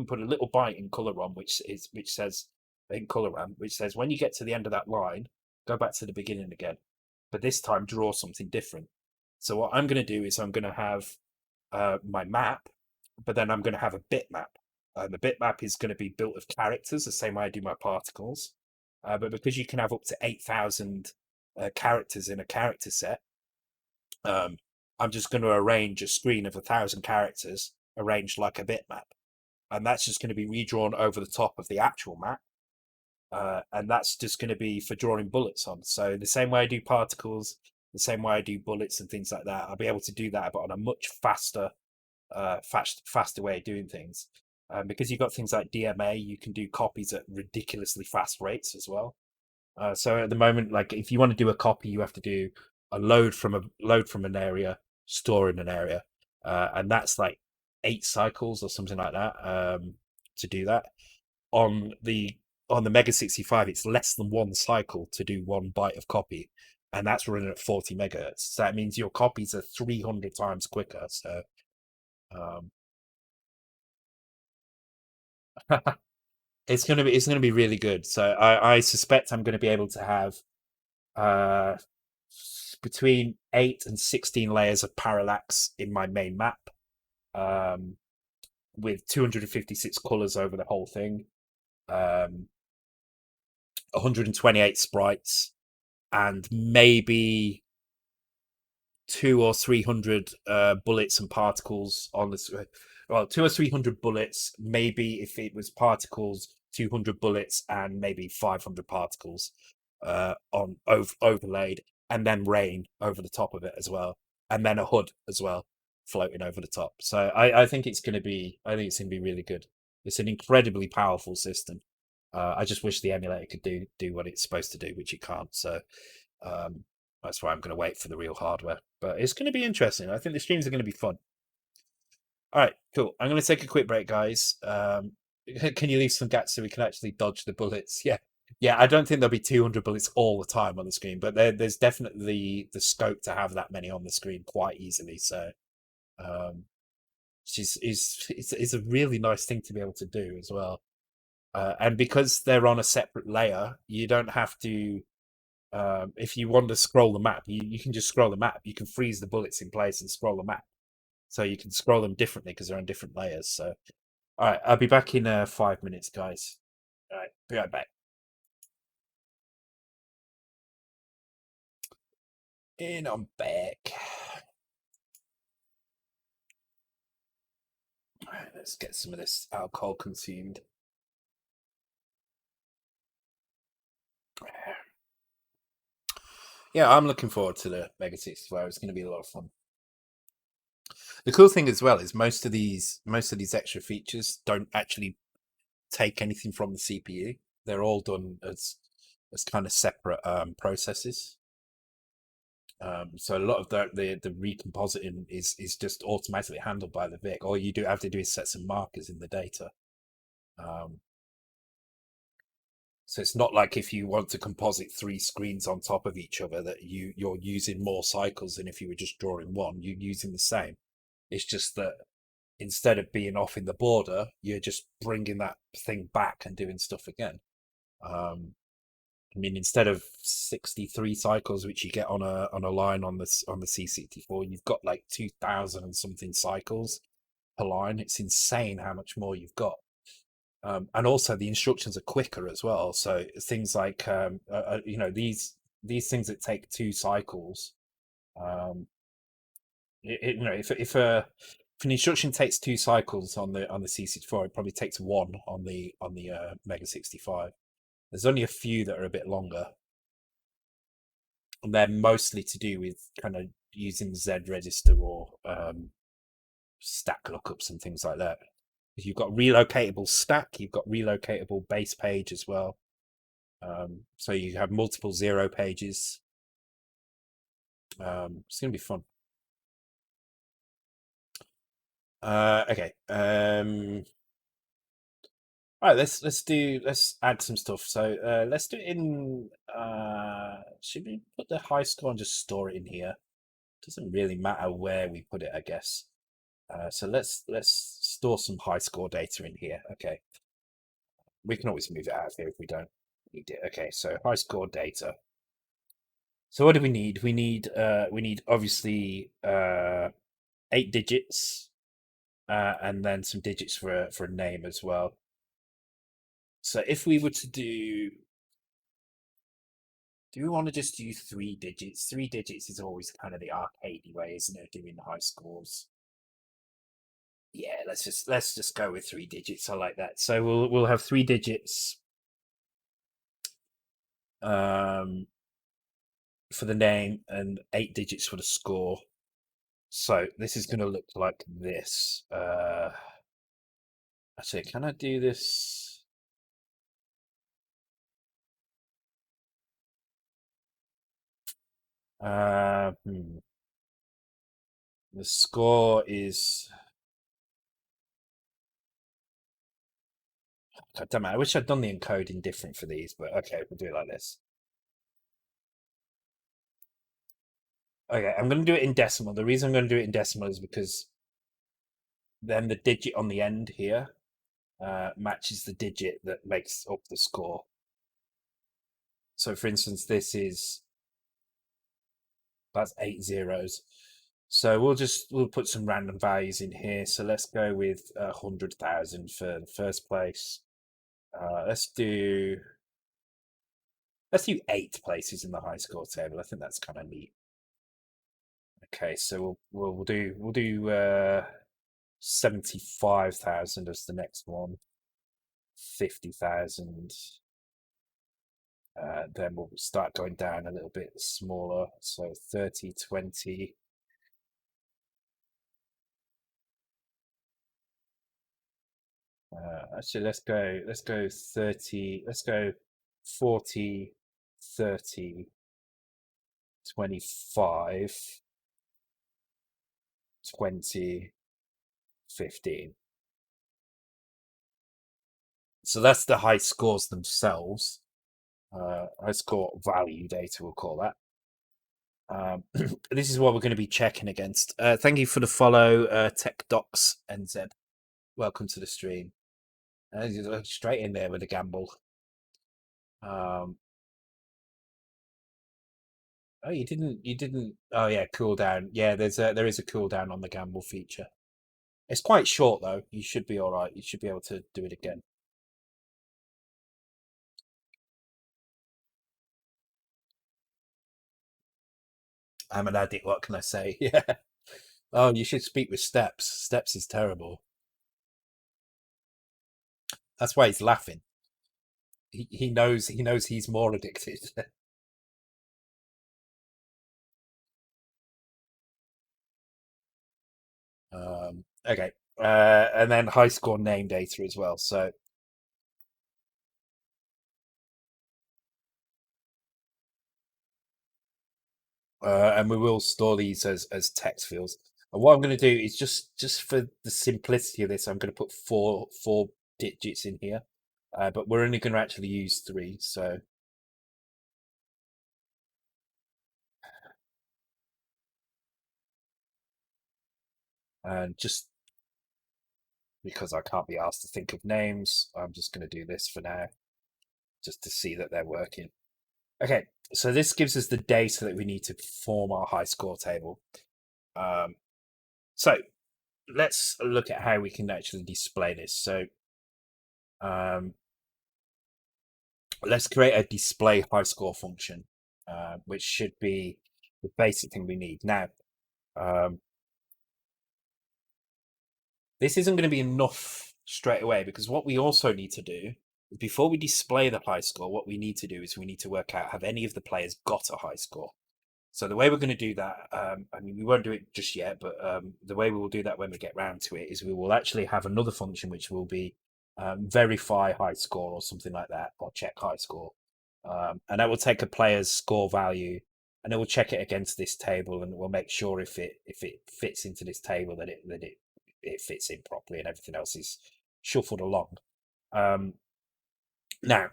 Speaker 1: put a little byte in color ROM, which says in color RAM, which says when you get to the end of that line, go back to the beginning again, but this time draw something different. So what I'm going to do is I'm going to have my map, but then I'm going to have a bitmap. The bitmap is going to be built of characters, the same way I do my particles. But because you can have up to 8,000 characters in a character set, I'm just going to arrange a screen of 1,000 characters arranged like a bitmap, and that's just going to be redrawn over the top of the actual map. And that's just going to be for drawing bullets on. So the same way I do particles, the same way I do bullets and things like that, I'll be able to do that, but on a much faster way of doing things. Because you've got things like DMA, you can do copies at ridiculously fast rates as well. So at the moment, like if you want to do a copy, you have to do a load from an area, store in an area, and that's like 8 cycles or something like that to do that. On the Mega 65, it's less than 1 cycle to do 1 byte of copy, and that's running at 40 megahertz. So that means your copies are 300 times quicker. So it's gonna be really good. So I suspect I'm gonna be able to have uh between 8 and 16 layers of parallax in my main map, um, with 256 colors over the whole thing, 128 sprites, and maybe 2 or 300 bullets and particles on the. Well, 2 or 300 bullets. Maybe if it was particles, 200 bullets and maybe 500 particles on overlaid, and then rain over the top of it as well, and then a hood as well floating over the top. So I think it's going to be. I think it's going to be really good. It's an incredibly powerful system. I just wish the emulator could do what it's supposed to do, which it can't. So that's why I'm going to wait for the real hardware. But it's going to be interesting. I think the streams are going to be fun. All right, cool. I'm going to take a quick break, guys. Can you leave some gaps so we can actually dodge the bullets? Yeah. Yeah, I don't think there'll be 200 bullets all the time on the screen, but there's definitely the scope to have that many on the screen quite easily. So it's a really nice thing to be able to do as well. And because they're on a separate layer, you don't have to. If you want to scroll the map, you can just scroll the map. You can freeze the bullets in place and scroll the map, so you can scroll them differently because they're on different layers. So, all right, I'll be back in 5 minutes, guys. All right, be right back. And I'm back. All right, let's get some of this alcohol consumed. Yeah, I'm looking forward to the Mega 64. It's going to be a lot of fun. The cool thing as well is most of these extra features don't actually take anything from the CPU. They're all done as kind of separate processes. So a lot of the recompositing is just automatically handled by the VIC. All you do have to do is set some markers in the data. So it's not like if you want to composite 3 screens on top of each other that you're using more cycles than if you were just drawing one. You're using the same. It's just that instead of being off in the border, you're just bringing that thing back and doing stuff again. I mean, instead of 63 cycles, which you get on a line on the C64, you've got like 2,000 and something cycles per line. It's insane how much more you've got. And also the instructions are quicker as well. So things like these things that take 2 cycles. If an instruction takes 2 cycles on the C64, it probably takes 1 on the Mega 65. There's only a few that are a bit longer, and they're mostly to do with kind of using Z register or stack lookups and things like that. You've got relocatable stack, you've got relocatable base page as well. So you have multiple 0 pages. It's gonna be fun. Okay. All right, let's add some stuff. So let's do it in should we put the high score and just store it in here? Doesn't really matter where we put it, I guess. So let's store some high score data in here. Okay. We can always move it out of here if we don't need it. Okay, so high score data. So what do we need? We need obviously 8 digits, and then some digits for a name as well. So if we were to do we want to just do 3 digits? 3 digits is always kind of the arcadey way, isn't it? Doing high scores. Yeah, let's just go with 3 digits. I like that. So we'll have 3 digits for the name and 8 digits for the score. So this is going to look like this. Actually, can I do this? The score is. God damn it, I wish I'd done the encoding different for these, but okay, we'll do it like this. Okay, I'm going to do it in decimal. The reason I'm going to do it in decimal is because then the digit on the end here matches the digit that makes up the score. So for instance, that's 8 zeros. So we'll put some random values in here. So let's go with 100,000 for the first place. Let's do 8 places in the high score table. I think that's kind of neat. Okay, so we'll do 75,000 as the next one. 50,000. Then we'll start going down a little bit smaller. So 30, 20. Actually, let's go 30, let's go 40, 30, 25, 20, 15. So that's the high scores themselves. High score value data, we'll call that. This is what we're going to be checking against. Thank you for the follow, Tech Docs NZ. Welcome to the stream. You're straight in there with a gamble. Oh, you didn't. Oh yeah, cooldown. Yeah, there is a cooldown on the gamble feature. It's quite short though. You should be all right. You should be able to do it again. I'm an addict. What can I say? Yeah. Oh, you should speak with Steps. Steps is terrible. That's why he's laughing. He knows he's more addicted. Okay. And then high score name data as well. So and we will store these as text fields. And what I'm going to do is just for the simplicity of this, I'm going to put four digits in here, but we're only going to actually use three. So and just because I can't be asked to think of names, I'm just going to do this for now, just to see that they're working. Okay, so this gives us the data that we need to form our high score table. Um, so let's look at how we can actually display this. So um, let's create a display high score function, which should be the basic thing we need. Now, um, this isn't going to be enough straight away because what we also need to do is before we display the high score, what we need to do is we need to work out have any of the players got a high score. So the way we're going to do that, I mean, we won't do it just yet, but the way we will do that when we get round to it is we will actually have another function which will be verify high score or something like that, or check high score, and that will take a player's score value and it will check it against this table, and it will make sure if it fits into this table that it fits in properly, and everything else is shuffled along. Um, Now,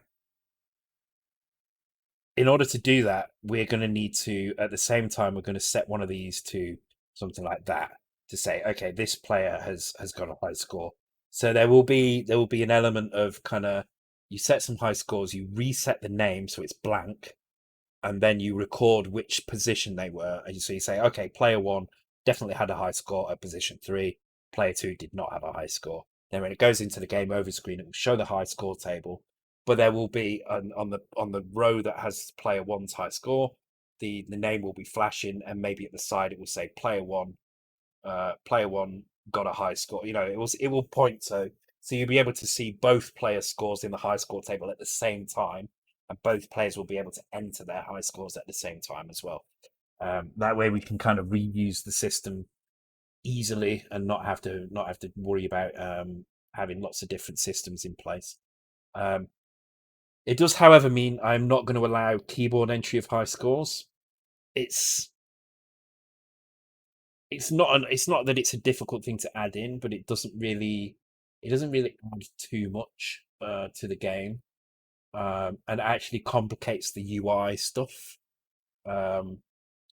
Speaker 1: in order to do that, we're going to need to, at the same time, we're going to set one of these to something like that to say, okay, this player has got a high score. So there will be an element of kind of you set some high scores, you reset the name so it's blank, and then you record which position they were. And so you say, okay, player one definitely had a high score at position three. Player two did not have a high score. Then when it goes into the game over screen, it will show the high score table, but there will be on the row that has player one's high score, the name will be flashing, and maybe at the side it will say player one got a high score. It will point so you'll be able to see both player scores in the high score table at the same time, and both players will be able to enter their high scores at the same time as well. That way, we can kind of reuse the system easily and not have to worry about having lots of different systems in place. Um, it does, however, mean I'm not going to allow keyboard entry of high scores. It's it's not that it's a difficult thing to add in, but it doesn't really add too much to the game, and it actually complicates the UI stuff um,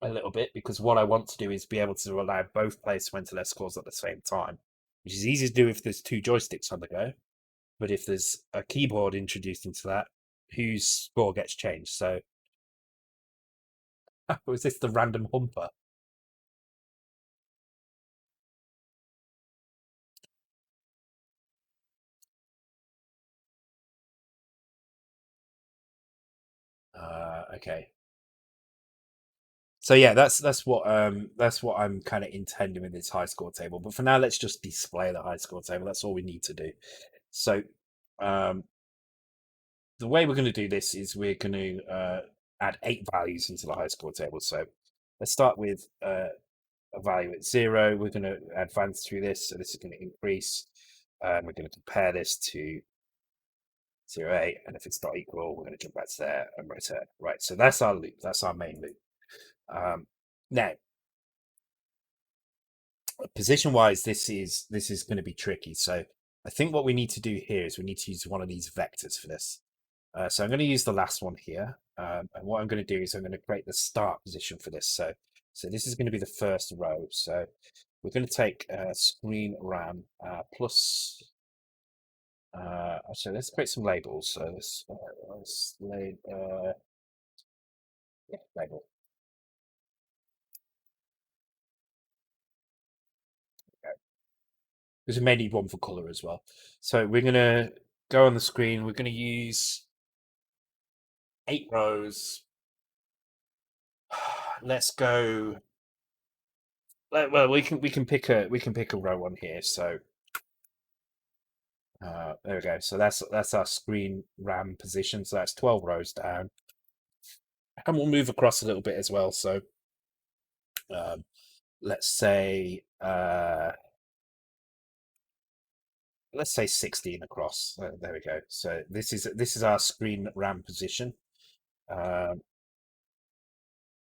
Speaker 1: a little bit, because what I want to do is be able to allow both players to enter their scores at the same time, which is easy to do if there's two joysticks on the go. But if there's a keyboard introduced into that, whose score gets changed? So was this the random humper? Okay. So yeah, that's what I'm kind of intending with this high score table. But for now, let's just display the high score table. That's all we need to do. So um, the way we're going to do this is we're going to add 8 values into the high score table. So let's start with a value at 0. We're going to advance through this. So this is going to increase. We're going to compare this to 0, 8. And if it's not equal, we're going to jump back to there and return. Right. So that's our loop. That's our main loop. Now, position wise, this is going to be tricky. So I think what we need to do here is we need to use one of these vectors for this. So I'm going to use the last one here. And what I'm going to do is I'm going to create the start position for this. So this is going to be the first row. So we're going to take screen RAM plus. Actually, let's create some labels. So let's label. Because we may need one for color as well. So we're going to go on the screen. We're going to use 8 rows. Let's go. Well, we can pick a row on here. So there we go. So that's our screen RAM position. So that's 12 rows down, and we'll move across a little bit as well. So let's say 16 across. There we go. So this is our screen RAM position, and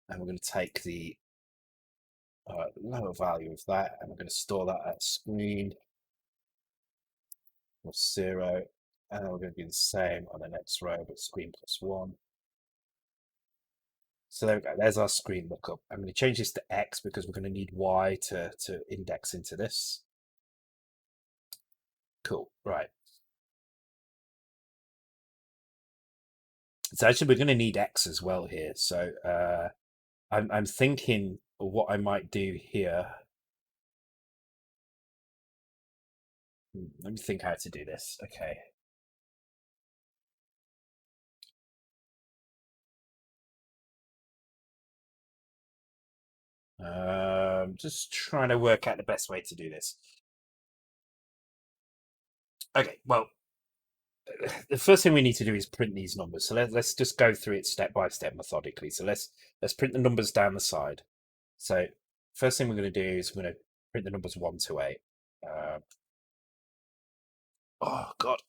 Speaker 1: we're going to take the lower value of that, and we're going to store that at screen plus 0, and we're going to do the same on the next row, but screen plus 1. So there we go. There's our screen lookup. I'm going to change this to X because we're going to need Y to index into this. Cool. Right. So actually, we're going to need X as well here. So I'm thinking what I might do here. Let me think how to do this. Okay. Just trying to work out the best way to do this. Okay, well, the first thing we need to do is print these numbers. So let's just go through it step by step methodically. So let's print the numbers down the side. So first thing we're going to do is we're going to print the numbers 1 to 8. Oh God.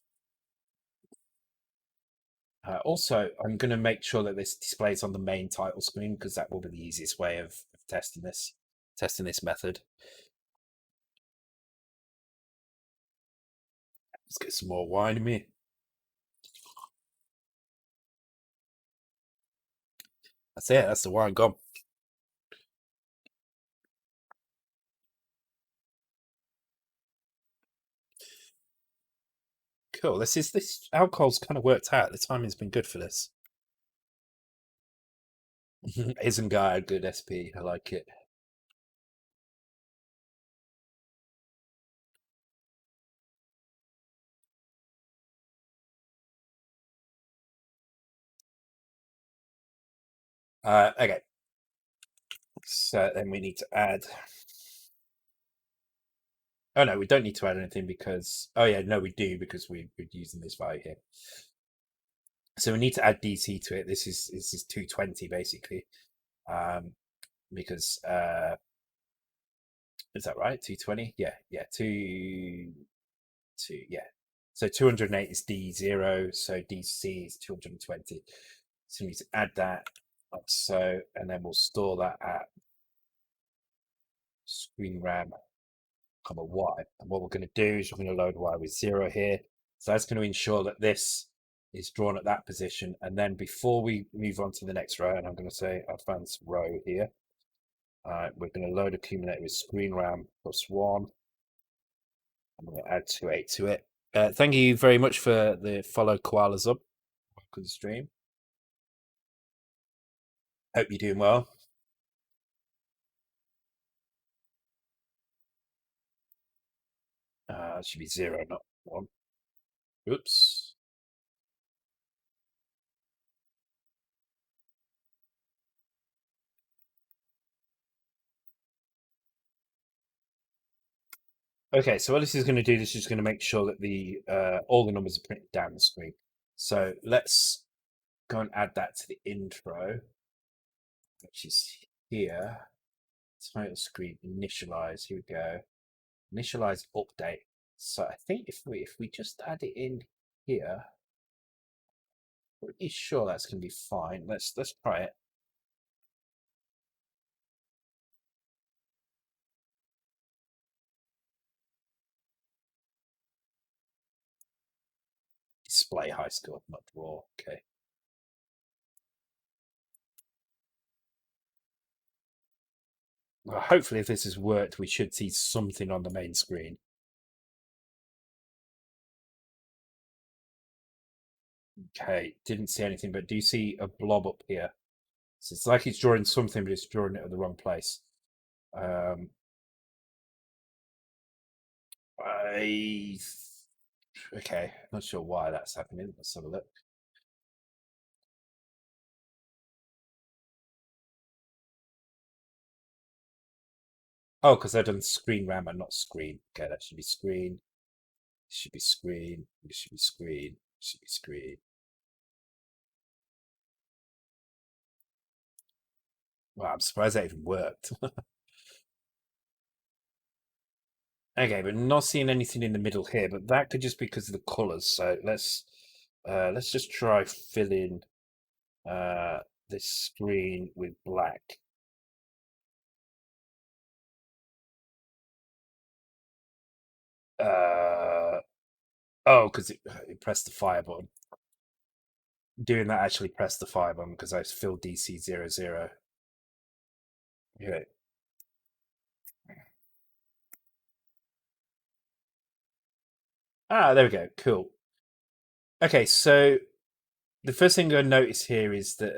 Speaker 1: Also, I'm going to make sure that this displays on the main title screen because that will be the easiest way of testing this method. Let's get some more wine in me. That's it. That's the wine gone. Cool. This alcohol's kind of worked out. The timing's been good for this. Isn't guy a good SP? I like it. Okay. So then we need to add. Oh no, we don't need to add anything because. Oh yeah, no, we do because we're using this value here. So we need to add DC to it. This is 220 basically, because is that right? 220? Yeah, 2 yeah. So 208 is D0, so DC is 220. So we need to add that like so, and then we'll store that at screen RAM, Y. And what we're going to do is we're going to load Y with 0 here. So that's going to ensure that this is drawn at that position. And then before we move on to the next row, and I'm going to say advanced row here, we're going to load accumulate with screen RAM plus 1. I'm going to add 28 to it. Thank you very much for the follow koalas up. Welcome to the stream. Hope you're doing well. It should be 0, not 1. Oops. Okay, so what this is going to do, this is going to make sure that the all the numbers are printed down the screen. So let's go and add that to the intro, which is here. Title screen initialize. Here we go. Initialize update. So I think if we just add it in here, pretty sure that's going to be fine. Let's try it. Display high score, not draw. Okay. Well, hopefully, if this has worked, we should see something on the main screen. Okay, didn't see anything, but do you see a blob up here? So it's like it's drawing something, but it's drawing it at the wrong place. Um, I okay, not sure why that's happening. Let's have a look. Oh, because I've done screen RAM and not screen. Okay, that should be screen. It should be screen. It should be screen. It should be screen. Well, I'm surprised that even worked. Okay, but not seeing anything in the middle here, but that could just be because of the colors. So let's just try filling uh this screen with black. Uh oh, because it pressed the fire button. Doing that actually pressed the fire button because I filled DC00. Yeah. Ah, there we go. Cool. Okay, so the first thing I notice here is that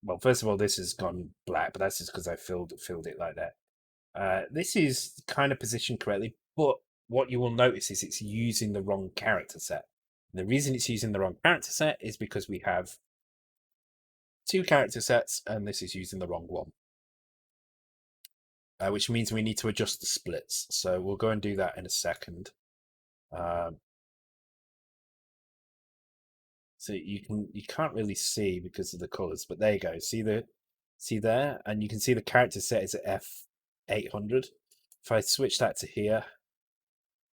Speaker 1: well, first of all, this has gone black, but that's just because I filled it like that. This is kind of positioned correctly, but what you will notice is it's using the wrong character set. And the reason it's using the wrong character set is because we have two character sets, and this is using the wrong one, which means we need to adjust the splits. So we'll go and do that in a second. Um, so you can't really see because of the colors, but there you go. See there, and you can see the character set is at F800. If I switch that to here,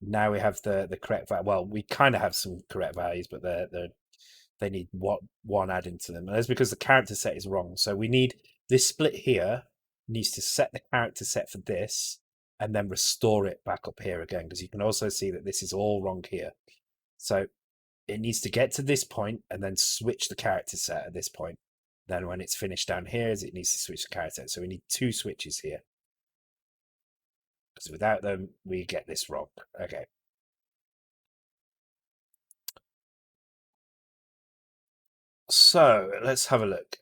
Speaker 1: now we have the correct value. Well, we kind of have some correct values, but they need one adding to them, and that's because the character set is wrong. So we need this split here needs to set the character set for this, and then restore it back up here again, because you can also see that this is all wrong here. So it needs to get to this point and then switch the character set at this point. Then when it's finished down here, it needs to switch the character set. So we need two switches here, because without them, we get this wrong. Okay. So let's have a look.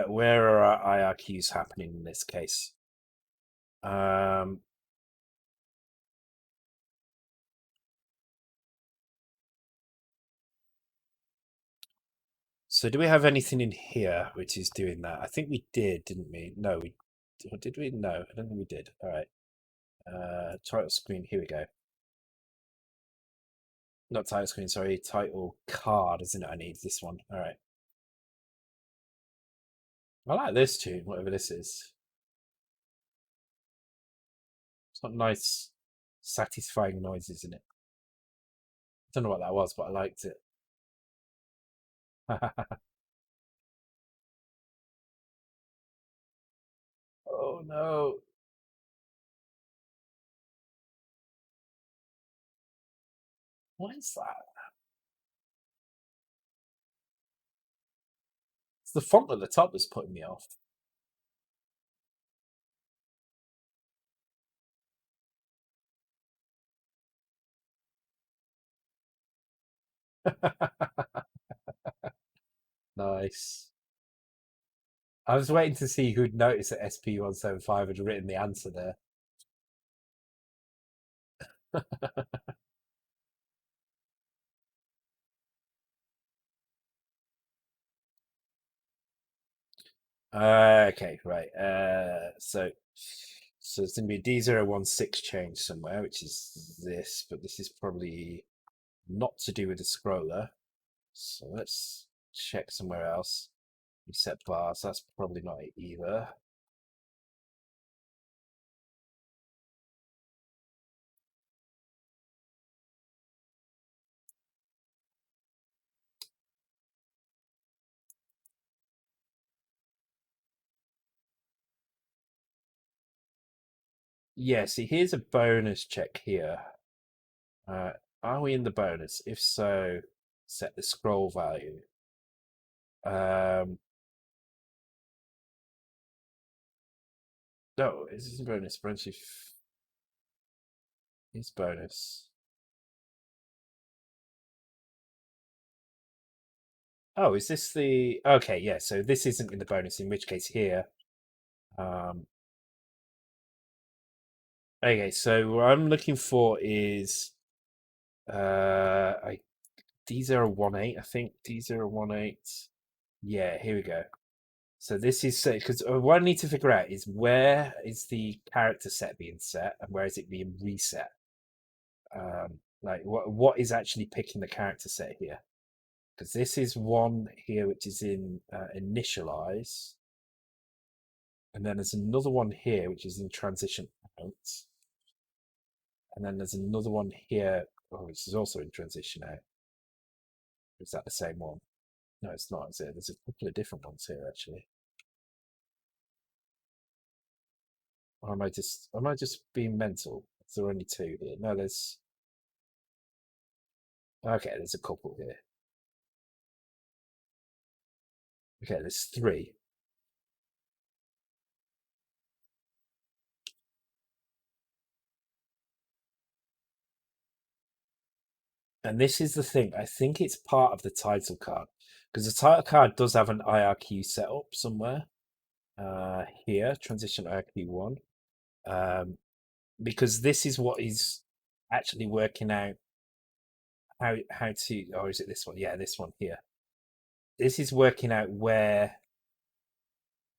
Speaker 1: Where are our IRQs happening in this case? Um, so do we have anything in here which is doing that? I think we did, didn't we? No, or did we? No, I don't think we did. All right. Title screen. Here we go. Not title screen. Sorry, title card. Isn't it? I need this one. All right. I like this tune, whatever this is. It's got nice, satisfying noises in it. I don't know what that was, but I liked it. Oh no. What is that? It's the font at the top that's putting me off. Nice. I was waiting to see who'd notice that SP175 had written the answer there. Okay, right. So So there's going to be a D016 change somewhere, which is this, but this is probably not to do with the scroller. So let's check somewhere else. Reset bars, that's probably not it either. Yeah, see, here's a bonus check here. Are we in the bonus? If so, set the scroll value. No, is this a bonus? Branch is bonus. Oh, is this the okay? Yeah, so this isn't in the bonus. In which case, here. Okay, so what I'm looking for is I D018, I think D018. Yeah, here we go. So this is because what I need to figure out is where is the character set being set and where is it being reset? Like what is actually picking the character set here? Because this is one here which is in initialize, and then there's another one here which is in transition out, and then there's another one here which is also in transition out. Is that the same one? No, it's not, is it? There's a couple of different ones here actually. Or am I just being mental? Is there only two here? No, there's okay, there's a couple here. Okay, there's three. And this is the thing. I think it's part of the title card because the title card does have an IRQ set up somewhere. Here, transition IRQ1. Because this is what is actually working out how to. Or is it this one? Yeah, this one here. This is working out where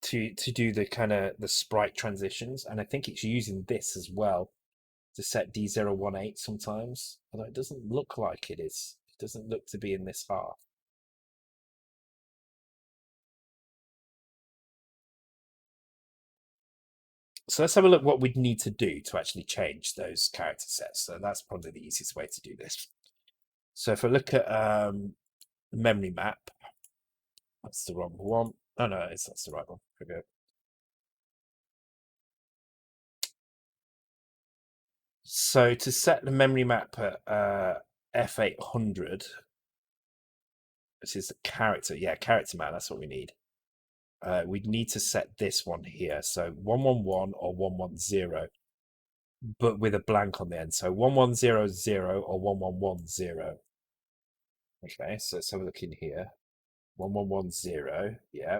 Speaker 1: to do the kind of the sprite transitions, and I think it's using this as well to set D018 sometimes, although it doesn't look like it is. It doesn't look to be in this half. So let's have a look what we'd need to do to actually change those character sets. So that's probably the easiest way to do this. So if I look at the memory map, that's the wrong one. Oh no, that's the right one. Here we go. So to set the memory map at F800, which is the character, yeah, character map, that's what we need. We'd need to set this one here. So 111 or 110, but with a blank on the end. So 1100 or 1110. Okay, so let's have a look in here. 1110, yeah.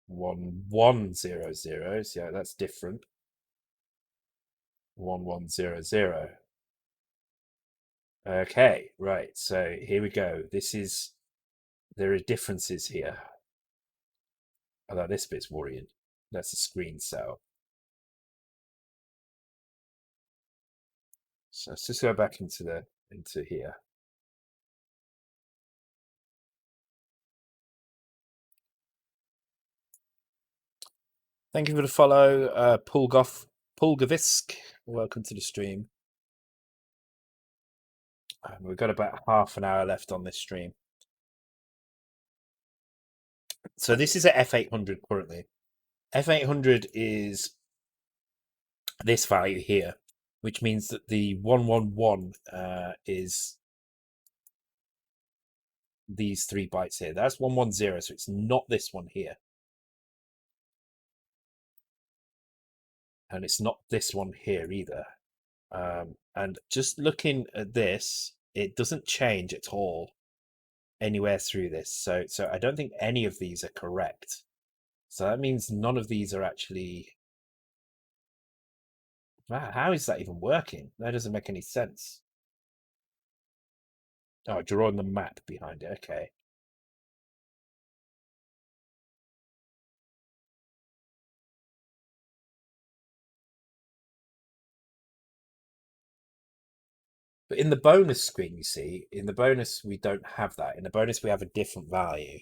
Speaker 1: 1100, yeah, that's different. 1100. Okay, right. So here we go. There are differences here. Although this bit's worrying. That's a screen cell. So let's just go back into here. Thank you for the follow, Pulgavisk. Welcome to the stream. We've got about half an hour left on this stream. So this is at F800 currently. F800 is this value here, which means that the 111 is these 3 bytes here. That's 110, so it's not this one here. And it's not this one here either. And just looking at this, it doesn't change at all anywhere through this. So I don't think any of these are correct. So that means none of these are actually. Wow, how is that even working? That doesn't make any sense. Oh, drawing the map behind it. Okay. But in the bonus screen, you see, in the bonus, we don't have that. In the bonus, we have a different value.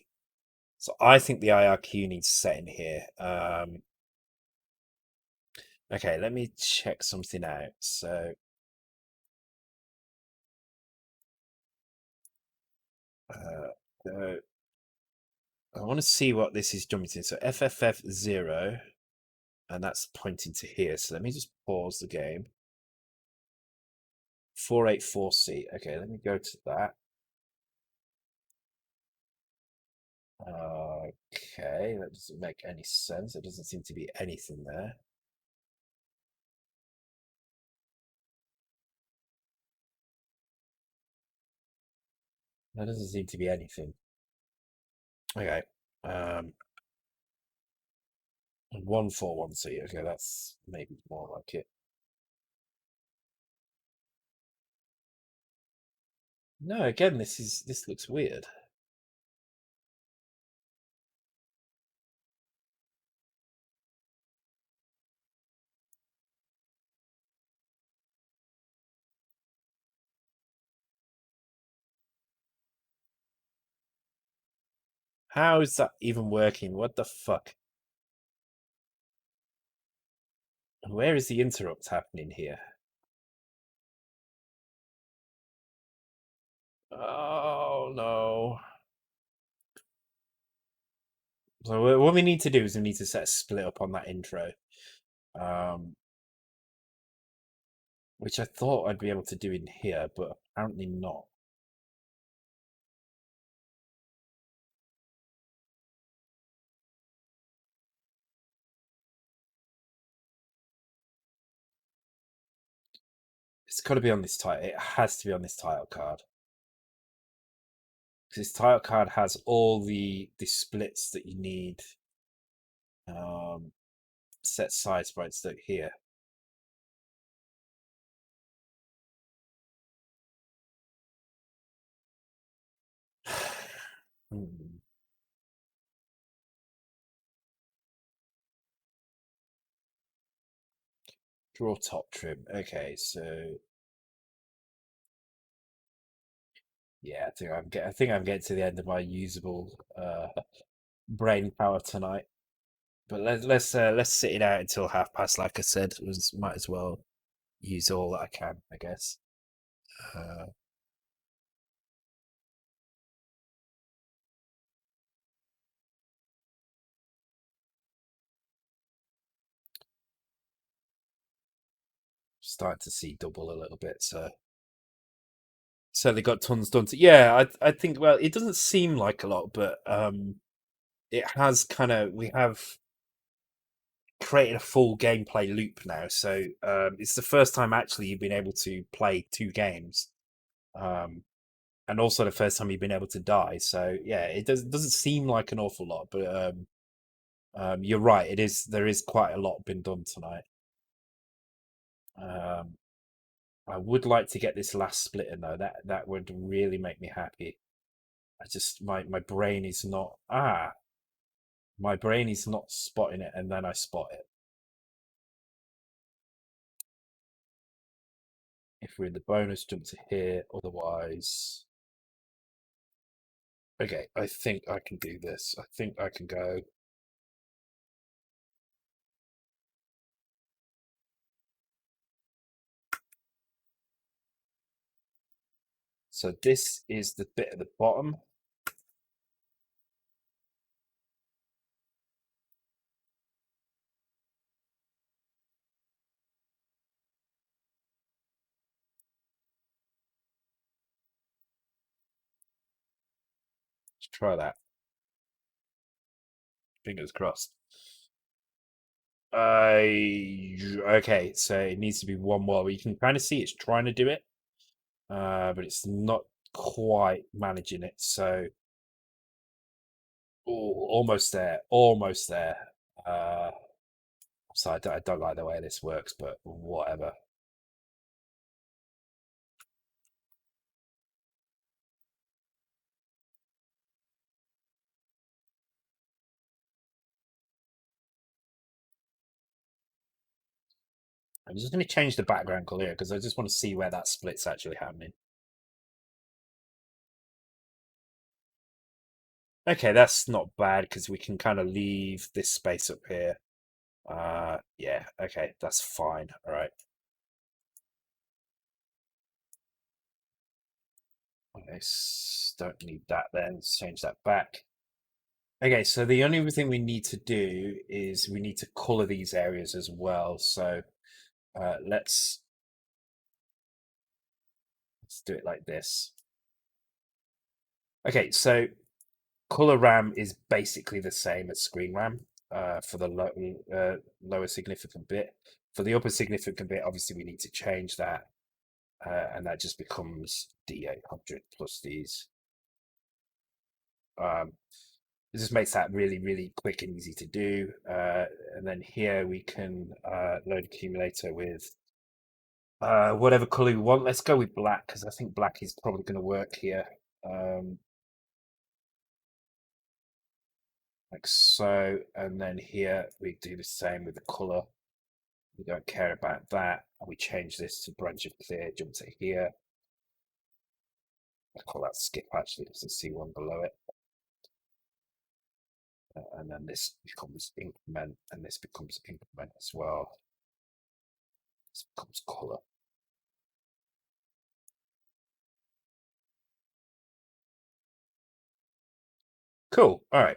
Speaker 1: So I think the IRQ needs set in here. Okay, let me check something out. So I want to see what this is jumping to. So FFF0, and that's pointing to here. So let me just pause the game. 484C. Okay, let me go to that. Okay, that doesn't make any sense. There doesn't seem to be anything there. There doesn't seem to be anything. Okay. 141C. Okay, that's maybe more like it. No, again, this looks weird. How is that even working? What the fuck? Where is the interrupt happening here? Oh no. So what we need to do is we need to set a split up on that intro. Which I thought I'd be able to do in here, but apparently not. It's got to be on this title. It has to be on this title card. Because this title card has all the splits that you need. Set side sprites that here. Draw top trim. Okay, so yeah, I think I'm getting to the end of my usable brain power tonight. But let's sit it out until past. Like I said, might as well use all that I can, I guess. Uh, Starting to see double a little bit, so certainly got tons done. Yeah, I think, well, it doesn't seem like a lot, but it has we have created a full gameplay loop now. So it's the first time actually you've been able to play two games, um, and also the first time you've been able to die. So yeah, doesn't seem like an awful lot, but you're right. There is quite a lot been done tonight. I would like to get this last split in though. That would really make me happy. I just my brain is not my brain is not spotting it, and then I spot it. If we're in the bonus, jump to here. Otherwise, okay. I think I can do this. I think I can go. So this is the bit at the bottom. Let's try that. Fingers crossed. Okay, so it needs to be one more. You can kind of see it's trying to do it, but it's not quite managing it. So, almost there, almost there. So I don't like the way this works, but whatever. I'm just going to change the background color here because I just want to see where that split's actually happening. Okay, that's not bad because we can kind of leave this space up here. Yeah, okay, that's fine. All right. Okay, don't need that then. Let's change that back. Okay, so the only thing we need to do is we need to color these areas as well. So let's do it like this. Okay, so color RAM is basically the same as screen RAM for the lower significant bit. For the upper significant bit, obviously we need to change that, and that just becomes D800 plus these. It just makes that really, really quick and easy to do. And then here we can load accumulator with whatever color we want. Let's go with black because I think black is probably going to work here. Um, like so. And then here we do the same with the color. We don't care about that. And we change this to branch of clear, jump to here. I call that skip actually because I see one below it. And then this becomes increment and this becomes increment as well. This becomes color. Cool. All right.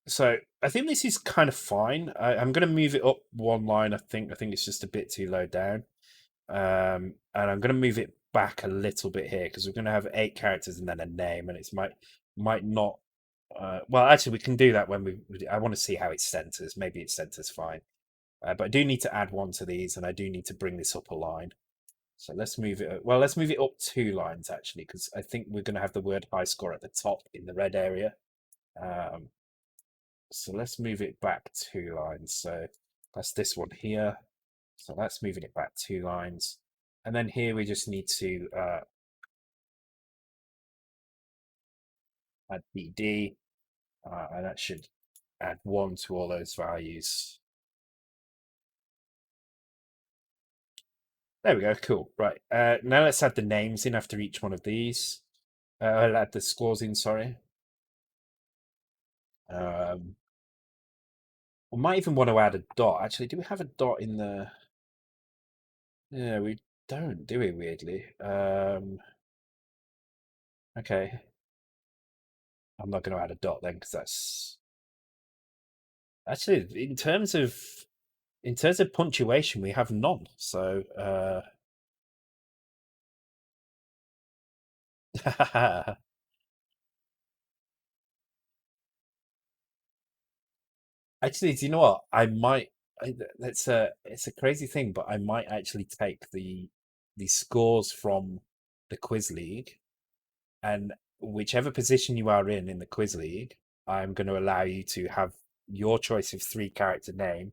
Speaker 1: So I think this is kind of fine. I'm going to move it up one line. I think it's just a bit too low down. And I'm going to move it back a little bit here because we're going to have 8 characters and then a name, and it might not. Well, actually, we can do that when we. I want to see how it centers. Maybe it centers fine, but I do need to add one to these, and I do need to bring this up a line. So let's move it. Well, let's move it up 2 lines actually, because I think we're going to have the word high score at the top in the red area. Um, so let's move it back 2 lines. So that's this one here. So that's moving it back 2 lines. And then here we just need to add BD, and that should add 1 to all those values. There we go, cool. Right, now let's add the names in after each one of these. I'll add the scores in, sorry. We might even want to add a dot. Actually, do we have a dot in the... Yeah, we don't, do we, weirdly? Okay. I'm not going to add a dot then, because that's... Actually, in terms of punctuation, we have none. So, actually, do you know what? It's a crazy thing, but I might actually take the scores from the quiz league, and whichever position you are in the quiz league, I'm going to allow you to have your choice of 3 character name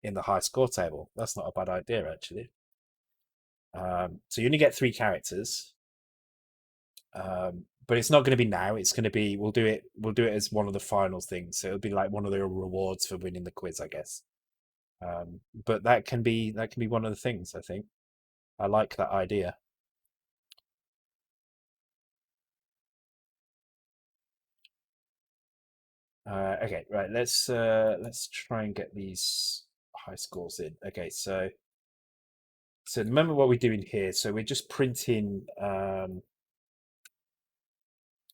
Speaker 1: in the high score table. That's not a bad idea, actually. So you only get 3 characters, but it's not going to be now. It's going to be we'll do it as one of the finals things. So it'll be like one of the rewards for winning the quiz, I guess. But that can be one of the things. I think I like that idea. Okay, right. Let's try and get these high scores in. Okay, so remember what we're doing here. So we're just printing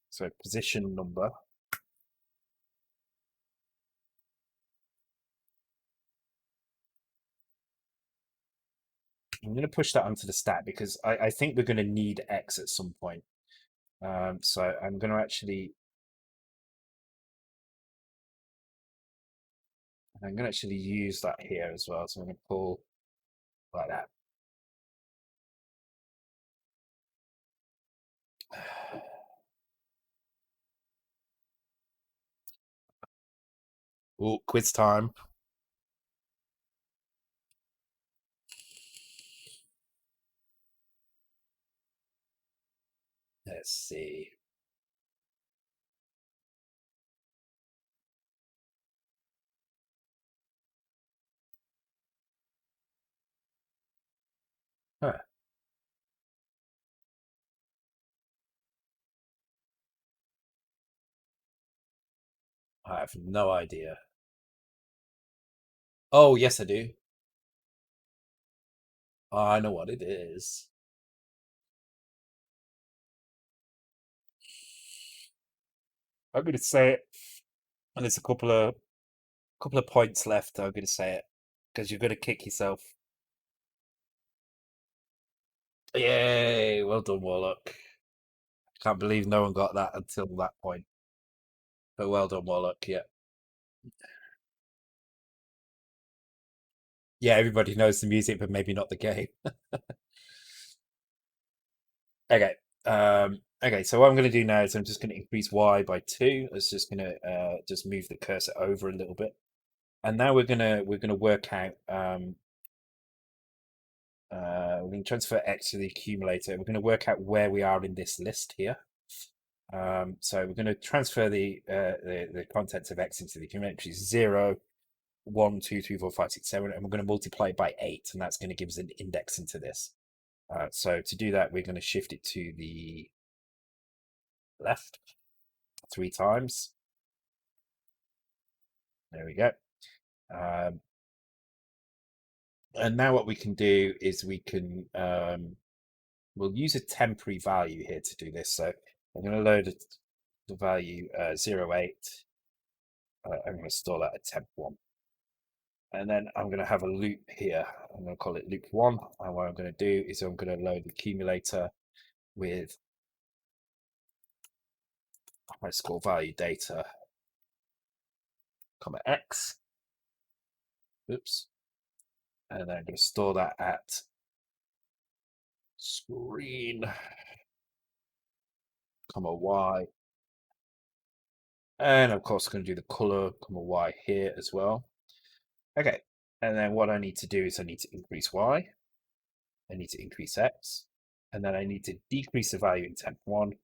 Speaker 1: so position number. I'm going to push that onto the stat because I think we're going to need X at some point. So I'm going to actually use that here as well. So I'm going to pull like that. Oh, quiz time. Let's see. Huh. I have no idea. Oh, yes, I do. Oh, I know what it is. I'm going to say it, and there's a couple of points left. I'm going to say it because you're going to kick yourself. Yay! Well done, Warlock. Can't believe no one got that until that point. But well done, Warlock. Yeah, yeah. Everybody knows the music, but maybe not the game. Okay. Okay. So what I'm going to do now is I'm just going to increase Y by 2. It's just going to just move the cursor over a little bit, and now we're gonna work out. We're going to transfer X to the accumulator. We're going to work out where we are in this list here. So we're going to transfer the contents of X into the accumulator, which is 0, 1, 2, 3, 4, 5, 6, 7, and we're going to multiply it by 8, and that's going to give us an index into this. So to do that, we're going to shift it to the left 3 times. There we go. And now what we can do is we'll use a temporary value here to do this. So I'm going to load the value 08. I'm going to store that at temp1. And then I'm going to have a loop here. I'm going to call it loop 1. And what I'm going to do is I'm going to load the accumulator with my score value data, comma X. Oops. And then I'm going to store that at screen, comma Y. And of course, I'm going to do the color, comma Y here as well. Okay. And then what I need to do is I need to increase Y. I need to increase X. And then I need to decrease the value in temp1. And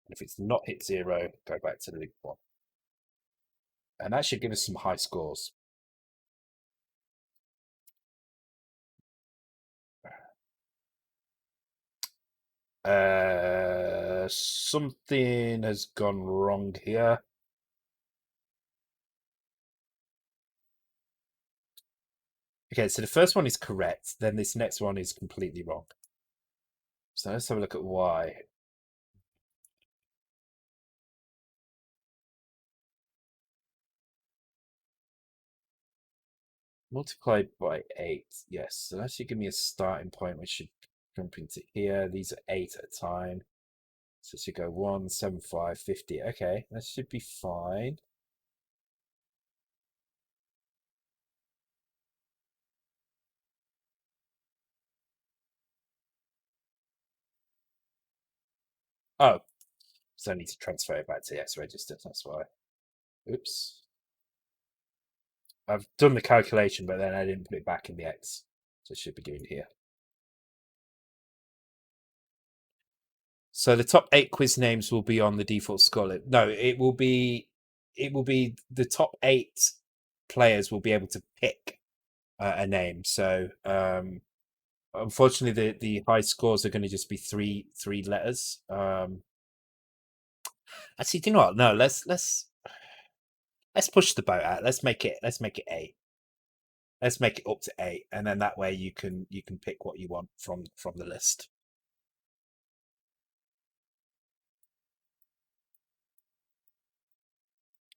Speaker 1: if it's not hit 0, go back to loop 1. And that should give us some high scores. Something has gone wrong here. Okay, so the first one is correct. Then this next one is completely wrong. So let's have a look at Y. Multiplied by 8. Yes, so that should give me a starting point, which should jump into here. These are 8 at a time. So it should go 1, 7, 5, 50. Okay, that should be fine. Oh, so I need to transfer it back to the X register. That's why. Oops. I've done the calculation, but then I didn't put it back in the X. So it should be doing here. So the top 8 quiz names will be on the default score. No, it will be the top 8 players will be able to pick a name. So unfortunately, the high scores are going to just be three letters. Actually, do you know what? No, let's push the boat out. Let's make it 8. Let's make it up to 8, and then that way you can pick what you want from the list.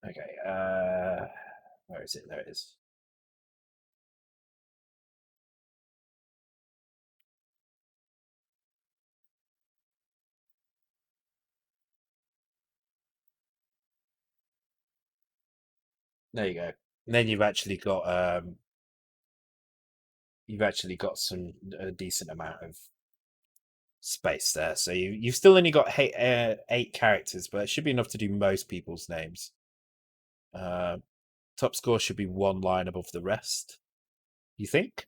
Speaker 1: Okay. Where is it? There it is. There you go. And then you've actually got some a decent amount of space there. So you've still only got 8 characters, but it should be enough to do most people's names. Top score should be 1 line above the rest. You think?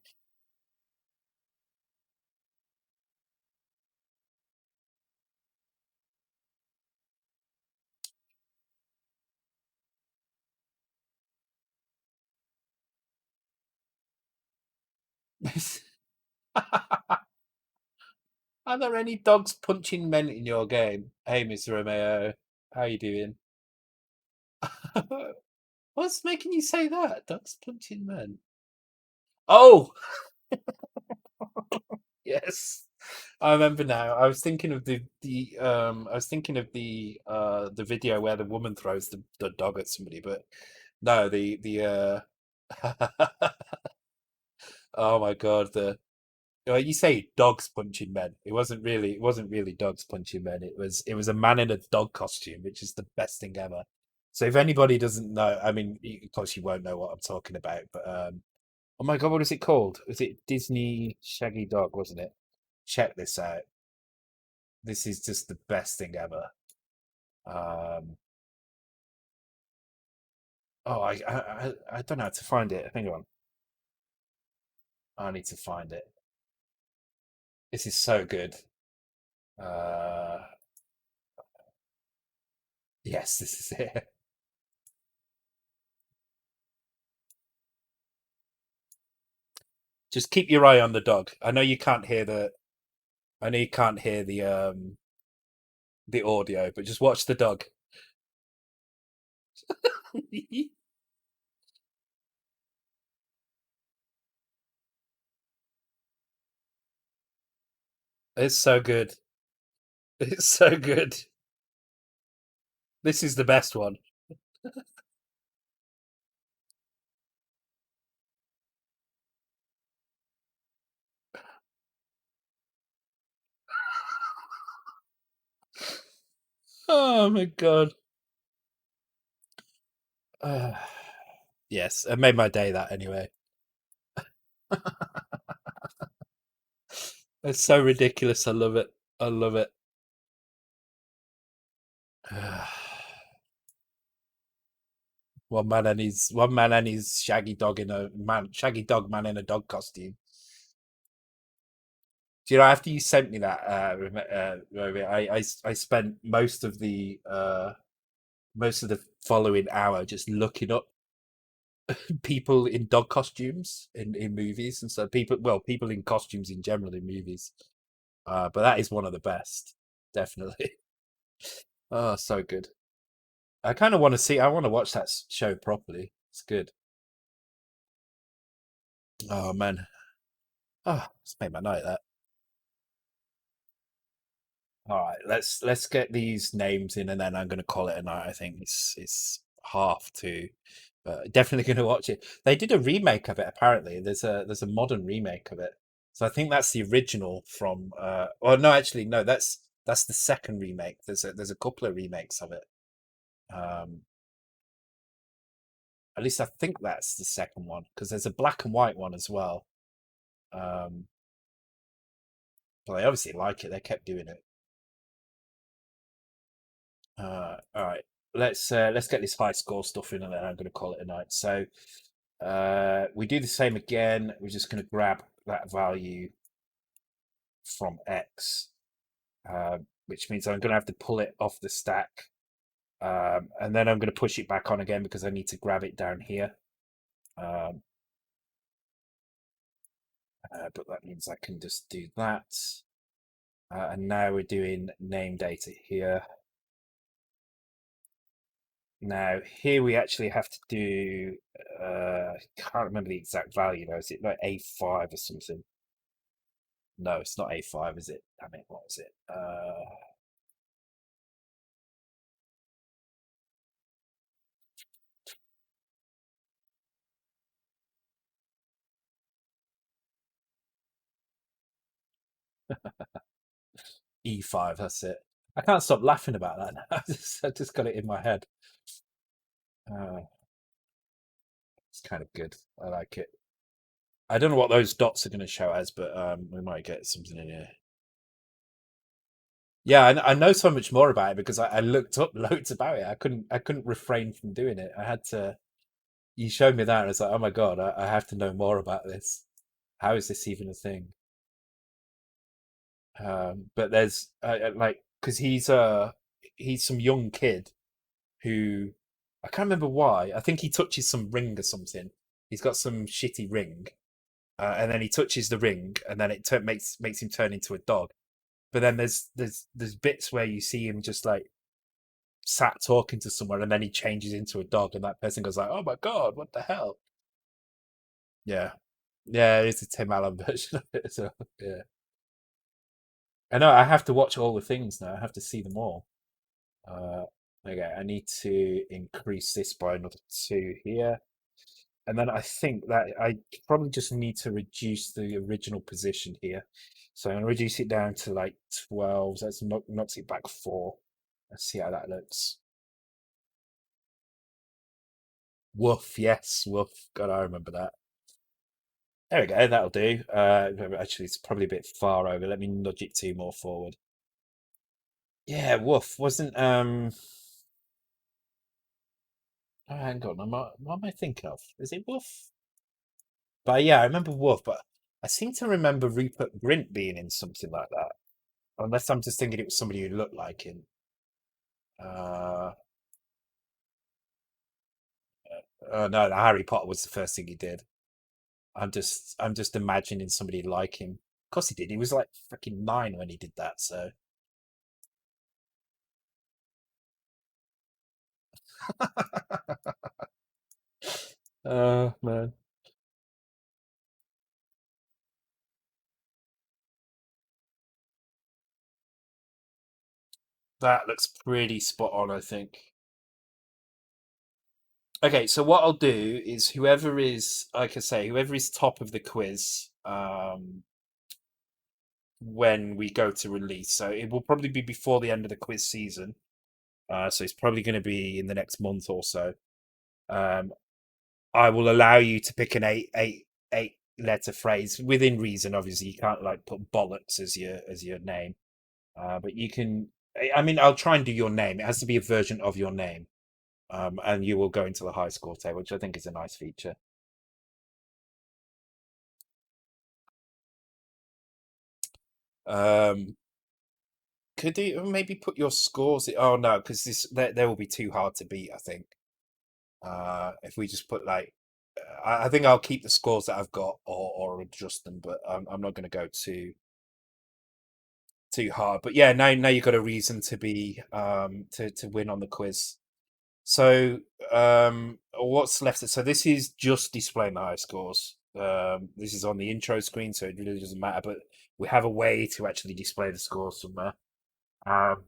Speaker 1: Are there any dogs punching men in your game? Hey, Mr. Romeo, how you doing? What's making you say that? Dogs punching men. Oh, yes. I remember now. I was thinking of the video where the woman throws the dog at somebody, but no, oh my God, you say dogs punching men. It wasn't really dogs punching men. It was a man in a dog costume, which is the best thing ever. So if anybody doesn't know, I mean, of course you won't know what I'm talking about, but oh my God, what is it called? Was it Disney Shaggy Dog, wasn't it? Check this out. This is just the best thing ever. Um, oh, I don't know how to find it. Hang on, I need to find it. This is so good. Uh, yes, this is it. Just keep your eye on the dog. I know you can't hear the audio, but just watch the dog. It's so good. It's so good. This is the best one. Oh my God. Uh, yes, it made my day that anyway. It's so ridiculous. I love it. I love it. One man and his shaggy dog man in a dog costume. Do you know after you sent me that, Romy, I spent most of the following hour just looking up people in dog costumes in movies, and so people in costumes in general in movies. But that is one of the best, definitely. Oh, so good. I kind of want to see. I want to watch that show properly. It's good. Oh man. Oh, it's made my night. That. All right. Let's get these names in, and then I'm going to call it a night. I think it's 1:30, but definitely going to watch it. They did a remake of it. Apparently, there's a modern remake of it. So I think that's the original from. Well, no, actually, no. That's the second remake. There's a couple of remakes of it. Um, at least I think that's the second one because there's a black and white one as well. Um, but they obviously like it. They kept doing it. All right. Let's get this high score stuff in, and then I'm going to call it a night. So we do the same again. We're just going to grab that value from X, which means I'm going to have to pull it off the stack, and then I'm going to push it back on again because I need to grab it down here. Um, but that means I can just do that. And now we're doing name data here. Now here we actually have to do. I can't remember the exact value though. Is it like A5 or something? No, it's not A5, is it? Damn it, what is it? E5, that's it. I can't stop laughing about that now. I just got it in my head. Uh, it's kind of good. I like it. I don't know what those dots are going to show as, but we might get something in here. Yeah, I know so much more about it because I looked up loads about it. I couldn't refrain from doing it. I had to. You showed me that, and it's like, oh my God, I have to know more about this. How is this even a thing? But there's like because he's some young kid who I can't remember why. I think he touches some ring or something. He's got some shitty ring, and then he touches the ring, and then it makes him turn into a dog. But then there's bits where you see him just like sat talking to someone, and then he changes into a dog, and that person goes like, "Oh my god, what the hell?" Yeah, yeah, it's a Tim Allen version of it. So yeah, I know I have to watch all the things now. I have to see them all. Uh, okay, I need to increase this by another two here. And then I think that I probably just need to reduce the original position here. So I'm going to reduce it down to like 12. So that's knocks it back 4. Let's see how that looks. Woof, yes, woof. God, I remember that. There we go, that'll do. Actually, it's probably a bit far over. Let me nudge it 2 more forward. Yeah, woof. Wasn't oh, hang on, what am I thinking of? Is it woof? But yeah, I remember woof, but I seem to remember Rupert Grint being in something like that. Unless I'm just thinking it was somebody who looked like him. Uh, no, Harry Potter was the first thing he did. I'm just imagining somebody like him. Of course he did. He was like freaking 9 when he did that. So, man, that looks pretty spot on, I think. Okay, so what I'll do is whoever is, like I say, whoever is top of the quiz, when we go to release. So it will probably be before the end of the quiz season. So it's probably going to be in the next month or so. Um, I will allow you to pick an eight letter phrase within reason. Obviously, you can't like put bollocks as your name, but you can. I mean, I'll try and do your name. It has to be a version of your name, and you will go into the high score table, which I think is a nice feature. Um, could you maybe put your scores? Oh no, because this they will be too hard to beat. I think. If we just put like, I think I'll keep the scores that I've got or adjust them, but I'm not going to go too hard. But yeah, now you've got a reason to be to win on the quiz. So what's left? So this is just displaying the high scores. This is on the intro screen, so it really doesn't matter. But we have a way to actually display the scores somewhere. Um,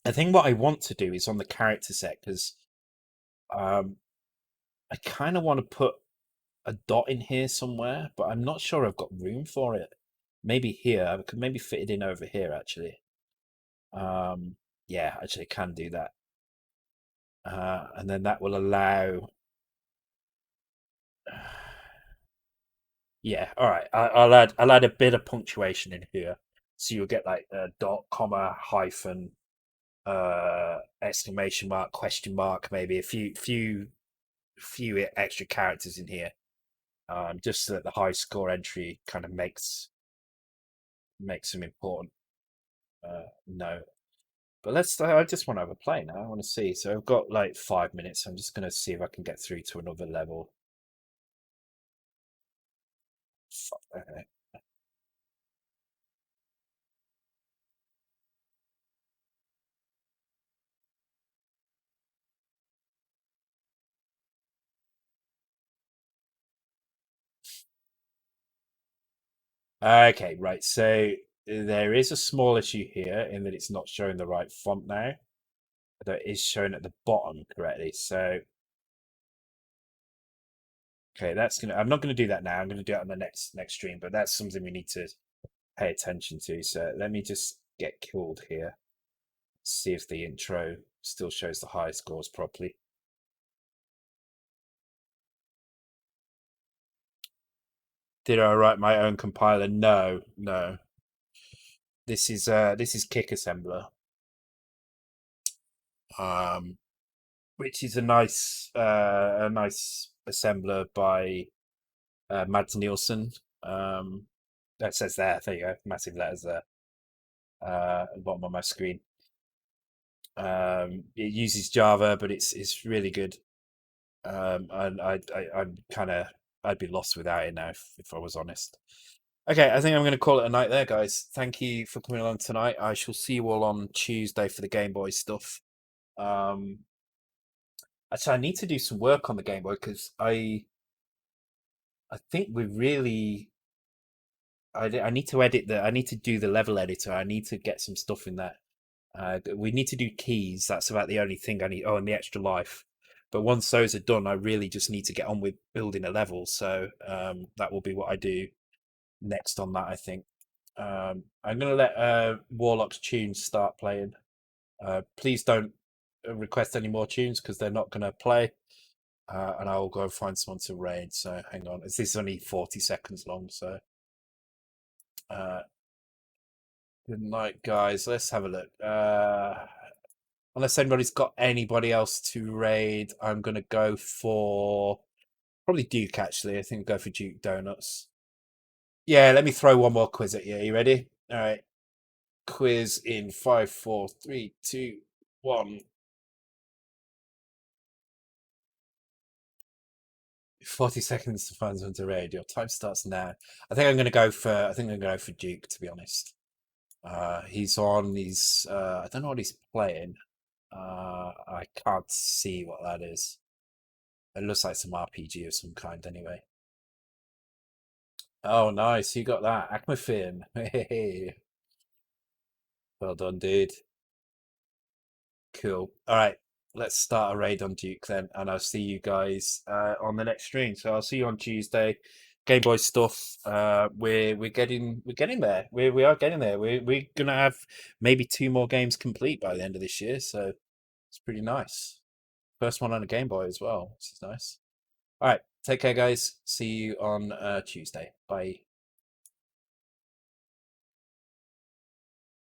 Speaker 1: I think what I want to do is on the character set because um, I kind of want to put a dot in here somewhere, but I'm not sure I've got room for it. Maybe here. I could maybe fit it in over here actually. Um, yeah, actually I can do that. And then that will allow. Yeah, all right. I'll add a bit of punctuation in here, so you'll get like a dot, comma, hyphen, exclamation mark, question mark, maybe a few extra characters in here, just so that the high score entry kind of makes them important. No, but let's. I just want to have a play now. I want to see. So I've got like 5 minutes. I'm just going to see if I can get through to another level. Okay. Okay, right. So there is a small issue here in that it's not showing the right font now. That is shown at the bottom correctly. So okay, that's gonna. I'm not going to do that now. I'm going to do it on the next stream. But that's something we need to pay attention to. So let me just get killed here. See if the intro still shows the high scores properly. Did I write my own compiler? No, no. This is Kick Assembler, um, which is a nice assembler by Mads Nielsen. That says there. There you go. Massive letters there at the bottom of my screen. It uses Java, but it's really good. And I'm kind of I'd be lost without it now if I was honest. Okay, I think I'm going to call it a night there, guys. Thank you for coming along tonight. I shall see you all on Tuesday for the Game Boy stuff. Um, Actually, I need to do some work on the Game Boy because I think we really I need to edit the I need to do the level editor. I need to get some stuff in there. We need to do keys. That's about the only thing I need. Oh, and the extra life. But once those are done, I really just need to get on with building a level. So that will be what I do next on that, I think. I'm gonna let Warlock's tunes start playing. Please don't request any more tunes because they're not gonna play. And I will go find someone to raid. So hang on, this is only 40 seconds long. So uh, good night, guys. Let's have a look. Unless anybody's got anybody else to raid, I'm gonna go for probably Duke. Actually, I think I'll go for Duke Donuts. Yeah, let me throw one more quiz at you. You ready? All right. Quiz in 5, 4, 3, 2, 1. 40 seconds to find someone to raid. Your time starts now. I think I'm gonna go for Duke, to be honest. He's on. He's. I don't know what he's playing. I can't see what that is. It looks like some RPG of some kind, anyway. Oh, nice! You got that, Acmafin. Hey, well done, dude. Cool. All right, let's start a raid on Duke then, and I'll see you guys on the next stream. So I'll see you on Tuesday. Game Boy stuff. We're getting there. We are getting there. We're gonna have maybe 2 more games complete by the end of this year. So it's pretty nice. First one on a Game Boy as well, which is nice. All right, take care, guys. See you on Tuesday. Bye.